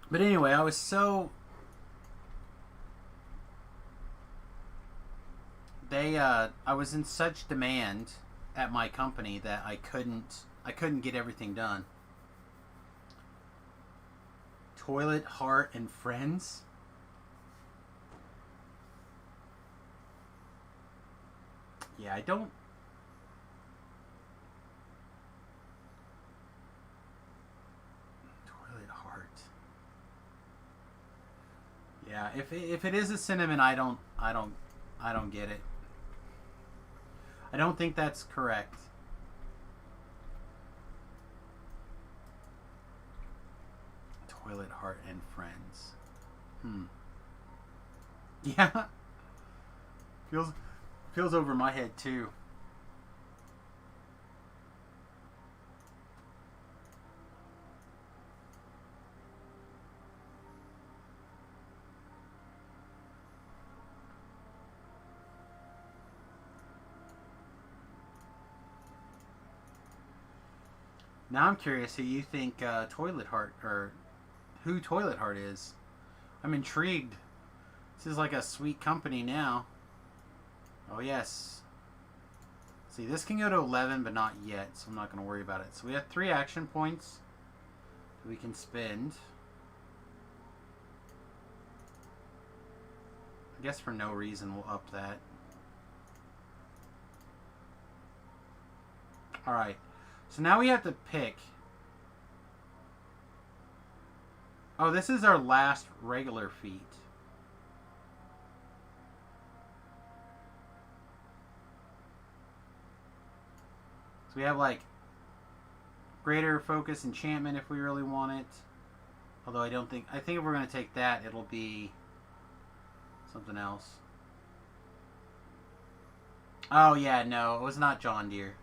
But anyway, I was so... I was in such demand at my company that I couldn't get everything done. Toilet, Heart, and Friends? Yeah, I don't... Toilet Heart. Yeah, if it is a cinnamon, I don't get it. I don't think that's correct. Toilet, Heart, and Friends. Yeah. Feels over my head too. Now I'm curious who you think Toilet Heart, or who Toilet Heart is. I'm intrigued. This is like a sweet company now. Oh yes. See, this can go to 11, but not yet, so I'm not going to worry about it. So we have 3 action points that we can spend. I guess for no reason we'll up that. Alright. So now we have to pick. Oh, this is our last regular feat. So we have like greater focus enchantment if we really want it. Although I think if we're going to take that, it'll be something else. Oh yeah, no, it was not John Deere.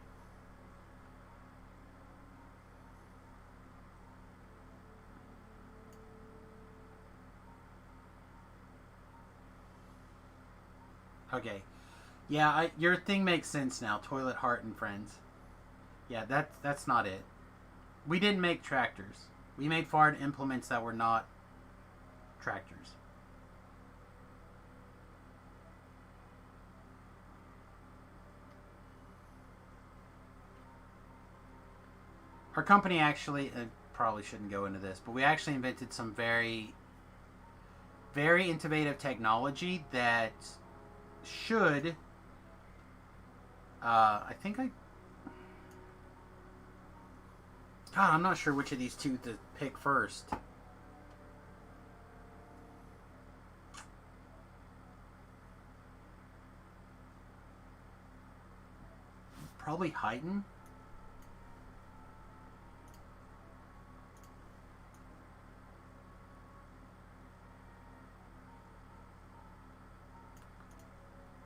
Okay. Yeah, your thing makes sense now. Toilet, Heart, and Friends. Yeah, that's not it. We didn't make tractors. We made farm implements that were not tractors. Our company actually, probably shouldn't go into this, but we actually invented some very, very innovative technology that should, God, I'm not sure which of these two to pick first. Probably Heighten.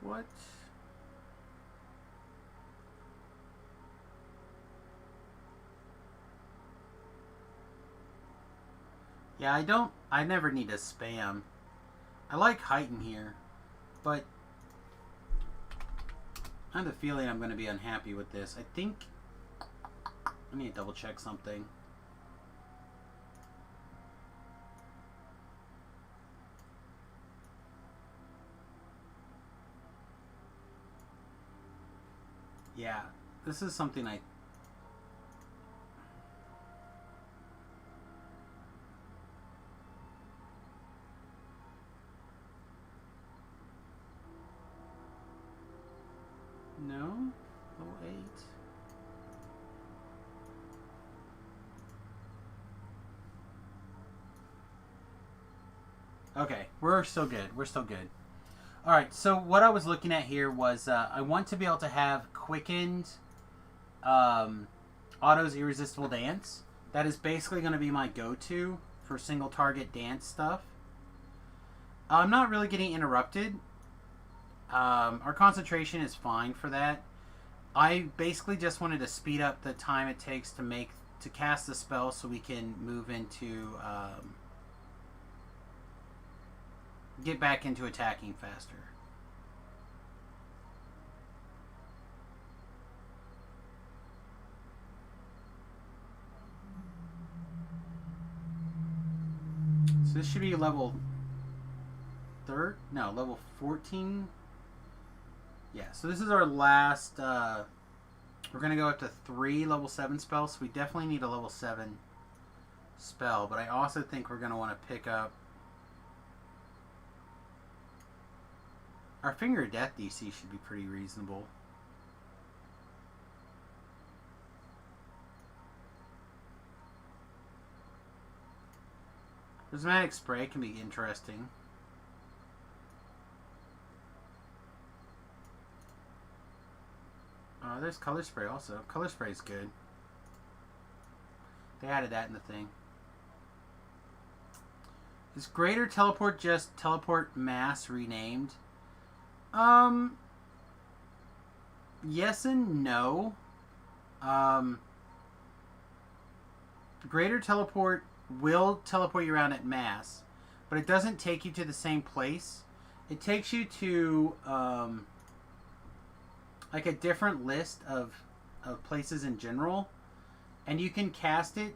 What? Yeah, I never need to spam. I like Heighten here, but I have a feeling I'm going to be unhappy with this. I think I need to double check something. Yeah, this is something I... No? 08? Okay, we're still good. We're still good. Alright, so what I was looking at here was I want to be able to have quickened Otto's Irresistible Dance. That is basically going to be my go-to for single target dance stuff. I'm not really getting interrupted. Our concentration is fine for that. I basically just wanted to speed up the time it takes to cast the spell so we can move into get back into attacking faster. So this should be level level 14. Yeah, so this is our last, we're going to go up to 3 level 7 spells, so we definitely need a level 7 spell, but I also think we're going to want to pick up our Finger of Death DC should be pretty reasonable. Prismatic Spray can be interesting. There's Color Spray also. Color Spray is good. They added that in the thing. Is Greater Teleport just Teleport Mass renamed? Yes and no. Greater Teleport will teleport you around at mass, but it doesn't take you to the same place. It takes you to like a different list of places in general, and you can cast it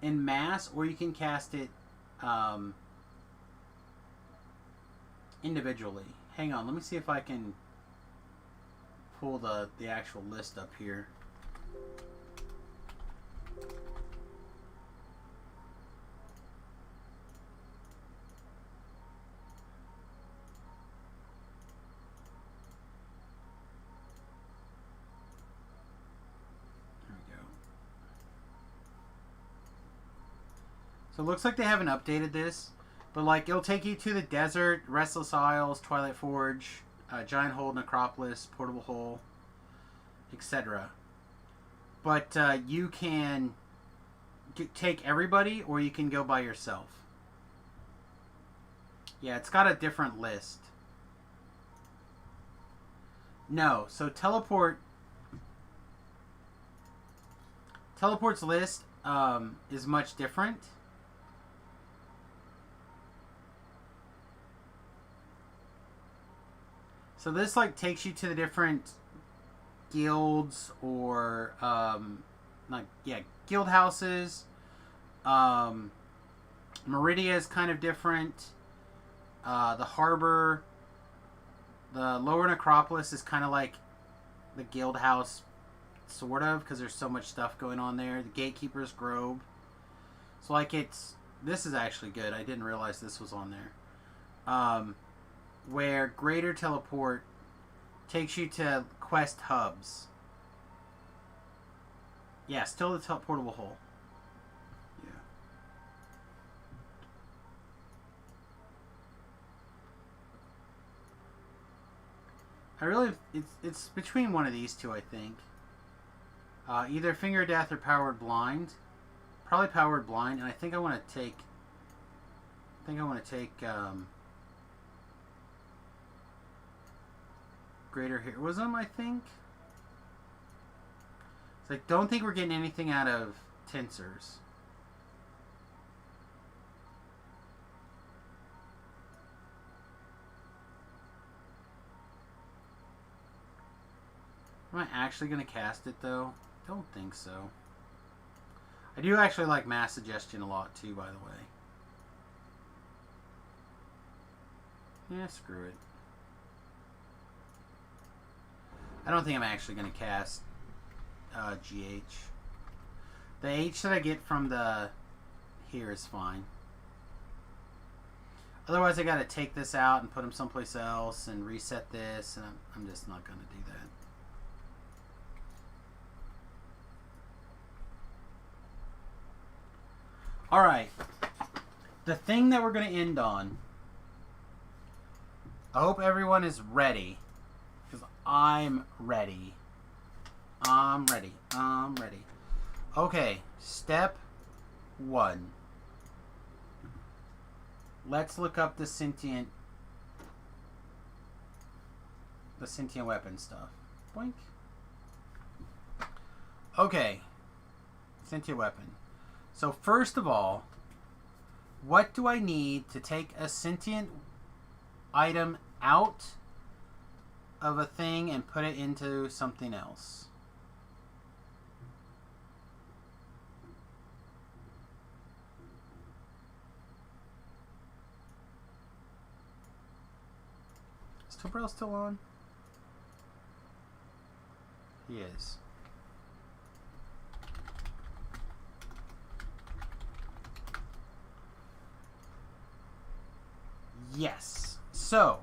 in mass or you can cast it individually. Hang on, let me see if I can pull the actual list up here. So it looks like they haven't updated this, but like it'll take you to the desert, Restless Isles, Twilight Forge, Giant Hole, Necropolis, Portable Hole, etc. But you can take everybody, or you can go by yourself. Yeah, it's got a different list. No, so Teleport's list is much different. So this like takes you to the different guilds or guild houses. Meridia is kind of different. The harbor, the lower Necropolis is kind of like the guild house, sort of, because there's so much stuff going on there. The Gatekeeper's Grove. So like this is actually good. I didn't realize this was on there. Where Greater Teleport takes you to quest hubs. Yeah, still the Portable Hole. Yeah. It's between one of these two, I think. Either Finger of Death or Powered Blind. Probably Powered Blind, and I think I want to take Greater Heroism, I think. So I don't think we're getting anything out of Tinsers. Am I actually going to cast it, though? Don't think so. I do actually like Mass Suggestion a lot, too, by the way. Yeah, screw it. I don't think I'm actually going to cast GH. The H that I get from the here is fine. Otherwise, I got to take this out and put them someplace else and reset this, and I'm just not going to do that. Alright. The thing that we're going to end on. I hope everyone is ready. Because I'm ready. I'm ready. I'm ready. Okay. Step 1. let's look up the sentient weapon stuff. Boink. Okay. Sentient weapon. So first of all, what do I need to take a sentient item out of a thing and put it into something else? Is Tobrel still on? He is. Yes. So,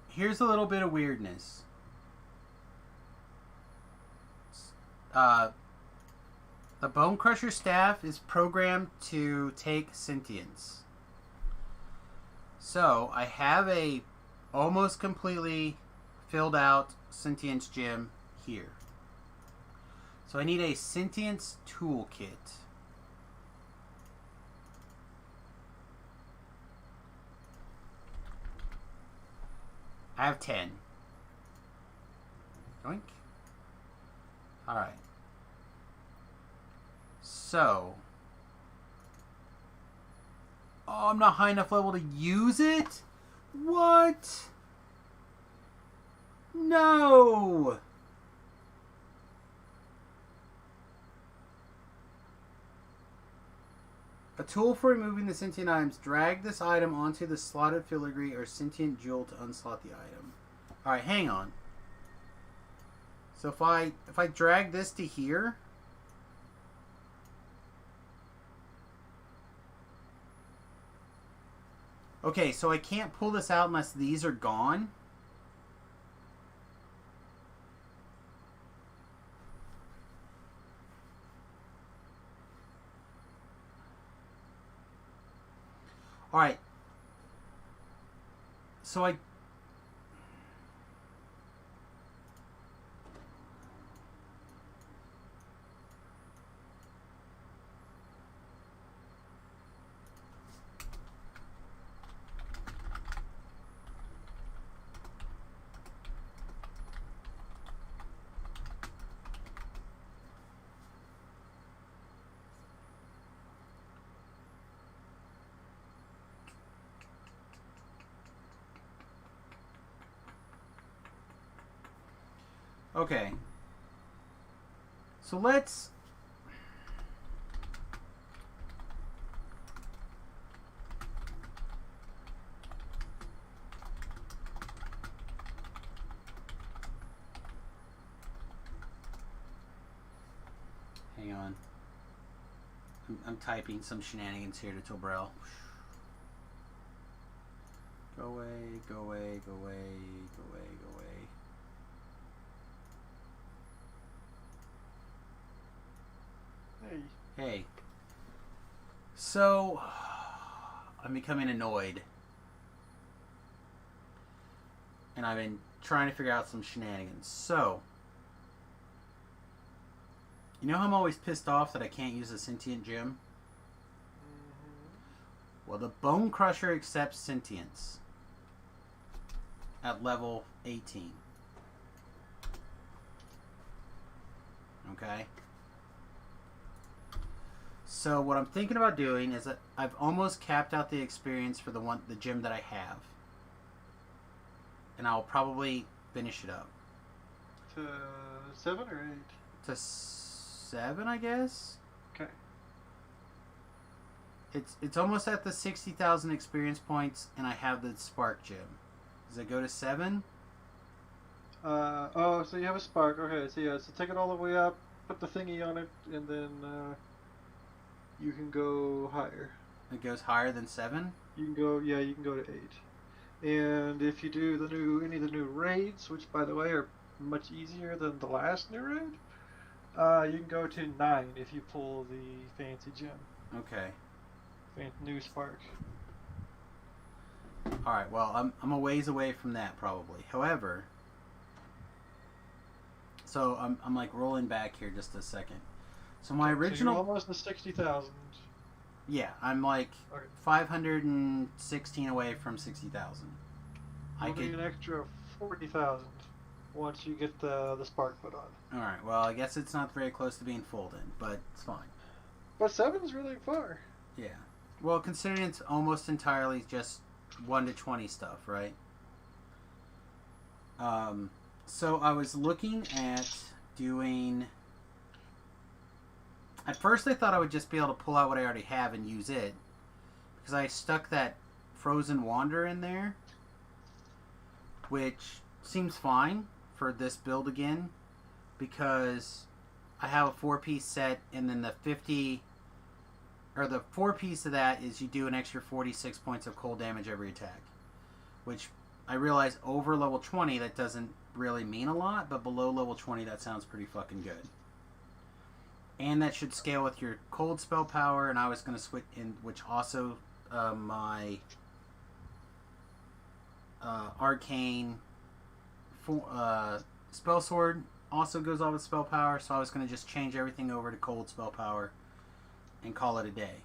here's a little bit of weirdness. The Bone Crusher staff is programmed to take sentience. So, I have a almost completely filled out sentience gem here. So I need a sentience toolkit. I have 10. Doink. Alright. So. Oh, I'm not high enough level to use it? What? No! A tool for removing the sentient items. Drag this item onto the slotted filigree or sentient jewel to unslot the item. Alright, hang on. So if I drag this to here. Okay, so I can't pull this out unless these are gone. Alright. So I... Okay. So let's... Hang on. I'm typing some shenanigans here to Tobrel. Go away, go away, go away, go away, go away. Hey. So, I'm becoming annoyed. And I've been trying to figure out some shenanigans. So, you know how I'm always pissed off that I can't use a sentient gem? Well, the Bone Crusher accepts sentience at level 18. Okay? So what I'm thinking about doing is that I've almost capped out the experience for the gym that I have. And I'll probably finish it up. To 7 or 8? To 7, I guess? Okay. It's almost at the 60,000 experience points, and I have the Spark Gem. Does it go to 7? Oh, so you have a Spark. Okay, so yeah, so take it all the way up, put the thingy on it, and then you can go higher. It goes higher than 7? You can go, yeah, you can go to 8. And if you do any of the new raids, which by the way are much easier than the last new raid, you can go to 9 if you pull the fancy gem. Okay. New Spark. Alright, well, I'm a ways away from that, probably. However, so I'm like rolling back here just a second. So my So original... you're almost to 60,000. Yeah, I'm like Okay. 516 away from 60,000. I We'll need could. an extra 40,000 once you get the spark put on. All right. Well, I guess it's not very close to being full then, but it's fine. But 7's really far. Yeah. Well, considering it's almost entirely just 1 to 20 stuff, right? So I was looking at doing. At first, I thought I would just be able to pull out what I already have and use it, because I stuck that Frozen Wander in there, which seems fine for this build again, because I have a 4-piece set, and then the 50, or the 4-piece of that is you do an extra 46 points of cold damage every attack, which I realize over level 20 that doesn't really mean a lot, but below level 20 that sounds pretty fucking good. And that should scale with your cold spell power, and I was going to switch in, which also my arcane spell sword also goes off with spell power, so I was going to just change everything over to cold spell power and call it a day.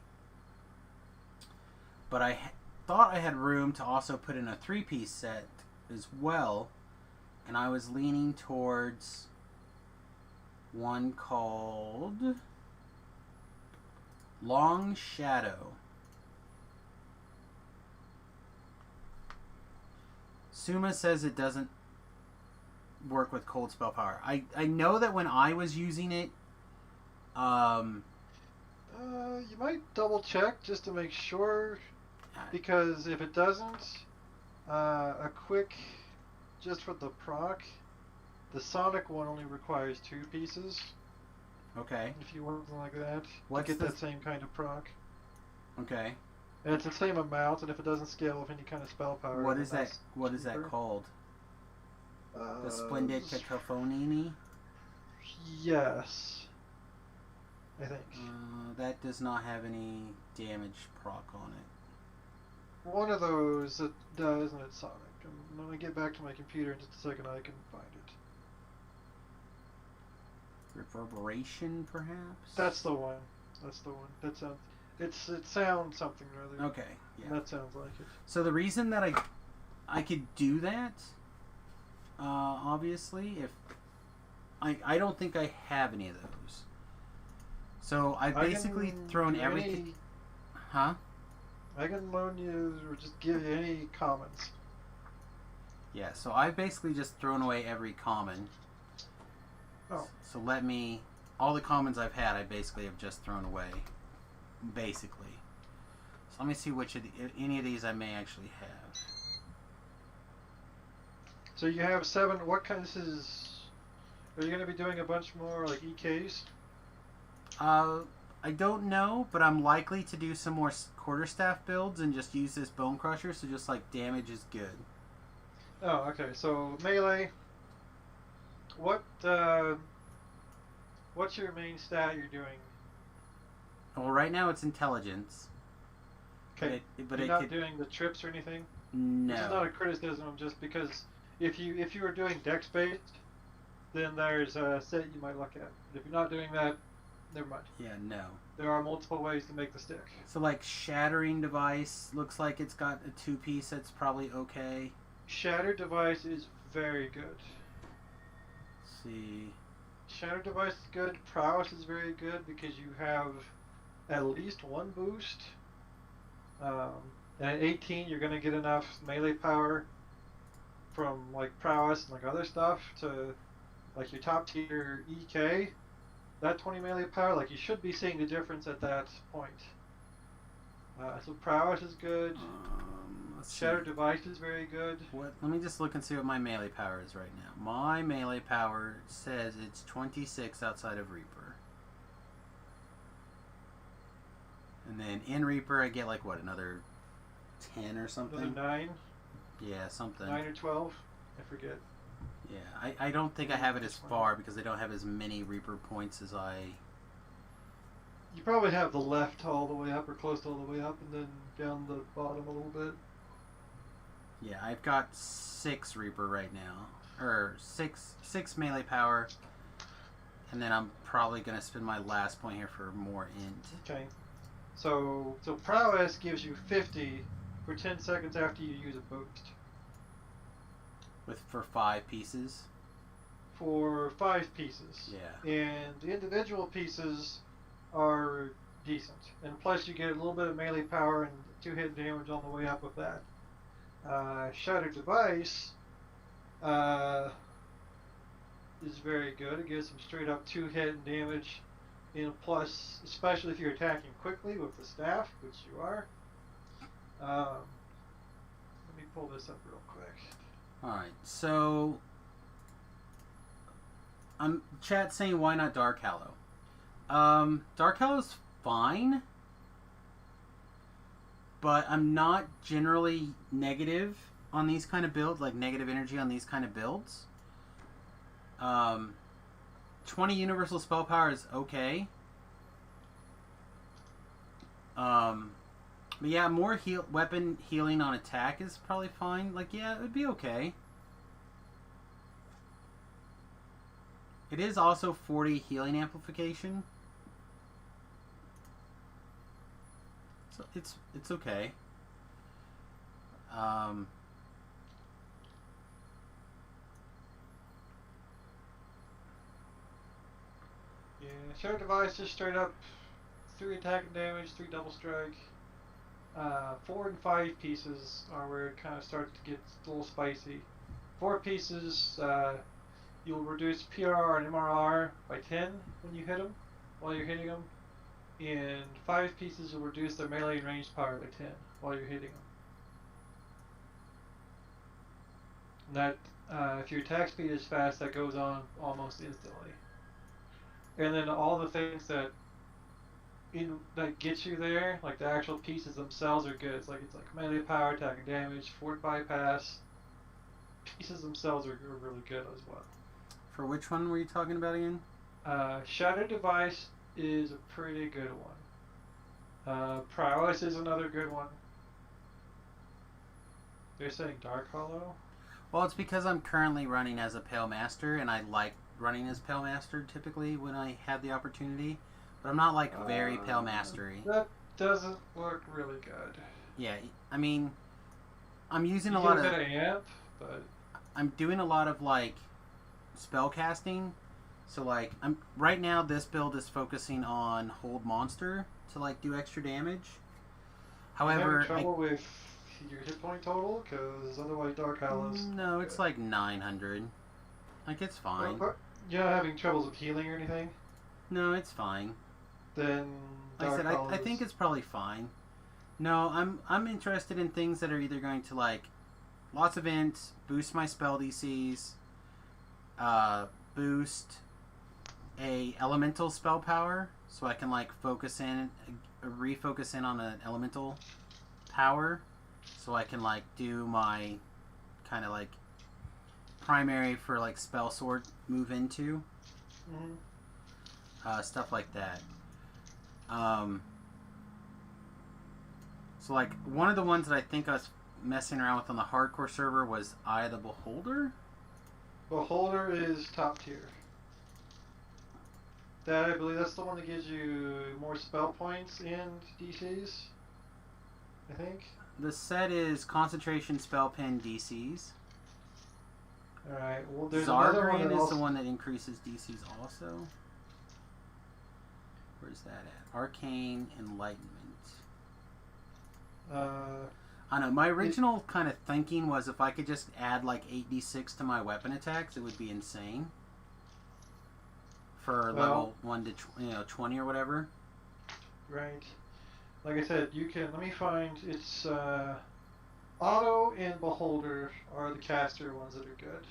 But I thought I had room to also put in a 3-piece set as well, and I was leaning towards one called Long Shadow. Suma says it doesn't work with cold spell power. I know that when I was using it, You might double check just to make sure, because if it doesn't, a quick, just for the proc, the Sonic one only requires 2 pieces. okay, If you want something like that, What's to get the- that same kind of proc. okay. And it's the same amount, and if it doesn't scale with any kind of spell power, What then is that? that's What is that cheaper. called? The Splendid Cacophony? Yes. I think. That does not have any damage proc on it. One of those that does, and it's Sonic. And when I get back to my computer in just a second, I can find it. Reverberation, perhaps? That's the one. That's the one. That sounds. It sounds something or other. Okay, yeah. That sounds like it. So the reason that I could do that, obviously, if I don't think I have any of those. So I've I basically can thrown do everything. Huh? I can loan you or just give you any commons. Yeah. So I've basically just thrown away every common. Oh. So let me. All the commons I've had, I basically have just thrown away. Basically. So let me see which of any of these I may actually have. So you have 7. What kind of is? Are you going to be doing a bunch more like EKs? I don't know, but I'm likely to do some more quarterstaff builds and just use this Bone Crusher, so just like damage is good. Oh, okay. So melee. What's your main stat you're doing? Well, right now it's intelligence. Okay. But You're it not could, doing the trips or anything. no. This is not a criticism, just because if you were doing dex based, then there's a set you might look at. But if you're not doing that, never mind. Yeah, no. There are multiple ways to make the stick. So like Shattering Device looks like it's got a 2-piece that's probably okay. Shattered Device is very good. Let's see. Shattered Device is good. Prowess is very good because you have at least 1 boost. And at 18, you're going to get enough melee power from like Prowess and like other stuff to like your top tier EK. That 20 melee power, like you should be seeing the difference at that point. So Prowess is good. Let's see. Shattered Device is very good. What? Let me just look and see what my melee power is right now. My melee power says it's 26 outside of Reaper. And then in Reaper I get like what, another 10 or something? Another 9, Yeah, something. 9 or 12, I forget. Yeah, I don't think I have it as far because I don't have as many Reaper points as I... You probably have the left all the way up or close to all the way up and then down the bottom a little bit. Yeah, I've got 6 Reaper right now. Or 6 melee power. And then I'm probably going to spend my last point here for more int. Okay. So prowess gives you 50 for 10 seconds after you use a boost. For 5 pieces. For 5 pieces. Yeah. And the individual pieces are decent. And plus you get a little bit of melee power and 2-hit damage on the way up with that. Shattered Device is very good. It gives them straight up 2-hit damage. And plus, especially if you're attacking quickly with the staff, which you are. Let me pull this up real quick. Alright, so chat saying why not Dark Hallow? Dark Hallow's fine, but I'm not generally negative on these kind of builds, like negative energy on these kind of builds. 20 universal spell power is okay. But yeah, more weapon healing on attack is probably fine. Like, yeah, it would be okay. It is also 40 healing amplification. So it's okay. Yeah, Shattered Device just straight up 3 attack and damage, 3 double strike. 4 and 5 pieces are where it kind of starts to get a little spicy. 4 pieces, you'll reduce PRR and MRR by 10 when you hit them, while you're hitting them. And 5 pieces will reduce their melee and ranged power by 10 while you're hitting them. And that, if your attack speed is fast, that goes on almost instantly. And then all the things that get you there, like the actual pieces themselves are good. It's like melee power, attack and damage, fort bypass. Pieces themselves are really good as well. For which one were you talking about again? Shattered Device is a pretty good one. Prowess is another good one. They're saying Dark Hollow? Well, it's because I'm currently running as a Pale Master, and I like running as Pale Master typically when I have the opportunity. But I'm not like very Pale Mastery. That doesn't look really good. Yeah, I mean, I'm using You a lot get of... a bit of amp, but... I'm doing a lot of like spell casting. So like right now this build is focusing on hold monster to like do extra damage. However, you having trouble with your hit point total? Because otherwise Dark Hallow's... No, it's like 900. Like it's fine. You're not having troubles with healing or anything? No, it's fine. Then like I said, I think it's probably fine. No, I'm interested in things that are either going to like lots of ints, boost my spell DCs, boost a elemental spell power, so I can like refocus in on an elemental power, so I can like do my kind of like primary for like spell sword move into. Stuff like that. So like one of the ones that I think I was messing around with on the hardcore server was Eye of the Beholder. Beholder is top tier. That I believe that's the one that gives you more spell points and DCs. I think. The set is concentration, spell pen, DCs. Alright, well there's another one Zargran that is also... the one that increases DCs also. Where's that at? Arcane Enlightenment. I know, my original kind of thinking was if I could just add like 8d6 to my weapon attacks, it would be insane. For level 1 to 20 or whatever. Right. Like I said, you can, let me find, it's Auto and Beholder are the caster ones that are good.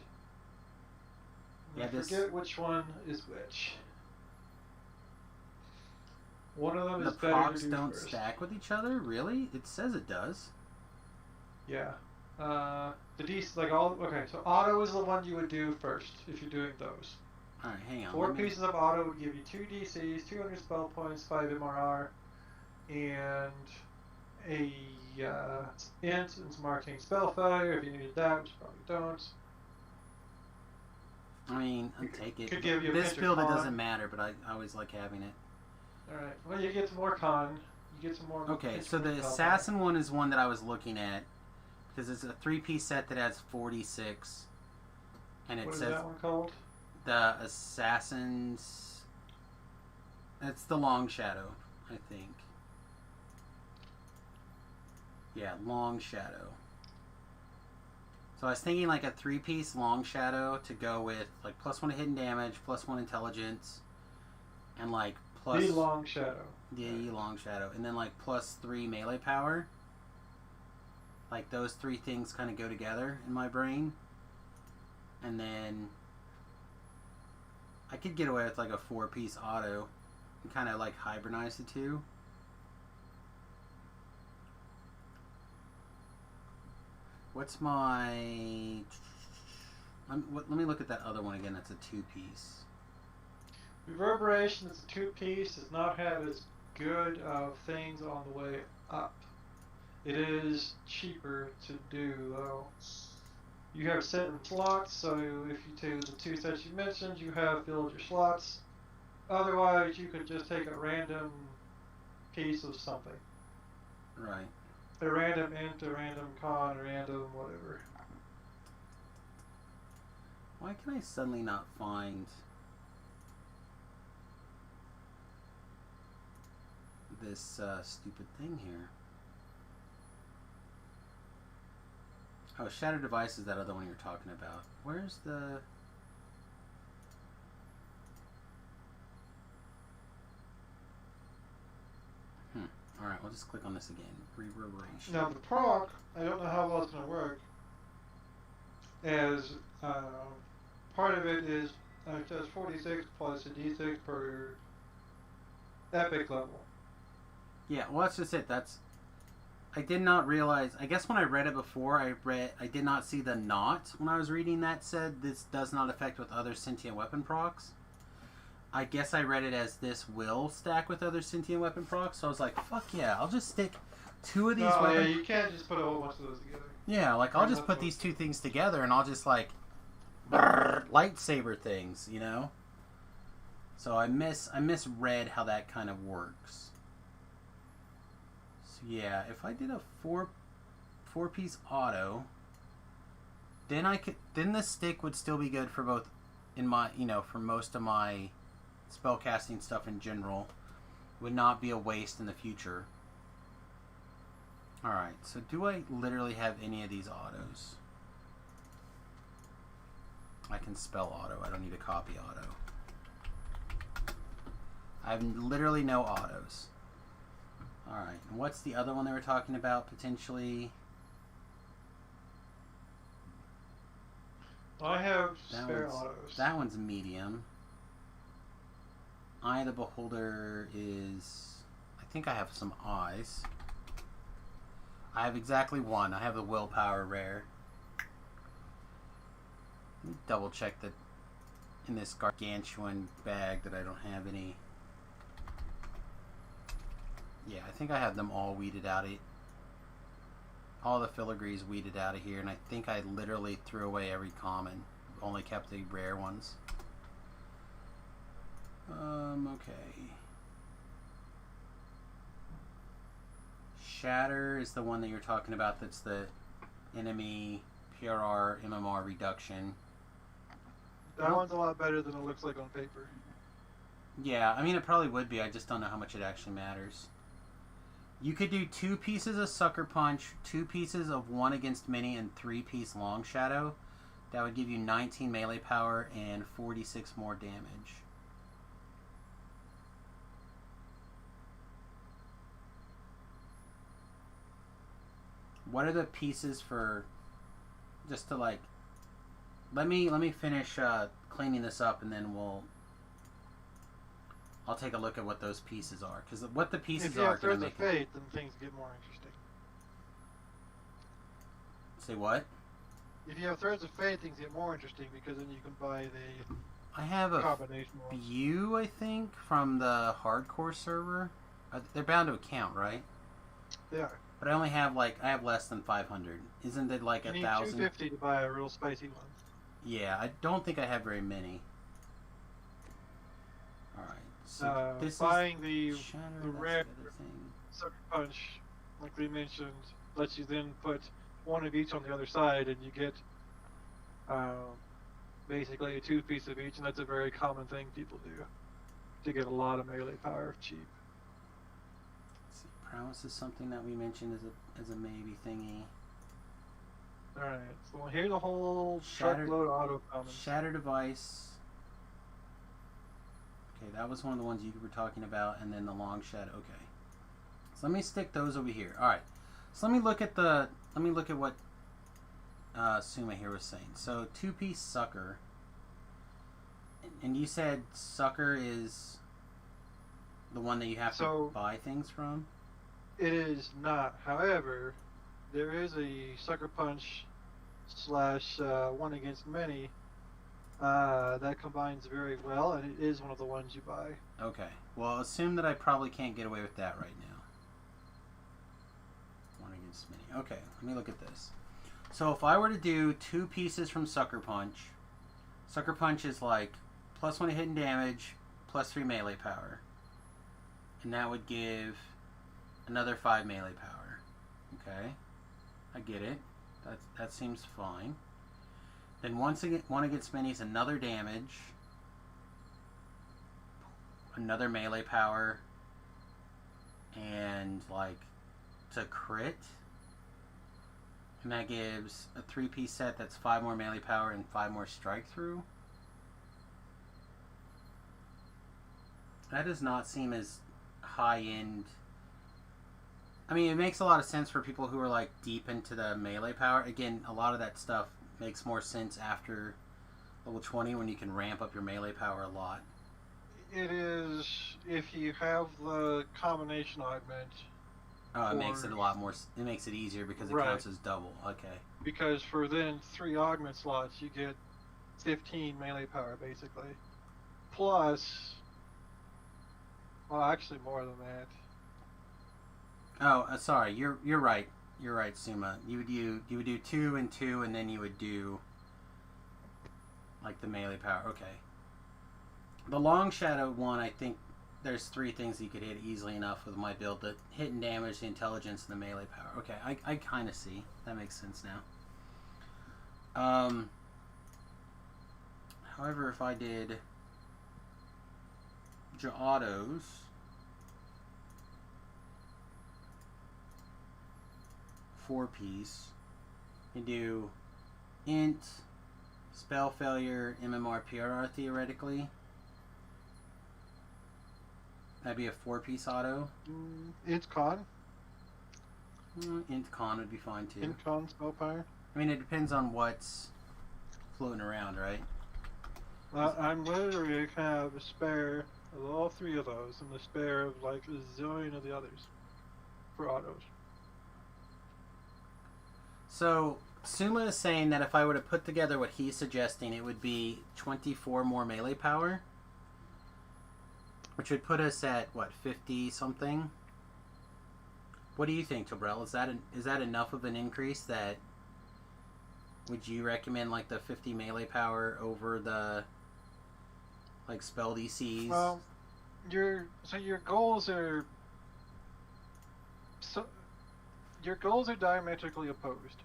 Yeah, I forget which one is which. One of them the is better procs to do don't first. stack with each other? Really? It says it does. Yeah. The DC, like all, okay, so Auto is the one you would do first if you're doing those. Alright, hang on. 4 pieces of Auto would give you 2 DCs, 200 spell points, 5 MRR, and a int and some arcane spell failure if you needed that, which you probably don't. I mean, I'll take it. Could give you a This pinch of build, it con. doesn't matter, but I always like having it. Alright, well you get some more con. get some more. Okay, pitch so the points out assassin one is one that I was looking at because it's a 3-piece set that has 46, and there. it What is says that one called? the assassins. It's the Long Shadow, I think. Yeah, Long Shadow. So I was thinking like a 3-piece Long Shadow to go with like +1 to hidden damage, +1 intelligence, and like plus The Long Shadow. the Long Shadow, and then like +3 melee power. Like those three things kind of go together in my brain, and then I could get away with like a 4-piece auto and kind of like hybridize the two. What's my? Let me look at that other one again. That's a 2-piece. Reverberation is a 2-piece. Does not have as good of things on the way up. It is cheaper to do though. You have 7 slots, so if you do the 2 sets you mentioned, you have filled your slots. Otherwise, you could just take a random piece of something. Right. A random int, a random con, a random whatever. Why can I suddenly not find this stupid thing here? Oh, Shattered Device is that other one you're talking about. Where's the... Alright, we'll just click on this again. Reverberation. Now the proc, I don't know how well it's going to work. As part of it is it does 46 plus a d6 per epic level. Yeah, well that's just it. I did not realize. I guess when I read it before, I did not see the not when I was reading that said this does not affect with other sentient weapon procs. I guess I read it as this will stack with other sentient weapon procs. So I was like, fuck yeah, I'll just stick 2 of these No, yeah, weapons. you can't just put a whole bunch of those together. Yeah, like I'll just put these 2 things together and I'll just like lightsaber things, you know. So I misread how that kind of works. So yeah, if I did a 4-piece auto, then the stick would still be good for both in my, for most of my spellcasting stuff in general. Would not be a waste in the future. Alright, so do I literally have any of these autos? I can spell auto, I don't need to copy auto. I have literally no autos. Alright, and what's the other one they were talking about potentially? I have That spare one's, autos. that one's medium. Eye of the Beholder is... I think I have some eyes. I have exactly 1. I have the Willpower rare. Let me double check that in this gargantuan bag that I don't have any. Yeah, I think I have them all weeded out. All the filigrees weeded out of here, and I think I literally threw away every common. Only kept the rare ones. Okay. Shatter is the one that you're talking about. That's the enemy PRR MMR reduction. That one's a lot better than it looks like on paper. Yeah, I mean it probably would be. I just don't know how much it actually matters. You could do 2 pieces of Sucker Punch, 2 pieces of 1 against many, and 3-piece Long Shadow. That would give you 19 melee power and 46 more damage. What are the pieces for? Just to like, let me finish cleaning this up, and then I'll take a look at what those pieces are, because what the pieces If you are have going Threads to of make it. Fate, then things get more interesting. Say what? If you have Threads of Fate, things get more interesting because then you can buy the I have a combination ones. few, I think, from the hardcore server. They're bound to count, right? They are. But I only have I have less than 500. Isn't it like You need 1,000? 250 to buy a real spicy one. Yeah, I don't think I have very many. Alright, so this Buying is the Shatter, the that's rare the other thing. Sucker Punch, like we mentioned, lets you then put one of each on the other side, and you get basically a 2-piece of each, and that's a very common thing people do to get a lot of melee power cheap. Let's see, prowess is something that we mentioned as a maybe thingy. Alright, so here's the whole Shattered- truckload auto comments. Shatter device. Okay, that was one of the ones you were talking about, and then the long shadow. Okay, so let me stick those over here. All right, so let me look at what Suma here was saying. So 2-piece sucker, and you said sucker is the one that you have to buy things from. It is not. However, there is a Sucker Punch / one against many that combines very well, and it is one of the ones you buy. Okay, well, assume that I probably can't get away with that right now. One against many. Okay, let me look at this. So if I were to do 2 pieces from Sucker Punch is like +1 hit and damage, +3 melee power. And that would give another 5 melee power. Okay, I get it. That seems fine. Then one against many is another damage, another melee power, and like to crit. And that gives a 3-piece set that's 5 more melee power and 5 more strike through. That does not seem as high end. I mean, it makes a lot of sense for people who are like deep into the melee power. Again, a lot of that stuff makes more sense after level 20 when you can ramp up your melee power a lot. It is if you have the combination augment. Oh, it makes it a lot more. It makes it easier because it counts as double. Okay. Because for then 3 augment slots, you get 15 melee power basically. Plus, well, actually more than that. Oh, sorry. You're right. You're right, Suma. You would do 2 and 2, and then you would do like the melee power. Okay. The long shadow one, I think there's 3 things you could hit easily enough with my build: the hit and damage, the intelligence, and the melee power. Okay, I kind of see. That makes sense now. However, if I did Ja'ados, four-piece, you do int, spell failure, MMR, PRR theoretically. That'd be a 4-piece auto. Int con. Int con would be fine too. Int con spell power. I mean, it depends on what's floating around, right? I'm literally have a spare of all 3 of those, and a spare of like a zillion of the others for autos. So Suma is saying that if I were to put together what he's suggesting, it would be 24 more melee power, which would put us at what, 50 something? What do you think, Tobrel? Is that enough of an increase? That would you recommend like the 50 melee power over the like spell DCs? Well, your goals are diametrically opposed.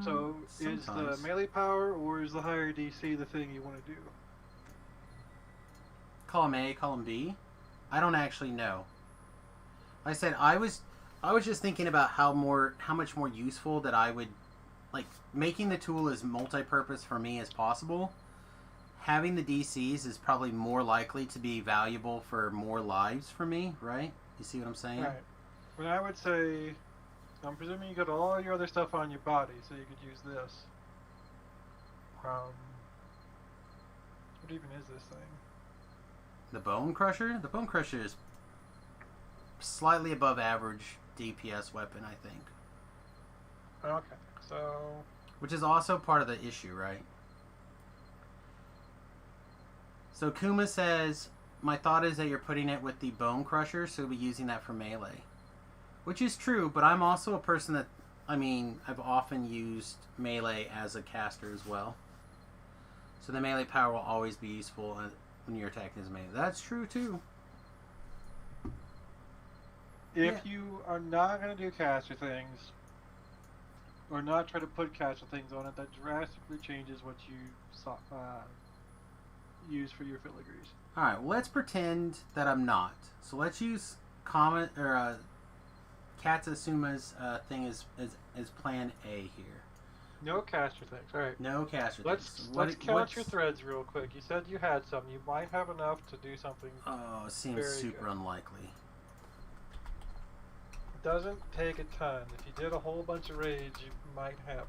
So is the melee power or is the higher DC the thing you want to do? Column A, column B? I don't actually know. Like I said, I was just thinking about how much more useful that I would like making the tool as multi-purpose for me as possible. Having the DCs is probably more likely to be valuable for more lives for me, right? You see what I'm saying? Right. But I would say, I'm presuming you got all your other stuff on your body, so you could use this. What even is this thing? The Bone Crusher? The Bone Crusher is slightly above average DPS weapon, I think. Okay, so... Which is also part of the issue, right? So Kuma says, my thought is that you're putting it with the Bone Crusher, so we'll be using that for melee. Which is true, but I'm also a person that, I mean, I've often used melee as a caster as well. So the melee power will always be useful when you're attacking as melee. That's true too. If Yeah. you are not going to do caster things, or not try to put caster things on it, that drastically changes what you use for your filigrees. All right. Well, let's pretend that I'm not. So let's use common or Katsusuma's thing is plan A here. No caster things. All right. No caster. Let's things. let's count your threads real quick. You said you had some. You might have enough to do something. Oh, it seems very super good. unlikely. It doesn't take a ton. If you did a whole bunch of raids, you might have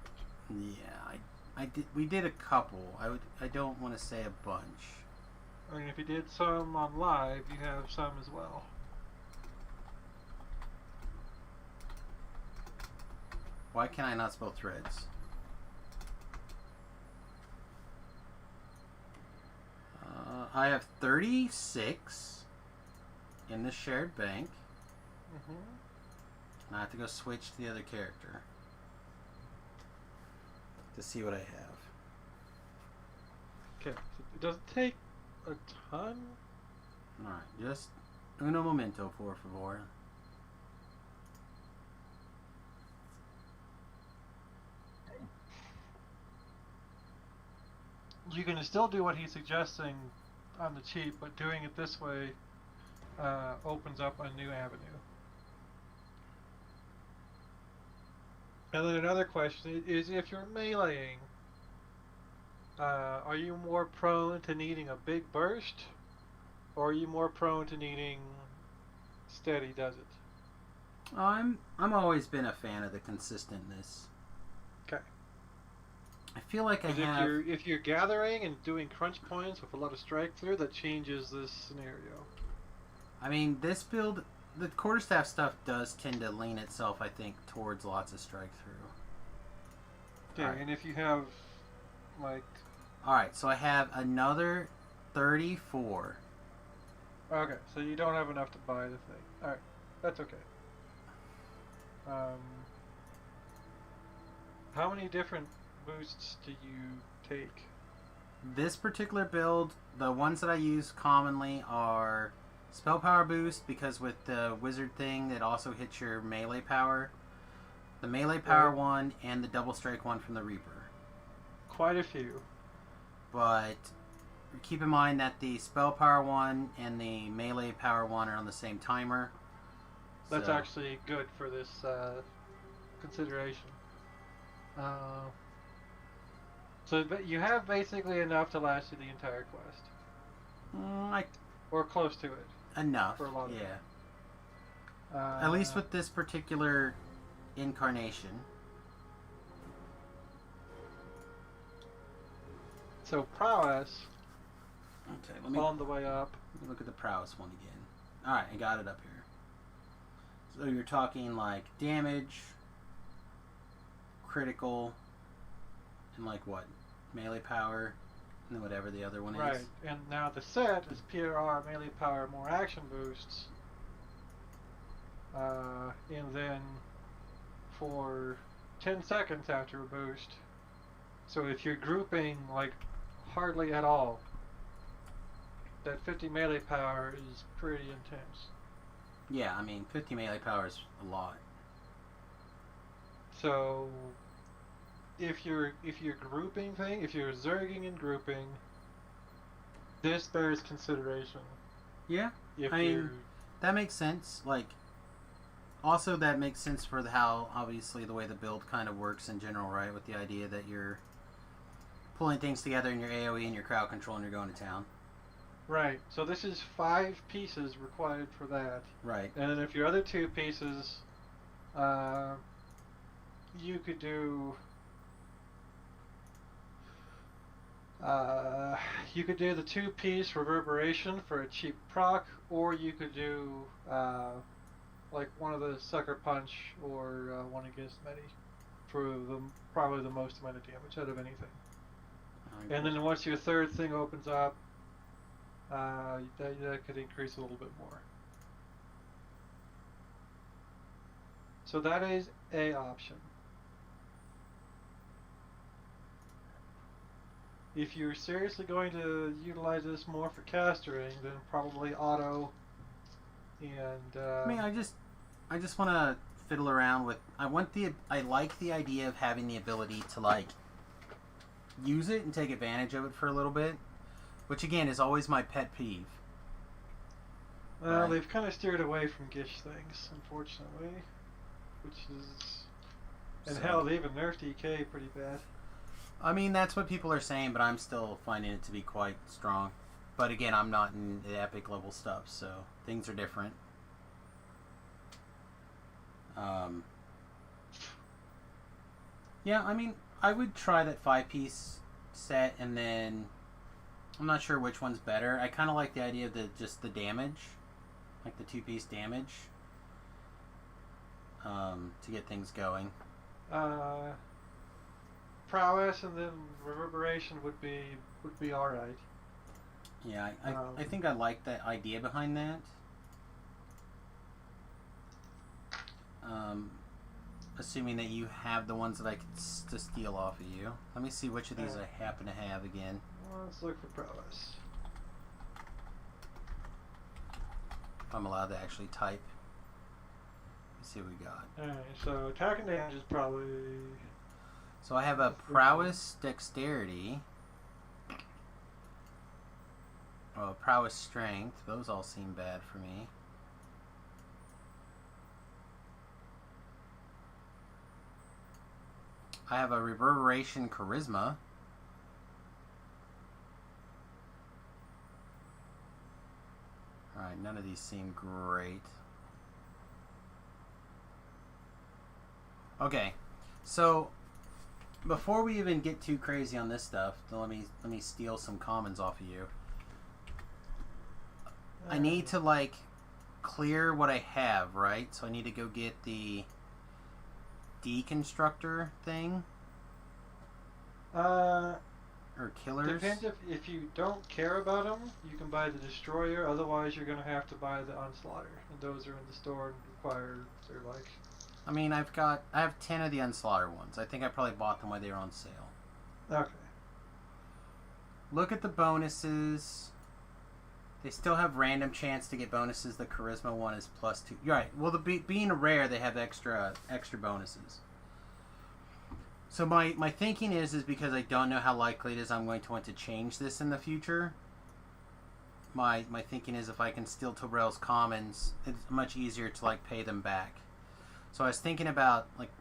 it. Yeah, I did. We did a couple. I don't want to say a bunch. I mean, if you did some on live, you have some as well. Why can I not spell threads? I have 36 in the shared bank. Mm-hmm. And I have to go switch to the other character to see what I have. Okay, so it doesn't take a ton. Alright, just uno momento, por favor. You can still do what he's suggesting on the cheap, but doing it this way opens up a new avenue. And then another question is, if you're meleeing, are you more prone to needing a big burst, or are you more prone to needing steady does it? I'm always been a fan of the consistentness. Okay. I feel like I Because have. if you're gathering and doing crunch points with a lot of strike through, that changes this scenario. I mean, this build, the quarterstaff stuff does tend to lean itself, I think, towards lots of strike through. Okay, Alright. and if you have like Alright, so I have another 34. okay, so you don't have enough to buy the thing. Alright, that's okay. How many different boosts do you take? This particular build, the ones that I use commonly are spell power boost, because with the wizard thing it also hits your melee power. The melee power Right. one and the double strike one from the Reaper. Quite a few. But keep in mind that the spell power one and the melee power one are on the same timer. That's So- actually good for this consideration. So you have basically enough to last you the entire quest, like or close to it. enough. For a lot of Yeah. At least with this particular incarnation. So prowess Okay, let me on the way up. look at the prowess one again. Alright, I got it up here. So you're talking like damage, critical, and like what? Melee power, and then whatever the other one Right, is. and now the set is PRR, melee power, more action boosts. And then for 10 seconds after a boost. So if you're grouping like hardly at all, that 50 melee power is pretty intense. Yeah, I mean 50 melee power is a lot. So if you're grouping if you're zerging and grouping, this bears consideration. Yeah, If I you're mean, that makes sense. Like, also that makes sense for how obviously the way the build kind of works in general, right? With the idea that you're pulling things together in your AOE and your crowd control and you're going to town. right, so this is 5 pieces required for that. Right. And then if your other 2 pieces, you could do the 2-piece reverberation for a cheap proc, or you could do like one of the sucker punch or one against Medi for probably the most amount of damage out of anything. And then once your 3rd thing opens up, that could increase a little bit more. So that is a option. If you're seriously going to utilize this more for castering, then probably auto and I mean, I just I just want to fiddle around with. I like the idea of having the ability to like use it and take advantage of it for a little bit, which again is always my pet peeve. Well, Right. they've kind of steered away from Gish things, unfortunately, which is, and So- hell, they even nerfed EK pretty bad. I mean, that's what people are saying, but I'm still finding it to be quite strong. But again, I'm not in the epic level stuff, so things are different. Yeah, I mean, I would try that 5-piece set, and then I'm not sure which one's better. I kind of like the idea of just the damage, like the 2-piece damage, to get things going. Prowess and then reverberation would be all right. Yeah, I think I like the idea behind that. Assuming that you have the ones that I could to steal off of you. Let me see which of these I happen to have again. Let's look for prowess. If I'm allowed to actually type. Let's see what we got. Alright, so attack and damage is probably... So I have a prowess, dexterity, prowess, strength. Those all seem bad for me. I have a reverberation, charisma. Alright, none of these seem great. Okay, so before we even get too crazy on this stuff, let me steal some commons off of you. I need to like clear what I have, right? So I need to go get the deconstructor thing or killers. Depends if you don't care about them, you can buy the destroyer. Otherwise, you're gonna have to buy the onslaughter, and those are in the store and required. They're like. I mean, I have 10 of the unslaughter ones. I think I probably bought them while they were on sale. Okay. Look at the bonuses. They still have random chance to get bonuses. The charisma one is +2. You're right. Well, being a rare, they have extra bonuses. So my thinking is because I don't know how likely it is I'm going to want to change this in the future. My thinking is if I can steal Tobrel's commons, it's much easier to like pay them back. So I was thinking about like,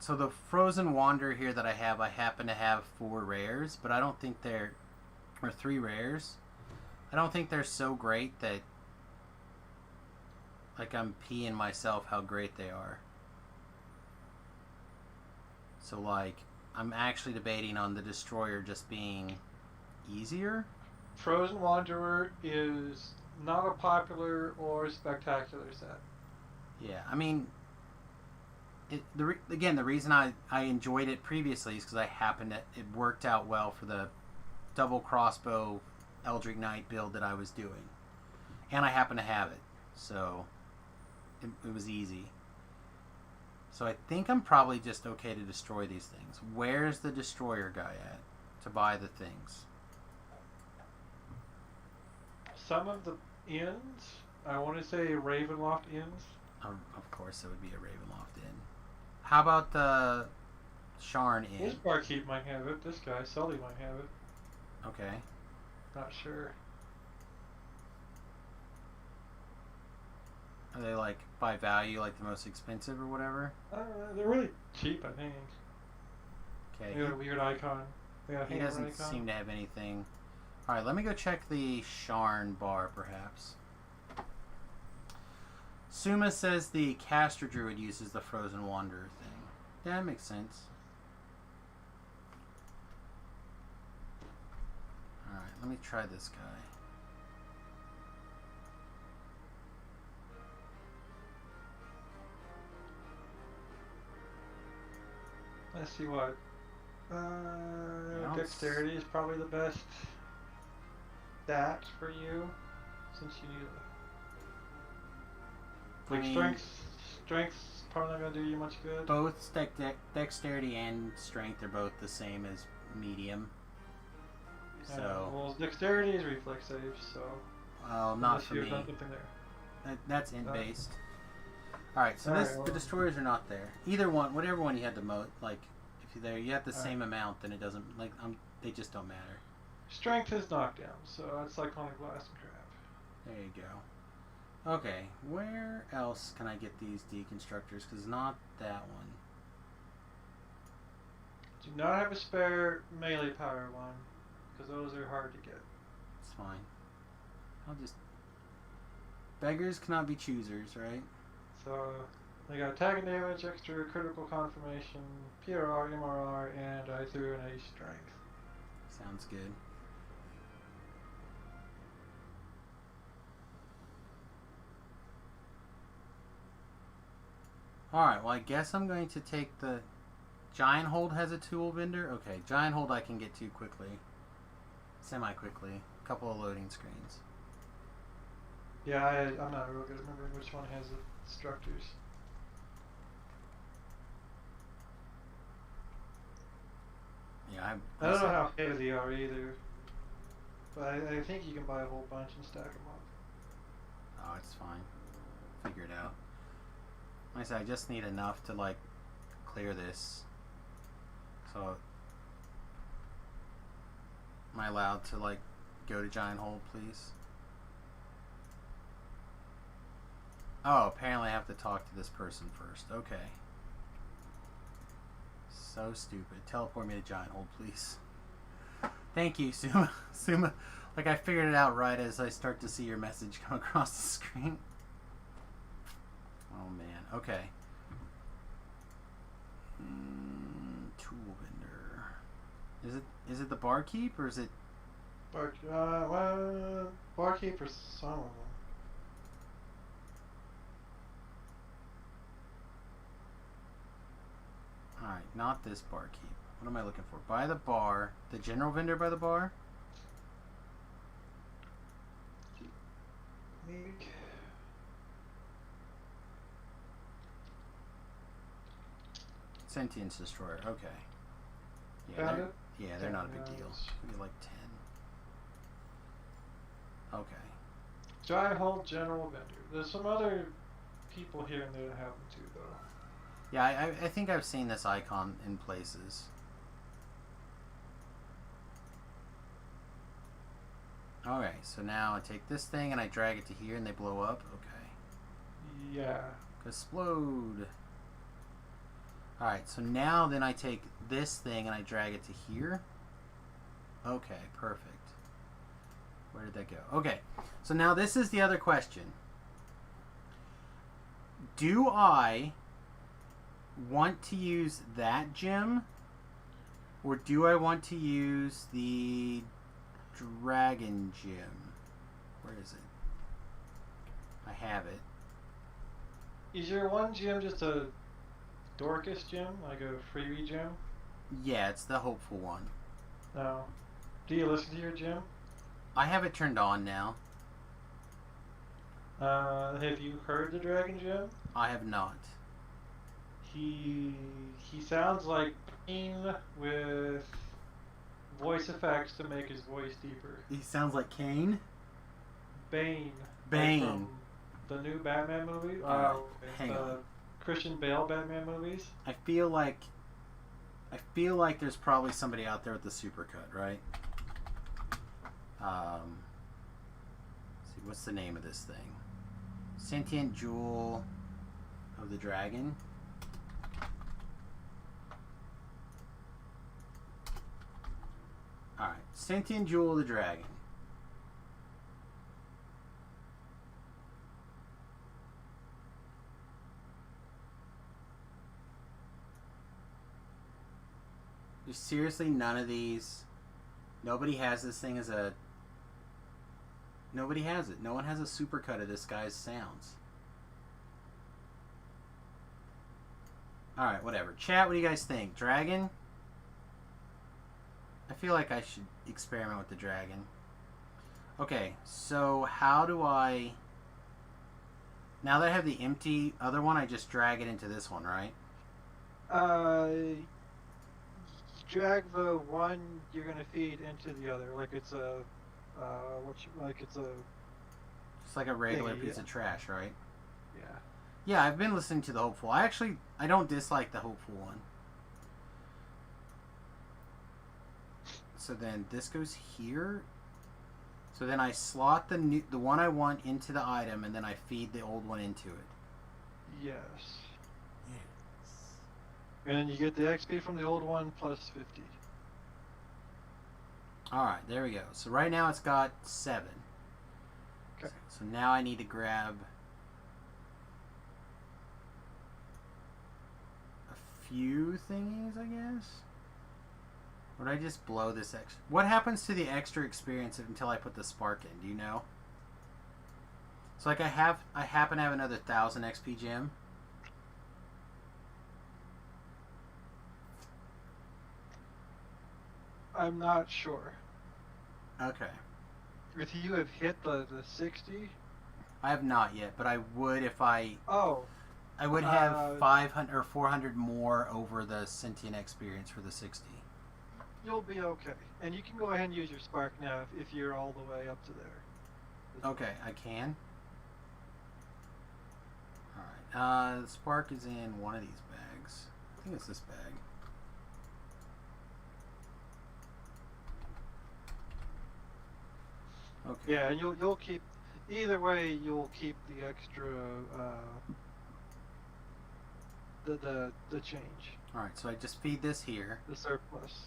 so the Frozen Wanderer here that I happen to have 4 rares, but I don't think or 3 rares. I don't think they're so great that like I'm peeing myself how great they are. So like, I'm actually debating on the Destroyer just being easier. Frozen Wanderer is not a popular or spectacular set. Yeah, I mean, the reason I enjoyed it previously is because it worked out well for the double crossbow Eldritch Knight build that I was doing. And I happen to have it, so it was easy. So I think I'm probably just okay to destroy these things. Where's the Destroyer guy at to buy the things? Some of the inns, I want to say Ravenloft inns. Of course, it would be a Ravenloft Inn. How about the Sharn Inn? This barkeep might have it. This guy, Sully, might have it. Okay. Not sure. Are they like by value, like the most expensive or whatever? They're really cheap, I think. Okay. They got a weird icon. They got a He hammer doesn't icon. seem to have anything. Alright, let me go check the Sharn bar, perhaps. Suma says the Caster Druid uses the Frozen Wanderer thing. Yeah, that makes sense. Alright, let me try this guy. Let's see what. don't Dexterity is probably the best stat for you, since you need I like mean, strength's probably not gonna do you much good. both dexterity and strength are both the same as medium. So, well, dexterity is reflex saves, so well, not unless for you've me. done something there. That's int based. Alright, so Alright, the well- destroyers are not there. Either one, whatever one you had to moat, like, if you're there, you have the same amount, then it doesn't, like, they just don't matter. Strength is knockdown, so it's Cyclonic Blast and crap. There you go. Okay, where else can I get these deconstructors? Because not that one. Do not have a spare melee power one, because those are hard to get. It's fine. I'll just... Beggars cannot be choosers, right? So they got attack and damage, extra critical confirmation, PRR, MRR, and I threw an A strength. Sounds good. Alright, well I guess I'm going to take the... Giant Hold has a tool vendor? Okay, Giant Hold I can get to quickly. Semi-quickly. A couple of loading screens. Yeah, I'm not real good at remembering which one has the structures. Yeah, I don't know how heavy they are either. But I think you can buy a whole bunch and stack them up. Oh, it's fine. Figure it out. Like I said, I just need enough to, like, clear this. So, am I allowed to, like, go to Giant Hold, please? Oh, apparently I have to talk to this person first. Okay. So stupid. Teleport me to Giant Hold, please. Thank you, Suma. Suma, like I figured it out right as I start to see your message come across the screen. Oh man. Okay. Tool vendor. Is it the barkeep or is it? Barkeep or some of them. Alright, not this barkeep. What am I looking for? By the bar. The general vendor by the bar? Meek. Sentience Destroyer. Okay. Found they're, it? yeah, they're not a big deal. Yes. Maybe like 10. Okay. Giant Hold General Vendor. There's some other people here and there that have them too, though. Yeah, I think I've seen this icon in places. Okay, so now I take this thing and I drag it to here and they blow up. Okay. Yeah. Explode. Alright, so now then I take this thing and I drag it to here. Okay, perfect. Where did that go? Okay, so now this is the other question. Do I want to use that gem? Or do I want to use the dragon gem? Where is it? I have it. Is your one gem just a Dorcas gem? Like a freebie gem? Yeah, it's the hopeful one. No. Do you listen to your gem? I have it turned on now. Have you heard the dragon gem? I have not. He sounds like Bane with voice effects to make his voice deeper. He sounds like Kane. Bane. Bane. Like from the new Batman movie. Hang the on. Christian Bale Batman movies. I feel like there's probably somebody out there with the supercut, right? Let's see, what's the name of this thing? Sentient Jewel of the Dragon. Alright, Sentient Jewel of the Dragon. There's seriously none of these. Nobody has this thing as a... Nobody has it. No one has a supercut of this guy's sounds. Alright, whatever. Chat, what do you guys think? Dragon? I feel like I should experiment with the dragon. Okay, so how do I... Now that I have the empty other one, I just drag it into this one, right? Drag the one you're gonna feed into the other, like it's a, Just like a regular Yeah, piece yeah. of trash, right? yeah. Yeah, I've been listening to the Hopeful. I don't dislike the Hopeful one. So then this goes here. So then I slot the one I want into the item, and then I feed the old one into it. Yes. And then you get the XP from the old one plus 50. Alright, there we go. So right now it's got 7. Okay. So now I need to grab a few thingies, I guess? Or would I just blow this extra? What happens to the extra experience until I put the spark in? Do you know? So like I happen to have another 1,000 XP gem. I'm not sure. Okay. If you have hit the 60, I have not yet, but I would if I would Uh, have 500 or 400 more over the sentient experience for the 60. you'll be okay. And you can go ahead and use your spark now if you're all the way up to there. Okay, I can. Alright, the spark is in one of these bags. I think it's this bag. Okay. Yeah, and you'll keep either way. You'll keep the extra the change, Alright, so I just feed this here, the surplus.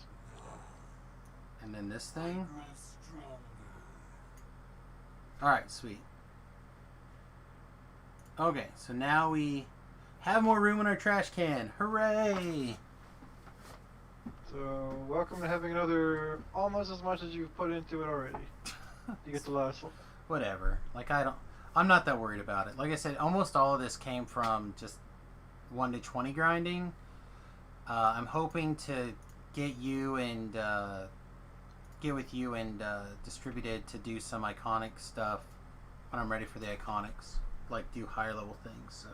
and then this thing. Alright, sweet. Okay, so now we have more room in our trash can. Hooray! So welcome to having another almost as much as you've put into it already. You get the last one. Whatever. Like, I'm not that worried about it. Like I said, almost all of this came from just 1 to 20 grinding. I'm hoping to get you and get with you and Distributed to do some iconic stuff when I'm ready for the iconics, like do higher level things. So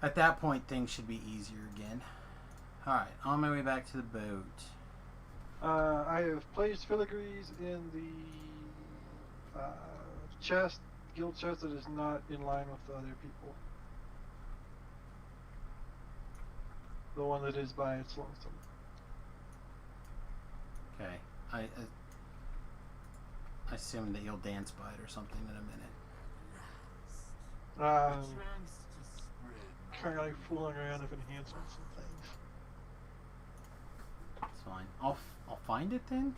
at that point, things should be easier again. All right, on my way back to the boat. I have placed filigrees in the chest, guild chest that is not in line with the other people. The one that is by its lonesome. Okay, I assume that you'll dance by it or something in a minute. Currently fooling around with enhancements and things. It's fine. I'll find it then.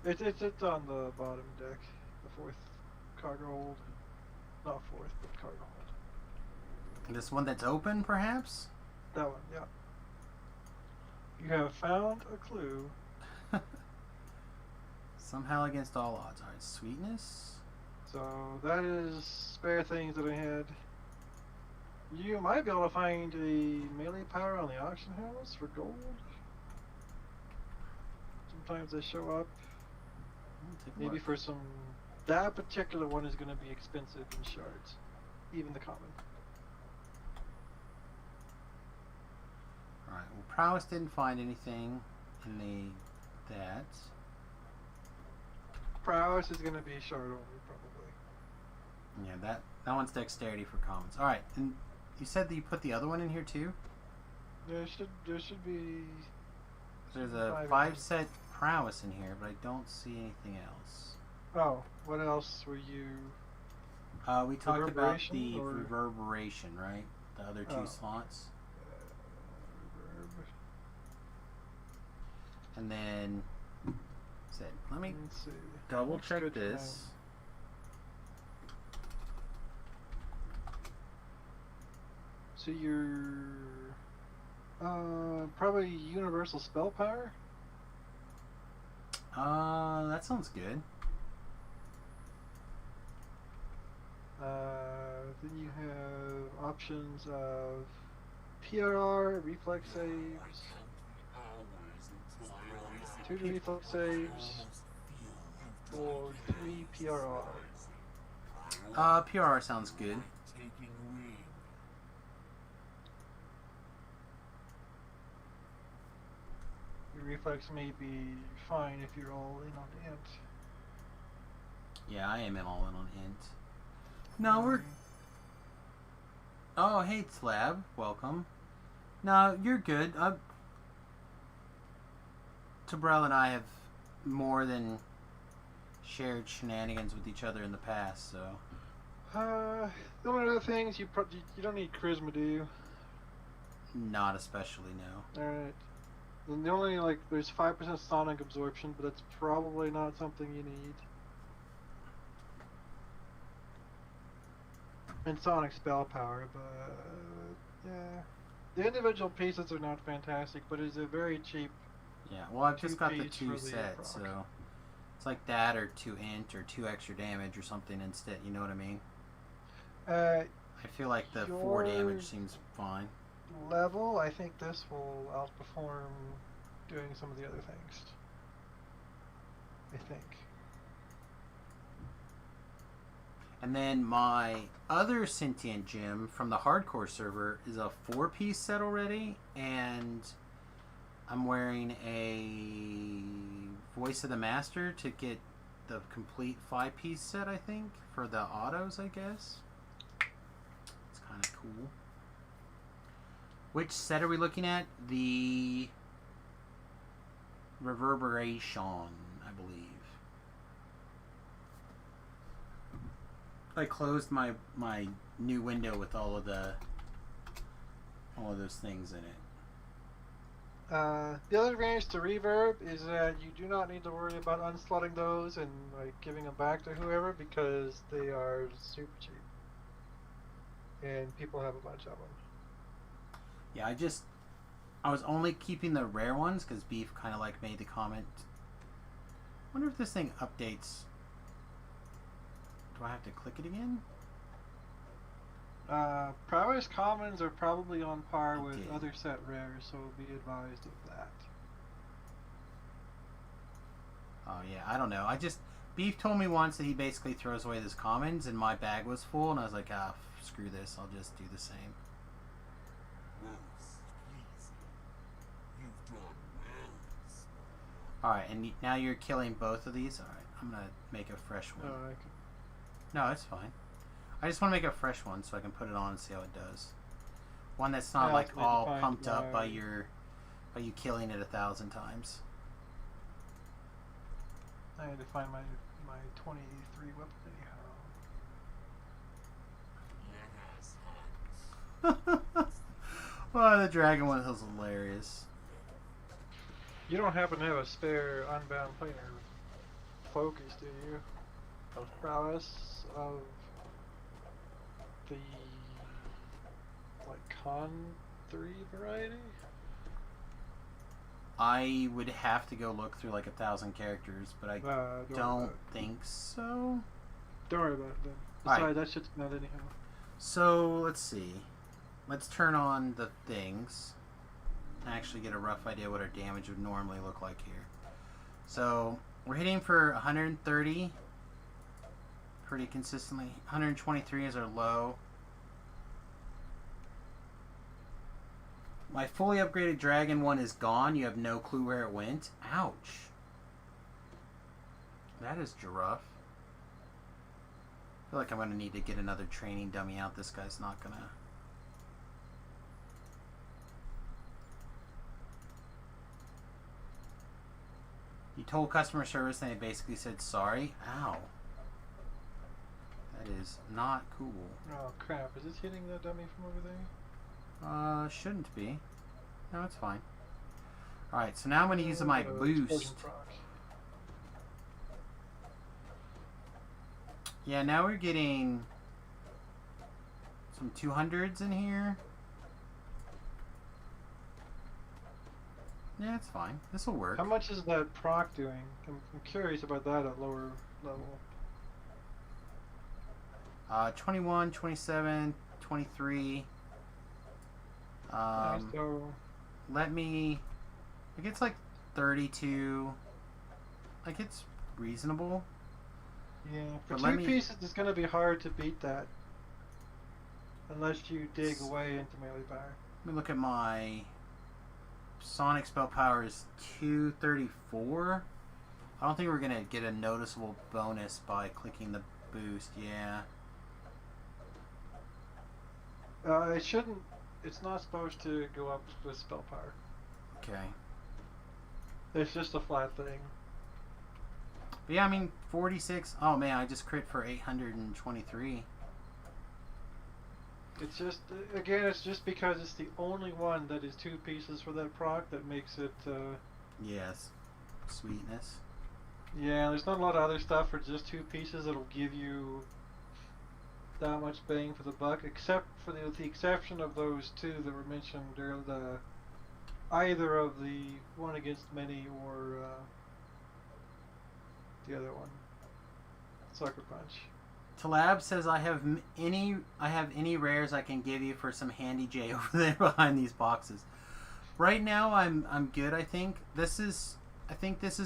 It's on the bottom deck, the 4th cargo hold. Not 4th, but cargo hold. This one that's open, perhaps? That one, yeah. You have found a clue. Somehow against all odds. Alright, sweetness. So that is spare things that I had. You might be able to find a melee power on the auction house for gold. Sometimes they show up. Take a Maybe look. for some. That particular one is going to be expensive in shards, even the common. Alright, well, Prowess didn't find anything in that. Prowess is going to be shard only, probably. Yeah, that one's dexterity for commons. Alright, and you said that you put the other one in here too? There should be. There's a 5 set Prowess in here, but I don't see anything else. Oh, what else were you? We talked about Reverberation, the or- reverberation, right? The other 2 Oh. slots. Reverb. And then let me Let's see. double Looks check good to this. So you're probably universal spell power. That sounds good. Then you have options of PRR, reflex saves, 2 reflex saves, or 3 PRR. PRR sounds good. Your reflex may be fine if you're all in on int. Yeah, I am all in on int. No, we're... Oh, hey, Slab. Welcome. No, you're good. Tabrel and I have more than shared shenanigans with each other in the past, so... The only other things, you don't need charisma, do you? Not especially, no. Alright. Then the only, like, there's 5% sonic absorption, but that's probably not something you need. And sonic spell power, but yeah. The individual pieces are not fantastic, but it's a very cheap. Yeah, well, I've just got the two-piece 2 for the sets, proc. so... It's like that, or 2 int, or 2 extra damage, or something instead, you know what I mean? I feel like the 4 Your- damage seems fine. Level, I think this will outperform doing some of the other things. I think. And then my other sentient gem from the hardcore server is a 4-piece set already, and I'm wearing a Voice of the Master to get the complete 5-piece set, I think, for the autos, I guess. It's kind of cool. Which set are we looking at? The Reverberation, I believe. I closed my new window with all of those things in it. The other advantage to reverb is that you do not need to worry about unslotting those and like giving them back to whoever because they are super cheap, and people have a bunch of them. Yeah, I was only keeping the rare ones because Beef kind of like made the comment. Wonder if this thing updates. Do I have to click it again? Prowess commons are probably on par with Okay. other set rares, so be advised of that. Oh yeah, I don't know. Beef told me once that he basically throws away his commons, and my bag was full, and I was like, screw this, I'll just do the same. Alright, and now you're killing both of these? Alright, I'm gonna make a fresh one. No, it's fine. I just want to make a fresh one so I can put it on and see how it does. One that's not Yeah, like let's make all it fine. pumped up by Yeah. you killing it 1,000 times. I had to find my 23 weapon anyhow. Oh, the dragon one was hilarious. You don't happen to have a spare unbound planar focus, do you? Of prowess of the like Con 3 variety? I would have to go look through like 1,000 characters, but I Don't worry about don't it. think so. Don't worry about it then. Alright. Besides, that shit's not anyhow. So let's see. Let's turn on the things and actually get a rough idea what our damage would normally look like here. So we're hitting for 130 pretty consistently. 123 is our low. My fully upgraded dragon one is gone. You have no clue where it went. Ouch. That is rough. I feel like I'm going to need to get another training dummy out. This guy's not going to... You told customer service and they basically said sorry. Ow. That is not cool. Oh crap, is this hitting the dummy from over there? Shouldn't be. No, it's fine. Alright, so now I'm going to use my Explosion boost. proc. Yeah, now we're getting some 200s in here. Yeah, it's fine. This will work. How much is that proc doing? I'm curious about that at lower level. 21, 27, 23. So Let me... Like, it's like 32. Like, it's reasonable. yeah, for But let two me- pieces, it's gonna be hard to beat that unless you dig away into melee power. Let me look at my... Sonic spell power is 234. I don't think we're going to get a noticeable bonus by clicking the boost. Yeah. It shouldn't. It's not supposed to go up with spell power. Okay. It's just a flat thing. But yeah, I mean, 46. Oh man, I just crit for 823. It's just, again, it's just because it's the only one that is 2 pieces for that proc that makes it, Yes. Sweetness. yeah, there's not a lot of other stuff for just 2 pieces that'll give you that much bang for the buck, except for the exception of those 2 that were mentioned earlier, either of the one against many or, the other one. Sucker Punch. Talab says I have any rares I can give you for some handy J over there behind these boxes. Right now I'm good. I think this is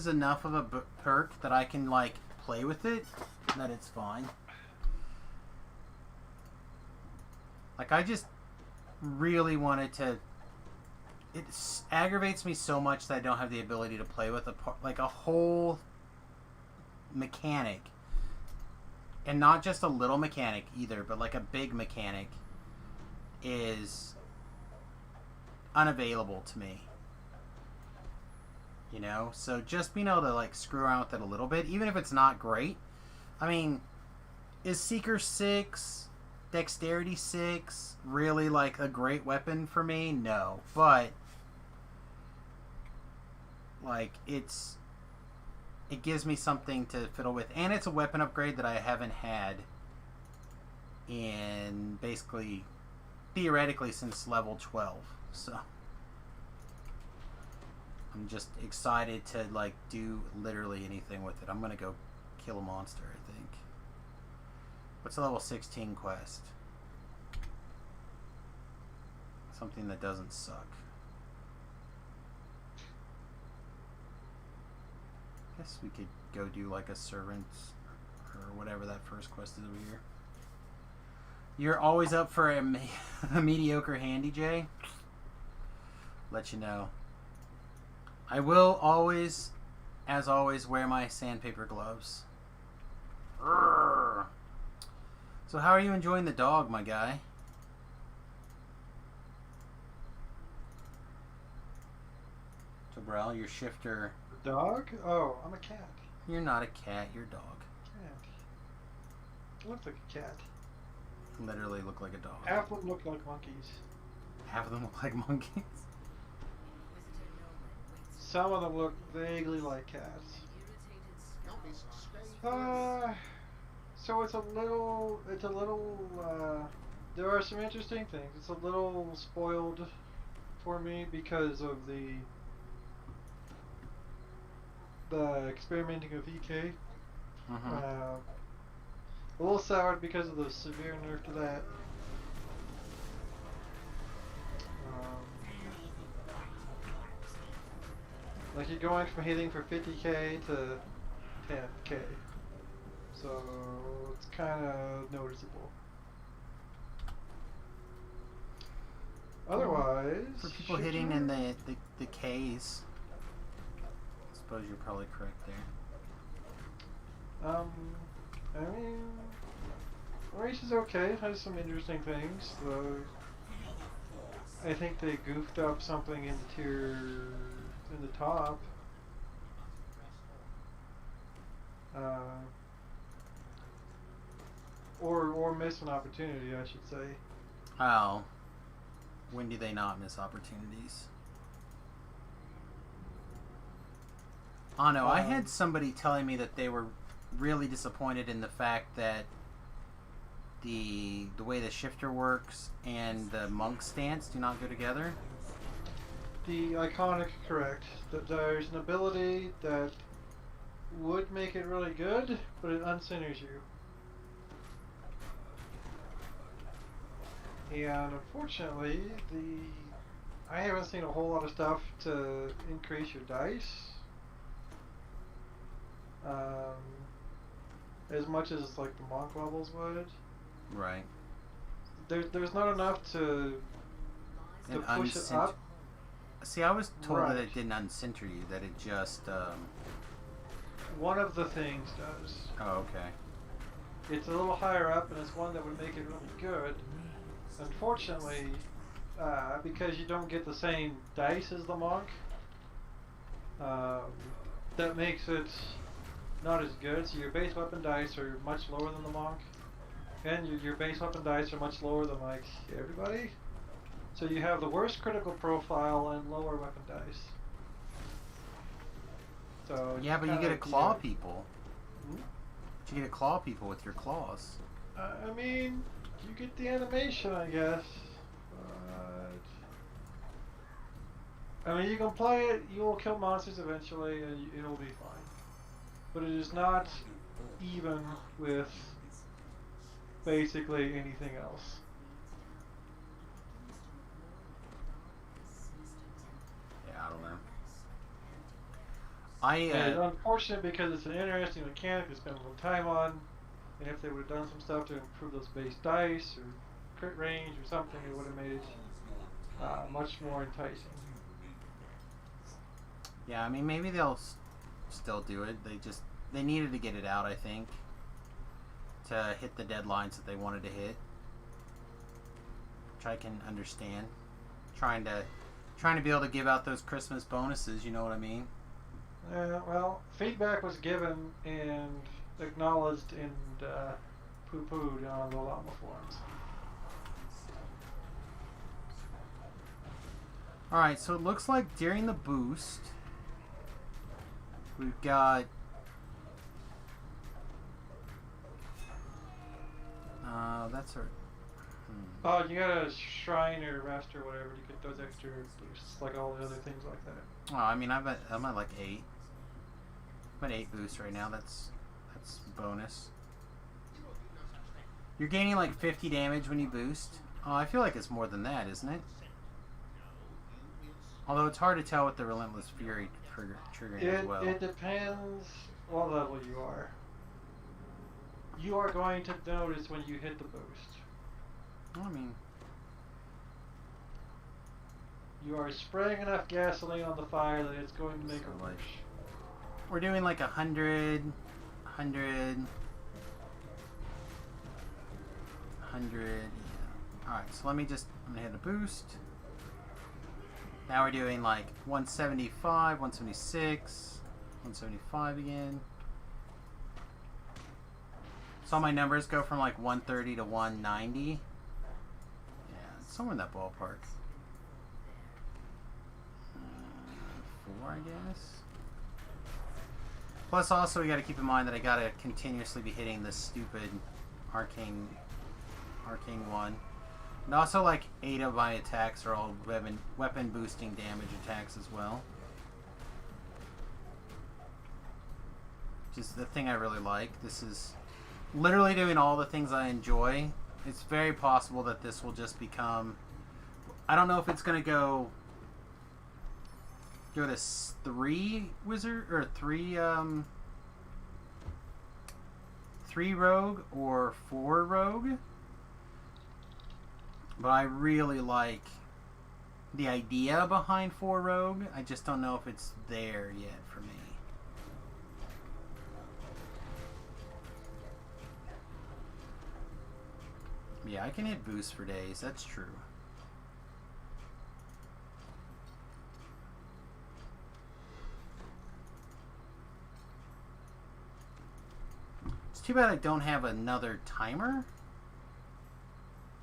enough of a perk that I can like play with it, that it's fine. Like I just really wanted to. It aggravates me so much that I don't have the ability to play with a whole mechanic. And not just a little mechanic either, but like a big mechanic is unavailable to me. You know? So just being able to like screw around with it a little bit, even if it's not great. I mean, is Seeker 6, Dexterity 6 really like a great weapon for me? No. But like it gives me something to fiddle with, and it's a weapon upgrade that I haven't had in basically theoretically since level 12. So I'm just excited to like do literally anything with it. I'm gonna go kill a monster, I think. What's the level 16 quest? Something that doesn't suck. Guess we could go do like a servant or whatever that first quest is over here. You're always up for a mediocre handy, Jay? Let you know. I will always, as always, wear my sandpaper gloves. Urgh. So how are you enjoying the dog, my guy? Tobrel, your shifter... Dog? Oh, I'm a cat. You're not a cat, you're a dog. Cat. Looks like a cat. Literally look like a dog. Half of them look like monkeys. Half of them look like monkeys. Some of them look vaguely like cats. So it's a little, there are some interesting things. It's a little spoiled for me because of the experimenting of EK. A little soured because of the severe nerf to that. Like you're going from hitting for 50k to 10k. So it's kind of noticeable. Otherwise, for people hitting in the K's, I suppose you're probably correct there. I mean, race is okay. It has some interesting things. I think they goofed up something in the top. Or miss an opportunity, I should say. Oh. When do they not miss opportunities? Oh no, I had somebody telling me that they were really disappointed in the fact that the way the shifter works and the monk stance do not go together. The iconic, correct. That there's an ability that would make it really good, but it uncenters you. And unfortunately, I haven't seen a whole lot of stuff to increase your dice. As much as like the monk levels would. Right. There's not enough to push it up. See, I was told Right. that it didn't uncenter you, that it just... One of the things does. Oh, okay. It's a little higher up, and it's one that would make it really good. unfortunately, because you don't get the same dice as the monk, that makes it not as good. So your base weapon dice are much lower than the monk, and your base weapon dice are much lower than like everybody. So you have the worst critical profile and lower weapon dice. So Yeah, but you kinda get to claw like, people. Hmm? But you get to claw people with your claws. I mean, you get the animation, I guess. But I mean, you can play it. You will kill monsters eventually, and it'll be fine. But it is not even with basically anything else. Yeah, I don't know. And it's unfortunate because it's an interesting mechanic to spend a little time on, and if they would have done some stuff to improve those base dice or crit range or something, it would have made it much more enticing. Yeah, I mean, maybe they'll still do it. They needed to get it out, I think, to hit the deadlines that they wanted to hit. Which I can understand. Trying to be able to give out those Christmas bonuses, you know what I mean? Well, feedback was given and acknowledged and poo-pooed on the Llama forums. Alright, so it looks like during the boost, we've got that's our Oh, you got a shrine or rest or whatever to get those extra boosts, like all the other things like that. Oh, I mean, I'm at like 8. I'm at 8 boosts right now. That's bonus. You're gaining like 50 damage when you boost. Oh, I feel like it's more than that, isn't it? Although it's hard to tell with the Relentless Fury triggering as well. It depends what level you are. You are going to notice when you hit the boost. I mean, you are spraying enough gasoline on the fire that it's going to make a like, whoosh. we're doing like 100, 100, 100. Yeah. Alright, so I'm gonna hit a boost. Now we're doing like 175, 176, 175 again. So my numbers go from like 130 to 190. Yeah, somewhere in that ballpark. 4, I guess. Plus, also we got to keep in mind that I got to continuously be hitting this stupid arcane one, and also like 8 of my attacks are all weapon boosting damage attacks as well. Which is the thing I really like. This is literally doing all the things I enjoy. It's very possible that this will just become, I don't know if it's going to go to 3 wizard or 3 rogue or 4 rogue, but I really like the idea behind 4 rogue. I just don't know if it's there yet for me. Yeah, I can hit boost for days, that's true. It's too bad I don't have another timer.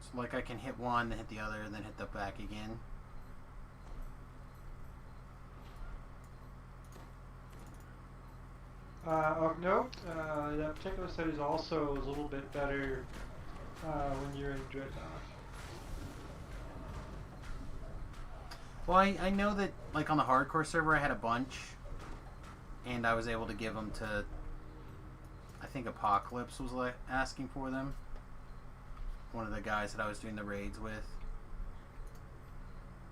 So like I can hit one, then hit the other, and then hit the back again. Of note, that particular set is also a little bit better when you're in Dreadnought. Well, I know that like on the hardcore server I had a bunch, and I was able to give them to, I think Apocalypse was like asking for them. One of the guys that I was doing the raids with.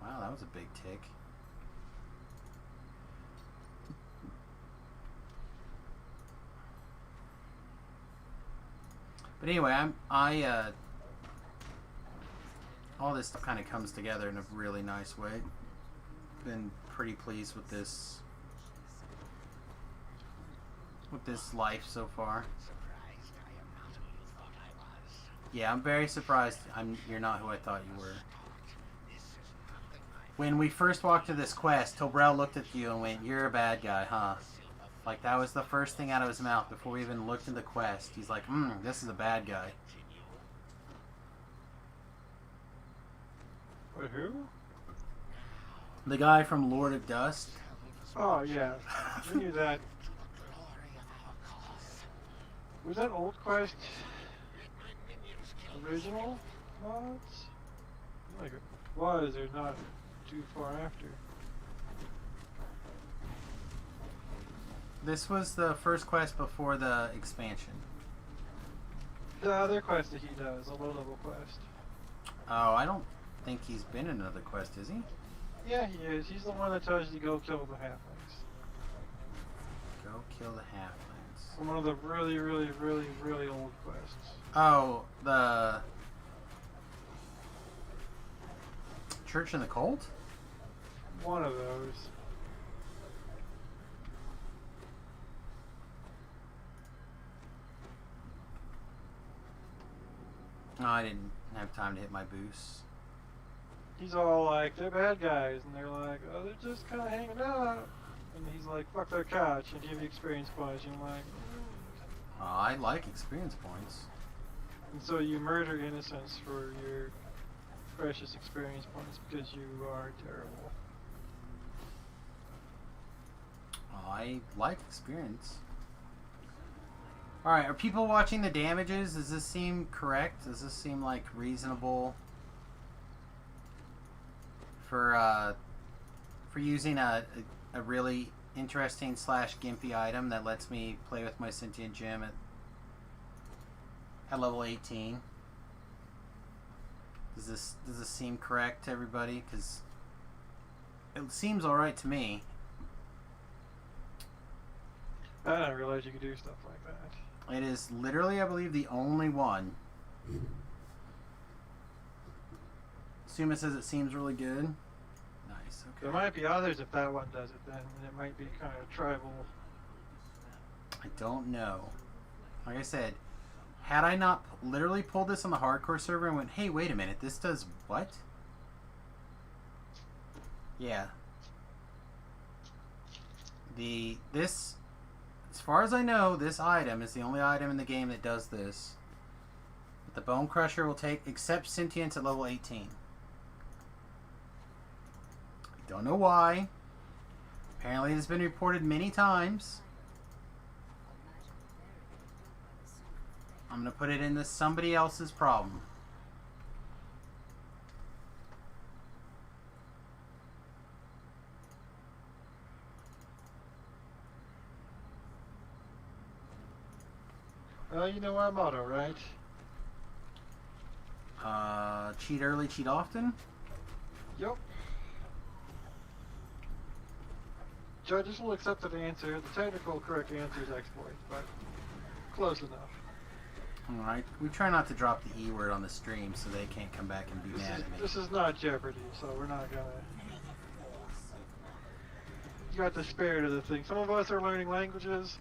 Wow, that was a big tick. But anyway, all this kind of comes together in a really nice way. Been pretty pleased with this life so far. Yeah, I'm very surprised you're not who I thought you were. When we first walked to this quest, Tobrel looked at you and went, "You're a bad guy, huh?" Like, that was the first thing out of his mouth before we even looked at the quest. He's like, this is a bad guy. Wait, who? The guy from Lord of Dust. Oh, yeah. We knew that. Was that Old Quest original mods? Like it was, or not too far after. This was the first quest before the expansion. The other quest that he does, a low-level quest. Oh, I don't think he's been in another quest, is he? Yeah, he is. He's the one that tells you to go kill the halflings. Go kill the halflings. One of the really, really, really, really old quests. Oh, the Church in the Cult? One of those. No, I didn't have time to hit my boost. He's all like, they're bad guys, and they're like, oh, they're just kind of hanging out. And he's like, fuck their couch, and give you experience points. And you're like, Oh, I like experience points. And so you murder innocents for your precious experience points because you are terrible. Oh, I like experience. Alright, are people watching the damages? Does this seem correct? Does this seem like reasonable for using a really interesting / gimpy item that lets me play with my sentient gem at level 18? Does this seem correct to everybody? Because it seems alright to me. I didn't realize you could do stuff like that. It is literally, I believe, the only one. Suma says it seems really good. Nice, okay. There might be others if that one does it then, and it might be kind of tribal. I don't know. Like I said, had I not literally pulled this on the hardcore server and went, hey, wait a minute, this does what? Yeah. This, as far as I know, this item is the only item in the game that does this. But the Bone Crusher will take, except Sentience at level 18. I don't know why. Apparently it has been reported many times. I'm going to put it into somebody else's problem. Well, you know our motto, right? Cheat early, cheat often? Yep. Judges will accept an answer. The technical correct answer is exploit, but close enough. Alright, we try not to drop the E word on the stream so they can't come back and be mad at me. This is not Jeopardy, so we're not gonna... You got the spirit of the thing. Some of us are learning languages.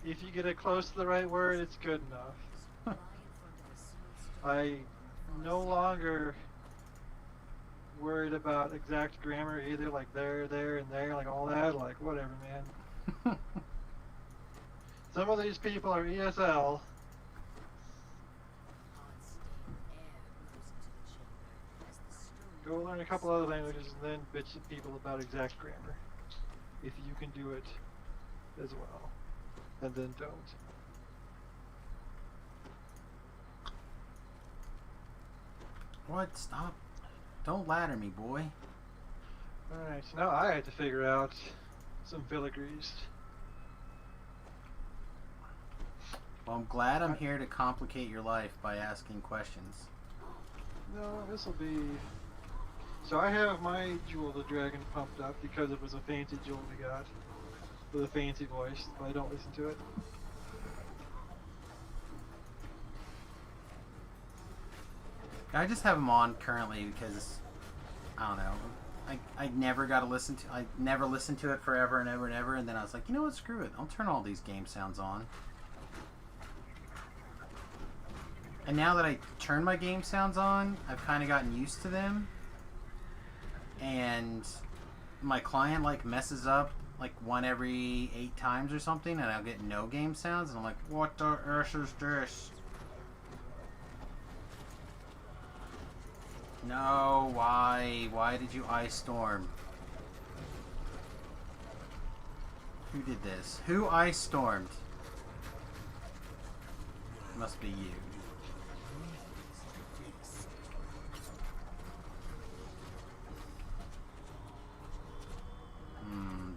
If you get it close to the right word, it's good enough. I no longer worried about exact grammar either, like there, and there, like all that, like whatever, man. Some of these people are ESL. Go learn a couple other languages and then bitch at people about exact grammar. If you can do it as well. And then don't. What? Stop. Don't ladder me, boy. Alright, so now I had to figure out some filigrees. Well, I'm glad I'm here to complicate your life by asking questions. No, this will be... So I have my Jewel the Dragon pumped up because it was a fancy jewel we got. With a fancy voice, but I don't listen to it. I just have them on currently because, I don't know, I never got to listen to, I never listened to it forever and ever and ever, and then I was like, you know what, screw it, I'll turn all these game sounds on. And now that I turn my game sounds on, I've kind of gotten used to them. And my client like messes up like one every 8 times or something, and I'll get no game sounds, and I'm like, what the earth is this? No, why? Why did you ice storm? Who did this? Who ice stormed? Must be you.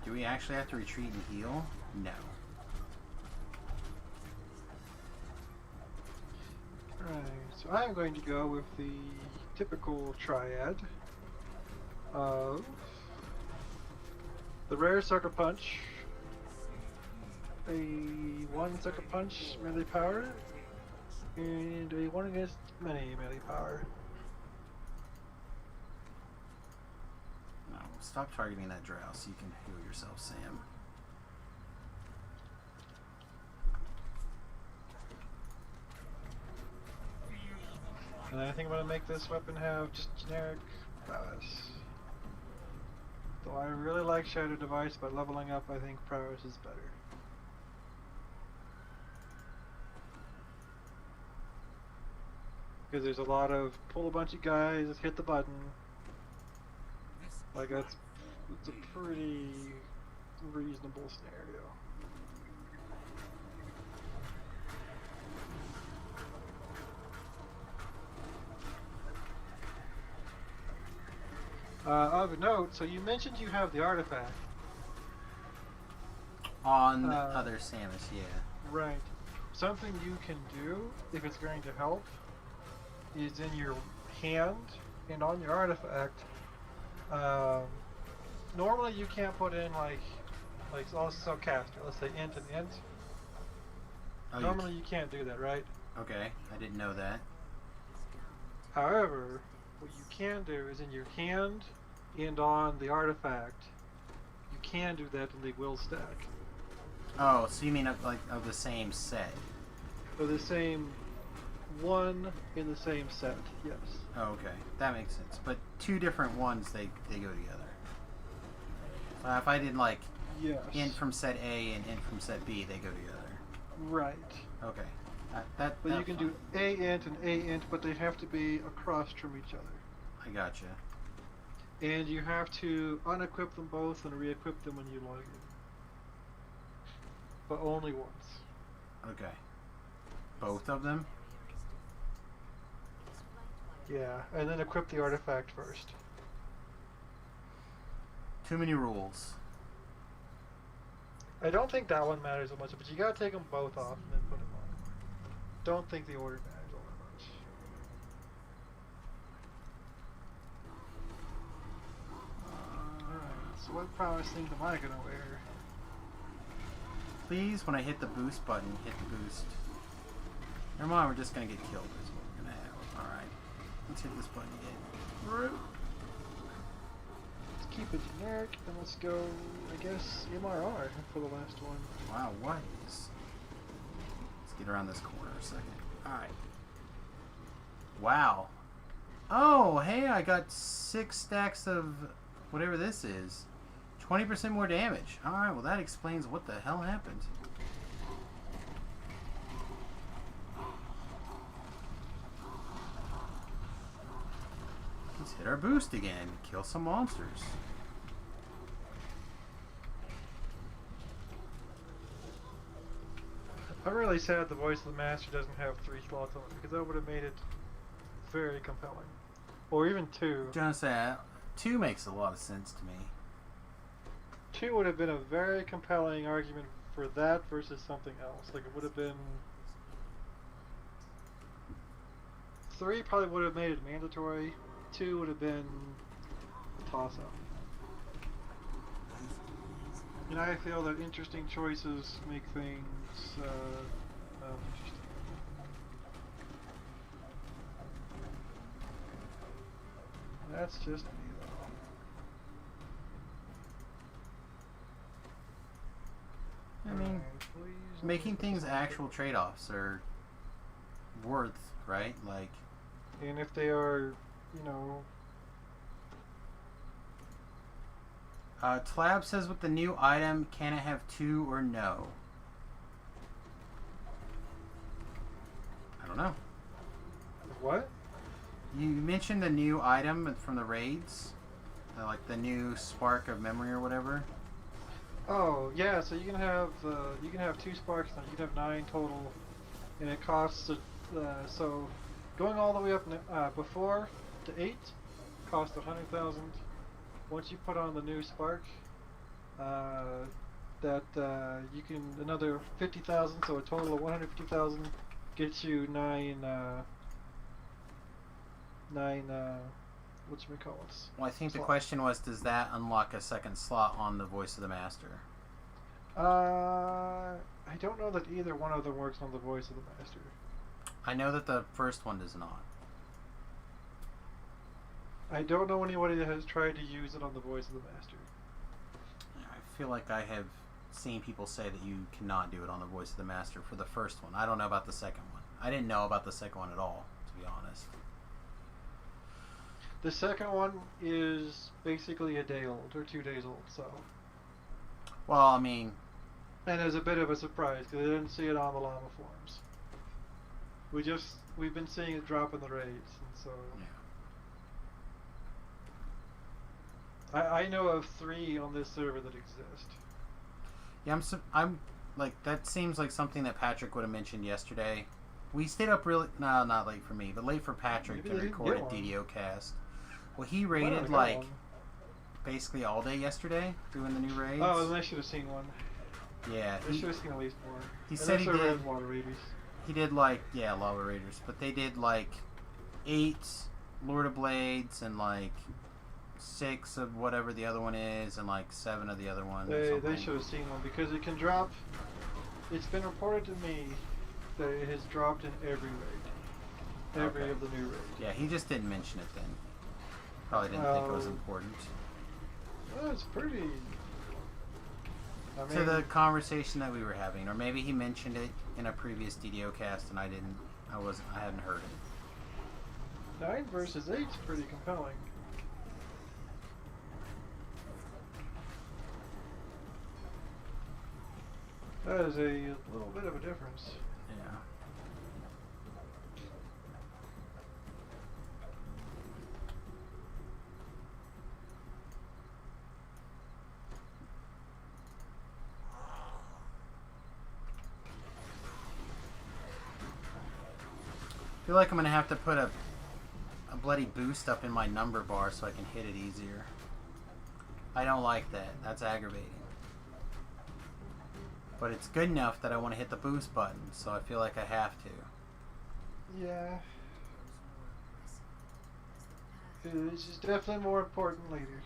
Do we actually have to retreat and heal? No. Right, so I'm going to go with the typical triad of the rare Sucker Punch, a 1 Sucker Punch melee power, and a 1 against many melee power. No, stop targeting that drow so you can heal yourself, Sam. And I think I'm going to make this weapon have just generic prowess. Though I really like Shadow Device, but leveling up I think prowess is better. Because there's a lot of pull a bunch of guys, hit the button. Like it's a pretty reasonable scenario. Of note, so you mentioned you have the artifact. On the other Samus, yeah. Right. Something you can do, if it's going to help, is in your hand and on your artifact. Normally you can't put in like also caster, let's say int and int. Oh, Normally you can't do that, right? Okay, I didn't know that. However, what you can do is in your hand and on the artifact, you can do that and they will stack. Oh, so you mean of the same set? So the same one in the same set, yes. Oh, okay, that makes sense. But 2 different ones, they go together. So if I did like Yes. int from set A and int from set B, they go together. Right. Okay. But you can do A int and A int, but they have to be across from each other. I gotcha. And you have to unequip them both and re-equip them when you log in. But only once. Okay. Both of them? Yeah, and then equip the artifact first. Too many rules. I don't think that one matters so much, but you gotta take them both off and then put them on. Don't think the order matters all that much. Alright, so what prowess thing am I gonna wear? Please, when I hit the boost button, hit the boost. Never mind, we're just gonna get killed is what we're gonna have. Alright. Let's hit this button again. Let's keep it generic, and let's go, I guess, MRR for the last one. Wow, what is... Let's get around this corner a second. Alright. Wow. Oh, hey, I got 6 stacks of whatever this is. 20% more damage. Alright, well that explains what the hell happened. Let's hit our boost again. Kill some monsters. I'm really sad the voice of the master doesn't have 3 slots on it, because that would have made it very compelling. Or even 2. Gonna say 2 makes a lot of sense to me. 2 would have been a very compelling argument for that versus something else. Like it would have been... 3 probably would have made it mandatory. 2 would have been a toss-up. And I feel that interesting choices make things interesting. That's just me, though. I mean, Please making things actual trade-offs are worth, right? Like, And if they are, you know, Tlab says with the new item, can it have 2 or no? I don't know. what? You mentioned the new item from the raids, like the new spark of memory or whatever. Oh yeah, so you can have 2 sparks now. You can have 9 total, and it costs so going all the way up before to 8 cost 100,000. Once you put on the new spark, you can another 50,000, so a total of 150,000 gets you 9 whatchamacallits. Well, I think the Slot. question was, does that unlock a second slot on the Voice of the Master? I don't know that either one of them works on the Voice of the Master. I know that the first one does not. I don't know anybody that has tried to use it on the Voice of the Master. I feel like I have seen people say that you cannot do it on the Voice of the Master for the first one. I don't know about the second one. I didn't know about the second one at all, to be honest. The second one is basically a day old or 2 days old, so. Well, I mean, And it's a bit of a surprise because I didn't see it on the llama forums. We've been seeing it drop in the raids, and so. yeah. I know of 3 on this server that exist. Yeah, I'm like, that seems like something that Patrick would have mentioned yesterday. We stayed up really, no, not late for me, but late for Patrick Maybe to they didn't record a get one. DDO cast. Well, he Why not? I raided got like one. basically all day yesterday doing the new raids. Oh, then I should have seen one. yeah, I should have seen at least more. he And said this he server did. has a lot of rabies. He did like, yeah, Lava Raiders, but they did like 8 Lord of Blades and like 6 of whatever the other one is, and like 7 of the other one. or They something. should have seen one because it can drop. It's been reported to me that it has dropped in every raid. Every Okay. of the new raids. Yeah, he just didn't mention it then. Probably didn't think it was Oh. important. Well, it's pretty. I To the conversation that we were having, or maybe he mentioned it in a previous DDO cast and I hadn't heard it. 9 versus 8 is pretty compelling. That is a little bit of a difference. Yeah. I feel like I'm gonna have to put a bloody boost up in my number bar so I can hit it easier. I don't like that. That's aggravating. But it's good enough that I want to hit the boost button, so I feel like I have to. Yeah. It's just definitely more important later.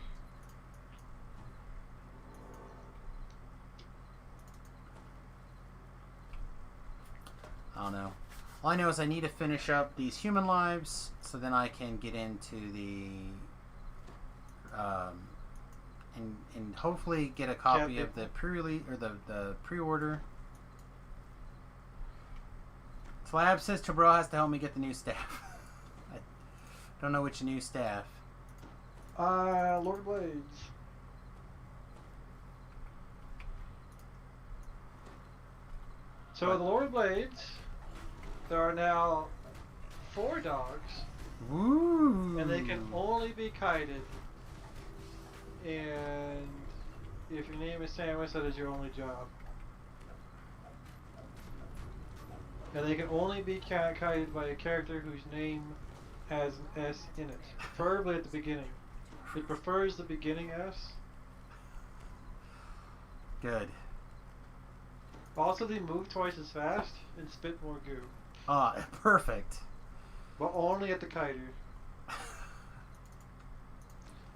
I don't know. All I know is I need to finish up these human lives so then I can get into the and hopefully get a copy of the pre-release or the pre-order. Slab says Tabro has to help me get the new staff. I don't know which new staff. Lord Blades. So What? the Lord Blades, there are now 4 dogs, Woo! and they can only be kited. And if your name is Samus, that is your only job. And they can only be kited by a character whose name has an S in it, preferably at the beginning. It prefers the beginning S. Good. Also, they move twice as fast and spit more goo, Ah, perfect. but only at the kiter.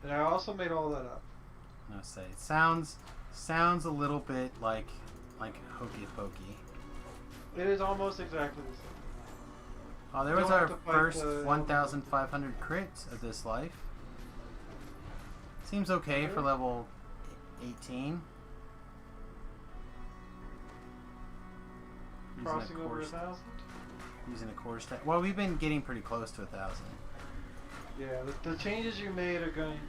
And I also made all that up. No say. It sounds a little bit like Hokey Pokey. It is almost exactly the same. Oh, there Don't was have our to fight first the 1,500 crits of this life. Seems okay for level 18. Crossing over 1,000. using a quarter stack. Well, we've been getting pretty close to 1,000. Yeah, the changes you made are going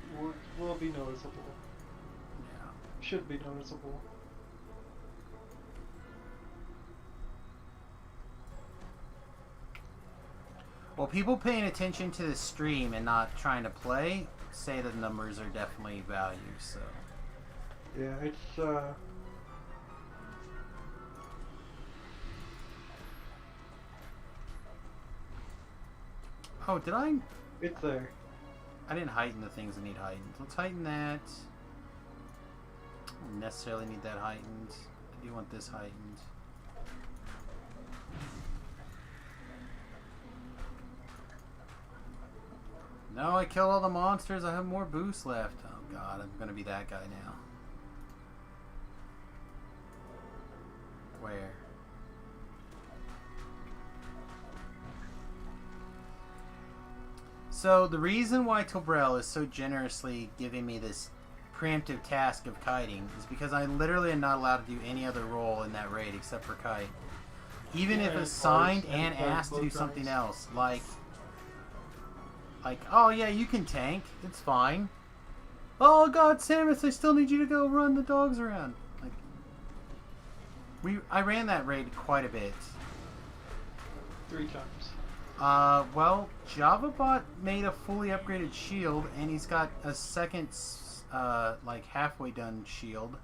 will be noticeable. Yeah. Should be noticeable. Well, people paying attention to the stream and not trying to play say the numbers are definitely valued. So. Yeah, it's Oh, did I? it's there. I didn't heighten the things that need heightened. Let's heighten that. I don't necessarily need that heightened. I do want this heightened. No, I killed all the monsters. I have more boost left. Oh god, I'm gonna be that guy now. Where? So the reason why Tobrel is so generously giving me this preemptive task of kiting is because I literally am not allowed to do any other role in that raid except for kite. Even if assigned and asked to do something else, like, oh yeah, you can tank, it's fine. Oh god, Samus, I still need you to go run the dogs around. Like, I ran that raid quite a bit. 3 times. Well, JavaBot made a fully upgraded shield, and he's got a second, like halfway done shield.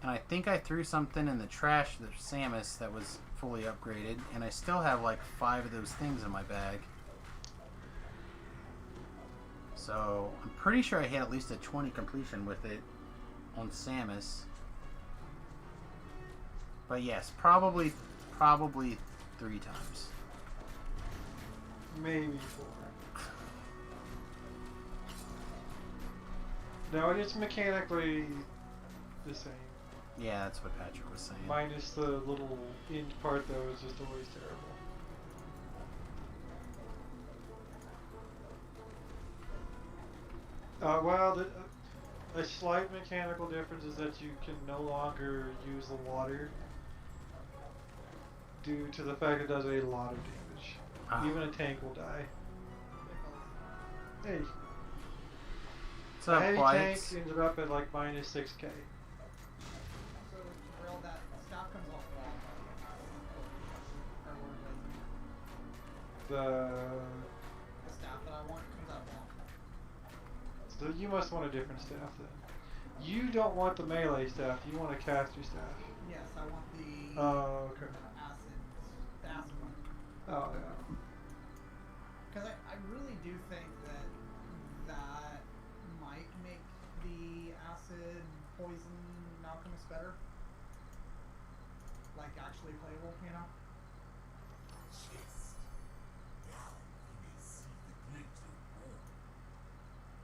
And I think I threw something in the trash, the Samus, that was fully upgraded, and I still have like 5 of those things in my bag. So, I'm pretty sure I hit at least a 20 completion with it on Samus. But yes, probably 3 times. Maybe 4. No, it's mechanically the same. Yeah, that's what Patrick was saying. Minus the little end part though is just always terrible. Well, a slight mechanical difference is that you can no longer use the water due to the fact it does a lot of damage. Even a tank will die. Hey. What's up, a heavy Quiet? tank ended up at like minus 6k. So, Real, that staff comes off wall. The staff that I want comes out wall. So you must want a different staff then. You don't want the melee staff, you want a caster staff. Yes, I want the Oh, okay. the acid one. Oh, yeah. Because I really do think that might make the acid poison alchemist better. Like actually playable, you know?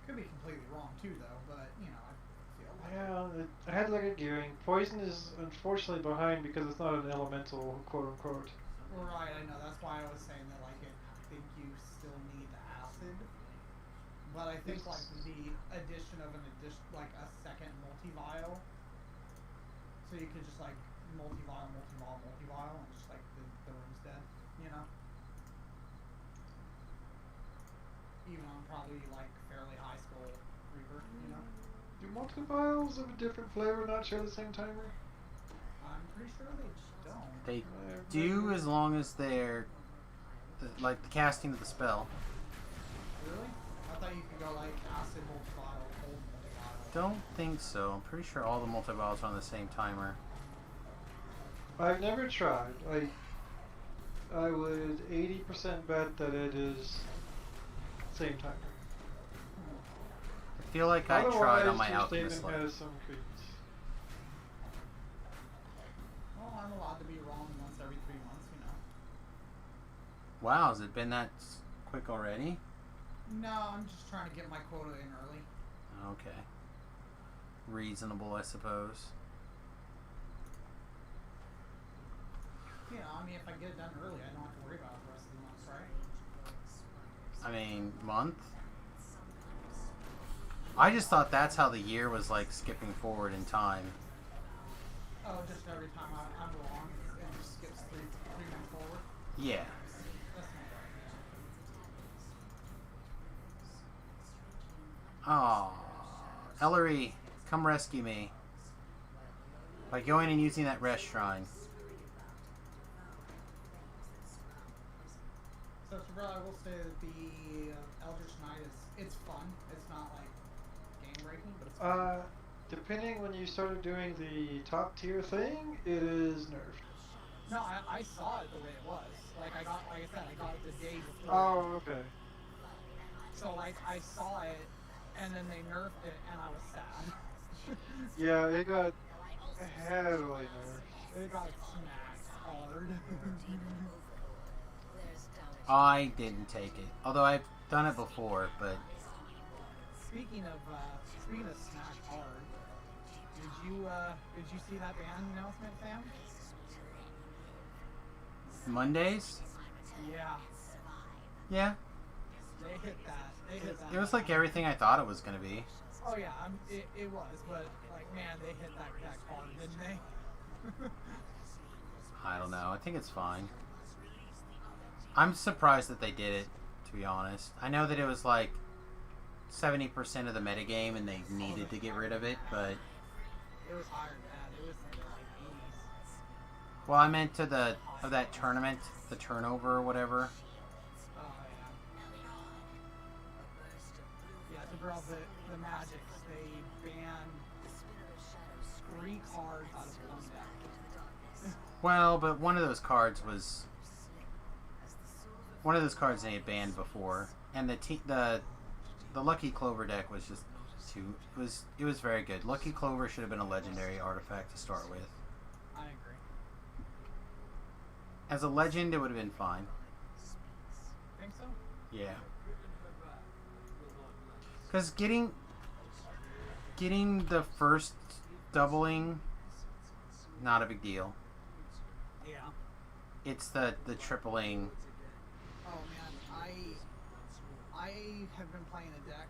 Could be completely wrong too though, but you know, I feel like Yeah, I had to look at gearing. Poison is unfortunately behind because it's not an elemental, quote unquote. Right, I know, that's why I was saying that like I think you still need the acid. But I think like the addition of like a second multi-vial. So you could just like multi-vial, and just like the room's dead, you know? Even on probably like fairly high skull Reaper, you know? Do multi-vials of a different flavor not share the same timer? I'm pretty sure they just don't. They do, as long as they're like the casting of the spell. Really? I thought you could go like acid multi-vial, cold multi-vial. Don't think so. I'm pretty sure all the multi-vials are on the same timer. I've never tried. I would 80% bet that it is same timer. I feel like I tried on my Alchemist Statement Life. has some credence. Well, I'm allowed to be wrong once every 3 months, you know? Wow, has it been that quick already? No, I'm just trying to get my quota in early. Okay. Reasonable, I suppose. You know, I mean, if I get it done early, I don't have to worry about it the rest of the months, right? I mean, month? I just thought that's how the year was like skipping forward in time. Oh, just every time I'm wrong, it just skips three months forward. Yeah. Oh, Ellery, come rescue me by going and using that rest shrine. So, Terrell, I will say that the Eldritch Knight it's fun. It's not like game breaking, but it's fun. Depending when you started doing the top tier thing, it is nerfed. No, I saw it the way it was. Like I said, I got it the day before. Oh, okay. So like I saw it, and then they nerfed it, and I was sad. Yeah, it got heavily nerfed. It got smacked hard. I didn't take it, although I've done it before. But Speaking of smacked hard, did you see that ban announcement, Sam? Mondays? Yeah. Yeah. They hit that. It was like everything I thought it was going to be. Oh yeah, it was, but like man, they hit that hard, didn't they? I don't know. I think it's fine. I'm surprised that they did it, to be honest. I know that it was like 70% of the metagame and they needed to get rid of it, but... It was higher than that. It was like 80s. Well, I meant to of that tournament, the turnover or whatever. Oh yeah. Yeah, the girls, the Magics, they banned 3 cards out of one deck. Well, but one of those cards they had banned before, and the Lucky Clover deck was just too. It was very good. Lucky Clover should have been a legendary artifact to start with. I agree. As a legend, it would have been fine. Think so? Yeah. Because getting the first doubling, not a big deal. Yeah. It's the tripling. Oh man, I have been playing a deck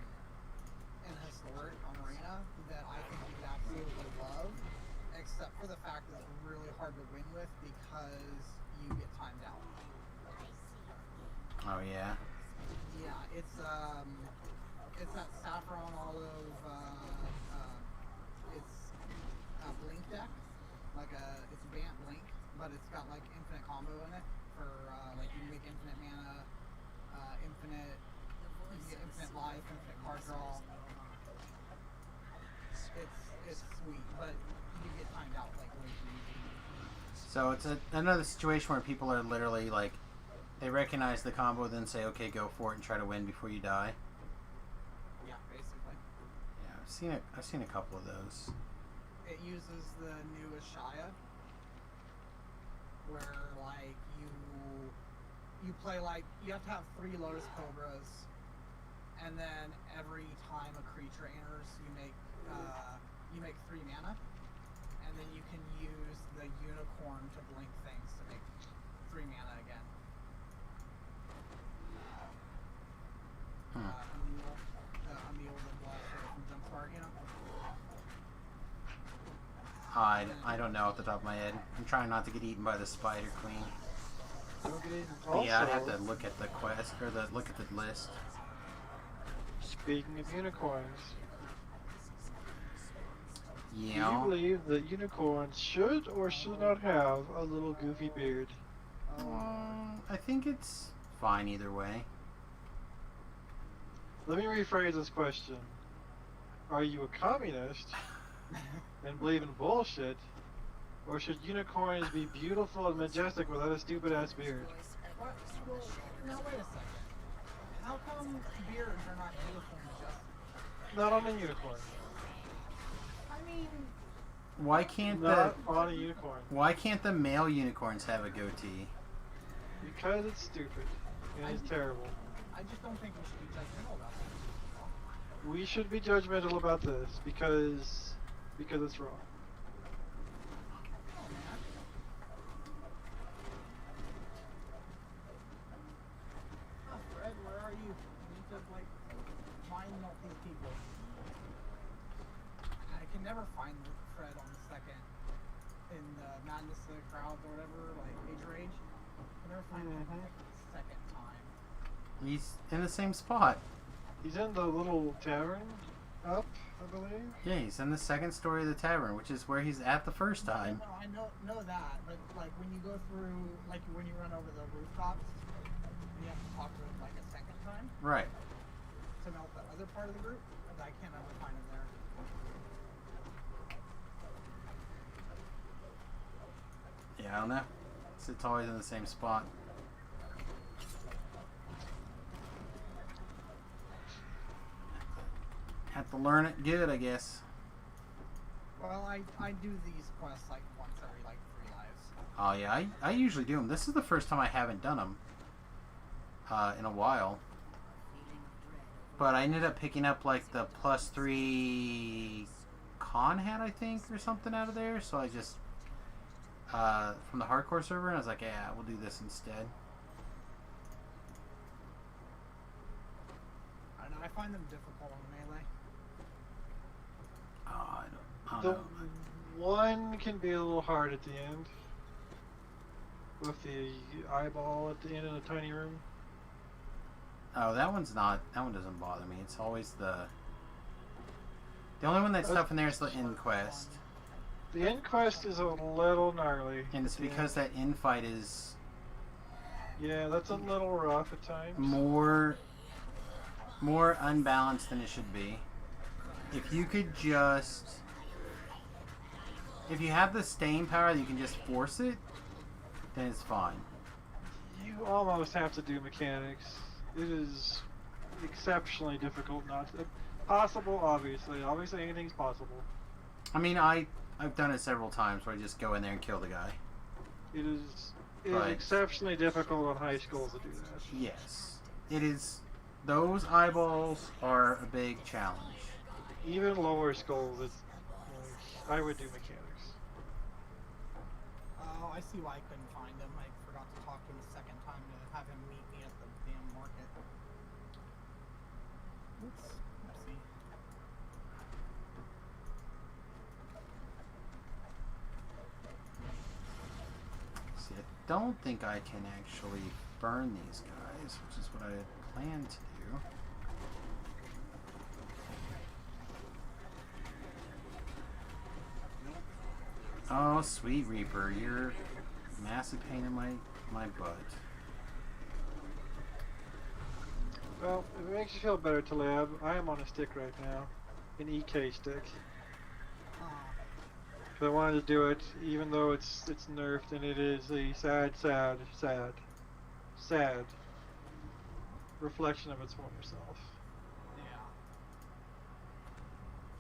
in Historic on Arena that I think you would absolutely love, except for the fact that it's really hard to win with because you get timed out. Oh yeah. Yeah, it's that Saffron Olive, it's a Blink deck, it's a Bant Blink, but it's got like infinite combo in it for like you can make infinite mana, you can get infinite life, infinite card draw. It's sweet, but you get timed out like way too easy. So it's another situation where people are literally like, they recognize the combo, then say, okay, go for it and try to win before you die. Yeah, basically. Yeah, I've seen a couple of those. It uses the new Ashaya, where like you play like you have to have 3 Lotus Cobras, and then every time a creature enters, you make 3 mana, and then you can use the Unicorn to blink things to make 3 mana again. Emil the Blaster from Jumpstart, you know. I don't know off the top of my head. I'm trying not to get eaten by the Spider Queen. Also, Yeah, I'd have to look at the quest or look at the list. speaking of unicorns, do you Yeah. believe that unicorns should or should not have a little goofy beard? I think it's fine either way. Let me rephrase this question. Are you a communist and believe in bullshit? Or should unicorns be beautiful and majestic without a stupid ass beard? What? Well, now wait a second. How come beards are not beautiful and majestic? Not on a unicorn. I mean, Why can't Not on a unicorn. Why can't the male unicorns have a goatee? Because it's stupid. And it's terrible. I just don't think we should be judgmental about that. We should be judgmental about this because it's wrong. Oh man. Oh, Fred, where are you? I need to like find all these people. I can never find Fred on the second in the Madness of the Crowds or whatever, like Age Rage. can never find him like the second time. He's in the same spot. He's in the little tavern up, I believe. Yeah, he's in the second story of the tavern, which is where he's at the first time. No, I know that, but like when you go through, like when you run over the rooftops, you have to talk to him like a second time Right. to know the other part of the group. But I can't ever find him there. Yeah, I don't know. It's always in the same spot. Have to learn it good, I guess. Well, I do these quests like once every like 3 lives. Oh yeah, I usually do them. This is the first time I haven't done them in a while. But I ended up picking up like the +3 con hat, I think, or something out of there. So I just from the hardcore server, and I was like, yeah, we'll do this instead. I don't know, I find them difficult on melee. Oh, I The don't know. one can be a little hard at the end. With the eyeball at the end in a tiny room. Oh, that one doesn't bother me. It's always the only one that's tough in there is the end quest. The end quest is a little gnarly. And it's because that end fight is Yeah, that's a little rough at times. more unbalanced than it should be. If you could just, if you have the staying power that you can just force it, then it's fine. You almost have to do mechanics. It is exceptionally difficult not to. Possible, obviously. Obviously, anything's possible. I mean, I've done it several times where I just go in there and kill the guy. It is Right. exceptionally difficult on high schools to do that. Yes, it is. Those eyeballs are a big challenge. Even lower schools, it's I would do mechanics. Oh, I see why I couldn't find him. I forgot to talk to him the second time to have him meet me at the damn market. Oops. Oopsie. See, I don't think I can actually burn these guys, which is what I had planned to do. Oh, sweet Reaper, you're a massive pain in my butt. Well, if it makes you feel better, Taleb, I am on a stick right now. An EK stick. Oh, Because I wanted to do it, even though it's nerfed, and it is a sad reflection of its former self.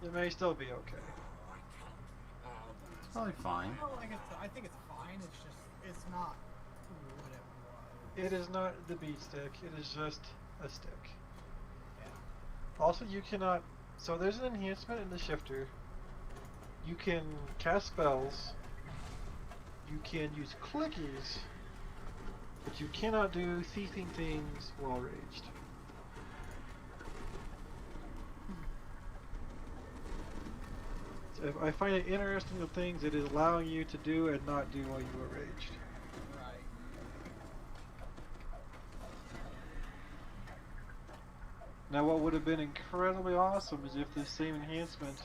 yeah. It may still be okay. It's probably fine. I think it's fine. It's just it's not what it was. It is not the beat stick, it is just a stick. Yeah. Also, you cannot. So there's an enhancement in the shifter. You can cast spells. You can use clickies. But you cannot do thieving things while raged. So I find it interesting the things it is allowing you to do and not do while you are raged. Right. Now, what would have been incredibly awesome is if this same enhancement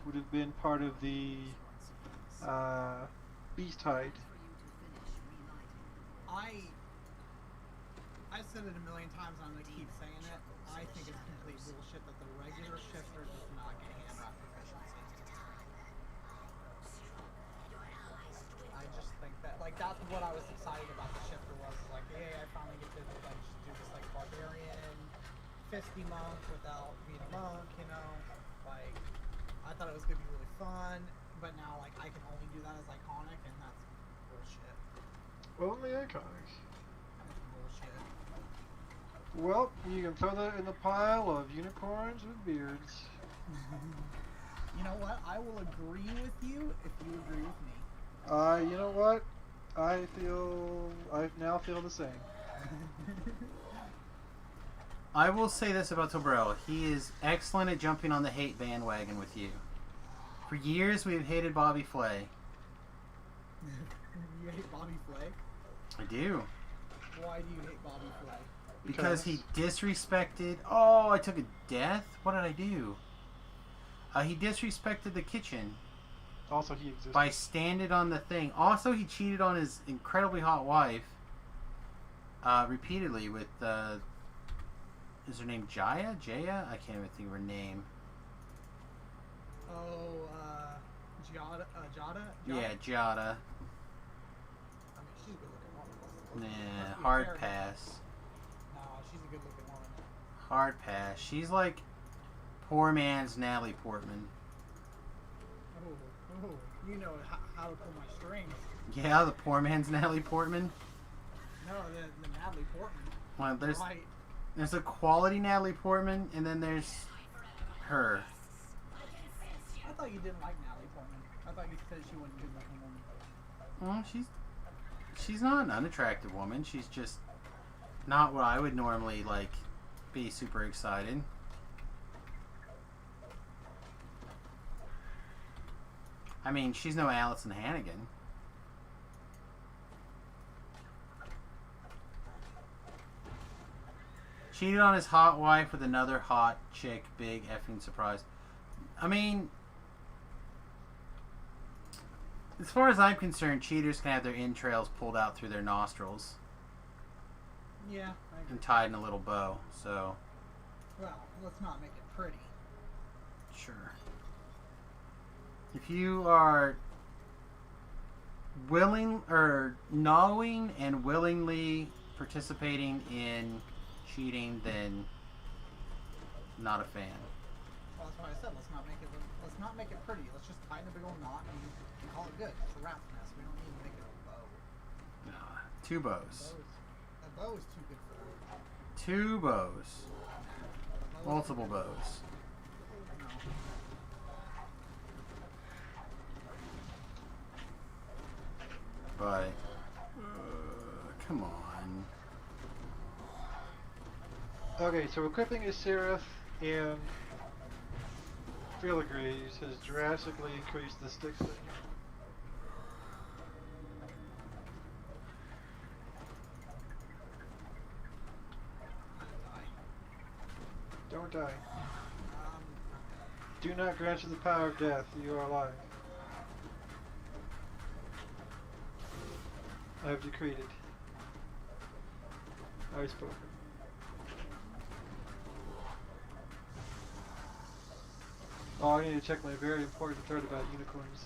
would have been part of the Beast Hide. I've said it a million times and I'm gonna keep saying it. I think it's complete bullshit that the regular shifter does not get hand wrap proficiency. I just think that that's what I was excited about the shifter was like, hey, I finally get to like just do this like barbarian fisty monk without being a monk, you know? Like I thought it was gonna be really fun, but now like I can only do that as iconic and that's bullshit. Only iconic. That's bullshit. Well, you can throw that in the pile of unicorns with beards. You know what? I will agree with you if you agree with me. You know what? I now feel the same. I will say this about Tobrel. He is excellent at jumping on the hate bandwagon with you. For years, we've hated Bobby Flay. You hate Bobby Flay? I do. Why do you hate Bobby Flay? Because he disrespected... Oh, I took a death? What did I do? He disrespected the kitchen Also, he exists. by standing on the thing. Also, he cheated on his incredibly hot wife repeatedly with... is her name Jaya? Jaya? I can't even think of her name. Oh, Jada? Yeah, Jada. I mean, she's a good looking woman. Nah, Let's be hard fair. pass. No, she's a good looking woman. Hard pass. She's like poor man's Natalie Portman. Oh, you know how to pull my strings. Yeah, the poor man's Natalie Portman. No, the Natalie Portman. Well, Right. there's a quality Natalie Portman, and then there's her. I thought you didn't like Natalie Portman. I thought you said she wasn't a good looking woman. Well, she's not an unattractive woman. She's just not what I would normally like be super excited. I mean, she's no Allison Hannigan. Cheated on his hot wife with another hot chick. Big effing surprise. I mean, as far as I'm concerned, cheaters can have their entrails pulled out through their nostrils Yeah, I agree. and tied in a little bow. So, Well, let's not make it pretty. sure. If you are willing or knowing and willingly participating in cheating, then not a fan. Well, that's why I said let's not make it pretty. Let's just tie in a big old knot and call it good. It's a rat's nest. We don't need to make it a bow. No, two bows. A bow is too good for it. Two bows. Multiple bows. No. But come on. Okay, so equipping a Seraph and Filigrees has drastically increased the stick thing. Don't die. Do not grant you the power of death. You are alive. I have decreed it. I have spoken. Oh, I need to check my very important thread about unicorns.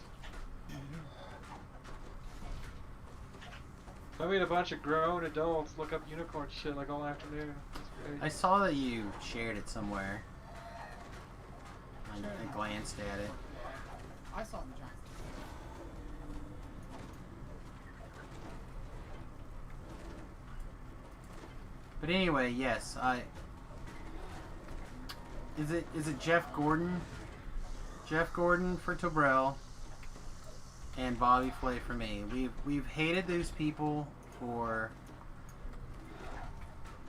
I made a bunch of grown adults look up unicorn shit like all afternoon. It's great. I saw that you shared it somewhere. I glanced at it. I saw it in the Giants. But anyway, yes, Is it Jeff Gordon? Jeff Gordon for Tobrell and Bobby Flay for me. We've hated those people for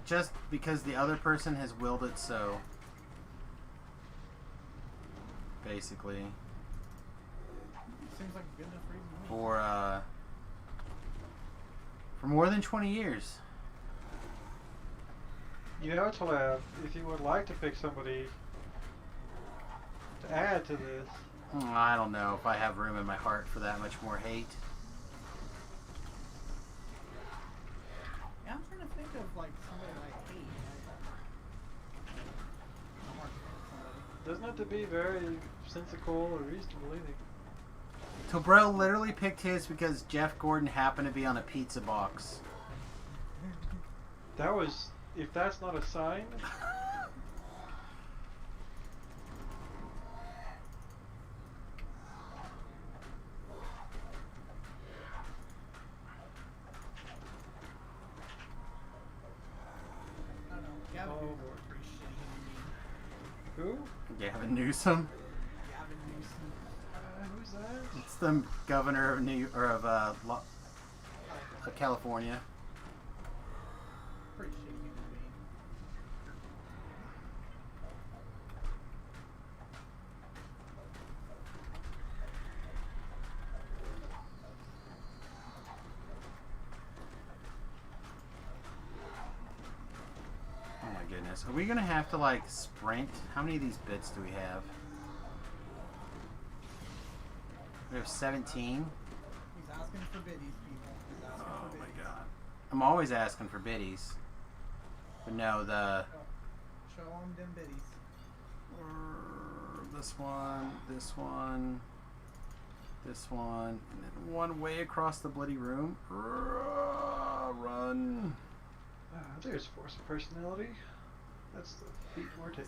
just because the other person has willed it so. Basically. Seems like a good enough reason to me. For more than 20 years. You know, Talab, if you would like to pick somebody to add to this, I don't know if I have room in my heart for that much more hate. Yeah, I'm trying to think of like somebody that I hate. I'm hard to think of somebody. doesn't have to be very sensical or reasonable either. Tobrell literally picked his because Jeff Gordon happened to be on a pizza box. That was, if that's not a sign, I don't know. Gavin Oh, Newsom Lord. was pretty shitty to me. who? Gavin Newsom. Gavin Newsom. Who's that? It's the governor of California. Pretty shitty human being. So are we gonna have to like sprint? How many of these bits do we have? We have 17. He's asking for biddies, people. He's asking Oh for my biddies. god. I'm always asking for biddies. But no, the Show him them biddies. this one, this one, this one, and then one way across the bloody room. Run. There's force of personality. That's the feat we're taking.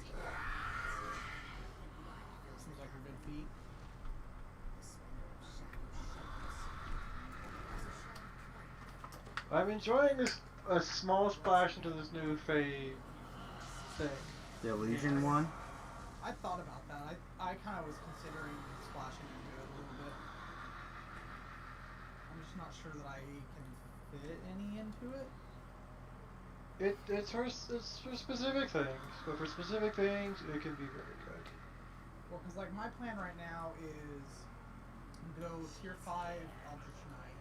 Seems like a good feat. I'm enjoying this a small splash into this new Fae thing. The illusion one. I thought about that. I kind of was considering splashing into it a little bit. I'm just not sure that I can fit any into it. It's for specific things, but for specific things, it can be very good. Well, because like my plan right now is go tier 5 Eldritch Knight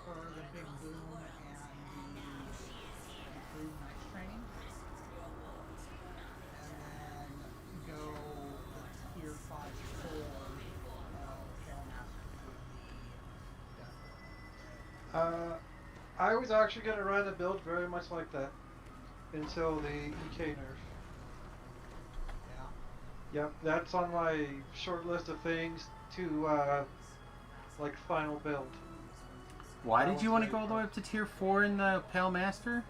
for the big boom and the improved Knight's training, and then go the tier 5 sword Pale Master for the Death Lord. I was actually going to run a build very much like that until the EK nerf. Yeah. Yep, that's on my short list of things to like final build. Why did you want to go all the way up to tier 4 in the Pale Master?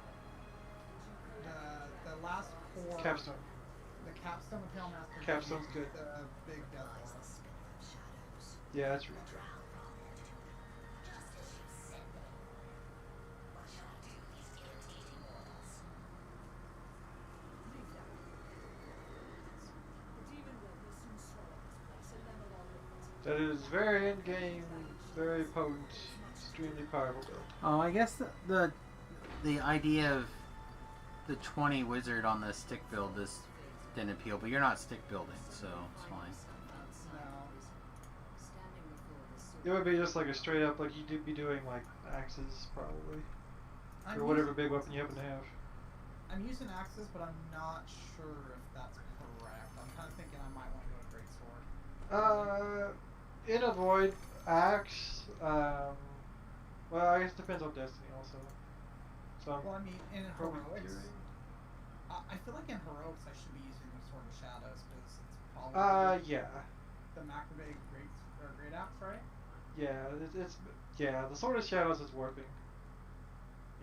The last 4. Capstone. The Capstone with Pale Master. Capstone's good. The big Death Lord. Yeah, that's really good. That is very in-game, very potent, extremely powerful build. Oh, I guess the idea of the 20 wizard on the stick build didn't appeal, but you're not stick building, so it's fine. It would be just like a straight up, like you'd be doing like axes probably, I'm or whatever big weapon you happen to have. I'm using axes, but I'm not sure if that's correct. I'm kind of thinking I might want to go to greatsword. In a void, axe. Well, I guess it depends on destiny also. So Well, I mean, in probably heroics, Fury. I feel like in heroics I should be using the Sword of Shadows because it's probably Yeah, the Macrobay great axe, right? yeah. Yeah. The Sword of Shadows is warping.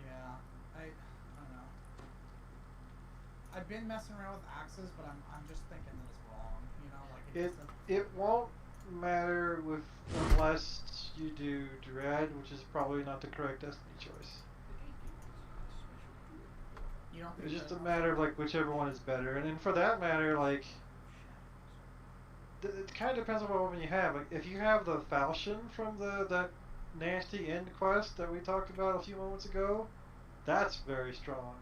Yeah, I don't know. I've been messing around with axes, but I'm just thinking that it's wrong. You know, like It won't matter unless you do Dread, which is probably not the correct destiny choice. You don't think It's just that- a matter of like whichever one is better, and then for that matter, like it kind of depends on what weapon you have. Like if you have the Falchion from that nasty end quest that we talked about a few moments ago, that's very strong.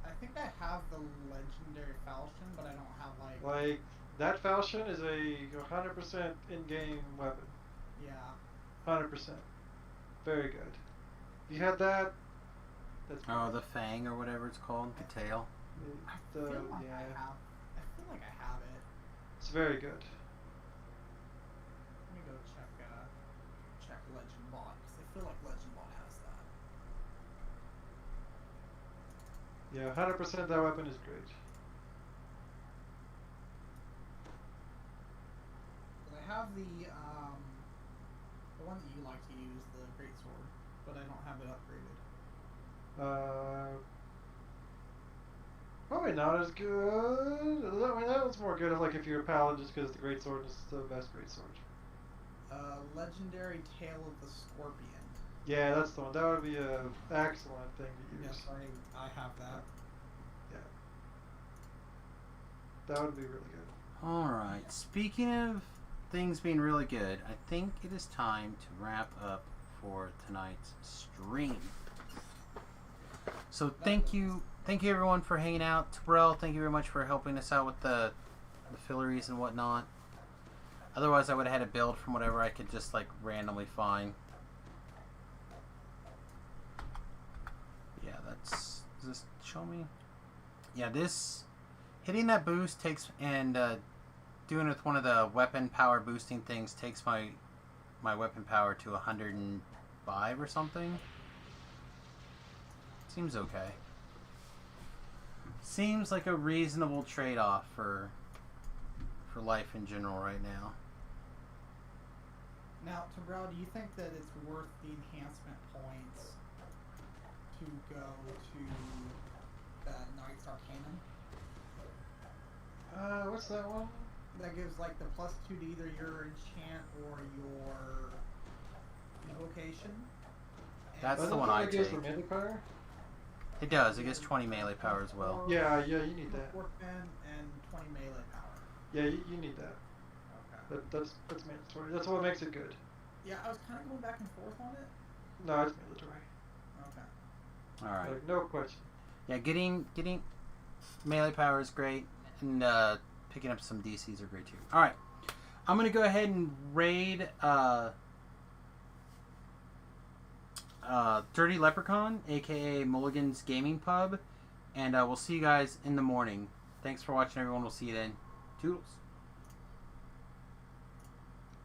I think I have the legendary Falchion, but I don't have like Like that Falchion is a 100% in-game weapon. yeah. 100%. Very good. If you had that, that's Oh, great. the Fang or whatever it's called, the tail. I The- feel like yeah, I feel like I have it. it's very good. Let me go check Legend Bot because I feel like Legend Bot has that. Yeah, 100% that weapon is great. But I have the one that you like to use, the Great Sword, but I don't have it upgraded. Probably not as good. I mean, that one's more good if, like, if you're a paladin, just because the great sword is the best great sword. Legendary Tail of the Scorpion. Yeah, that's the one. That would be a excellent thing to use. Yes, I have that. Yeah. That would be really good. Alright, speaking of things being really good, I think it is time to wrap up for tonight's stream. So thank you everyone for hanging out. Terrell, thank you very much for helping us out with the filleries and whatnot. Otherwise I would have had a build from whatever I could just like randomly find. Yeah, that's... Does this show me? Yeah, this hitting that boost takes and doing it with one of the weapon power boosting things takes my weapon power to 105 or something. Seems okay. Seems like a reasonable trade-off for life in general right now. Now, Tabrow, do you think that it's worth the enhancement points to go to Knight's Arcanum? What's that one? That gives like the +2 to either your enchant or your evocation. That's Doesn't the one that I gives take. for melee power? It does. It gets 20 melee power as well. Yeah, you need that. 4 pen and 20 melee power. Yeah, you need that. Okay. That's mandatory. That's what makes it good. Yeah, I was kind of going back and forth on it. No, it's mandatory. Okay. All right. Like, no question. Yeah, getting melee power is great, and picking up some DCs are great too. All right, I'm gonna go ahead and raid Dirty Leprechaun, aka Mulligan's Gaming Pub, and we'll see you guys in the morning. Thanks for watching, everyone. We'll see you then. Toodles.